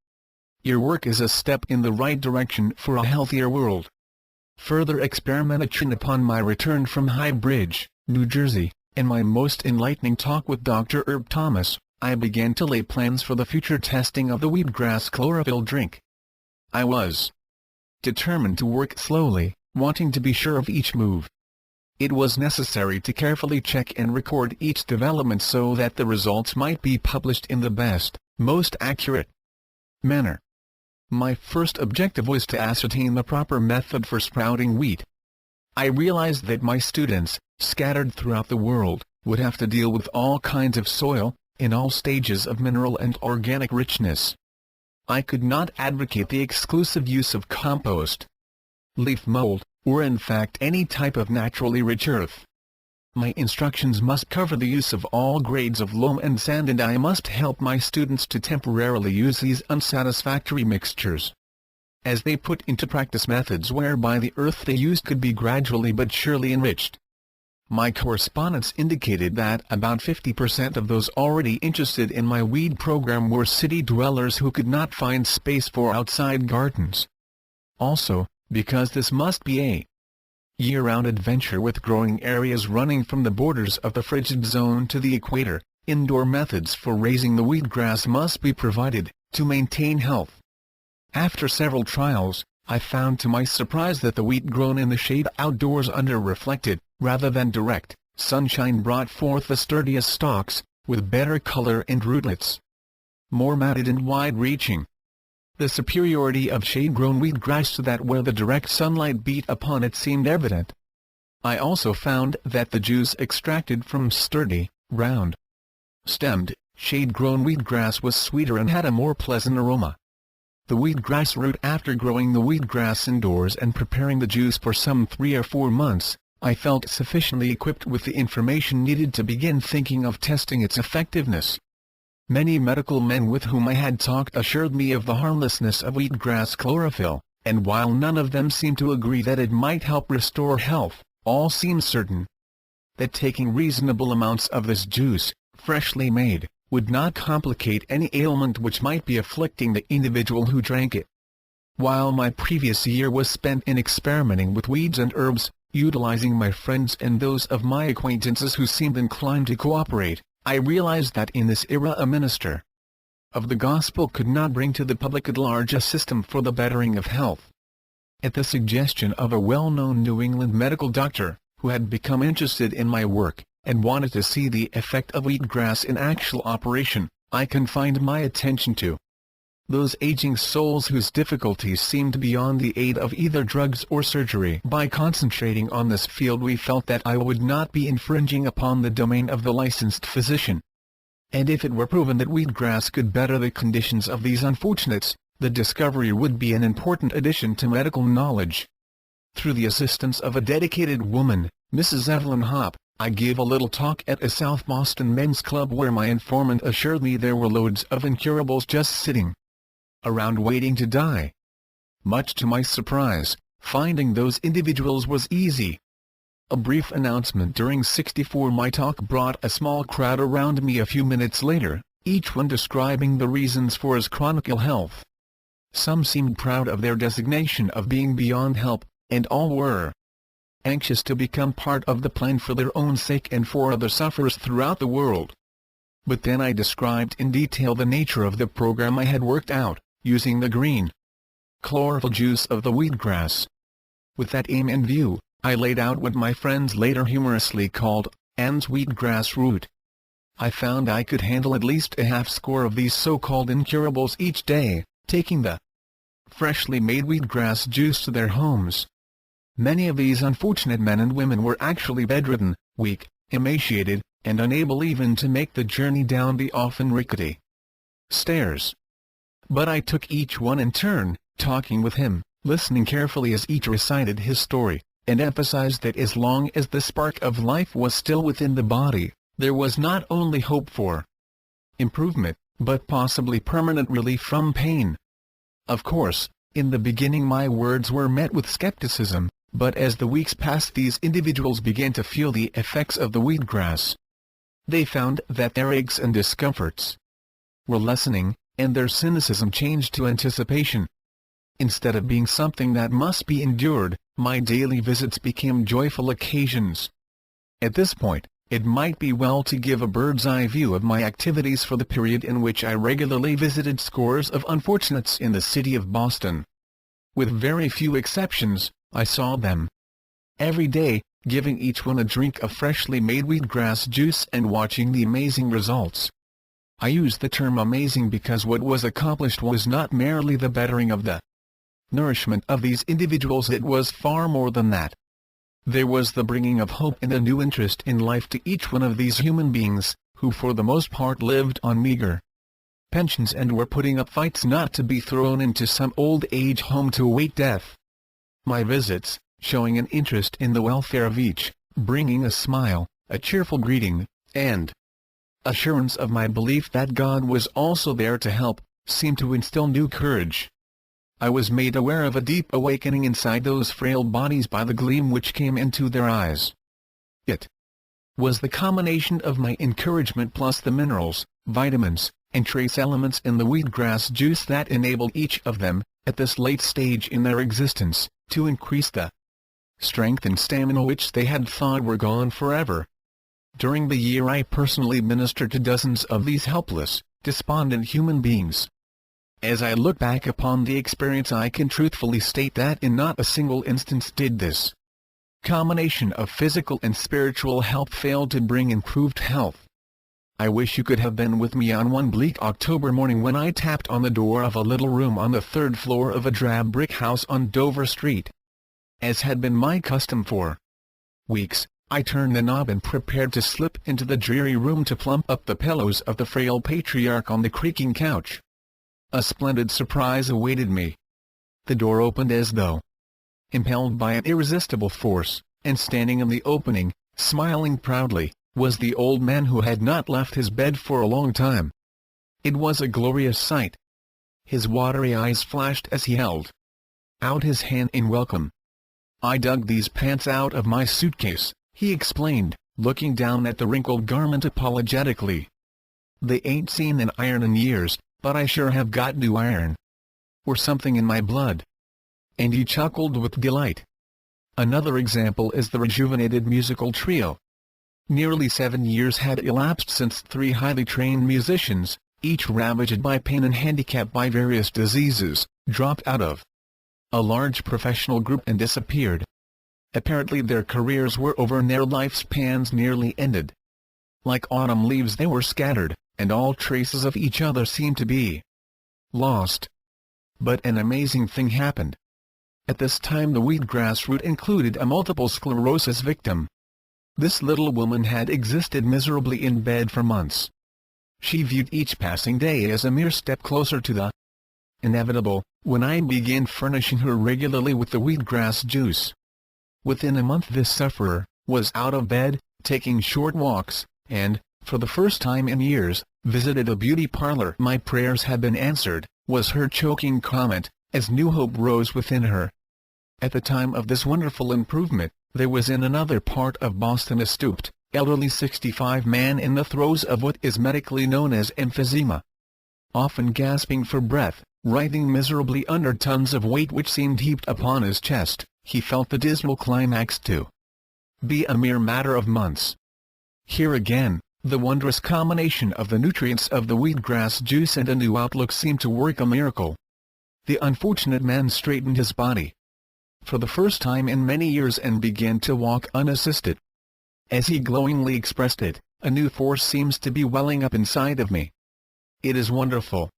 Your work is a step in the right direction for a healthier world." Further experimentation upon my return from High Bridge, New Jersey, and my most enlightening talk with Dr. Thomas, I began to lay plans for the future testing of the wheatgrass chlorophyll drink. I was determined to work slowly, wanting to be sure of each move. It was necessary to carefully check and record each development so that the results might be published in the best, most accurate manner. My first objective was to ascertain the proper method for sprouting wheat. I realized that my students, scattered throughout the world, would have to deal with all kinds of soil, in all stages of mineral and organic richness. I could not advocate the exclusive use of compost, leaf mold, or in fact any type of naturally rich earth. My instructions must cover the use of all grades of loam and sand, and I must help my students to temporarily use these unsatisfactory mixtures, as they put into practice methods whereby the earth they used could be gradually but surely enriched. My correspondence indicated that about 50% of those already interested in my weed program were city dwellers who could not find space for outside gardens. Also, because this must be a year-round adventure with growing areas running from the borders of the frigid zone to the equator, indoor methods for raising the wheatgrass must be provided, to maintain health. After several trials, I found to my surprise that the wheat grown in the shade outdoors under reflected, rather than direct, sunshine brought forth the sturdiest stalks, with better color and rootlets, more matted and wide-reaching. The superiority of shade-grown wheatgrass to that where the direct sunlight beat upon it seemed evident. I also found that the juice extracted from sturdy, round-stemmed, Shade-grown wheatgrass was sweeter and had a more pleasant aroma. The wheatgrass root. After growing the wheatgrass indoors and preparing the juice for some 3 or 4 months, I felt sufficiently equipped with the information needed to begin thinking of testing its effectiveness. Many medical men with whom I had talked assured me of the harmlessness of wheatgrass chlorophyll, and while none of them seemed to agree that it might help restore health, all seemed certain that taking reasonable amounts of this juice, freshly made, would not complicate any ailment which might be afflicting the individual who drank it. While my previous year was spent in experimenting with weeds and herbs, utilizing my friends and those of my acquaintances who seemed inclined to cooperate, I realized that in this era a minister of the gospel could not bring to the public at large a system for the bettering of health. At the suggestion of a well-known New England medical doctor, who had become interested in my work, and wanted to see the effect of wheatgrass in actual operation, I confined my attention to those aging souls whose difficulties seemed beyond the aid of either drugs or surgery. By concentrating on this field we felt that I would not be infringing upon the domain of the licensed physician. And if it were proven that wheatgrass could better the conditions of these unfortunates, the discovery would be an important addition to medical knowledge. Through the assistance of a dedicated woman, Mrs. Evelyn Hopp, I gave a little talk at a South Boston men's club where my informant assured me there were loads of incurables just sitting around waiting to die. Much to my surprise, finding those individuals was easy. A brief announcement during 64 my talk brought a small crowd around me a few minutes later, each one describing the reasons for his chronic ill health. Some seemed proud of their designation of being beyond help, and all were anxious to become part of the plan for their own sake and for other sufferers throughout the world. But then I described in detail the nature of the program I had worked out, using the green chlorophyll juice of the wheatgrass. With that aim in view, I laid out what my friends later humorously called Ann's wheatgrass root. I found I could handle at least a half score of these so-called incurables each day, taking the freshly made wheatgrass juice to their homes. Many of these unfortunate men and women were actually bedridden, weak, emaciated, and unable even to make the journey down the often rickety stairs. But I took each one in turn, talking with him, listening carefully as each recited his story, and emphasized that as long as the spark of life was still within the body, there was not only hope for improvement, but possibly permanent relief from pain. Of course, in the beginning my words were met with skepticism, but as the weeks passed these individuals began to feel the effects of the wheatgrass. They found that their aches and discomforts were lessening, and their cynicism changed to anticipation. Instead of being something that must be endured, my daily visits became joyful occasions. At this point, it might be well to give a bird's-eye view of my activities for the period in which I regularly visited scores of unfortunates in the city of Boston. With very few exceptions, I saw them every day, giving each one a drink of freshly made wheatgrass juice and watching the amazing results. I use the term amazing because what was accomplished was not merely the bettering of the nourishment of these individuals, it was far more than that. There was the bringing of hope and a new interest in life to each one of these human beings, who for the most part lived on meager pensions and were putting up fights not to be thrown into some old age home to await death. My visits, showing an interest in the welfare of each, bringing a smile, a cheerful greeting, and assurance of my belief that God was also there to help, seemed to instill new courage. I was made aware of a deep awakening inside those frail bodies by the gleam which came into their eyes. It was the combination of my encouragement plus the minerals, vitamins, and trace elements in the wheatgrass juice that enabled each of them, at this late stage in their existence, to increase the strength and stamina which they had thought were gone forever. During the year I personally ministered to dozens of these helpless, despondent human beings. As I look back upon the experience I can truthfully state that in not a single instance did this combination of physical and spiritual health fail to bring improved health. I wish you could have been with me on one bleak October morning when I tapped on the door of a little room on the third floor of a drab brick house on Dover Street. As had been my custom for weeks, I turned the knob and prepared to slip into the dreary room to plump up the pillows of the frail patriarch on the creaking couch. A splendid surprise awaited me. The door opened as though impelled by an irresistible force, and standing in the opening, smiling proudly, was the old man who had not left his bed for a long time. It was a glorious sight. His watery eyes flashed as he held out his hand in welcome. "I dug these pants out of my suitcase," he explained, looking down at the wrinkled garment apologetically. "They ain't seen an iron in years, but I sure have got new iron. Or something in my blood." And he chuckled with delight. Another example is the rejuvenated musical trio. Nearly 7 years had elapsed since 3 highly trained musicians, each ravaged by pain and handicapped by various diseases, dropped out of a large professional group and disappeared. Apparently their careers were over and their lifespans nearly ended. Like autumn leaves they were scattered, and all traces of each other seemed to be lost. But an amazing thing happened. At this time the wheatgrass root included a multiple sclerosis victim. This little woman had existed miserably in bed for months. She viewed each passing day as a mere step closer to the inevitable, when I began furnishing her regularly with the wheatgrass juice. Within a month this sufferer was out of bed, taking short walks, and, for the first time in years, visited a beauty parlor. "My prayers have been answered," was her choking comment, as new hope rose within her. At the time of this wonderful improvement, there was in another part of Boston a stooped, elderly 65 man in the throes of what is medically known as emphysema. Often gasping for breath, writhing miserably under tons of weight which seemed heaped upon his chest, he felt the dismal climax to be a mere matter of months. Here again, the wondrous combination of the nutrients of the wheatgrass juice and a new outlook seemed to work a miracle. The unfortunate man straightened his body for the first time in many years and began to walk unassisted. As he glowingly expressed it, "A new force seems to be welling up inside of me. It is wonderful."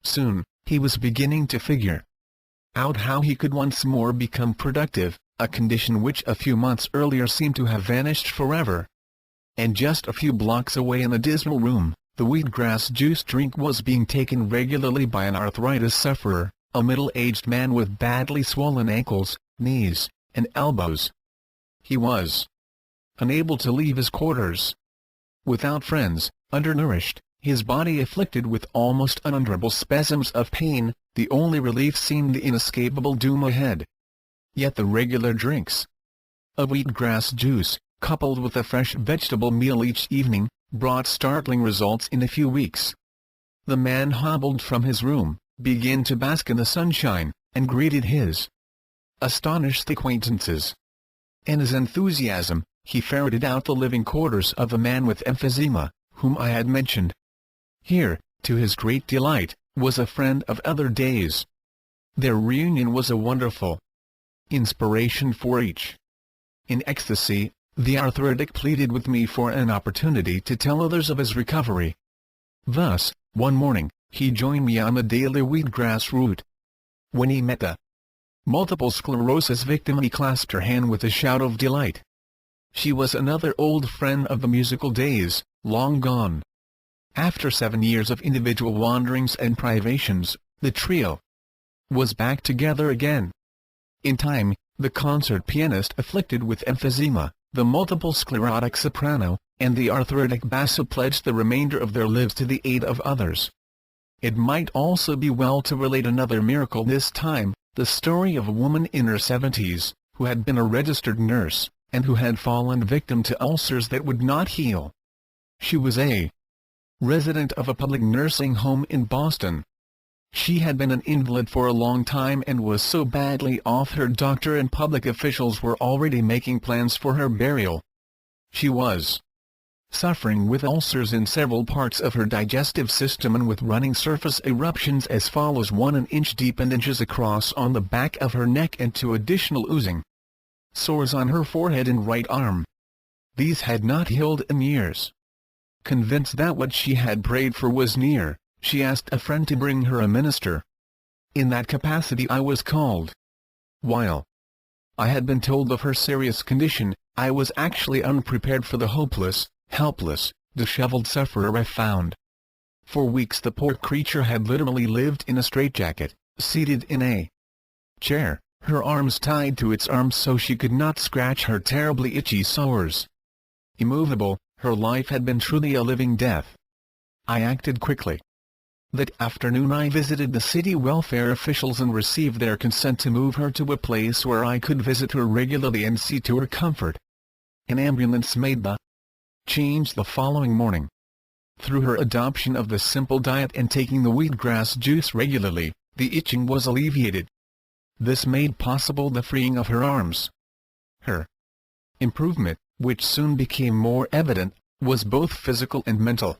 Soon, he was beginning to figure out how he could once more become productive, a condition which a few months earlier seemed to have vanished forever. And just a few blocks away in a dismal room, the wheatgrass juice drink was being taken regularly by an arthritis sufferer, a middle-aged man with badly swollen ankles, knees, and elbows. He was unable to leave his quarters. Without friends, undernourished, his body afflicted with almost unendurable spasms of pain, the only relief seemed the inescapable doom ahead. Yet the regular drinks of wheatgrass juice, coupled with a fresh vegetable meal each evening, brought startling results in a few weeks. The man hobbled from his room, began to bask in the sunshine, and greeted his astonished acquaintances. In his enthusiasm, he ferreted out the living quarters of the man with emphysema, whom I had mentioned. Here, to his great delight, was a friend of other days. Their reunion was a wonderful inspiration for each. In ecstasy, the arthritic pleaded with me for an opportunity to tell others of his recovery. Thus, one morning, he joined me on the daily wheatgrass route. When he met the multiple sclerosis victim, he clasped her hand with a shout of delight. She was another old friend of the musical days, long gone. After 7 years of individual wanderings and privations, the trio was back together again. In time, the concert pianist afflicted with emphysema, the multiple sclerotic soprano, and the arthritic basso pledged the remainder of their lives to the aid of others. It might also be well to relate another miracle this time, the story of a woman in her 70s, who had been a registered nurse, and who had fallen victim to ulcers that would not heal. She was a resident of a public nursing home in Boston. She had been an invalid for a long time and was so badly off her doctor and public officials were already making plans for her burial. She was suffering with ulcers in several parts of her digestive system and with running surface eruptions as follows: 1 inch deep and inches across on the back of her neck, and 2 additional oozing sores on her forehead and right arm. These had not healed in years. Convinced that what she had prayed for was near, she asked a friend to bring her a minister. In that capacity I was called. While I had been told of her serious condition, I was actually unprepared for the hopeless, helpless, disheveled sufferer I found. For weeks the poor creature had literally lived in a straitjacket, seated in a chair, her arms tied to its arms so she could not scratch her terribly itchy sores. Immovable, her life had been truly a living death. I acted quickly. That afternoon I visited the city welfare officials and received their consent to move her to a place where I could visit her regularly and see to her comfort. An ambulance made the change the following morning. Through her adoption of the simple diet and taking the wheatgrass juice regularly, the itching was alleviated. This made possible the freeing of her arms. Her improvement, which soon became more evident, was both physical and mental.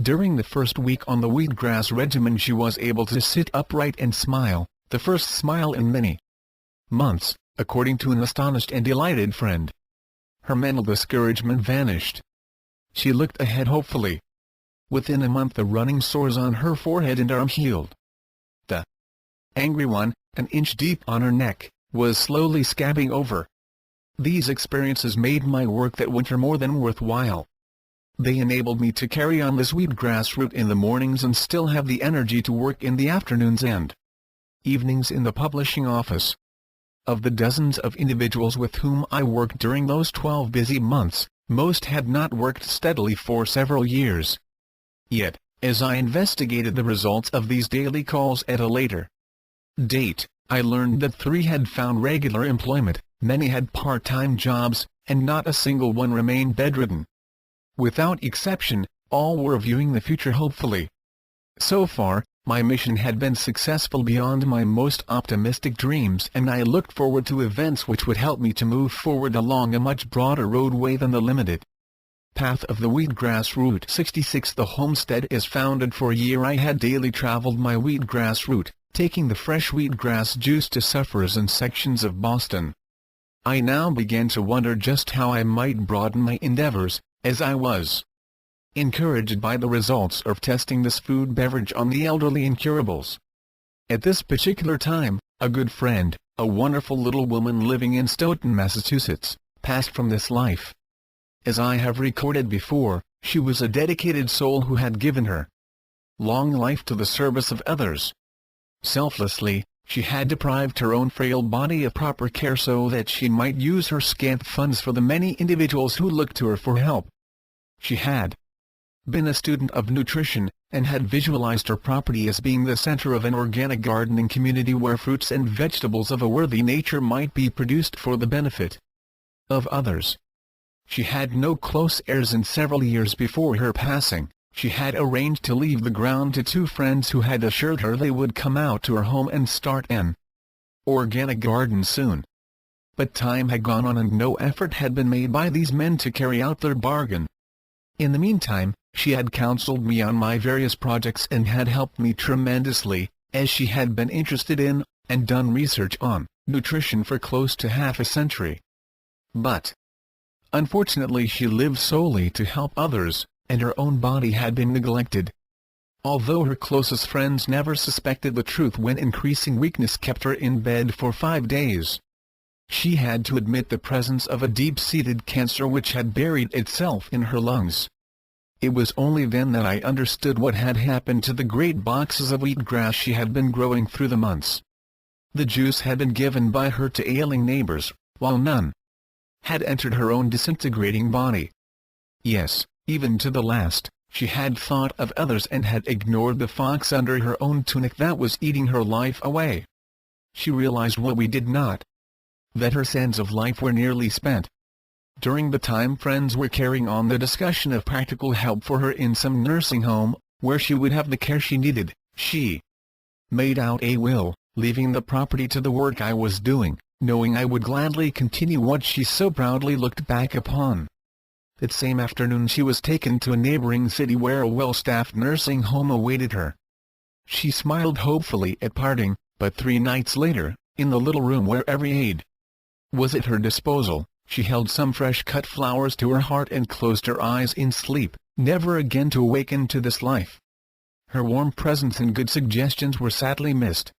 During the first week on the wheatgrass regimen she was able to sit upright and smile, the first smile in many months, according to an astonished and delighted friend. Her mental discouragement vanished. She looked ahead hopefully. Within a month the running sores on her forehead and arm healed. The angry one, an inch deep on her neck, was slowly scabbing over. These experiences made my work that winter more than worthwhile. They enabled me to carry on this wheatgrass route in the mornings and still have the energy to work in the afternoons and evenings in the publishing office. Of the dozens of individuals with whom I worked during those 12 busy months, most had not worked steadily for several years. Yet, as I investigated the results of these daily calls at a later date, I learned that 3 had found regular employment, many had part-time jobs, and not a single one remained bedridden. Without exception, all were viewing the future hopefully. So far, my mission had been successful beyond my most optimistic dreams, and I looked forward to events which would help me to move forward along a much broader roadway than the limited path of the wheatgrass route. 66 The homestead is founded. For a year I had daily traveled my wheatgrass route, taking the fresh wheatgrass juice to sufferers in sections of Boston. I now began to wonder just how I might broaden my endeavors, as I was encouraged by the results of testing this food beverage on the elderly incurables. At this particular time, a good friend, a wonderful little woman living in Stoughton, Massachusetts, passed from this life. As I have recorded before, she was a dedicated soul who had given her long life to the service of others. Selflessly, she had deprived her own frail body of proper care so that she might use her scant funds for the many individuals who looked to her for help. She had been a student of nutrition, and had visualized her property as being the center of an organic gardening community where fruits and vegetables of a worthy nature might be produced for the benefit of others. She had no close heirs, and several years before her passing, she had arranged to leave the ground to 2 friends who had assured her they would come out to her home and start an organic garden soon. But time had gone on and no effort had been made by these men to carry out their bargain. In the meantime, she had counseled me on my various projects and had helped me tremendously, as she had been interested in, and done research on, nutrition for close to half a century. But unfortunately she lived solely to help others, and her own body had been neglected. Although her closest friends never suspected the truth when increasing weakness kept her in bed for 5 days, she had to admit the presence of a deep-seated cancer which had buried itself in her lungs. It was only then that I understood what had happened to the great boxes of wheatgrass she had been growing through the months. The juice had been given by her to ailing neighbors, while none had entered her own disintegrating body. Yes, even to the last, she had thought of others and had ignored the fox under her own tunic that was eating her life away. She realized what we did not: that her sands of life were nearly spent. During the time friends were carrying on the discussion of practical help for her in some nursing home, where she would have the care she needed, she made out a will, leaving the property to the work I was doing, knowing I would gladly continue what she so proudly looked back upon. That same afternoon she was taken to a neighboring city where a well-staffed nursing home awaited her. She smiled hopefully at parting, but 3 nights later, in the little room where every aid was at her disposal, she held some fresh-cut flowers to her heart and closed her eyes in sleep, never again to awaken to this life. Her warm presence and good suggestions were sadly missed.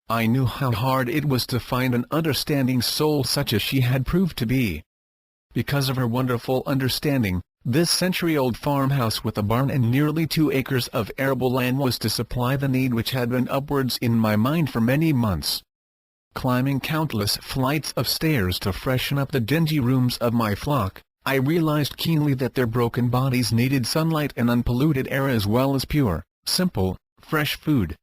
I knew how hard it was to find an understanding soul such as she had proved to be. Because of her wonderful understanding, this century-old farmhouse with a barn and nearly 2 acres of arable land was to supply the need which had been upwards in my mind for many months. Climbing countless flights of stairs to freshen up the dingy rooms of my flock, I realized keenly that their broken bodies needed sunlight and unpolluted air as well as pure, simple, fresh food.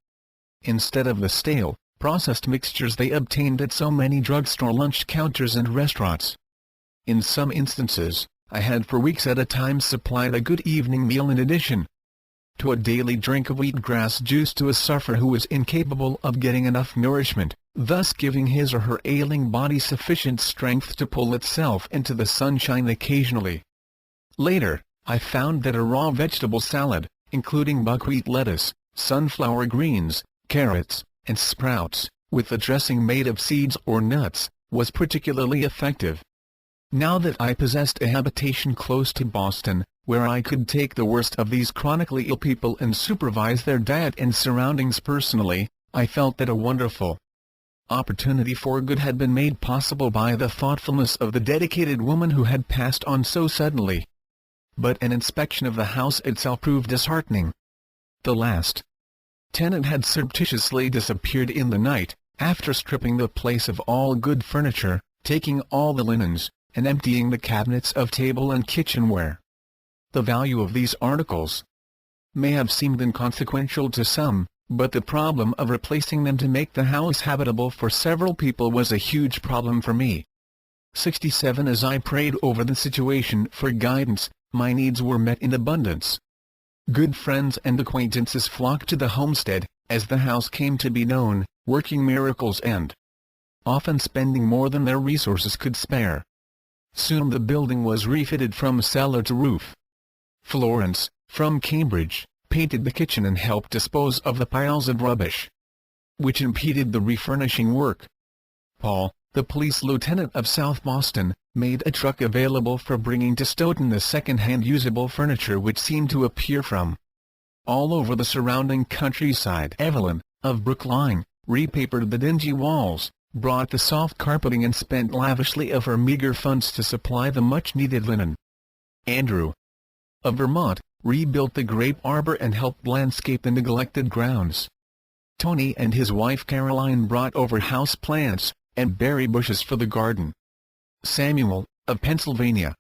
Instead of the stale, processed mixtures they obtained at so many drugstore lunch counters and restaurants. In some instances, I had for weeks at a time supplied a good evening meal in addition to a daily drink of wheatgrass juice to a sufferer who was incapable of getting enough nourishment, thus giving his or her ailing body sufficient strength to pull itself into the sunshine occasionally. Later, I found that a raw vegetable salad, including buckwheat lettuce, sunflower greens, carrots, and sprouts, with a dressing made of seeds or nuts, was particularly effective. Now that I possessed a habitation close to Boston, where I could take the worst of these chronically ill people and supervise their diet and surroundings personally, I felt that a wonderful opportunity for good had been made possible by the thoughtfulness of the dedicated woman who had passed on so suddenly. But an inspection of the house itself proved disheartening. The last tenant had surreptitiously disappeared in the night, after stripping the place of all good furniture, taking all the linens, and emptying the cabinets of table and kitchenware. The value of these articles may have seemed inconsequential to some, but the problem of replacing them to make the house habitable for several people was a huge problem for me. 67 As I prayed over the situation for guidance, my needs were met in abundance. Good friends and acquaintances flocked to the homestead, as the house came to be known, working miracles and often spending more than their resources could spare. Soon the building was refitted from cellar to roof. Florence, from Cambridge, painted the kitchen and helped dispose of the piles of rubbish which impeded the refurnishing work. Paul, the police lieutenant of South Boston, made a truck available for bringing to Stoughton the second-hand usable furniture which seemed to appear from all over the surrounding countryside. Evelyn, of Brookline, repapered the dingy walls, brought the soft carpeting and spent lavishly of her meager funds to supply the much-needed linen. Andrew, of Vermont, rebuilt the grape arbor and helped landscape the neglected grounds. Tony and his wife Caroline brought over house plants and berry bushes for the garden. Samuel, of Pennsylvania,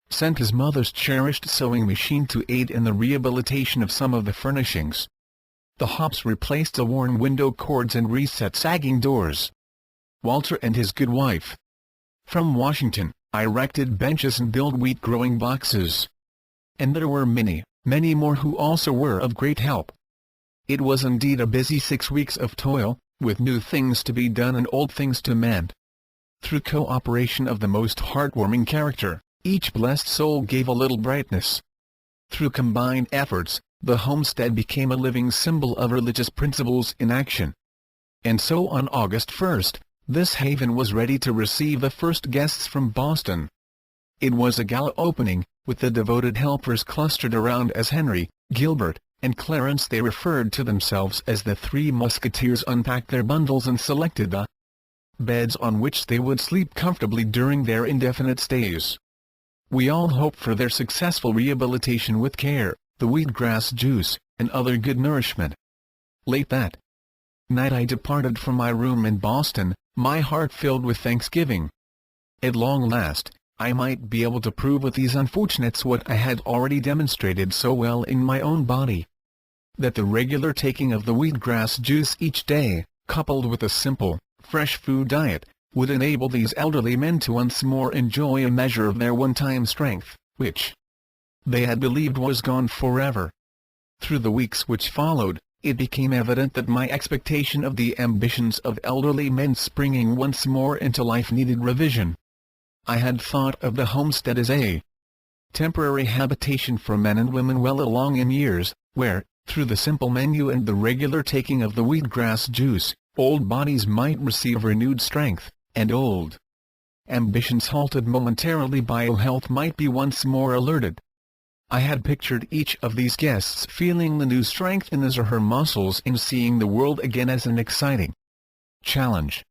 sent his mother's cherished sewing machine to aid in the rehabilitation of some of the furnishings. The Hops replaced the worn window cords and reset sagging doors. Walter and his good wife, from Washington, erected benches and built wheat-growing boxes. And there were many, many more who also were of great help. It was indeed a busy 6 weeks of toil, with new things to be done and old things to mend. Through co-operation of the most heartwarming character, each blessed soul gave a little brightness. Through combined efforts, the homestead became a living symbol of religious principles in action. And so on August 1st, this haven was ready to receive the first guests from Boston. It was a gala opening, with the devoted helpers clustered around as Henry, Gilbert, and Clarence, they referred to themselves as the Three Musketeers, unpacked their bundles and selected the beds on which they would sleep comfortably during their indefinite stays. We all hoped for their successful rehabilitation with care, the wheatgrass juice, and other good nourishment. Late that night I departed from my room in Boston, my heart filled with thanksgiving. At long last, I might be able to prove with these unfortunates what I had already demonstrated so well in my own body, that the regular taking of the wheatgrass juice each day, coupled with a simple, fresh food diet, would enable these elderly men to once more enjoy a measure of their one-time strength, which they had believed was gone forever. Through the weeks which followed, it became evident that my expectation of the ambitions of elderly men springing once more into life needed revision. I had thought of the homestead as a temporary habitation for men and women well along in years, where, through the simple menu and the regular taking of the wheatgrass juice, old bodies might receive renewed strength, and old ambitions halted momentarily by ill health might be once more alerted. I had pictured each of these guests feeling the new strength in his or her muscles in seeing the world again as an exciting challenge.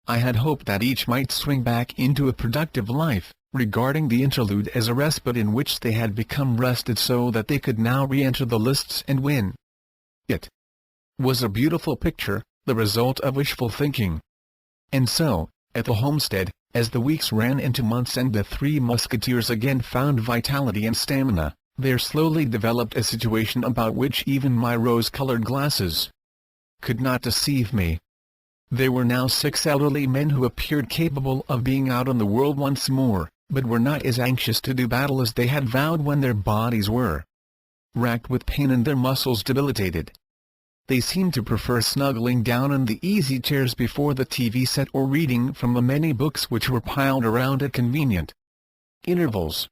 I had hoped that each might swing back into a productive life, regarding the interlude as a respite in which they had become rested so that they could now re-enter the lists and win. It was a beautiful picture, the result of wishful thinking. And so, at the homestead, as the weeks ran into months and the three musketeers again found vitality and stamina, there slowly developed a situation about which even my rose-colored glasses could not deceive me. There were now 6 elderly men who appeared capable of being out in the world once more, but were not as anxious to do battle as they had vowed when their bodies were racked with pain and their muscles debilitated. They seemed to prefer snuggling down in the easy chairs before the TV set or reading from the many books which were piled around at convenient intervals.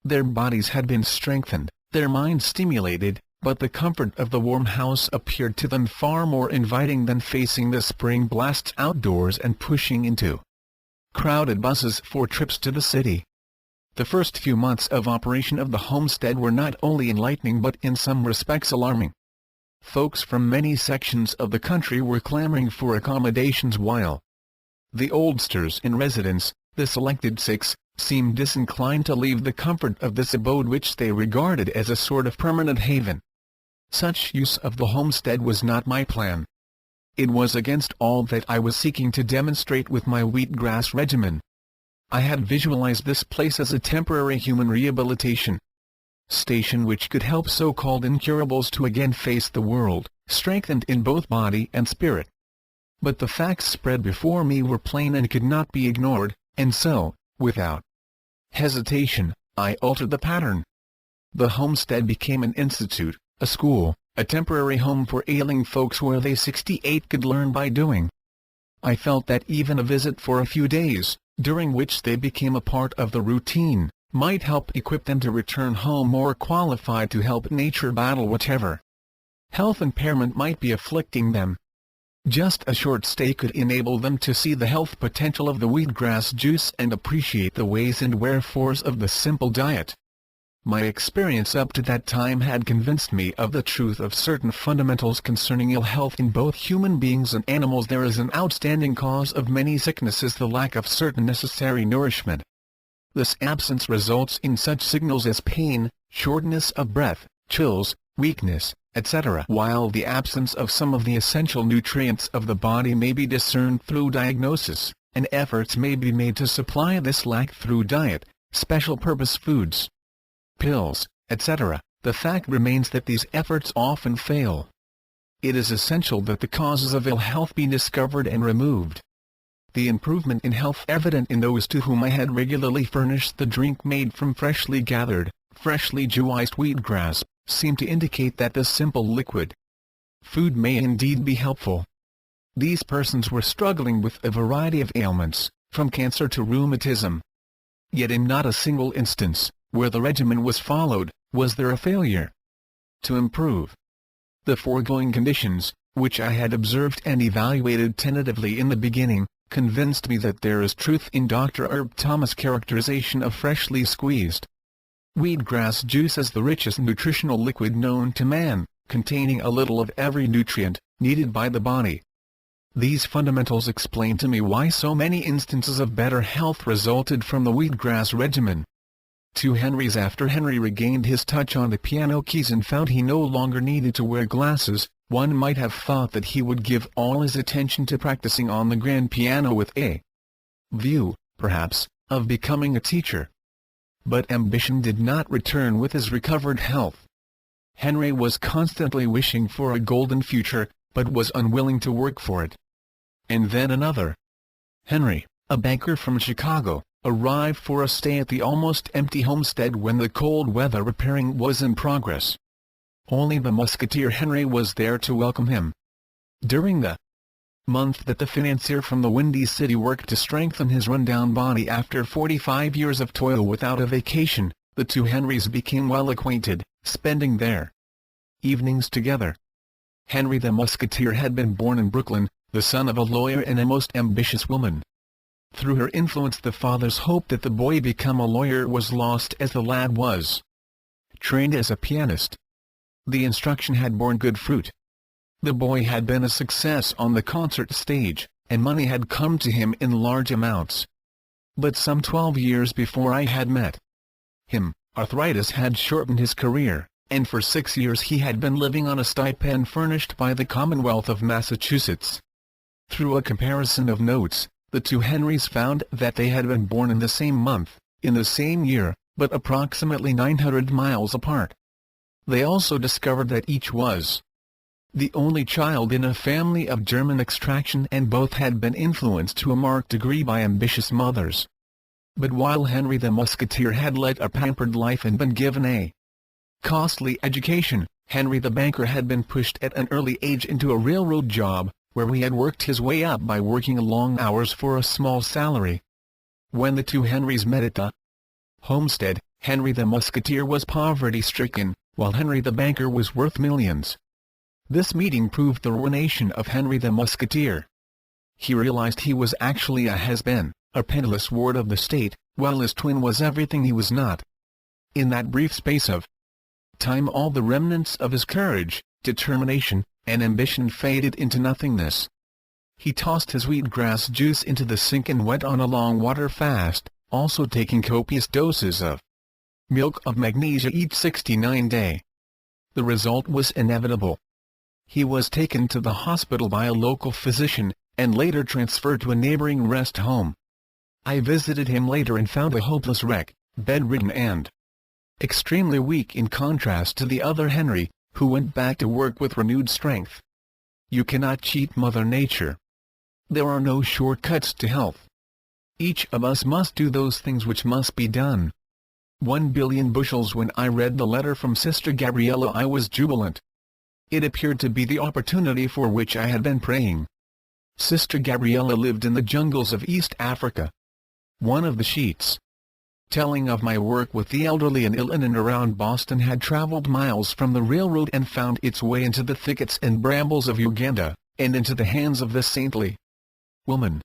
Their bodies had been strengthened, their minds stimulated, but the comfort of the warm house appeared to them far more inviting than facing the spring blasts outdoors and pushing into crowded buses for trips to the city. The first few months of operation of the homestead were not only enlightening but in some respects alarming. Folks from many sections of the country were clamoring for accommodations while the oldsters in residence, the selected 6, seemed disinclined to leave the comfort of this abode which they regarded as a sort of permanent haven. Such use of the homestead was not my plan. It was against all that I was seeking to demonstrate with my wheatgrass regimen. I had visualized this place as a temporary human rehabilitation station which could help so-called incurables to again face the world, strengthened in both body and spirit. But the facts spread before me were plain and could not be ignored, and so, without hesitation, I altered the pattern. The homestead became an institute, a school, a temporary home for ailing folks where they 68 could learn by doing. I felt that even a visit for a few days, during which they became a part of the routine, might help equip them to return home more qualified to help nature battle whatever health impairment might be afflicting them. Just a short stay could enable them to see the health potential of the wheatgrass juice and appreciate the ways and wherefores of the simple diet. My experience up to that time had convinced me of the truth of certain fundamentals concerning ill health in both human beings and animals. There is an outstanding cause of many sicknesses, the lack of certain necessary nourishment. This absence results in such signals as pain, shortness of breath, chills, weakness, etc. While the absence of some of the essential nutrients of the body may be discerned through diagnosis, and efforts may be made to supply this lack through diet, special-purpose foods, pills, etc., the fact remains that these efforts often fail. It is essential that the causes of ill health be discovered and removed. The improvement in health evident in those to whom I had regularly furnished the drink made from freshly gathered, freshly juiced wheatgrass, seemed to indicate that this simple liquid food may indeed be helpful. These persons were struggling with a variety of ailments, from cancer to rheumatism. Yet in not a single instance, where the regimen was followed, was there a failure to improve. The foregoing conditions, which I had observed and evaluated tentatively in the beginning, convinced me that there is truth in Dr. Herb Thomas' characterization of freshly squeezed wheatgrass juice as the richest nutritional liquid known to man, containing a little of every nutrient needed by the body. These fundamentals explain to me why so many instances of better health resulted from the wheatgrass regimen. 2 Henrys after Henry regained his touch on the piano keys and found he no longer needed to wear glasses, one might have thought that he would give all his attention to practicing on the grand piano with a view, perhaps, of becoming a teacher. But ambition did not return with his recovered health. Henry was constantly wishing for a golden future, but was unwilling to work for it. And then another Henry, a banker from Chicago, arrived for a stay at the almost empty homestead when the cold weather repairing was in progress. Only the musketeer Henry was there to welcome him. During the month that the financier from the Windy City worked to strengthen his run-down body after 45 years of toil without a vacation, the 2 Henrys became well acquainted, spending their evenings together. Henry the musketeer had been born in Brooklyn, the son of a lawyer and a most ambitious woman. Through her influence the father's hope that the boy become a lawyer was lost as the lad was trained as a pianist. The instruction had borne good fruit. The boy had been a success on the concert stage, and money had come to him in large amounts. But some 12 years before I had met him, arthritis had shortened his career, and for 6 years he had been living on a stipend furnished by the Commonwealth of Massachusetts. Through a comparison of notes, the two Henrys found that they had been born in the same month, in the same year, but approximately 900 miles apart. They also discovered that each was the only child in a family of German extraction, and both had been influenced to a marked degree by ambitious mothers. But while Henry the Musketeer had led a pampered life and been given a costly education, Henry the banker had been pushed at an early age into a railroad job, where he had worked his way up by working long hours for a small salary. When the two Henrys met at the homestead, Henry the Musketeer was poverty-stricken, while Henry the banker was worth millions. This meeting proved the ruination of Henry the Musketeer. He realized he was actually a has-been, a penniless ward of the state, while his twin was everything he was not. In that brief space of time, all the remnants of his courage, determination, and ambition faded into nothingness. He tossed his wheatgrass juice into the sink and went on a long water fast, also taking copious doses of milk of magnesia each 69 day. The result was inevitable. He was taken to the hospital by a local physician, and later transferred to a neighboring rest home. I visited him later and found a hopeless wreck, bedridden and extremely weak in contrast to the other Henry, who went back to work with renewed strength. You cannot cheat Mother Nature. There are no shortcuts to health. Each of us must do those things which must be done. 1 billion bushels. When I read the letter from Sister Gabriella, I was jubilant. It appeared to be the opportunity for which I had been praying. Sister Gabriella lived in the jungles of East Africa. One of the sheets, telling of my work with the elderly and ill in and around Boston, had traveled miles from the railroad and found its way into the thickets and brambles of Uganda, and into the hands of this saintly woman.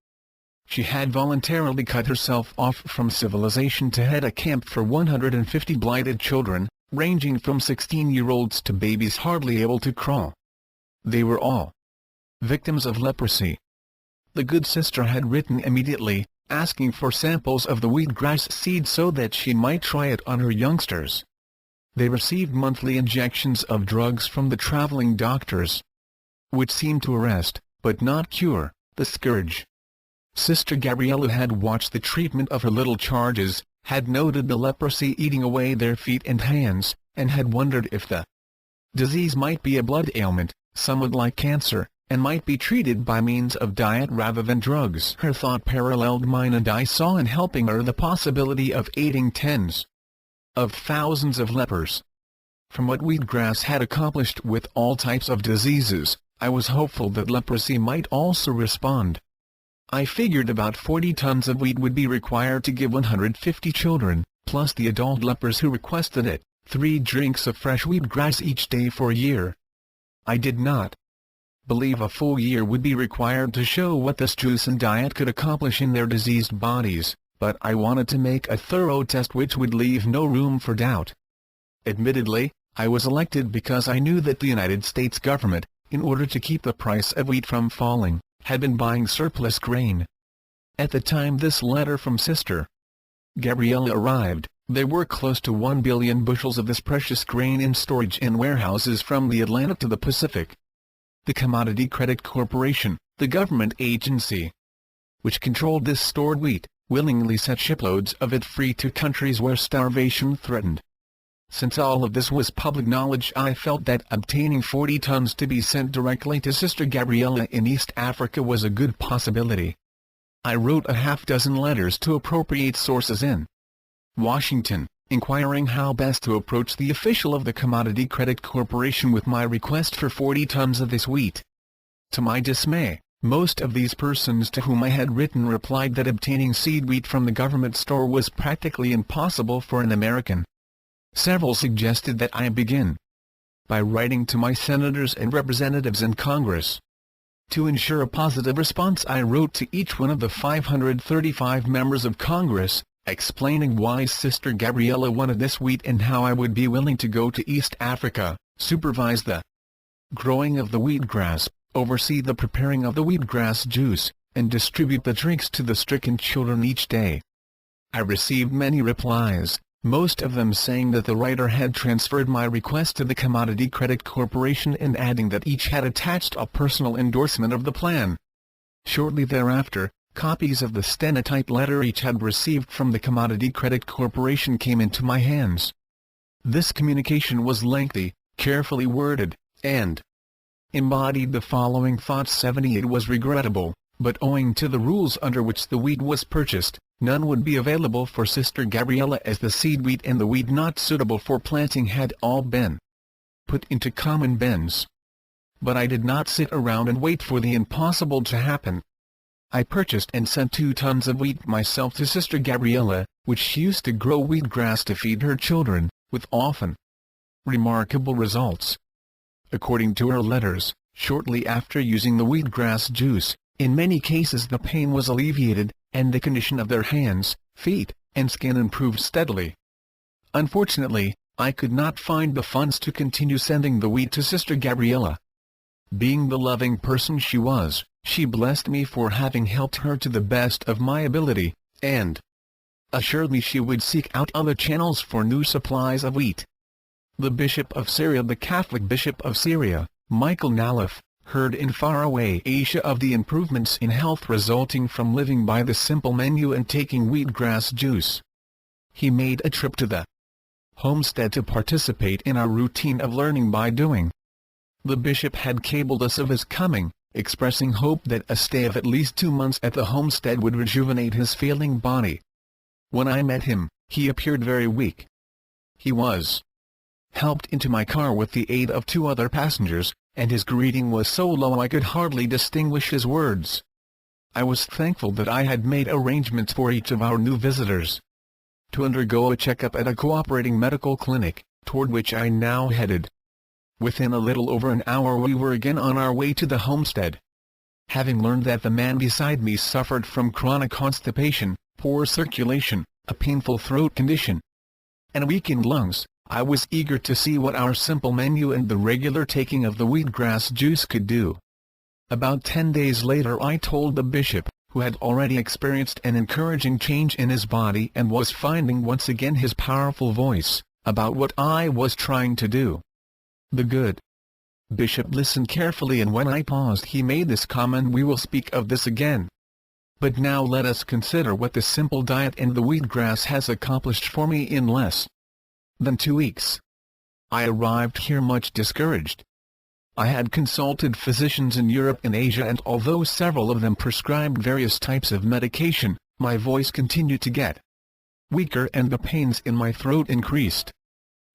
She had voluntarily cut herself off from civilization to head a camp for 150 blighted children, ranging from 16-year-olds to babies hardly able to crawl. They were all victims of leprosy. The good sister had written immediately, asking for samples of the wheatgrass seed so that she might try it on her youngsters. They received monthly injections of drugs from the traveling doctors, which seemed to arrest, but not cure, the scourge. Sister Gabriella had watched the treatment of her little charges, had noted the leprosy eating away their feet and hands, and had wondered if the disease might be a blood ailment, somewhat like cancer, and might be treated by means of diet rather than drugs. Her thought paralleled mine, and I saw in helping her the possibility of aiding tens of thousands of lepers. From what wheatgrass had accomplished with all types of diseases, I was hopeful that leprosy might also respond. I figured about 40 tons of wheat would be required to give 150 children, plus the adult lepers who requested it, 3 drinks of fresh wheatgrass each day for a year. I did not believe a full year would be required to show what this juice and diet could accomplish in their diseased bodies, but I wanted to make a thorough test which would leave no room for doubt. Admittedly, I was elected because I knew that the United States government, in order to keep the price of wheat from falling, had been buying surplus grain. At the time this letter from Sister Gabriella arrived, there were close to 1 billion bushels of this precious grain in storage in warehouses from the Atlantic to the Pacific. The Commodity Credit Corporation, the government agency which controlled this stored wheat, willingly set shiploads of it free to countries where starvation threatened. Since all of this was public knowledge, I felt that obtaining 40 tons to be sent directly to Sister Gabriella in East Africa was a good possibility. I wrote a half-dozen letters to appropriate sources in Washington, inquiring how best to approach the official of the Commodity Credit Corporation with my request for 40 tons of this wheat. To my dismay, most of these persons to whom I had written replied that obtaining seed wheat from the government store was practically impossible for an American. Several suggested that I begin by writing to my senators and representatives in Congress. To ensure a positive response, I wrote to each one of the 535 members of Congress, explaining why Sister Gabriella wanted this wheat and how I would be willing to go to East Africa, supervise the growing of the wheatgrass, oversee the preparing of the wheatgrass juice, and distribute the drinks to the stricken children each day. I received many replies, most of them saying that the writer had transferred my request to the Commodity Credit Corporation and adding that each had attached a personal endorsement of the plan. Shortly thereafter, copies of the stenotyped letter each had received from the Commodity Credit Corporation came into my hands. This communication was lengthy, carefully worded, and embodied the following thoughts. 70 It was regrettable, but owing to the rules under which the wheat was purchased, none would be available for Sister Gabriella, as the seed wheat and the wheat not suitable for planting had all been put into common bins. But I did not sit around and wait for the impossible to happen. I purchased and sent 2 tons of wheat myself to Sister Gabriella, which she used to grow wheatgrass to feed her children, with often remarkable results. According to her letters, shortly after using the wheatgrass juice, in many cases the pain was alleviated, and the condition of their hands, feet, and skin improved steadily. Unfortunately, I could not find the funds to continue sending the wheat to Sister Gabriella. Being the loving person she was, she blessed me for having helped her to the best of my ability, and assured me she would seek out other channels for new supplies of wheat. The Bishop of Syria, the Catholic Bishop of Syria, Michael Nalif, heard in faraway Asia of the improvements in health resulting from living by the simple menu and taking wheatgrass juice. He made a trip to the homestead to participate in our routine of learning by doing. The bishop had cabled us of his coming, expressing hope that a stay of at least 2 months at the homestead would rejuvenate his failing body. When I met him, he appeared very weak. He was helped into my car with the aid of 2 other passengers, and his greeting was so low I could hardly distinguish his words. I was thankful that I had made arrangements for each of our new visitors to undergo a checkup at a cooperating medical clinic, toward which I now headed. Within a little over an hour we were again on our way to the homestead. Having learned that the man beside me suffered from chronic constipation, poor circulation, a painful throat condition, and weakened lungs, I was eager to see what our simple menu and the regular taking of the wheatgrass juice could do. About 10 days later I told the bishop, who had already experienced an encouraging change in his body and was finding once again his powerful voice, about what I was trying to do. The good bishop listened carefully, and when I paused he made this comment: "We will speak of this again. But now let us consider what the simple diet and the wheatgrass has accomplished for me in less than 2 weeks. I arrived here much discouraged. I had consulted physicians in Europe and Asia, and although several of them prescribed various types of medication, my voice continued to get weaker and the pains in my throat increased.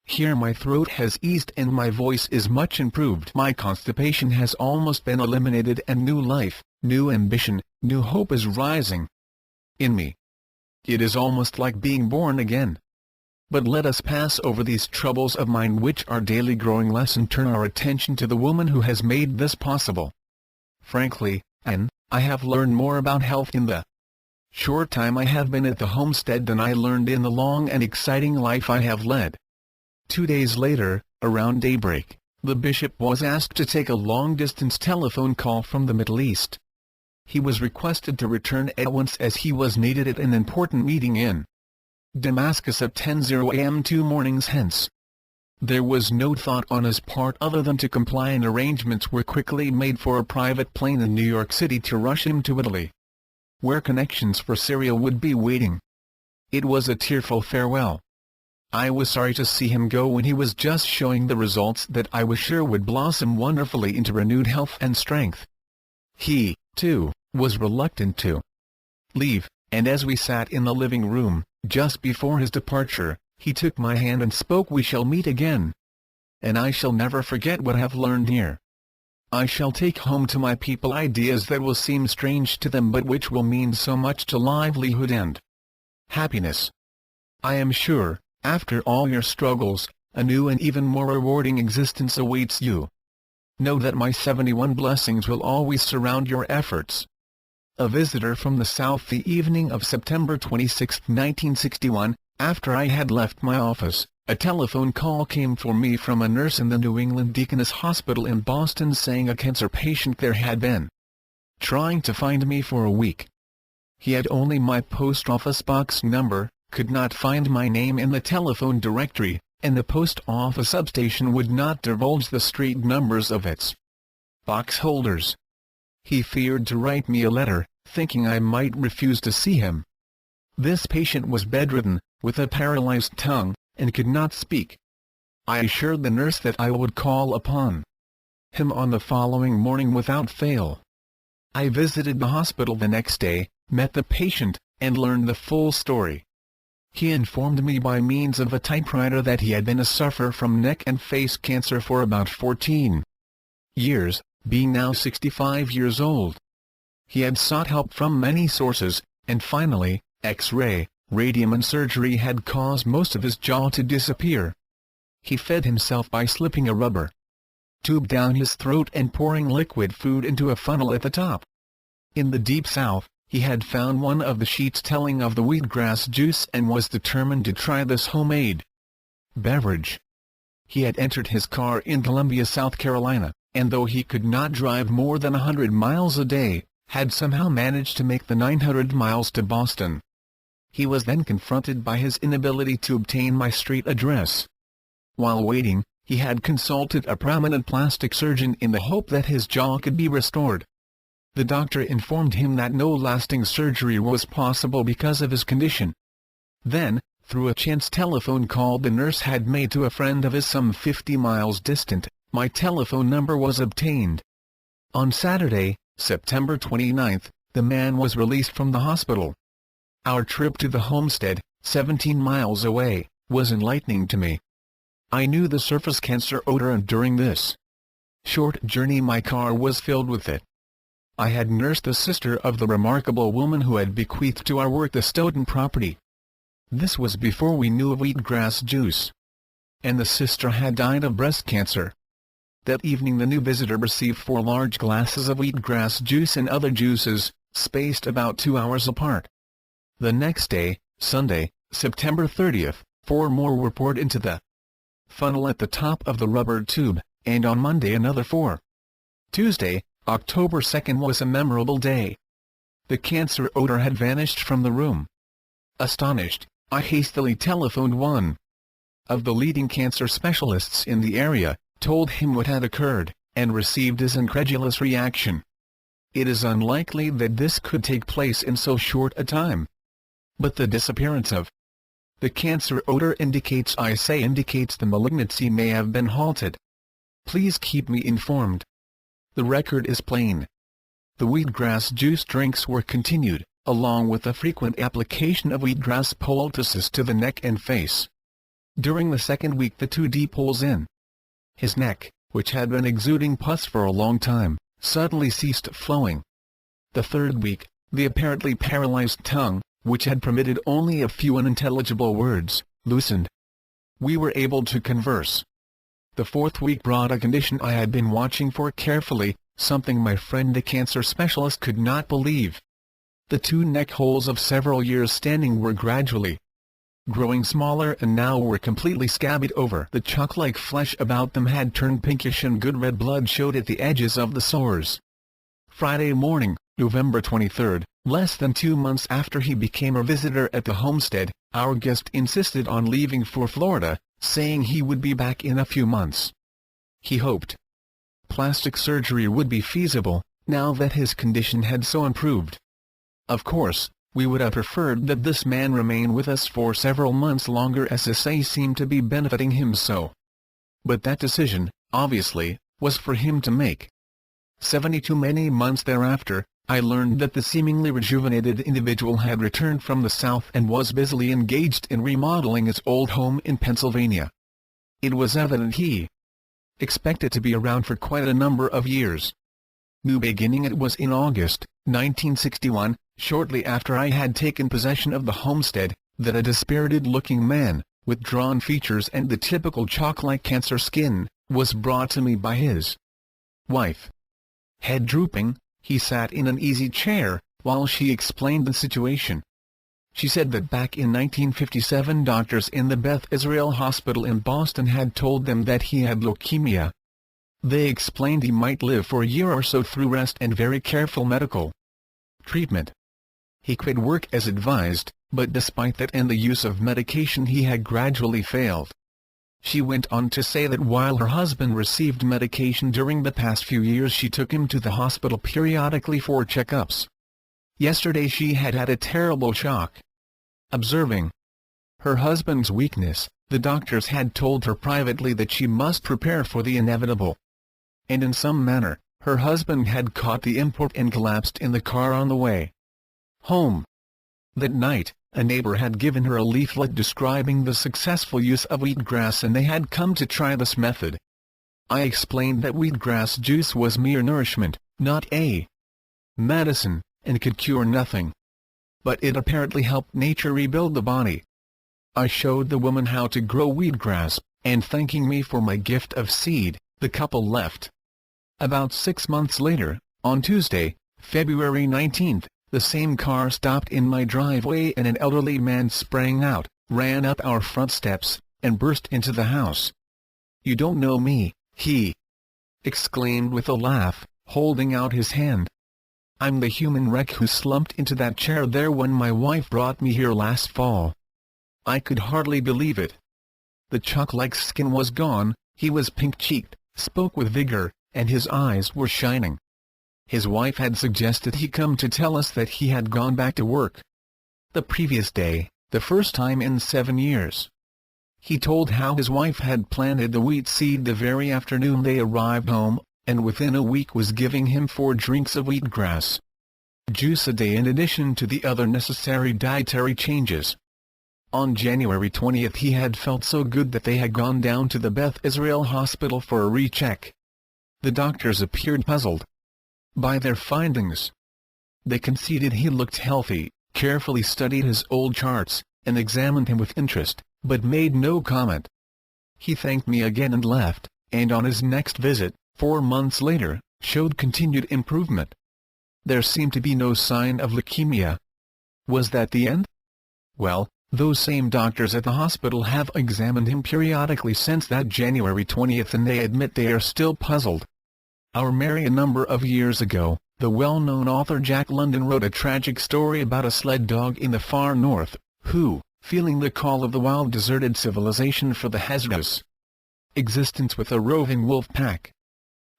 Here my throat has eased and my voice is much improved. My constipation has almost been eliminated, and new life, new ambition, new hope is rising in me. It is almost like being born again. But let us pass over these troubles of mine which are daily growing less and turn our attention to the woman who has made this possible. Frankly, Ann, I have learned more about health in the short time I have been at the homestead than I learned in the long and exciting life I have led." 2 days later, around daybreak, the bishop was asked to take a long-distance telephone call from the Middle East. He was requested to return at once as he was needed at an important meeting in Damascus at 10:00 a.m. 2 mornings hence. There was no thought on his part other than to comply, and arrangements were quickly made for a private plane in New York City to rush him to Italy, where connections for Syria would be waiting. It was a tearful farewell. I was sorry to see him go when he was just showing the results that I was sure would blossom wonderfully into renewed health and strength. He, too, was reluctant to leave, and as we sat in the living room, just before his departure, he took my hand and spoke: "We shall meet again. And I shall never forget what I have learned here. I shall take home to my people ideas that will seem strange to them but which will mean so much to livelihood and happiness. I am sure, after all your struggles, a new and even more rewarding existence awaits you. Know that my 71 blessings will always surround your efforts." A visitor from the South. The evening of September 26, 1961, after I had left my office, a telephone call came for me from a nurse in the New England Deaconess Hospital in Boston saying a cancer patient there had been trying to find me for a week. He had only my post office box number, could not find my name in the telephone directory, and the post office substation would not divulge the street numbers of its box holders. He feared to write me a letter, thinking I might refuse to see him. This patient was bedridden, with a paralyzed tongue, and could not speak. I assured the nurse that I would call upon him on the following morning without fail. I visited the hospital the next day, met the patient, and learned the full story. He informed me by means of a typewriter that he had been a sufferer from neck and face cancer for about 14 years, being now 65 years old. He had sought help from many sources, and finally, X-ray, radium and surgery had caused most of his jaw to disappear. He fed himself by slipping a rubber tube down his throat and pouring liquid food into a funnel at the top. In the Deep South, he had found one of the sheets telling of the wheatgrass juice and was determined to try this homemade beverage. He had entered his car in Columbia, South Carolina, and though he could not drive more than 100 miles a day, had somehow managed to make the 900 miles to Boston. He was then confronted by his inability to obtain my street address. While waiting, he had consulted a prominent plastic surgeon in the hope that his jaw could be restored. The doctor informed him that no lasting surgery was possible because of his condition. Then, through a chance telephone call the nurse had made to a friend of his some 50 miles distant, my telephone number was obtained. On Saturday, September 29, the man was released from the hospital. Our trip to the homestead, 17 miles away, was enlightening to me. I knew the surface cancer odor, and during this short journey my car was filled with it. I had nursed the sister of the remarkable woman who had bequeathed to our work the Stoughton property. This was before we knew of wheatgrass juice. And the sister had died of breast cancer. That evening the new visitor received 4 large glasses of wheatgrass juice and other juices, spaced about 2 hours apart. The next day, Sunday, September 30, 4 more were poured into the funnel at the top of the rubber tube, and on Monday another 4. Tuesday, October 2 was a memorable day. The cancer odor had vanished from the room. Astonished, I hastily telephoned one of the leading cancer specialists in the area, told him what had occurred, and received his incredulous reaction. It is unlikely that this could take place in so short a time. But the disappearance of the cancer odor indicates the malignancy may have been halted. Please keep me informed. The record is plain. The wheatgrass juice drinks were continued, along with the frequent application of wheatgrass poultices to the neck and face. During the second week the 2 deep holes in his neck, which had been exuding pus for a long time, suddenly ceased flowing. The third week, the apparently paralyzed tongue, which had permitted only a few unintelligible words, loosened. We were able to converse. The fourth week brought a condition I had been watching for carefully, something my friend the cancer specialist could not believe. The 2 neck holes of several years standing were gradually growing smaller and now were completely scabbied over. The chalk-like flesh about them had turned pinkish and good red blood showed at the edges of the sores. Friday morning, November 23, less than 2 months after he became a visitor at the homestead, our guest insisted on leaving for Florida, saying he would be back in a few months. He hoped plastic surgery would be feasible, now that his condition had so improved. Of course, we would have preferred that this man remain with us for several months longer, as SSA seemed to be benefiting him so. But that decision, obviously, was for him to make. 72 many months thereafter, I learned that the seemingly rejuvenated individual had returned from the South and was busily engaged in remodeling his old home in Pennsylvania. It was evident he expected to be around for quite a number of years. New beginning. It was in August, 1961, shortly after I had taken possession of the homestead, that a dispirited-looking man, with drawn features and the typical chalk-like cancer skin, was brought to me by his wife. Head drooping, he sat in an easy chair, while she explained the situation. She said that back in 1957 doctors in the Beth Israel Hospital in Boston had told them that he had leukemia. They explained he might live for a year or so through rest and very careful medical treatment. He quit work as advised, but despite that and the use of medication he had gradually failed. She went on to say that while her husband received medication during the past few years, she took him to the hospital periodically for checkups. Yesterday she had had a terrible shock. Observing her husband's weakness, the doctors had told her privately that she must prepare for the inevitable. And in some manner, her husband had caught the import and collapsed in the car on the way home. That night, a neighbor had given her a leaflet describing the successful use of wheatgrass, and they had come to try this method. I explained that wheatgrass juice was mere nourishment, not a medicine, and could cure nothing. But it apparently helped nature rebuild the body. I showed the woman how to grow wheatgrass, and thanking me for my gift of seed, the couple left. About 6 months later, on Tuesday, February 19th, the same car stopped in my driveway and an elderly man sprang out, ran up our front steps, and burst into the house. "You don't know me," he exclaimed with a laugh, holding out his hand. "I'm the human wreck who slumped into that chair there when my wife brought me here last fall." I could hardly believe it. The chalk-like skin was gone, he was pink-cheeked, spoke with vigor, and his eyes were shining. His wife had suggested he come to tell us that he had gone back to work the previous day, the first time in 7 years. He told how his wife had planted the wheat seed the very afternoon they arrived home, and within a week was giving him 4 drinks of wheatgrass juice a day in addition to the other necessary dietary changes. On January 20th he had felt so good that they had gone down to the Beth Israel Hospital for a recheck. The doctors appeared puzzled by their findings. They conceded he looked healthy, carefully studied his old charts, and examined him with interest, but made no comment. He thanked me again and left, and on his next visit, 4 months later, showed continued improvement. There seemed to be no sign of leukemia. Was that the end? Well, those same doctors at the hospital have examined him periodically since that January 20th, and they admit they are still puzzled. Our Mary. A number of years ago, the well-known author Jack London wrote a tragic story about a sled dog in the far north, who, feeling the call of the wild, deserted civilization for the hazardous existence with a roving wolf pack.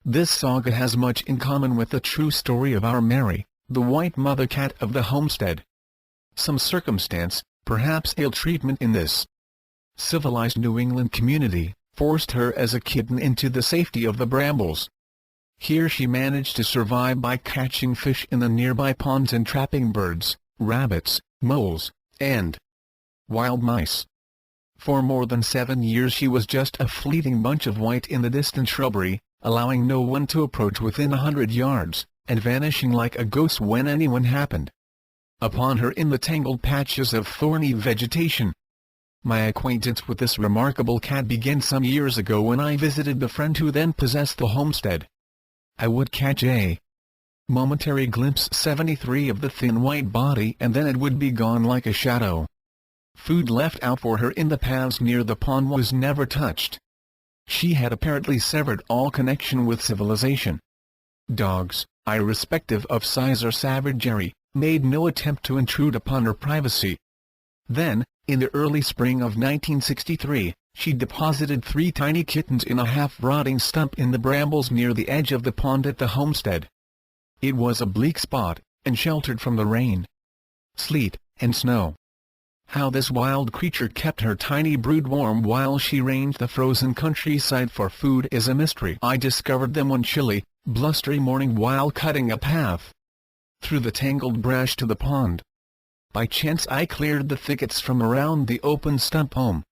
This saga has much in common with the true story of our Mary, the white mother cat of the homestead. Some circumstance, perhaps ill-treatment in this civilized New England community, forced her as a kitten into the safety of the brambles. Here she managed to survive by catching fish in the nearby ponds and trapping birds, rabbits, moles, and wild mice. For more than 7 years she was just a fleeting bunch of white in the distant shrubbery, allowing no one to approach within 100 yards, and vanishing like a ghost when anyone happened upon her in the tangled patches of thorny vegetation. My acquaintance with this remarkable cat began some years ago when I visited the friend who then possessed the homestead. I would catch a momentary glimpse 73 of the thin white body, and then it would be gone like a shadow. Food left out for her in the paths near the pond was never touched. She had apparently severed all connection with civilization. Dogs, irrespective of size or savagery, made no attempt to intrude upon her privacy. Then, in the early spring of 1963, she deposited 3 tiny kittens in a half-rotting stump in the brambles near the edge of the pond at the homestead. It was a bleak spot, and sheltered from the rain, sleet, and snow. How this wild creature kept her tiny brood warm while she ranged the frozen countryside for food is a mystery. I discovered them one chilly, blustery morning while cutting a path through the tangled brush to the pond. By chance I cleared the thickets from around the open stump home.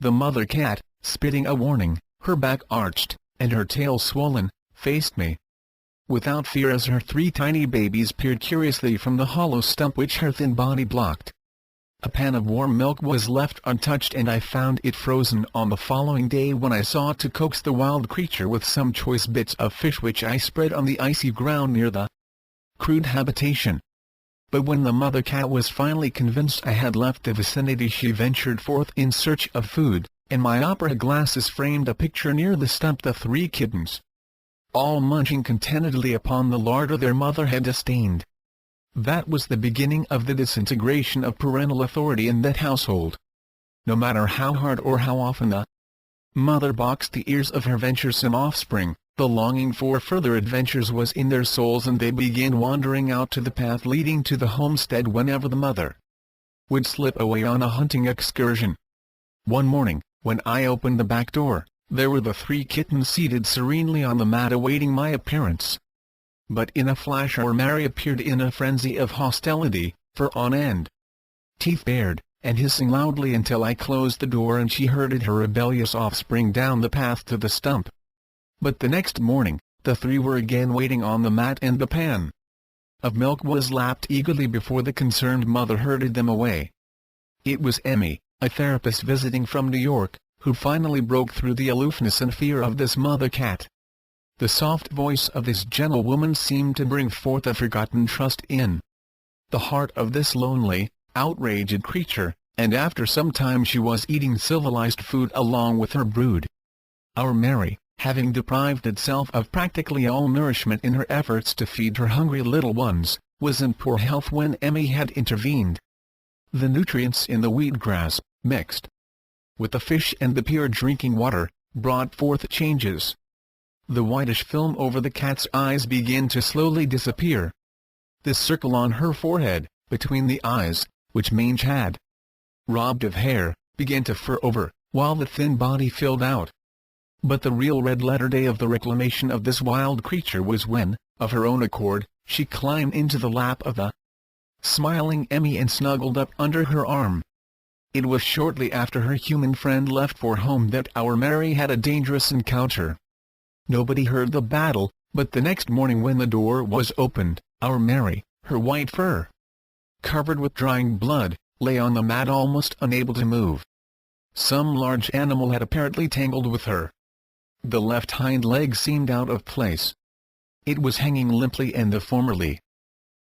The mother cat, spitting a warning, her back arched, and her tail swollen, faced me without fear as her 3 tiny babies peered curiously from the hollow stump which her thin body blocked. A pan of warm milk was left untouched, and I found it frozen on the following day when I sought to coax the wild creature with some choice bits of fish which I spread on the icy ground near the crude habitation. But when the mother cat was finally convinced I had left the vicinity, she ventured forth in search of food, and my opera glasses framed a picture near the stump: the 3 kittens, all munching contentedly upon the larder their mother had disdained. That was the beginning of the disintegration of parental authority in that household. No matter how hard or how often the mother boxed the ears of her venturesome offspring, the longing for further adventures was in their souls, and they began wandering out to the path leading to the homestead whenever the mother would slip away on a hunting excursion. One morning, when I opened the back door, there were the 3 kittens seated serenely on the mat awaiting my appearance. But in a flash our Mary appeared in a frenzy of hostility, fur on end, teeth bared, and hissing loudly until I closed the door and she herded her rebellious offspring down the path to the stump. But the next morning, the 3 were again waiting on the mat, and the pan of milk was lapped eagerly before the concerned mother herded them away. It was Emmy, a therapist visiting from New York, who finally broke through the aloofness and fear of this mother cat. The soft voice of this gentle woman seemed to bring forth a forgotten trust in the heart of this lonely, outraged creature, and after some time she was eating civilized food along with her brood. Our Mary, having deprived itself of practically all nourishment in her efforts to feed her hungry little ones, was in poor health when Emmy had intervened. The nutrients in the wheatgrass, mixed with the fish and the pure drinking water, brought forth changes. The whitish film over the cat's eyes began to slowly disappear. This circle on her forehead, between the eyes, which mange had robbed of hair, began to fur over, while the thin body filled out. But the real red-letter day of the reclamation of this wild creature was when, of her own accord, she climbed into the lap of the smiling Emmy and snuggled up under her arm. It was shortly after her human friend left for home that our Mary had a dangerous encounter. Nobody heard the battle, but the next morning when the door was opened, our Mary, her white fur covered with drying blood, lay on the mat almost unable to move. Some large animal had apparently tangled with her. The left hind leg seemed out of place. It was hanging limply and the formerly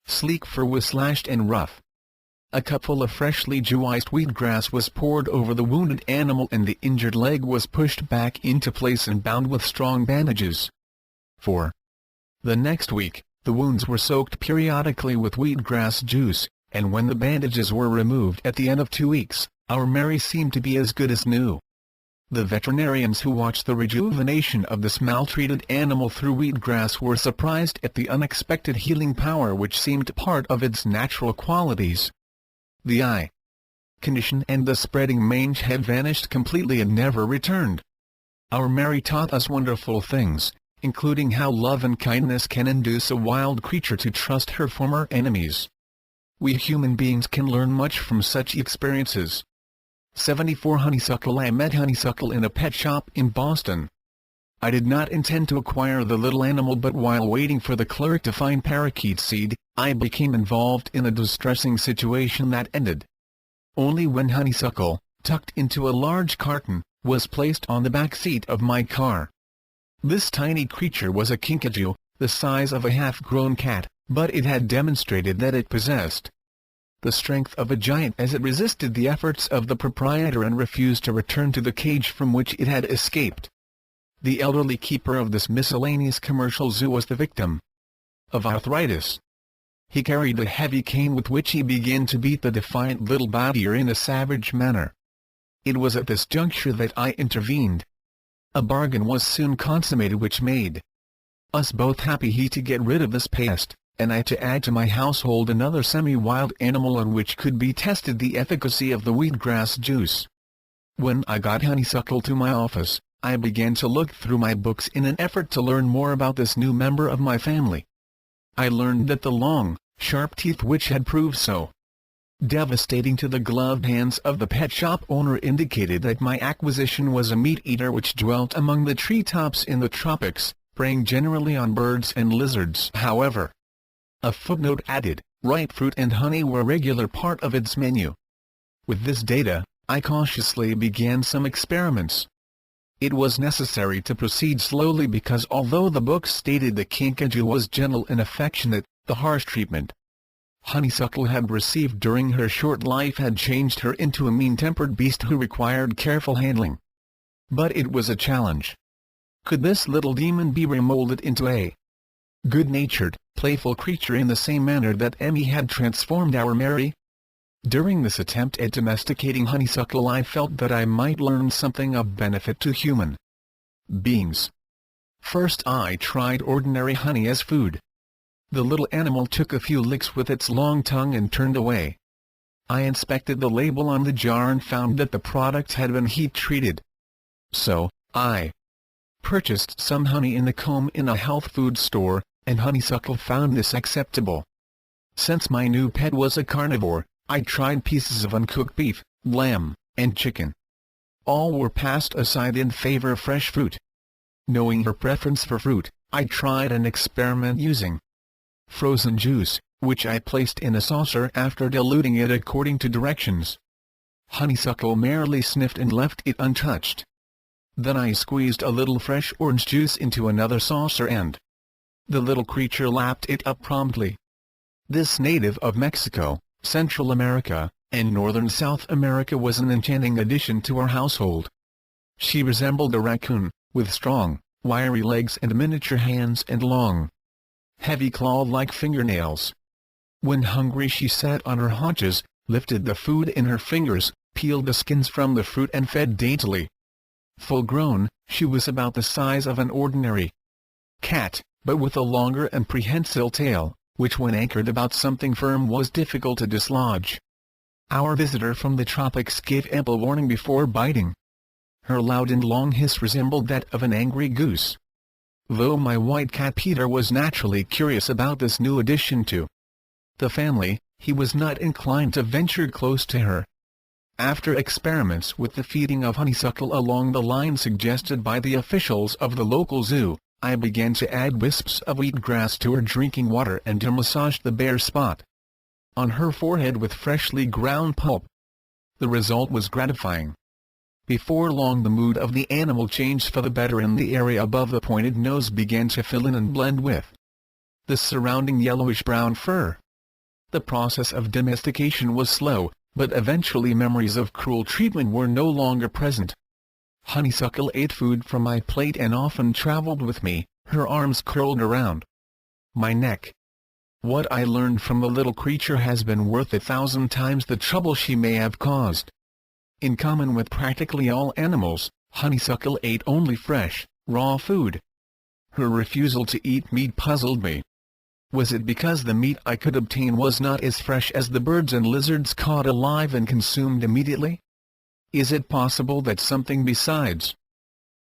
sleek fur was slashed and rough. A cupful of freshly juiced wheatgrass was poured over the wounded animal and the injured leg was pushed back into place and bound with strong bandages. For the next week, the wounds were soaked periodically with wheatgrass juice, and when the bandages were removed at the end of 2 weeks, our Mary seemed to be as good as new. The veterinarians who watched the rejuvenation of this maltreated animal through wheatgrass were surprised at the unexpected healing power which seemed part of its natural qualities. The eye condition and the spreading mange had vanished completely and never returned. Our Mary taught us wonderful things, including how love and kindness can induce a wild creature to trust her former enemies. We human beings can learn much from such experiences. 74 Honeysuckle. I met Honeysuckle in a pet shop in Boston. I did not intend to acquire the little animal, but while waiting for the clerk to find parakeet seed, I became involved in a distressing situation that ended only when Honeysuckle, tucked into a large carton, was placed on the back seat of my car. This tiny creature was a kinkajou, the size of a half-grown cat, but it had demonstrated that it possessed the strength of a giant as it resisted the efforts of the proprietor and refused to return to the cage from which it had escaped. The elderly keeper of this miscellaneous commercial zoo was the victim of arthritis. He carried a heavy cane with which he began to beat the defiant little badger in a savage manner. It was at this juncture that I intervened. A bargain was soon consummated which made us both happy, he to get rid of this pest, and I to add to my household another semi-wild animal on which could be tested the efficacy of the wheatgrass juice. When I got Honeysuckle to my office, I began to look through my books in an effort to learn more about this new member of my family. I learned that the long, sharp teeth which had proved so devastating to the gloved hands of the pet shop owner indicated that my acquisition was a meat-eater which dwelt among the treetops in the tropics, preying generally on birds and lizards. However, a footnote added, ripe fruit and honey were a regular part of its menu. With this data, I cautiously began some experiments. It was necessary to proceed slowly because although the book stated the kinkajou was gentle and affectionate, the harsh treatment Honeysuckle had received during her short life had changed her into a mean-tempered beast who required careful handling. But it was a challenge. Could this little demon be remolded into a good-natured, playful creature in the same manner that Emmy had transformed our Mary? During this attempt at domesticating honeysuckle, I felt that I might learn something of benefit to human beings. First I tried ordinary honey as food. The little animal took a few licks with its long tongue and turned away. I inspected the label on the jar and found that the product had been heat-treated. So, I purchased some honey in the comb in a health food store, and honeysuckle found this acceptable. Since my new pet was a carnivore, I tried pieces of uncooked beef, lamb, and chicken. All were passed aside in favor of fresh fruit. Knowing her preference for fruit, I tried an experiment using frozen juice, which I placed in a saucer after diluting it according to directions. Honeysuckle merely sniffed and left it untouched. Then I squeezed a little fresh orange juice into another saucer and the little creature lapped it up promptly. This native of Mexico, Central America, and northern South America was an enchanting addition to our household. She resembled a raccoon, with strong, wiry legs and miniature hands and long, heavy claw-like fingernails. When hungry she sat on her haunches, lifted the food in her fingers, peeled the skins from the fruit and fed daintily. Full-grown, she was about the size of an ordinary cat, but with a longer and prehensile tail, which when anchored about something firm was difficult to dislodge. Our visitor from the tropics gave ample warning before biting. Her loud and long hiss resembled that of an angry goose. Though my white cat Peter was naturally curious about this new addition to the family, he was not inclined to venture close to her. After experiments with the feeding of honeysuckle along the line suggested by the officials of the local zoo, I began to add wisps of wheatgrass to her drinking water and to massage the bare spot on her forehead with freshly ground pulp. The result was gratifying. Before long the mood of the animal changed for the better and the area above the pointed nose began to fill in and blend with the surrounding yellowish-brown fur. The process of domestication was slow, but eventually memories of cruel treatment were no longer present. Honeysuckle ate food from my plate and often traveled with me, her arms curled around my neck. What I learned from the little creature has been worth 1,000 times the trouble she may have caused. In common with practically all animals, honeysuckle ate only fresh, raw food. Her refusal to eat meat puzzled me. Was it because the meat I could obtain was not as fresh as the birds and lizards caught alive and consumed immediately? Is it possible that something besides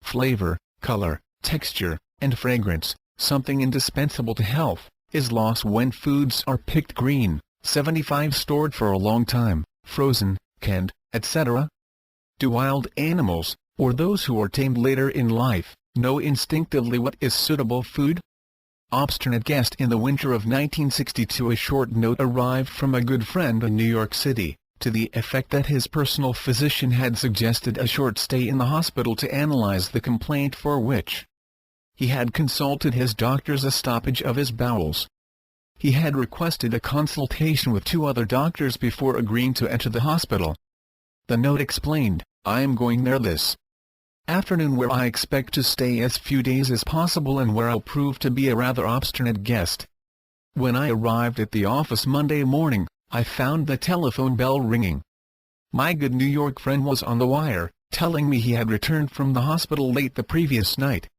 flavor, color, texture, and fragrance, something indispensable to health, is lost when foods are picked green, 75 stored for a long time, frozen, canned, etc.? Do wild animals, or those who are tamed later in life, know instinctively what is suitable food? Obstinate guest. In the winter of 1962 a short note arrived from a good friend in New York City, to the effect that his personal physician had suggested a short stay in the hospital to analyze the complaint, for which he had consulted his doctors, a stoppage of his bowels. He had requested a consultation with 2 other doctors before agreeing to enter the hospital. The note explained, "I am going there this afternoon where I expect to stay as few days as possible and where I'll prove to be a rather obstinate guest." When I arrived at the office Monday morning, I found the telephone bell ringing. My good New York friend was on the wire, telling me he had returned from the hospital late the previous night,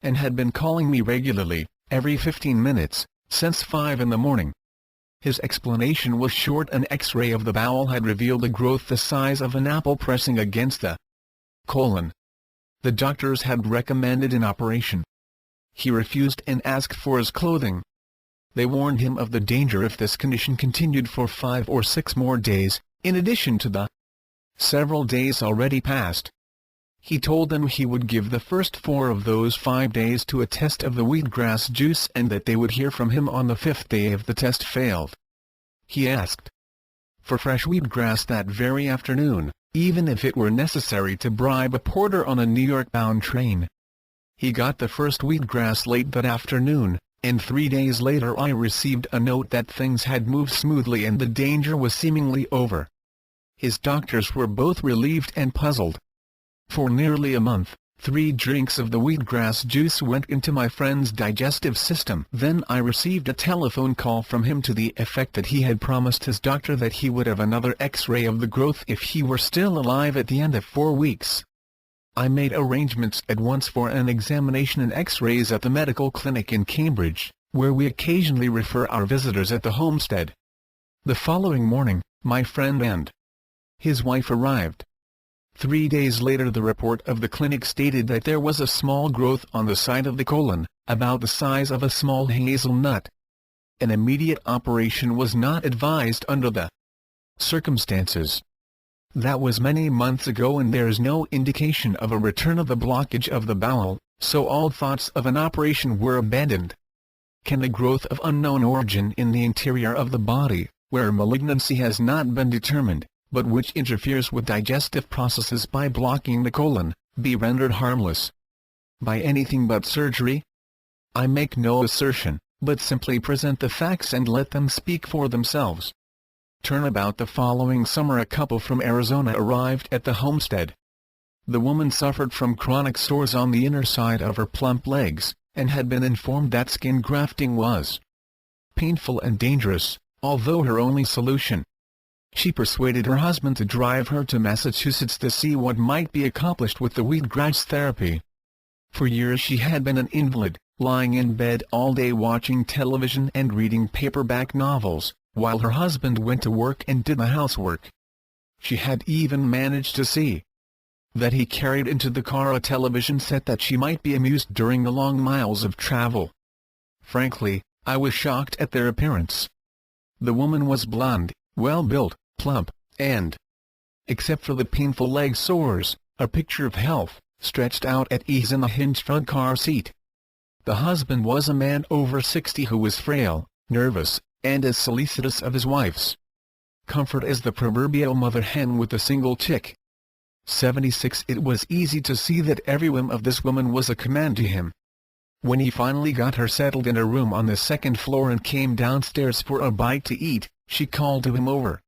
and had been calling me regularly, every 15 minutes, since 5 in the morning. His explanation was short. An X-ray of the bowel had revealed a growth the size of an apple pressing against the colon. The doctors had recommended an operation. He refused and asked for his clothing. They warned him of the danger if this condition continued for 5 or 6 more days, in addition to the several days already past. He told them he would give the first 4 of those 5 days to a test of the wheatgrass juice and that they would hear from him on the 5th day if the test failed. He asked for fresh wheatgrass that very afternoon, even if it were necessary to bribe a porter on a New York-bound train. He got the first wheatgrass late that afternoon, and 3 days later I received a note that things had moved smoothly and the danger was seemingly over. His doctors were both relieved and puzzled. For nearly a month, 3 drinks of the wheatgrass juice went into my friend's digestive system. Then I received a telephone call from him to the effect that he had promised his doctor that he would have another X-ray of the growth if he were still alive at the end of 4 weeks. I made arrangements at once for an examination and X-rays at the medical clinic in Cambridge, where we occasionally refer our visitors at the homestead. The following morning, my friend and his wife arrived. 3 days later the report of the clinic stated that there was a small growth on the side of the colon, about the size of a small hazelnut. An immediate operation was not advised under the circumstances. That was many months ago and there is no indication of a return of the blockage of the bowel, so all thoughts of an operation were abandoned. Can the growth of unknown origin in the interior of the body, where malignancy has not been determined, but which interferes with digestive processes by blocking the colon, be rendered harmless by anything but surgery? I make no assertion, but simply present the facts and let them speak for themselves. Turnabout: the following summer a couple from Arizona arrived at the homestead. The woman suffered from chronic sores on the inner side of her plump legs, and had been informed that skin grafting was painful and dangerous, although her only solution. She persuaded her husband to drive her to Massachusetts to see what might be accomplished with the wheatgrass therapy. For years she had been an invalid, lying in bed all day watching television and reading paperback novels, while her husband went to work and did the housework. She had even managed to see that he carried into the car a television set that she might be amused during the long miles of travel. Frankly, I was shocked at their appearance. The woman was blonde, well-built, plump, and, except for the painful leg sores, a picture of health, stretched out at ease in a hinged front car seat. The husband was a man over 60 who was frail, nervous, and as solicitous of his wife's comfort as the proverbial mother hen with a single chick. 76. It was easy to see that every whim of this woman was a command to him. When he finally got her settled in a room on the 2nd floor and came downstairs for a bite to eat, she called to him over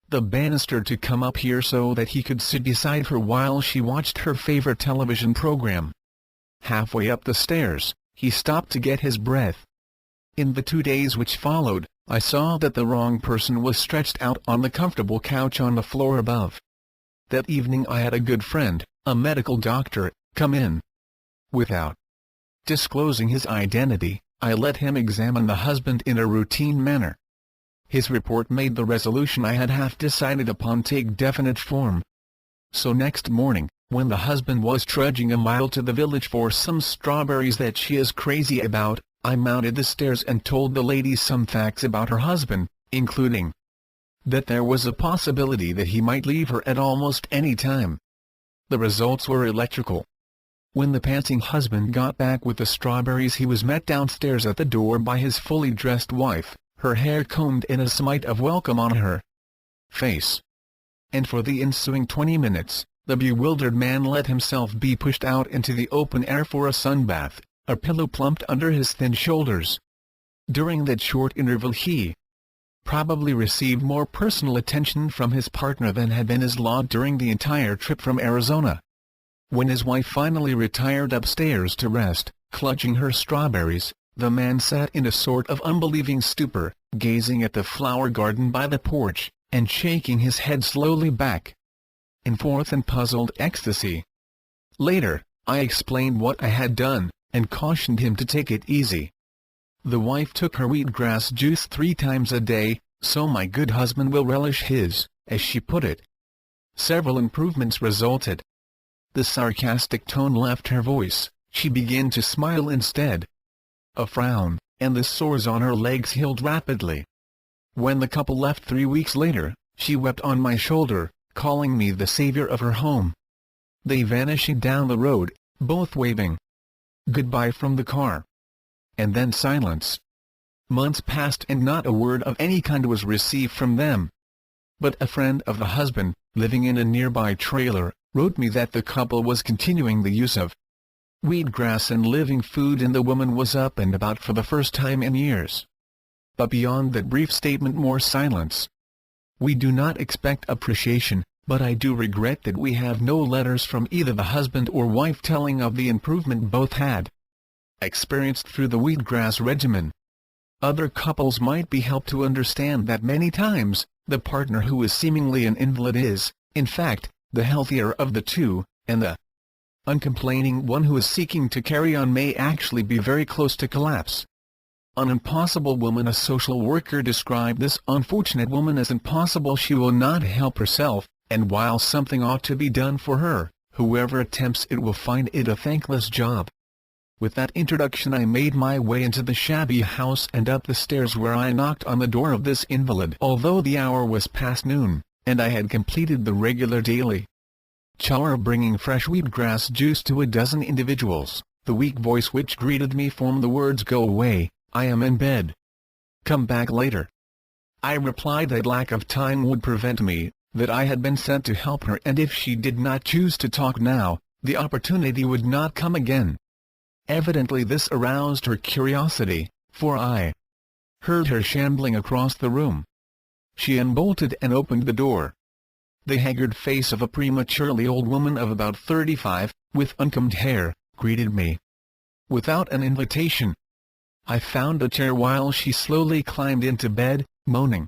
the banister to come up here so that he could sit beside her while she watched her favorite television program. Halfway up the stairs, he stopped to get his breath. In the 2 days which followed, I saw that the wrong person was stretched out on the comfortable couch on the floor above. That evening I had a good friend, a medical doctor, come in. Without disclosing his identity, I let him examine the husband in a routine manner. His report made the resolution I had half decided upon take definite form. So next morning, when the husband was trudging a mile to the village for some strawberries that she is crazy about, I mounted the stairs and told the lady some facts about her husband, including that there was a possibility that he might leave her at almost any time. The results were electrical. When the panting husband got back with the strawberries he was met downstairs at the door by his fully dressed wife, her hair combed in a smile of welcome on her face. And for the ensuing 20 minutes, the bewildered man let himself be pushed out into the open air for a sunbath, a pillow plumped under his thin shoulders. During that short interval he probably received more personal attention from his partner than had been his lot during the entire trip from Arizona. When his wife finally retired upstairs to rest, clutching her strawberries, the man sat in a sort of unbelieving stupor, gazing at the flower garden by the porch, and shaking his head slowly back and forth in puzzled ecstasy. Later, I explained what I had done, and cautioned him to take it easy. The wife took her wheatgrass juice 3 times a day, so my good husband will relish his, as she put it. Several improvements resulted. The sarcastic tone left her voice, she began to smile instead. A frown, and the sores on her legs healed rapidly. When the couple left 3 weeks later, she wept on my shoulder, calling me the savior of her home. They vanishing down the road, both waving goodbye from the car. And then silence. Months passed and not a word of any kind was received from them. But a friend of the husband, living in a nearby trailer, wrote me that the couple was continuing the use of wheatgrass and living food and the woman was up and about for the first time in years. But beyond that brief statement more silence. We do not expect appreciation, but I do regret that we have no letters from either the husband or wife telling of the improvement both had experienced through the wheatgrass regimen. Other couples might be helped to understand that many times, the partner who is seemingly an invalid is, in fact, the healthier of the two, and the uncomplaining one who is seeking to carry on may actually be very close to collapse. An impossible woman. A social worker described this unfortunate woman as impossible. She will not help herself, and while something ought to be done for her, whoever attempts it will find it a thankless job. With that introduction I made my way into the shabby house and up the stairs, where I knocked on the door of this invalid. Although the hour was past noon, and I had completed the regular daily chore of bringing fresh wheatgrass juice to a dozen individuals, the weak voice which greeted me formed the words, "Go away, I am in bed. Come back later." I replied that lack of time would prevent me, that I had been sent to help her, and if she did not choose to talk now, the opportunity would not come again. Evidently this aroused her curiosity, for I heard her shambling across the room. She unbolted and opened the door. The haggard face of a prematurely old woman of about 35, with uncombed hair, greeted me. Without an invitation, I found a chair while she slowly climbed into bed, moaning.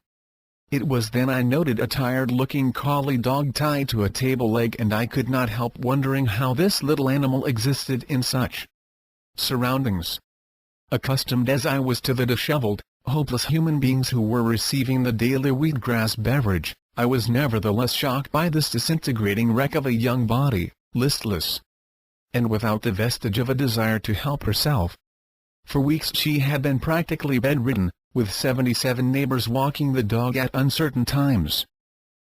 It was then I noted a tired-looking collie dog tied to a table leg, and I could not help wondering how this little animal existed in such surroundings. Accustomed as I was to the disheveled, hopeless human beings who were receiving the daily wheatgrass beverage, I was nevertheless shocked by this disintegrating wreck of a young body, listless, and without the vestige of a desire to help herself. For weeks she had been practically bedridden, with 77 neighbors walking the dog at uncertain times.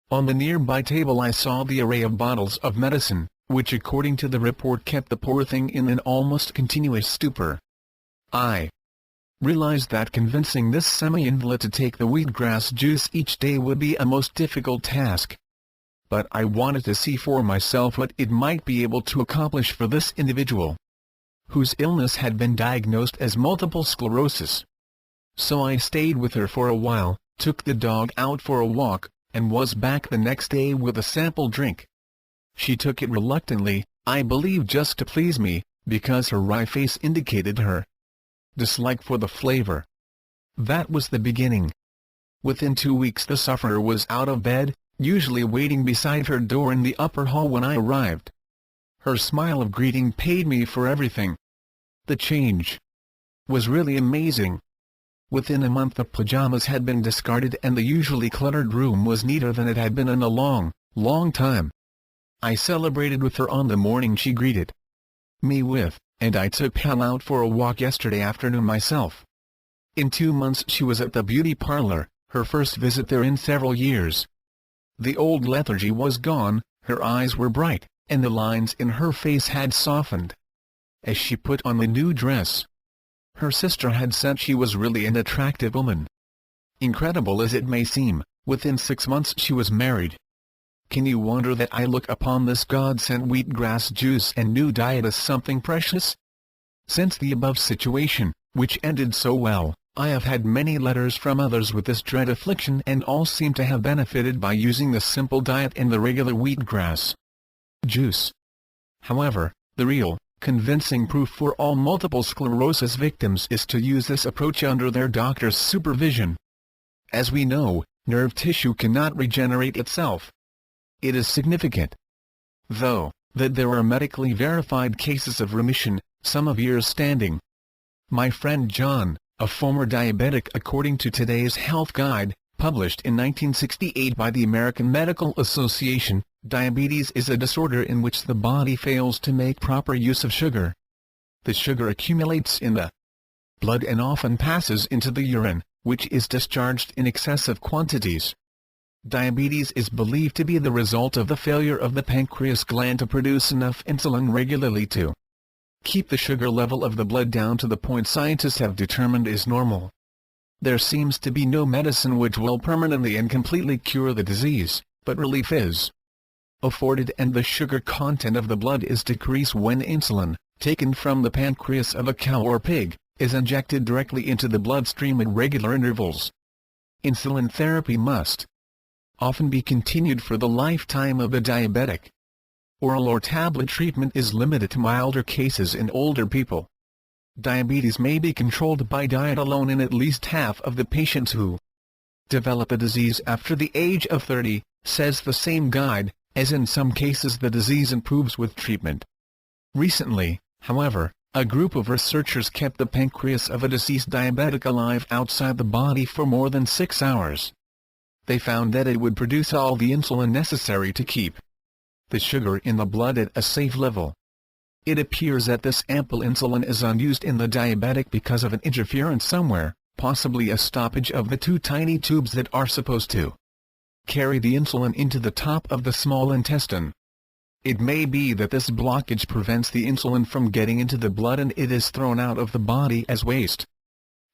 On the nearby table I saw the array of bottles of medicine, which according to the report kept the poor thing in an almost continuous stupor. I realized that convincing this semi-invalid to take the wheatgrass juice each day would be a most difficult task. But I wanted to see for myself what it might be able to accomplish for this individual, whose illness had been diagnosed as multiple sclerosis. So I stayed with her for a while, took the dog out for a walk, and was back the next day with a sample drink. She took it reluctantly, I believe just to please me, because her wry face indicated her dislike for the flavor. That was the beginning. Within 2 weeks the sufferer was out of bed, usually waiting beside her door in the upper hall when I arrived. Her smile of greeting paid me for everything. The change was really amazing. Within a month the pajamas had been discarded and the usually cluttered room was neater than it had been in a long, long time. I celebrated with her on the morning she greeted me with, and I took Pal out for a walk yesterday afternoon myself. In 2 months she was at the beauty parlor, her first visit there in several years. The old lethargy was gone, her eyes were bright, and the lines in her face had softened as she put on the new dress. Her sister had said she was really an attractive woman. Incredible as it may seem, within 6 months she was married. Can you wonder that I look upon this God-sent wheatgrass juice and new diet as something precious? Since the above situation, which ended so well, I have had many letters from others with this dread affliction, and all seem to have benefited by using the simple diet and the regular wheatgrass juice. However, the real, convincing proof for all multiple sclerosis victims is to use this approach under their doctor's supervision. As we know, nerve tissue cannot regenerate itself. It is significant, though, that there are medically verified cases of remission, some of years standing. My friend John, a former diabetic according to today's health guide, published in 1968 by the American Medical Association, diabetes is a disorder in which the body fails to make proper use of sugar. The sugar accumulates in the blood and often passes into the urine, which is discharged in excessive quantities. Diabetes is believed to be the result of the failure of the pancreas gland to produce enough insulin regularly to keep the sugar level of the blood down to the point scientists have determined is normal. There seems to be no medicine which will permanently and completely cure the disease, but relief is afforded, and the sugar content of the blood is decreased when insulin, taken from the pancreas of a cow or pig, is injected directly into the bloodstream at regular intervals. Insulin therapy must often be continued for the lifetime of the diabetic. Oral or tablet treatment is limited to milder cases in older people. Diabetes may be controlled by diet alone in at least half of the patients who develop the disease after the age of 30, says the same guide, as in some cases the disease improves with treatment. Recently, however, a group of researchers kept the pancreas of a deceased diabetic alive outside the body for more than 6 hours. They found that it would produce all the insulin necessary to keep the sugar in the blood at a safe level. It appears that this ample insulin is unused in the diabetic because of an interference somewhere, possibly a stoppage of the two tiny tubes that are supposed to carry the insulin into the top of the small intestine. It may be that this blockage prevents the insulin from getting into the blood and it is thrown out of the body as waste.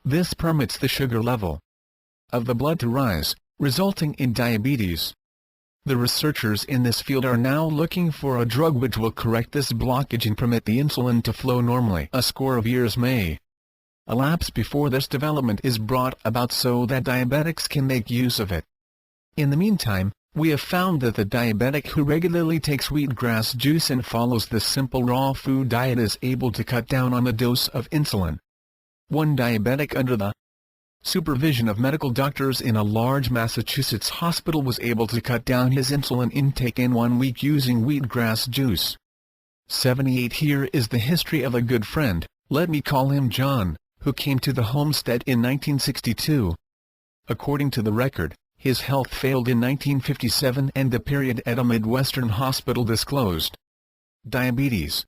This permits the sugar level of the blood to rise, resulting in diabetes. The researchers in this field are now looking for a drug which will correct this blockage and permit the insulin to flow normally. A score of years may elapse before this development is brought about so that diabetics can make use of it. In the meantime, we have found that the diabetic who regularly takes wheatgrass juice and follows the simple raw food diet is able to cut down on the dose of insulin. One diabetic under the supervision of medical doctors in a large Massachusetts hospital was able to cut down his insulin intake in 1 week using wheatgrass juice. 78 Here is the history of a good friend, let me call him John, who came to the homestead in 1962. According to the record, his health failed in 1957 and the period at a Midwestern hospital disclosed diabetes.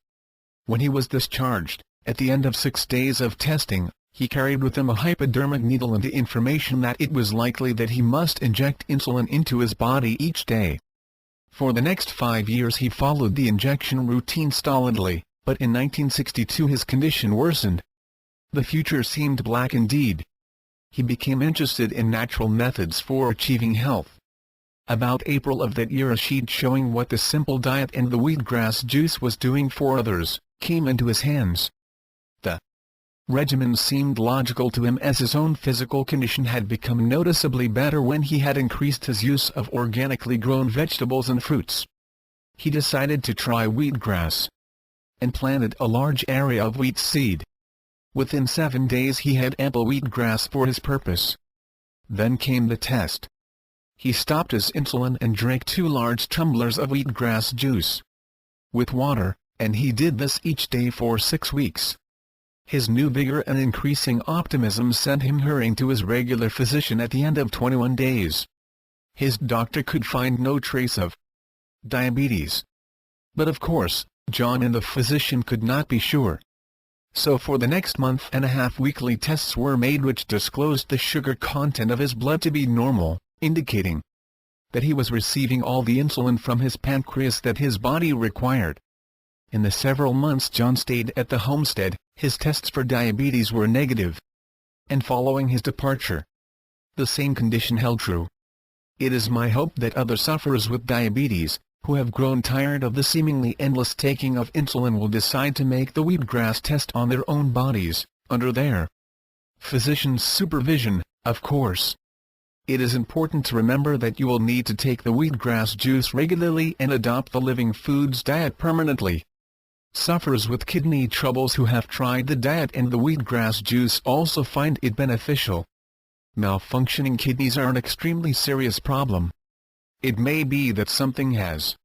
When he was discharged, at the end of 6 days of testing, he carried with him a hypodermic needle and the information that it was likely that he must inject insulin into his body each day. For the next 5 years he followed the injection routine stolidly, but in 1962 his condition worsened. The future seemed black indeed. He became interested in natural methods for achieving health. About April of that year a sheet showing what the simple diet and the wheatgrass juice was doing for others, came into his hands. The regimen seemed logical to him as his own physical condition had become noticeably better when he had increased his use of organically grown vegetables and fruits. He decided to try wheatgrass and planted a large area of wheat seed. Within 7 days he had ample wheatgrass for his purpose. Then came the test. He stopped his insulin and drank 2 large tumblers of wheatgrass juice with water, and he did this each day for 6 weeks. His new vigor and increasing optimism sent him hurrying to his regular physician at the end of 21 days. His doctor could find no trace of diabetes. But of course, John and the physician could not be sure. So for the next month and a half weekly tests were made which disclosed the sugar content of his blood to be normal, indicating that he was receiving all the insulin from his pancreas that his body required. In the several months John stayed at the homestead, his tests for diabetes were negative. And following his departure, the same condition held true. It is my hope that other sufferers with diabetes, who have grown tired of the seemingly endless taking of insulin, will decide to make the wheatgrass test on their own bodies, under their physician's supervision, of course. It is important to remember that you will need to take the wheatgrass juice regularly and adopt the living foods diet permanently. Sufferers with kidney troubles who have tried the diet and the wheatgrass juice also find it beneficial. Malfunctioning kidneys are an extremely serious problem. It may be that something has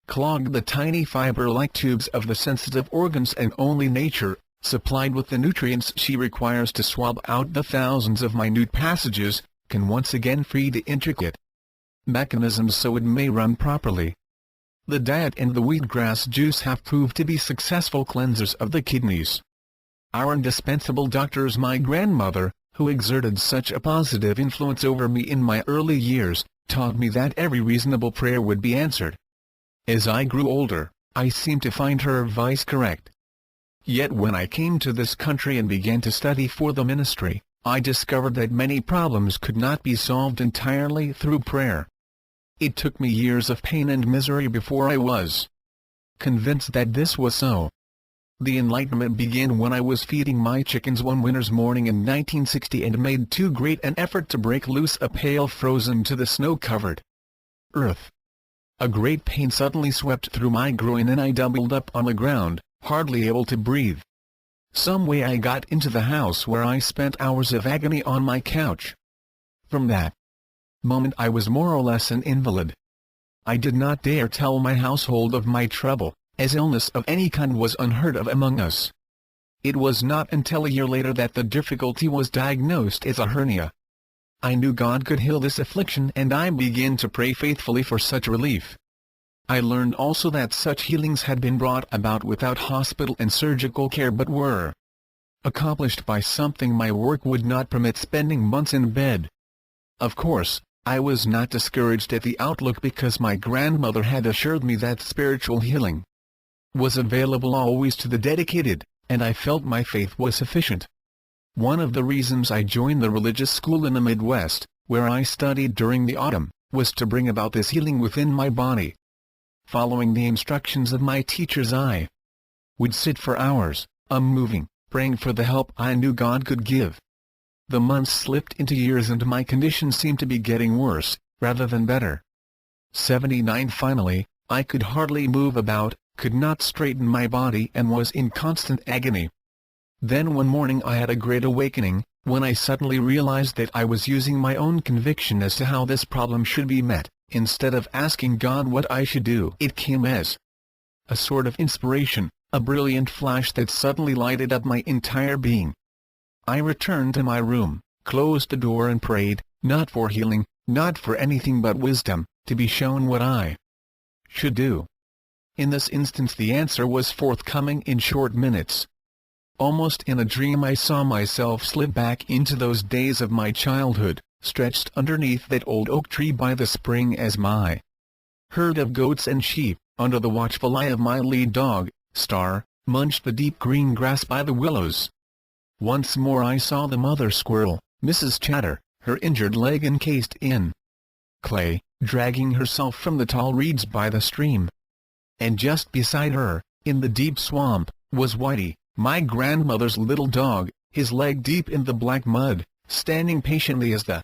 clogged the tiny fiber-like tubes of the sensitive organs, and only nature, supplied with the nutrients she requires to swab out the thousands of minute passages, can once again free the intricate mechanisms so it may run properly. The diet and the wheatgrass juice have proved to be successful cleansers of the kidneys. Our indispensable doctors, my grandmother, who exerted such a positive influence over me in my early years, taught me that every reasonable prayer would be answered. As I grew older, I seemed to find her advice correct. Yet when I came to this country and began to study for the ministry, I discovered that many problems could not be solved entirely through prayer. It took me years of pain and misery before I was convinced that this was so. The enlightenment began when I was feeding my chickens one winter's morning in 1960 and made too great an effort to break loose a pail frozen to the snow-covered earth. A great pain suddenly swept through my groin and I doubled up on the ground, hardly able to breathe. Some way I got into the house where I spent hours of agony on my couch. From that moment I was more or less an invalid. I did not dare tell my household of my trouble, as illness of any kind was unheard of among us. It was not until a year later that the difficulty was diagnosed as a hernia. I knew God could heal this affliction and I began to pray faithfully for such relief. I learned also that such healings had been brought about without hospital and surgical care but were accomplished by something my work would not permit, spending months in bed. Of course, I was not discouraged at the outlook because my grandmother had assured me that spiritual healing was available always to the dedicated, and I felt my faith was sufficient. One of the reasons I joined the religious school in the Midwest, where I studied during the autumn, was to bring about this healing within my body. Following the instructions of my teachers, I would sit for hours, unmoving, praying for the help I knew God could give. The months slipped into years and my condition seemed to be getting worse, rather than better. 79 Finally, I could hardly move about, could not straighten my body and was in constant agony. Then one morning I had a great awakening, when I suddenly realized that I was using my own conviction as to how this problem should be met, instead of asking God what I should do. It came as a sort of inspiration, a brilliant flash that suddenly lighted up my entire being. I returned to my room, closed the door and prayed, not for healing, not for anything but wisdom, to be shown what I should do. In this instance the answer was forthcoming in short minutes. Almost in a dream I saw myself slip back into those days of my childhood, stretched underneath that old oak tree by the spring as my herd of goats and sheep, under the watchful eye of my lead dog, Star, munched the deep green grass by the willows. Once more I saw the mother squirrel, Mrs. Chatter, her injured leg encased in clay, dragging herself from the tall reeds by the stream. And just beside her, in the deep swamp, was Whitey, my grandmother's little dog, his leg deep in the black mud, standing patiently as the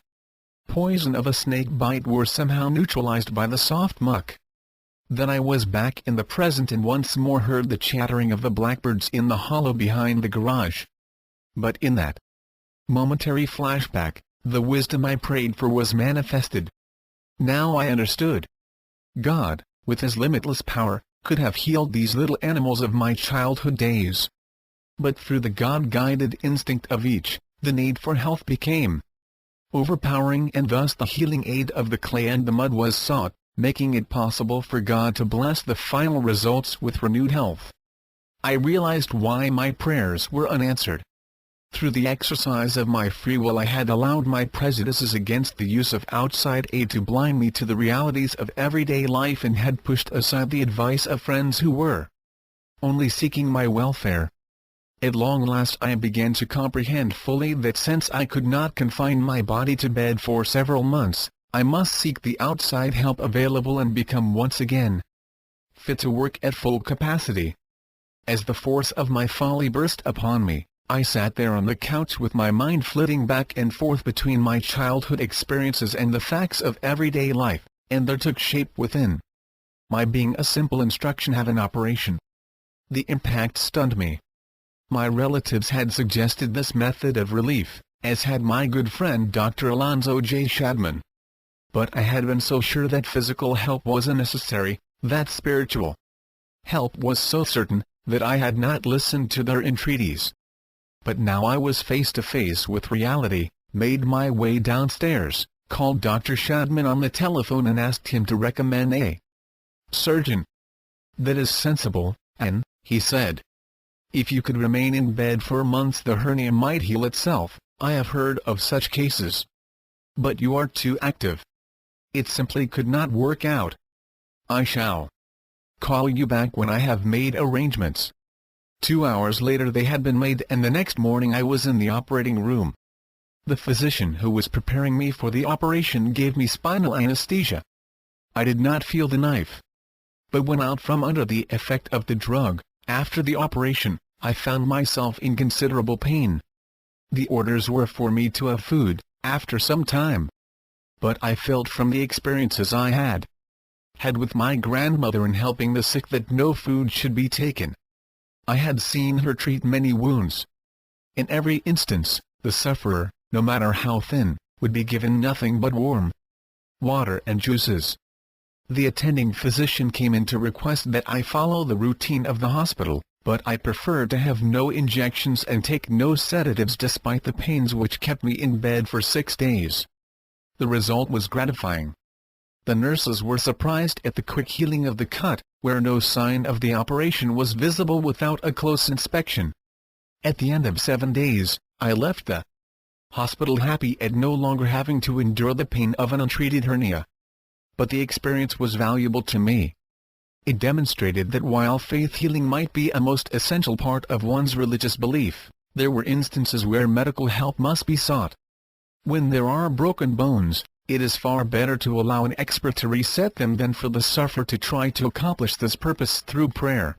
poison of a snake bite were somehow neutralized by the soft muck. Then I was back in the present and once more heard the chattering of the blackbirds in the hollow behind the garage. But in that momentary flashback, the wisdom I prayed for was manifested. Now I understood. God, with his limitless power, could have healed these little animals of my childhood days. But through the God-guided instinct of each, the need for health became overpowering and thus the healing aid of the clay and the mud was sought, making it possible for God to bless the final results with renewed health. I realized why my prayers were unanswered. Through the exercise of my free will I had allowed my prejudices against the use of outside aid to blind me to the realities of everyday life and had pushed aside the advice of friends who were only seeking my welfare. At long last I began to comprehend fully that since I could not confine my body to bed for several months, I must seek the outside help available and become once again fit to work at full capacity. As the force of my folly burst upon me, I sat there on the couch with my mind flitting back and forth between my childhood experiences and the facts of everyday life, and there took shape within my being a simple instruction: have an operation. The impact stunned me. My relatives had suggested this method of relief, as had my good friend Dr. Alonzo J. Shadman. But I had been so sure that physical help wasn't necessary, that spiritual help was so certain, that I had not listened to their entreaties. But now I was face to face with reality, made my way downstairs, called Dr. Shadman on the telephone and asked him to recommend a surgeon. "That is sensible, Ann," he said. "If you could remain in bed for months the hernia might heal itself. I have heard of such cases. But you are too active. It simply could not work out. I shall call you back when I have made arrangements." 2 hours later they had been made and the next morning I was in the operating room. The physician who was preparing me for the operation gave me spinal anesthesia. I did not feel the knife, but when out from under the effect of the drug. After the operation, I found myself in considerable pain. The orders were for me to have food, after some time. But I felt from the experiences I had, had with my grandmother in helping the sick that no food should be taken. I had seen her treat many wounds. In every instance, the sufferer, no matter how thin, would be given nothing but warm water and juices. The attending physician came in to request that I follow the routine of the hospital, but I preferred to have no injections and take no sedatives despite the pains which kept me in bed for 6 days. The result was gratifying. The nurses were surprised at the quick healing of the cut, where no sign of the operation was visible without a close inspection. At the end of 7 days, I left the hospital happy at no longer having to endure the pain of an untreated hernia. But the experience was valuable to me. It demonstrated that while faith healing might be a most essential part of one's religious belief, there were instances where medical help must be sought. When there are broken bones, it is far better to allow an expert to reset them than for the sufferer to try to accomplish this purpose through prayer.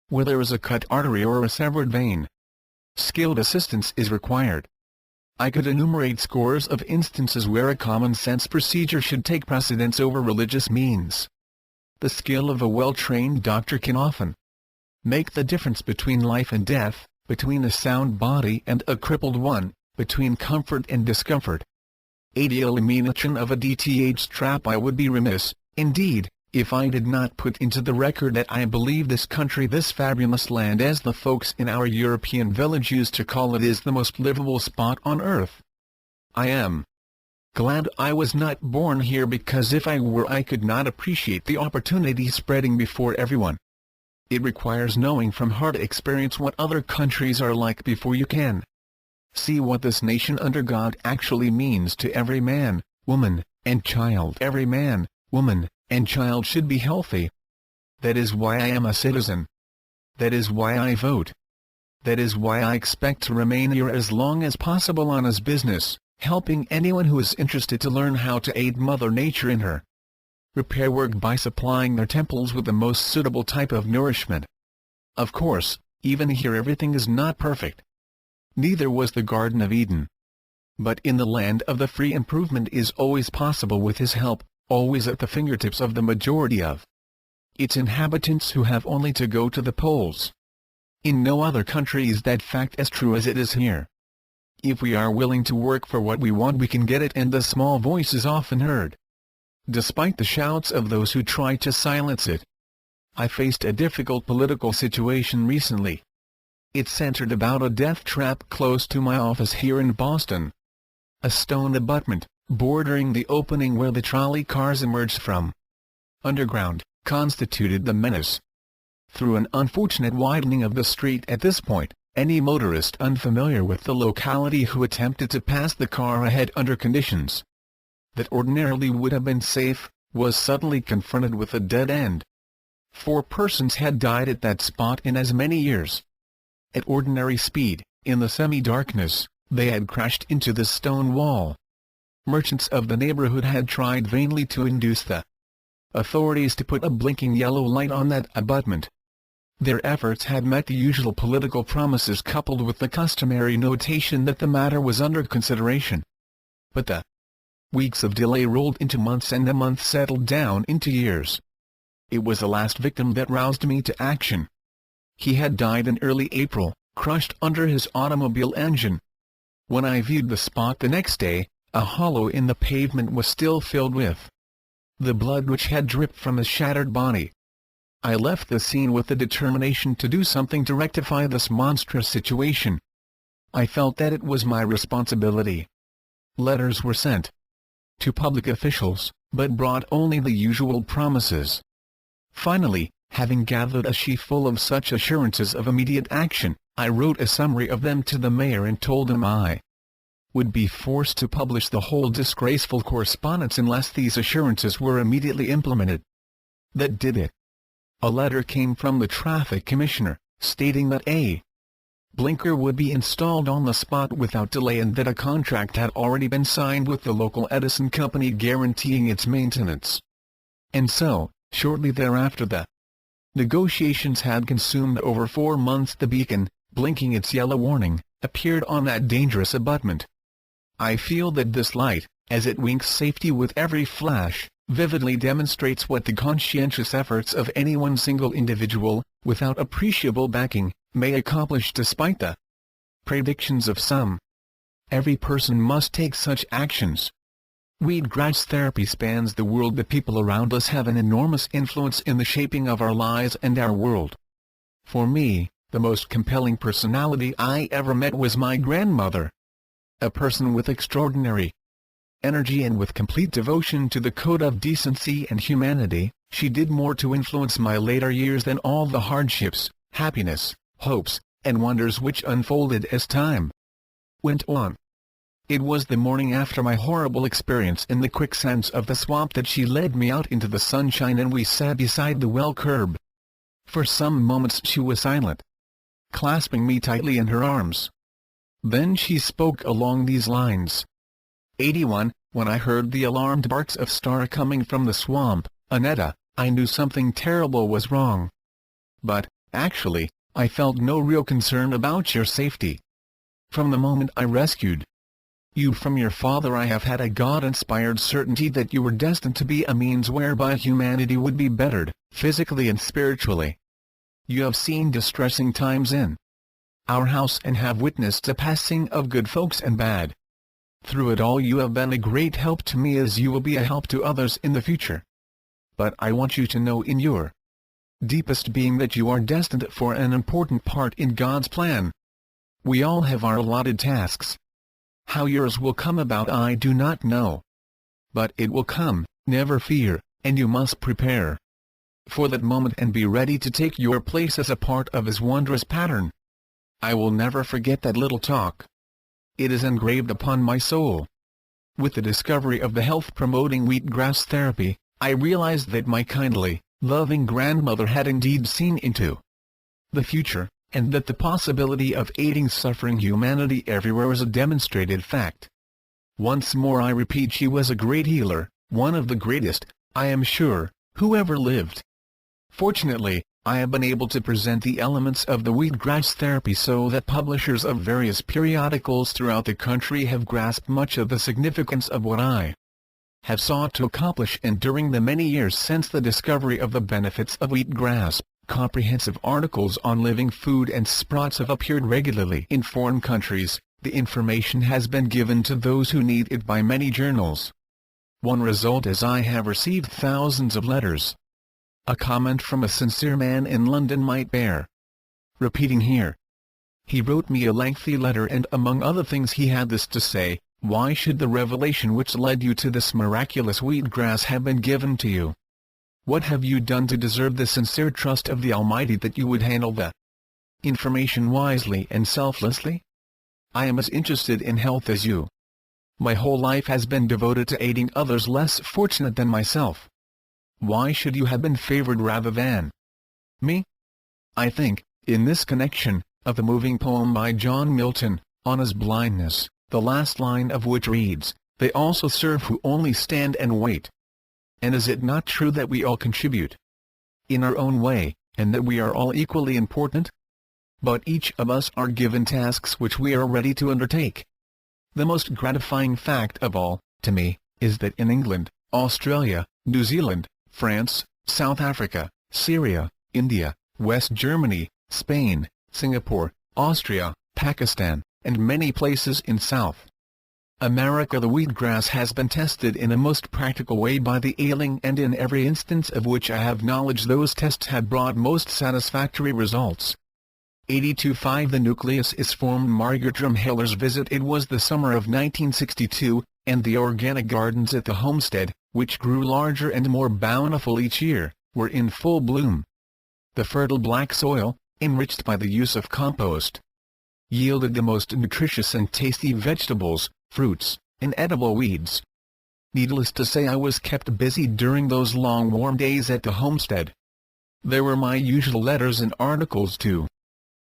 Where there is a cut artery or a severed vein, skilled assistance is required. I could enumerate scores of instances where a common-sense procedure should take precedence over religious means. The skill of a well-trained doctor can often make the difference between life and death, between a sound body and a crippled one, between comfort and discomfort. The elimination of a DTH trap. I would be remiss, indeed, if I did not put into the record that I believe this country, this fabulous land, as the folks in our European village used to call it, is the most livable spot on earth. I am glad I was not born here, because if I were, I could not appreciate the opportunity spreading before everyone. It requires knowing from hard experience what other countries are like before you can see what this nation under God actually means to every man, woman, and child. Every man, woman, and child should be healthy. That is why I am a citizen. That is why I vote. That is why I expect to remain here as long as possible on his business, helping anyone who is interested to learn how to aid Mother Nature in her repair work by supplying their temples with the most suitable type of nourishment. Of course, even here everything is not perfect. Neither was the Garden of Eden. But in the land of the free, improvement is always possible with His help, always at the fingertips of the majority of its inhabitants who have only to go to the polls. In no other country is that fact as true as it is here. If we are willing to work for what we want, we can get it, and the small voice is often heard, despite the shouts of those who try to silence it. I faced a difficult political situation recently. It centered about a death trap close to my office here in Boston. A stone abutment, bordering the opening where the trolley cars emerged from underground, constituted the menace. Through an unfortunate widening of the street at this point, any motorist unfamiliar with the locality who attempted to pass the car ahead under conditions that ordinarily would have been safe, was suddenly confronted with a dead end. 4 persons had died at that spot in as many years. At ordinary speed, in the semi-darkness, they had crashed into the stone wall. Merchants of the neighborhood had tried vainly to induce the authorities to put a blinking yellow light on that abutment. Their efforts had met the usual political promises, coupled with the customary notation that the matter was under consideration. But the weeks of delay rolled into months, and the months settled down into years. It was the last victim that roused me to action. He had died in early April, crushed under his automobile engine. When I viewed the spot the next day, a hollow in the pavement was still filled with the blood which had dripped from his shattered body. I left the scene with the determination to do something to rectify this monstrous situation. I felt that it was my responsibility. Letters were sent to public officials, but brought only the usual promises. Finally, having gathered a sheaf full of such assurances of immediate action, I wrote a summary of them to the mayor and told him I would be forced to publish the whole disgraceful correspondence unless these assurances were immediately implemented. That did it. A letter came from the traffic commissioner, stating that a blinker would be installed on the spot without delay, and that a contract had already been signed with the local Edison company guaranteeing its maintenance. And so, shortly thereafter, the negotiations had consumed over 4 months. The beacon, blinking its yellow warning, appeared on that dangerous abutment. I feel that this light, as it winks safety with every flash, vividly demonstrates what the conscientious efforts of any one single individual, without appreciable backing, may accomplish despite the predictions of some. Every person must take such actions. Wheatgrass therapy spans the world. The people around us have an enormous influence in the shaping of our lives and our world. For me, the most compelling personality I ever met was my grandmother. A person with extraordinary energy and with complete devotion to the code of decency and humanity, she did more to influence my later years than all the hardships, happiness, hopes, and wonders which unfolded as time went on. It was the morning after my horrible experience in the quicksands of the swamp that she led me out into the sunshine, and we sat beside the well curb. For some moments she was silent, clasping me tightly in her arms. Then she spoke along these lines. 81. When I heard the alarmed barks of Star coming from the swamp, Annetta, I knew something terrible was wrong. But, actually, I felt no real concern about your safety. From the moment I rescued you from your father, I have had a God-inspired certainty that you were destined to be a means whereby humanity would be bettered, physically and spiritually. You have seen distressing times in our house and have witnessed the passing of good folks and bad. Through it all you have been a great help to me, as you will be a help to others in the future. But I want you to know in your deepest being that you are destined for an important part in God's plan. We all have our allotted tasks. How yours will come about I do not know. But it will come, never fear, and you must prepare for that moment and be ready to take your place as a part of His wondrous pattern. I will never forget that little talk. It is engraved upon my soul. With the discovery of the health-promoting wheatgrass therapy, I realized that my kindly, loving grandmother had indeed seen into the future, and that the possibility of aiding suffering humanity everywhere was a demonstrated fact. Once more I repeat, she was a great healer, one of the greatest, I am sure, who ever lived. Fortunately, I have been able to present the elements of the wheatgrass therapy so that publishers of various periodicals throughout the country have grasped much of the significance of what I have sought to accomplish, and during the many years since the discovery of the benefits of wheatgrass, comprehensive articles on living food and sprouts have appeared regularly in foreign countries. The information has been given to those who need it by many journals. One result is I have received thousands of letters. A comment from a sincere man in London might bear repeating here. He wrote me a lengthy letter, and among other things he had this to say: why should the revelation which led you to this miraculous wheatgrass have been given to you? What have you done to deserve the sincere trust of the Almighty that you would handle the information wisely and selflessly? I am as interested in health as you. My whole life has been devoted to aiding others less fortunate than myself. Why should you have been favored rather than me? I think, in this connection, of the moving poem by John Milton, on his blindness, the last line of which reads, "They also serve who only stand and wait." And is it not true that we all contribute in our own way, and that we are all equally important? But each of us are given tasks which we are ready to undertake. The most gratifying fact of all, to me, is that in England, Australia, New Zealand, France, South Africa, Syria, India, West Germany, Spain, Singapore, Austria, Pakistan, and many places in South America, the wheatgrass has been tested in a most practical way by the ailing, and in every instance of which I have knowledge those tests have brought most satisfactory results. 82.5 The nucleus is formed. Margaret Drumheller's visit. It was the summer of 1962, and the organic gardens at the homestead, which grew larger and more bountiful each year, were in full bloom. The fertile black soil, enriched by the use of compost, yielded the most nutritious and tasty vegetables, fruits, and edible weeds. Needless to say, I was kept busy during those long warm days at the homestead. There were my usual letters and articles to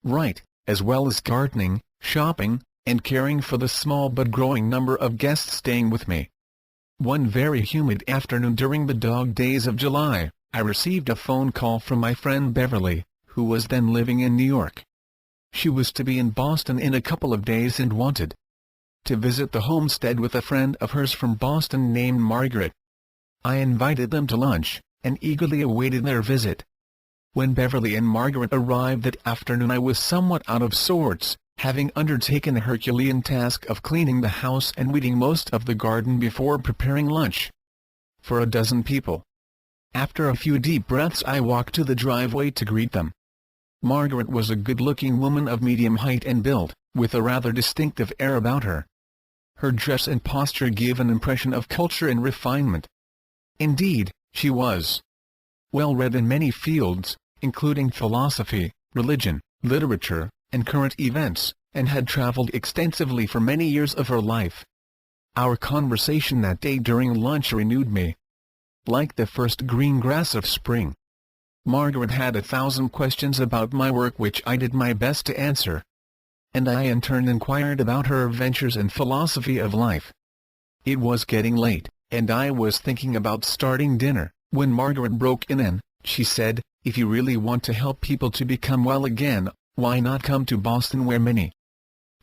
write, as well as gardening, shopping, and caring for the small but growing number of guests staying with me. One very humid afternoon during the dog days of July, I received a phone call from my friend Beverly, who was then living in New York. She was to be in Boston in a couple of days and wanted to visit the homestead with a friend of hers from Boston named Margaret. I invited them to lunch, and eagerly awaited their visit. When Beverly and Margaret arrived that afternoon, I was somewhat out of sorts, having undertaken the Herculean task of cleaning the house and weeding most of the garden before preparing lunch for 12 people. After a few deep breaths, I walked to the driveway to greet them. Margaret was a good-looking woman of medium height and build, with a rather distinctive air about her. Her dress and posture gave an impression of culture and refinement. Indeed, she was well read in many fields, including philosophy, religion, literature, and current events, and had traveled extensively for many years of her life. Our conversation that day during lunch renewed me. Like the first green grass of spring. Margaret had 1,000 questions about my work which I did my best to answer. And I in turn inquired about her adventures and philosophy of life. It was getting late, and I was thinking about starting dinner, when Margaret broke in and, she said, "If you really want to help people to become well again, why not come to Boston where many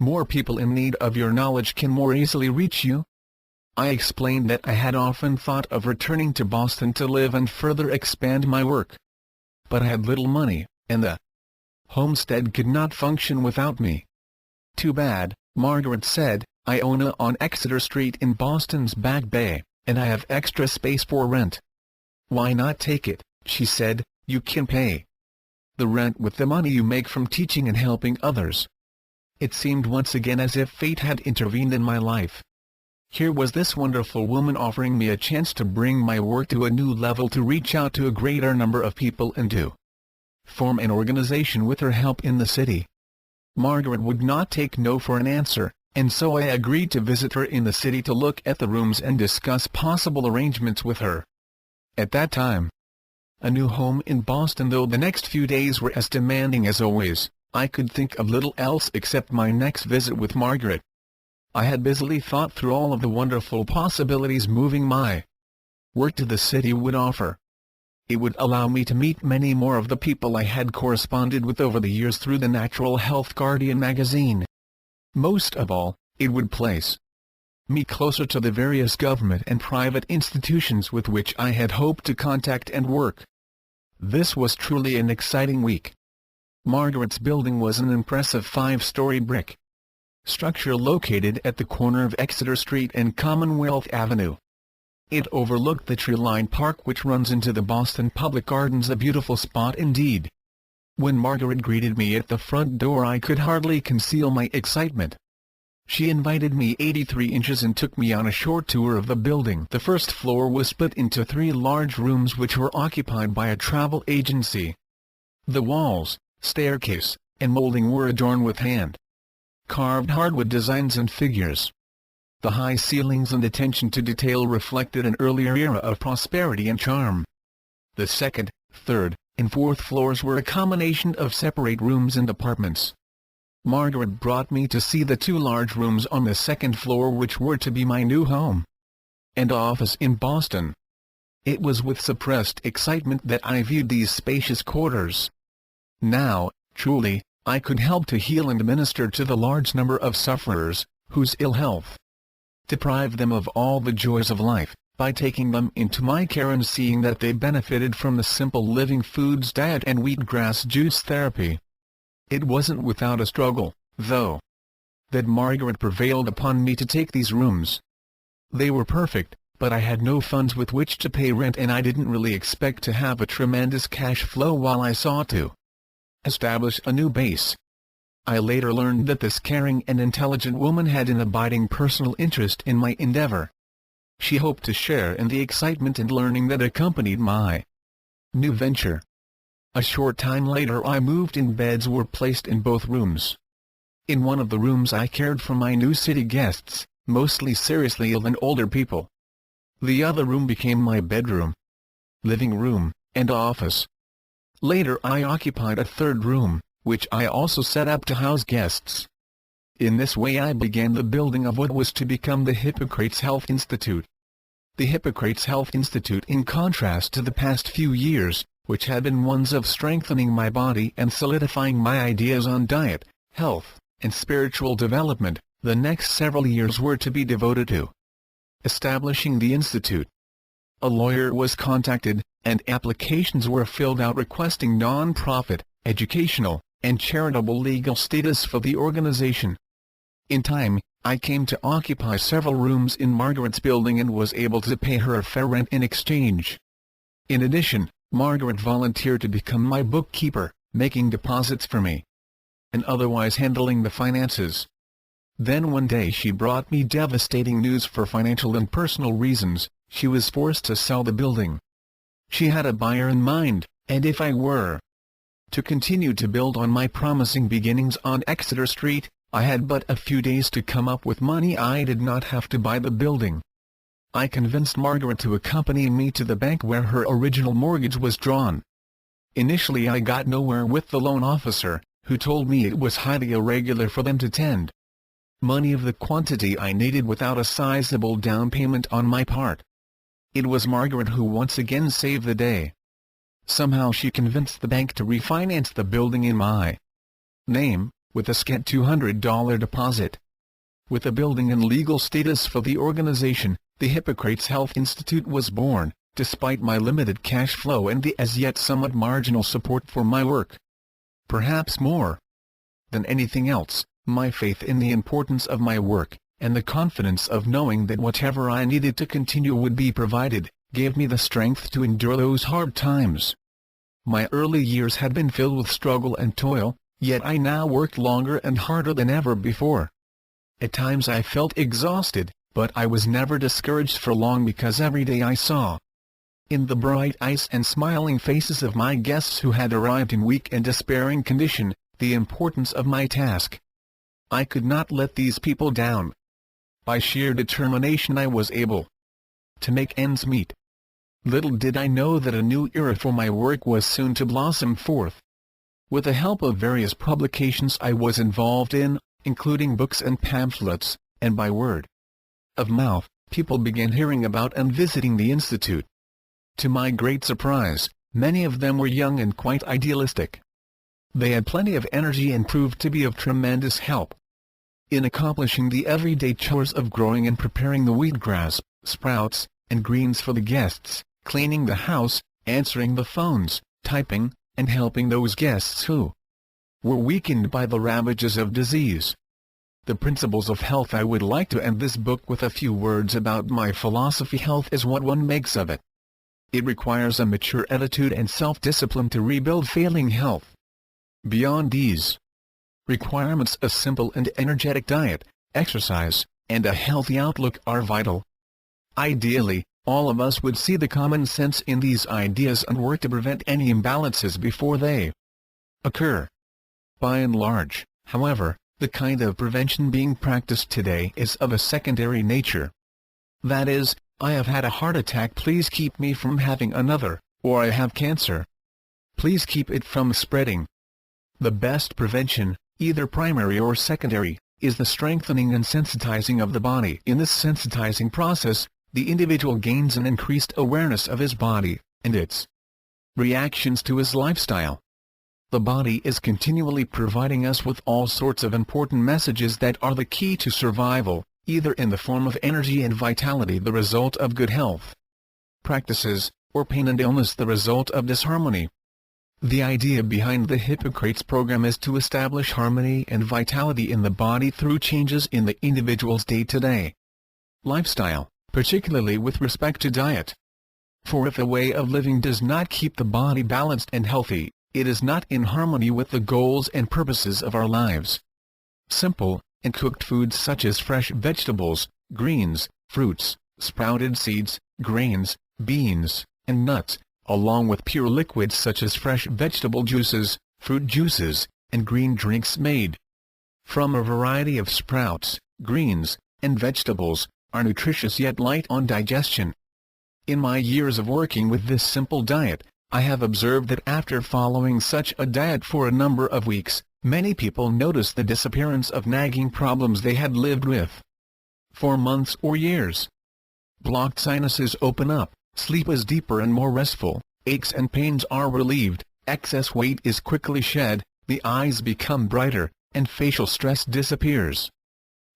more people in need of your knowledge can more easily reach you?" I explained that I had often thought of returning to Boston to live and further expand my work. But I had little money, and the homestead could not function without me. "Too bad," Margaret said. "I own a on Exeter Street in Boston's Back Bay, and I have extra space for rent." "Why not take it?" she said. "You can pay the rent with the money you make from teaching and helping others." It seemed once again as if fate had intervened in my life. Here was this wonderful woman offering me a chance to bring my work to a new level, to reach out to a greater number of people and to form an organization with her help in the city. Margaret would not take no for an answer, and so I agreed to visit her in the city to look at the rooms and discuss possible arrangements with her. At that time, a new home in Boston, though the next few days were as demanding as always, I could think of little else except my next visit with Margaret. I had busily thought through all of the wonderful possibilities moving my work to the city would offer. It would allow me to meet many more of the people I had corresponded with over the years through the Natural Health Guardian magazine. Most of all, it would place me closer to the various government and private institutions with which I had hoped to contact and work. This was truly an exciting week. Margaret's building was an impressive 5-story brick structure located at the corner of Exeter Street and Commonwealth Avenue. It overlooked the tree-lined park which runs into the Boston Public Gardens, a beautiful spot indeed. When Margaret greeted me at the front door, I could hardly conceal my excitement. She invited me 83 inches and took me on a short tour of the building. The first floor was split into 3 large rooms which were occupied by a travel agency. The walls, staircase, and molding were adorned with hand-carved hardwood designs and figures. The high ceilings and attention to detail reflected an earlier era of prosperity and charm. The second, third, and fourth floors were a combination of separate rooms and apartments. Margaret brought me to see the 2 large rooms on the second floor which were to be my new home and office in Boston. It was with suppressed excitement that I viewed these spacious quarters. Now, truly, I could help to heal and minister to the large number of sufferers, whose ill health deprived them of all the joys of life, by taking them into my care and seeing that they benefited from the simple living foods diet and wheatgrass juice therapy. It wasn't without a struggle, though, that Margaret prevailed upon me to take these rooms. They were perfect, but I had no funds with which to pay rent, and I didn't really expect to have a tremendous cash flow while I sought to establish a new base. I later learned that this caring and intelligent woman had an abiding personal interest in my endeavor. She hoped to share in the excitement and learning that accompanied my new venture. A short time later I moved in. Beds were placed in both rooms. In one of the rooms I cared for my new city guests, mostly seriously ill and older people. The other room became my bedroom, living room, and office. Later I occupied a third room, which I also set up to house guests. In this way I began the building of what was to become the Hippocrates Health Institute. The Hippocrates Health Institute, in contrast to the past few years, which had been ones of strengthening my body and solidifying my ideas on diet, health, and spiritual development, the next several years were to be devoted to establishing the Institute. a lawyer was contacted, and applications were filled out requesting non-profit, educational, and charitable legal status for the organization. In time, I came to occupy several rooms in Margaret's building and was able to pay her a fair rent in exchange. In addition, Margaret volunteered to become my bookkeeper, making deposits for me, and otherwise handling the finances. Then one day she brought me devastating news. For financial and personal reasons, she was forced to sell the building. She had a buyer in mind, and if I were to continue to build on my promising beginnings on Exeter Street, I had but a few days to come up with money. I did not have to buy the building. I convinced Margaret to accompany me to the bank where her original mortgage was drawn. Initially I got nowhere with the loan officer, who told me it was highly irregular for them to lend money of the quantity I needed without a sizable down payment on my part. It was Margaret who once again saved the day. Somehow she convinced the bank to refinance the building in my name, with a scant $200 deposit. With a building and legal status for the organization, the Hippocrates Health Institute was born, despite my limited cash flow and the as yet somewhat marginal support for my work. Perhaps more than anything else, my faith in the importance of my work, and the confidence of knowing that whatever I needed to continue would be provided, gave me the strength to endure those hard times. My early years had been filled with struggle and toil, yet I now worked longer and harder than ever before. At times I felt exhausted, but I was never discouraged for long, because every day I saw in the bright eyes and smiling faces of my guests who had arrived in weak and despairing condition, the importance of my task. I could not let these people down. By sheer determination I was able to make ends meet. Little did I know that a new era for my work was soon to blossom forth. With the help of various publications I was involved in, including books and pamphlets, and by word of mouth, people began hearing about and visiting the Institute. To my great surprise, many of them were young and quite idealistic. They had plenty of energy and proved to be of tremendous help in accomplishing the everyday chores of growing and preparing the wheatgrass, sprouts, and greens for the guests, cleaning the house, answering the phones, typing, and helping those guests who were weakened by the ravages of disease. The principles of health. I would like to end this book with a few words about my philosophy. Health is what one makes of it. It requires a mature attitude and self-discipline to rebuild failing health. Beyond these requirements, a simple and energetic diet, exercise, and a healthy outlook are vital. Ideally, all of us would see the common sense in these ideas and work to prevent any imbalances before they occur. By and large, however, the kind of prevention being practiced today is of a secondary nature. That is, I have had a heart attack, please keep me from having another, or I have cancer, please keep it from spreading. The best prevention, either primary or secondary, is the strengthening and sensitizing of the body. In this sensitizing process, the individual gains an increased awareness of his body, and its reactions to his lifestyle. The body is continually providing us with all sorts of important messages that are the key to survival, either in the form of energy and vitality, the result of good health practices, or pain and illness, the result of disharmony. The idea behind the Hippocrates program is to establish harmony and vitality in the body through changes in the individual's day-to-day lifestyle, particularly with respect to diet. For if a way of living does not keep the body balanced and healthy, it is not in harmony with the goals and purposes of our lives. Simple and cooked foods such as fresh vegetables, greens, fruits, sprouted seeds, grains, beans, and nuts, along with pure liquids such as fresh vegetable juices, fruit juices, and green drinks made from a variety of sprouts, greens, and vegetables, are nutritious yet light on digestion. In my years of working with this simple diet, I have observed that after following such a diet for a number of weeks, many people notice the disappearance of nagging problems they had lived with for months or years. Blocked sinuses open up, sleep is deeper and more restful, aches and pains are relieved, excess weight is quickly shed, the eyes become brighter, and facial stress disappears.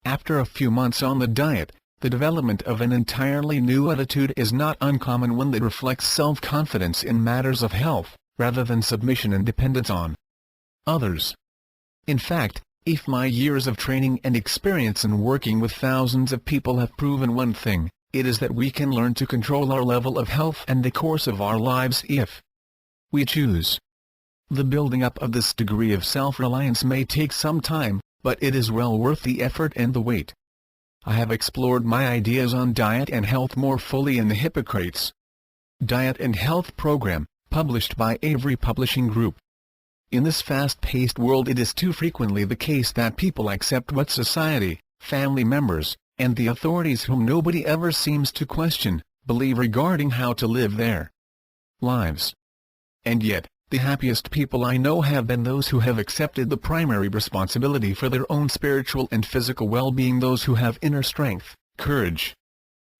After a few months on the diet, The development of an entirely new attitude is not uncommon when it reflects self-confidence in matters of health, rather than submission and dependence on others. In fact, if my years of training and experience in working with thousands of people have proven one thing, it is that we can learn to control our level of health and the course of our lives if we choose. The building up of this degree of self-reliance may take some time, but it is well worth the effort and the wait. I have explored my ideas on diet and health more fully in the Hippocrates Diet and Health program, published by Avery Publishing Group. In this fast-paced world, it is too frequently the case that people accept what society, family members, and the authorities whom nobody ever seems to question, believe regarding how to live their lives. And yet, the happiest people I know have been those who have accepted the primary responsibility for their own spiritual and physical well-being, those who have inner strength, courage,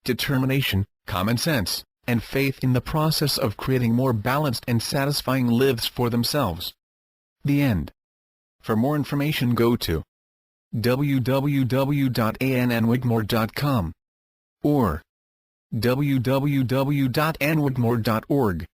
determination, common sense, and faith in the process of creating more balanced and satisfying lives for themselves. The end. For more information, go to www.annwigmore.com or www.annwigmore.org.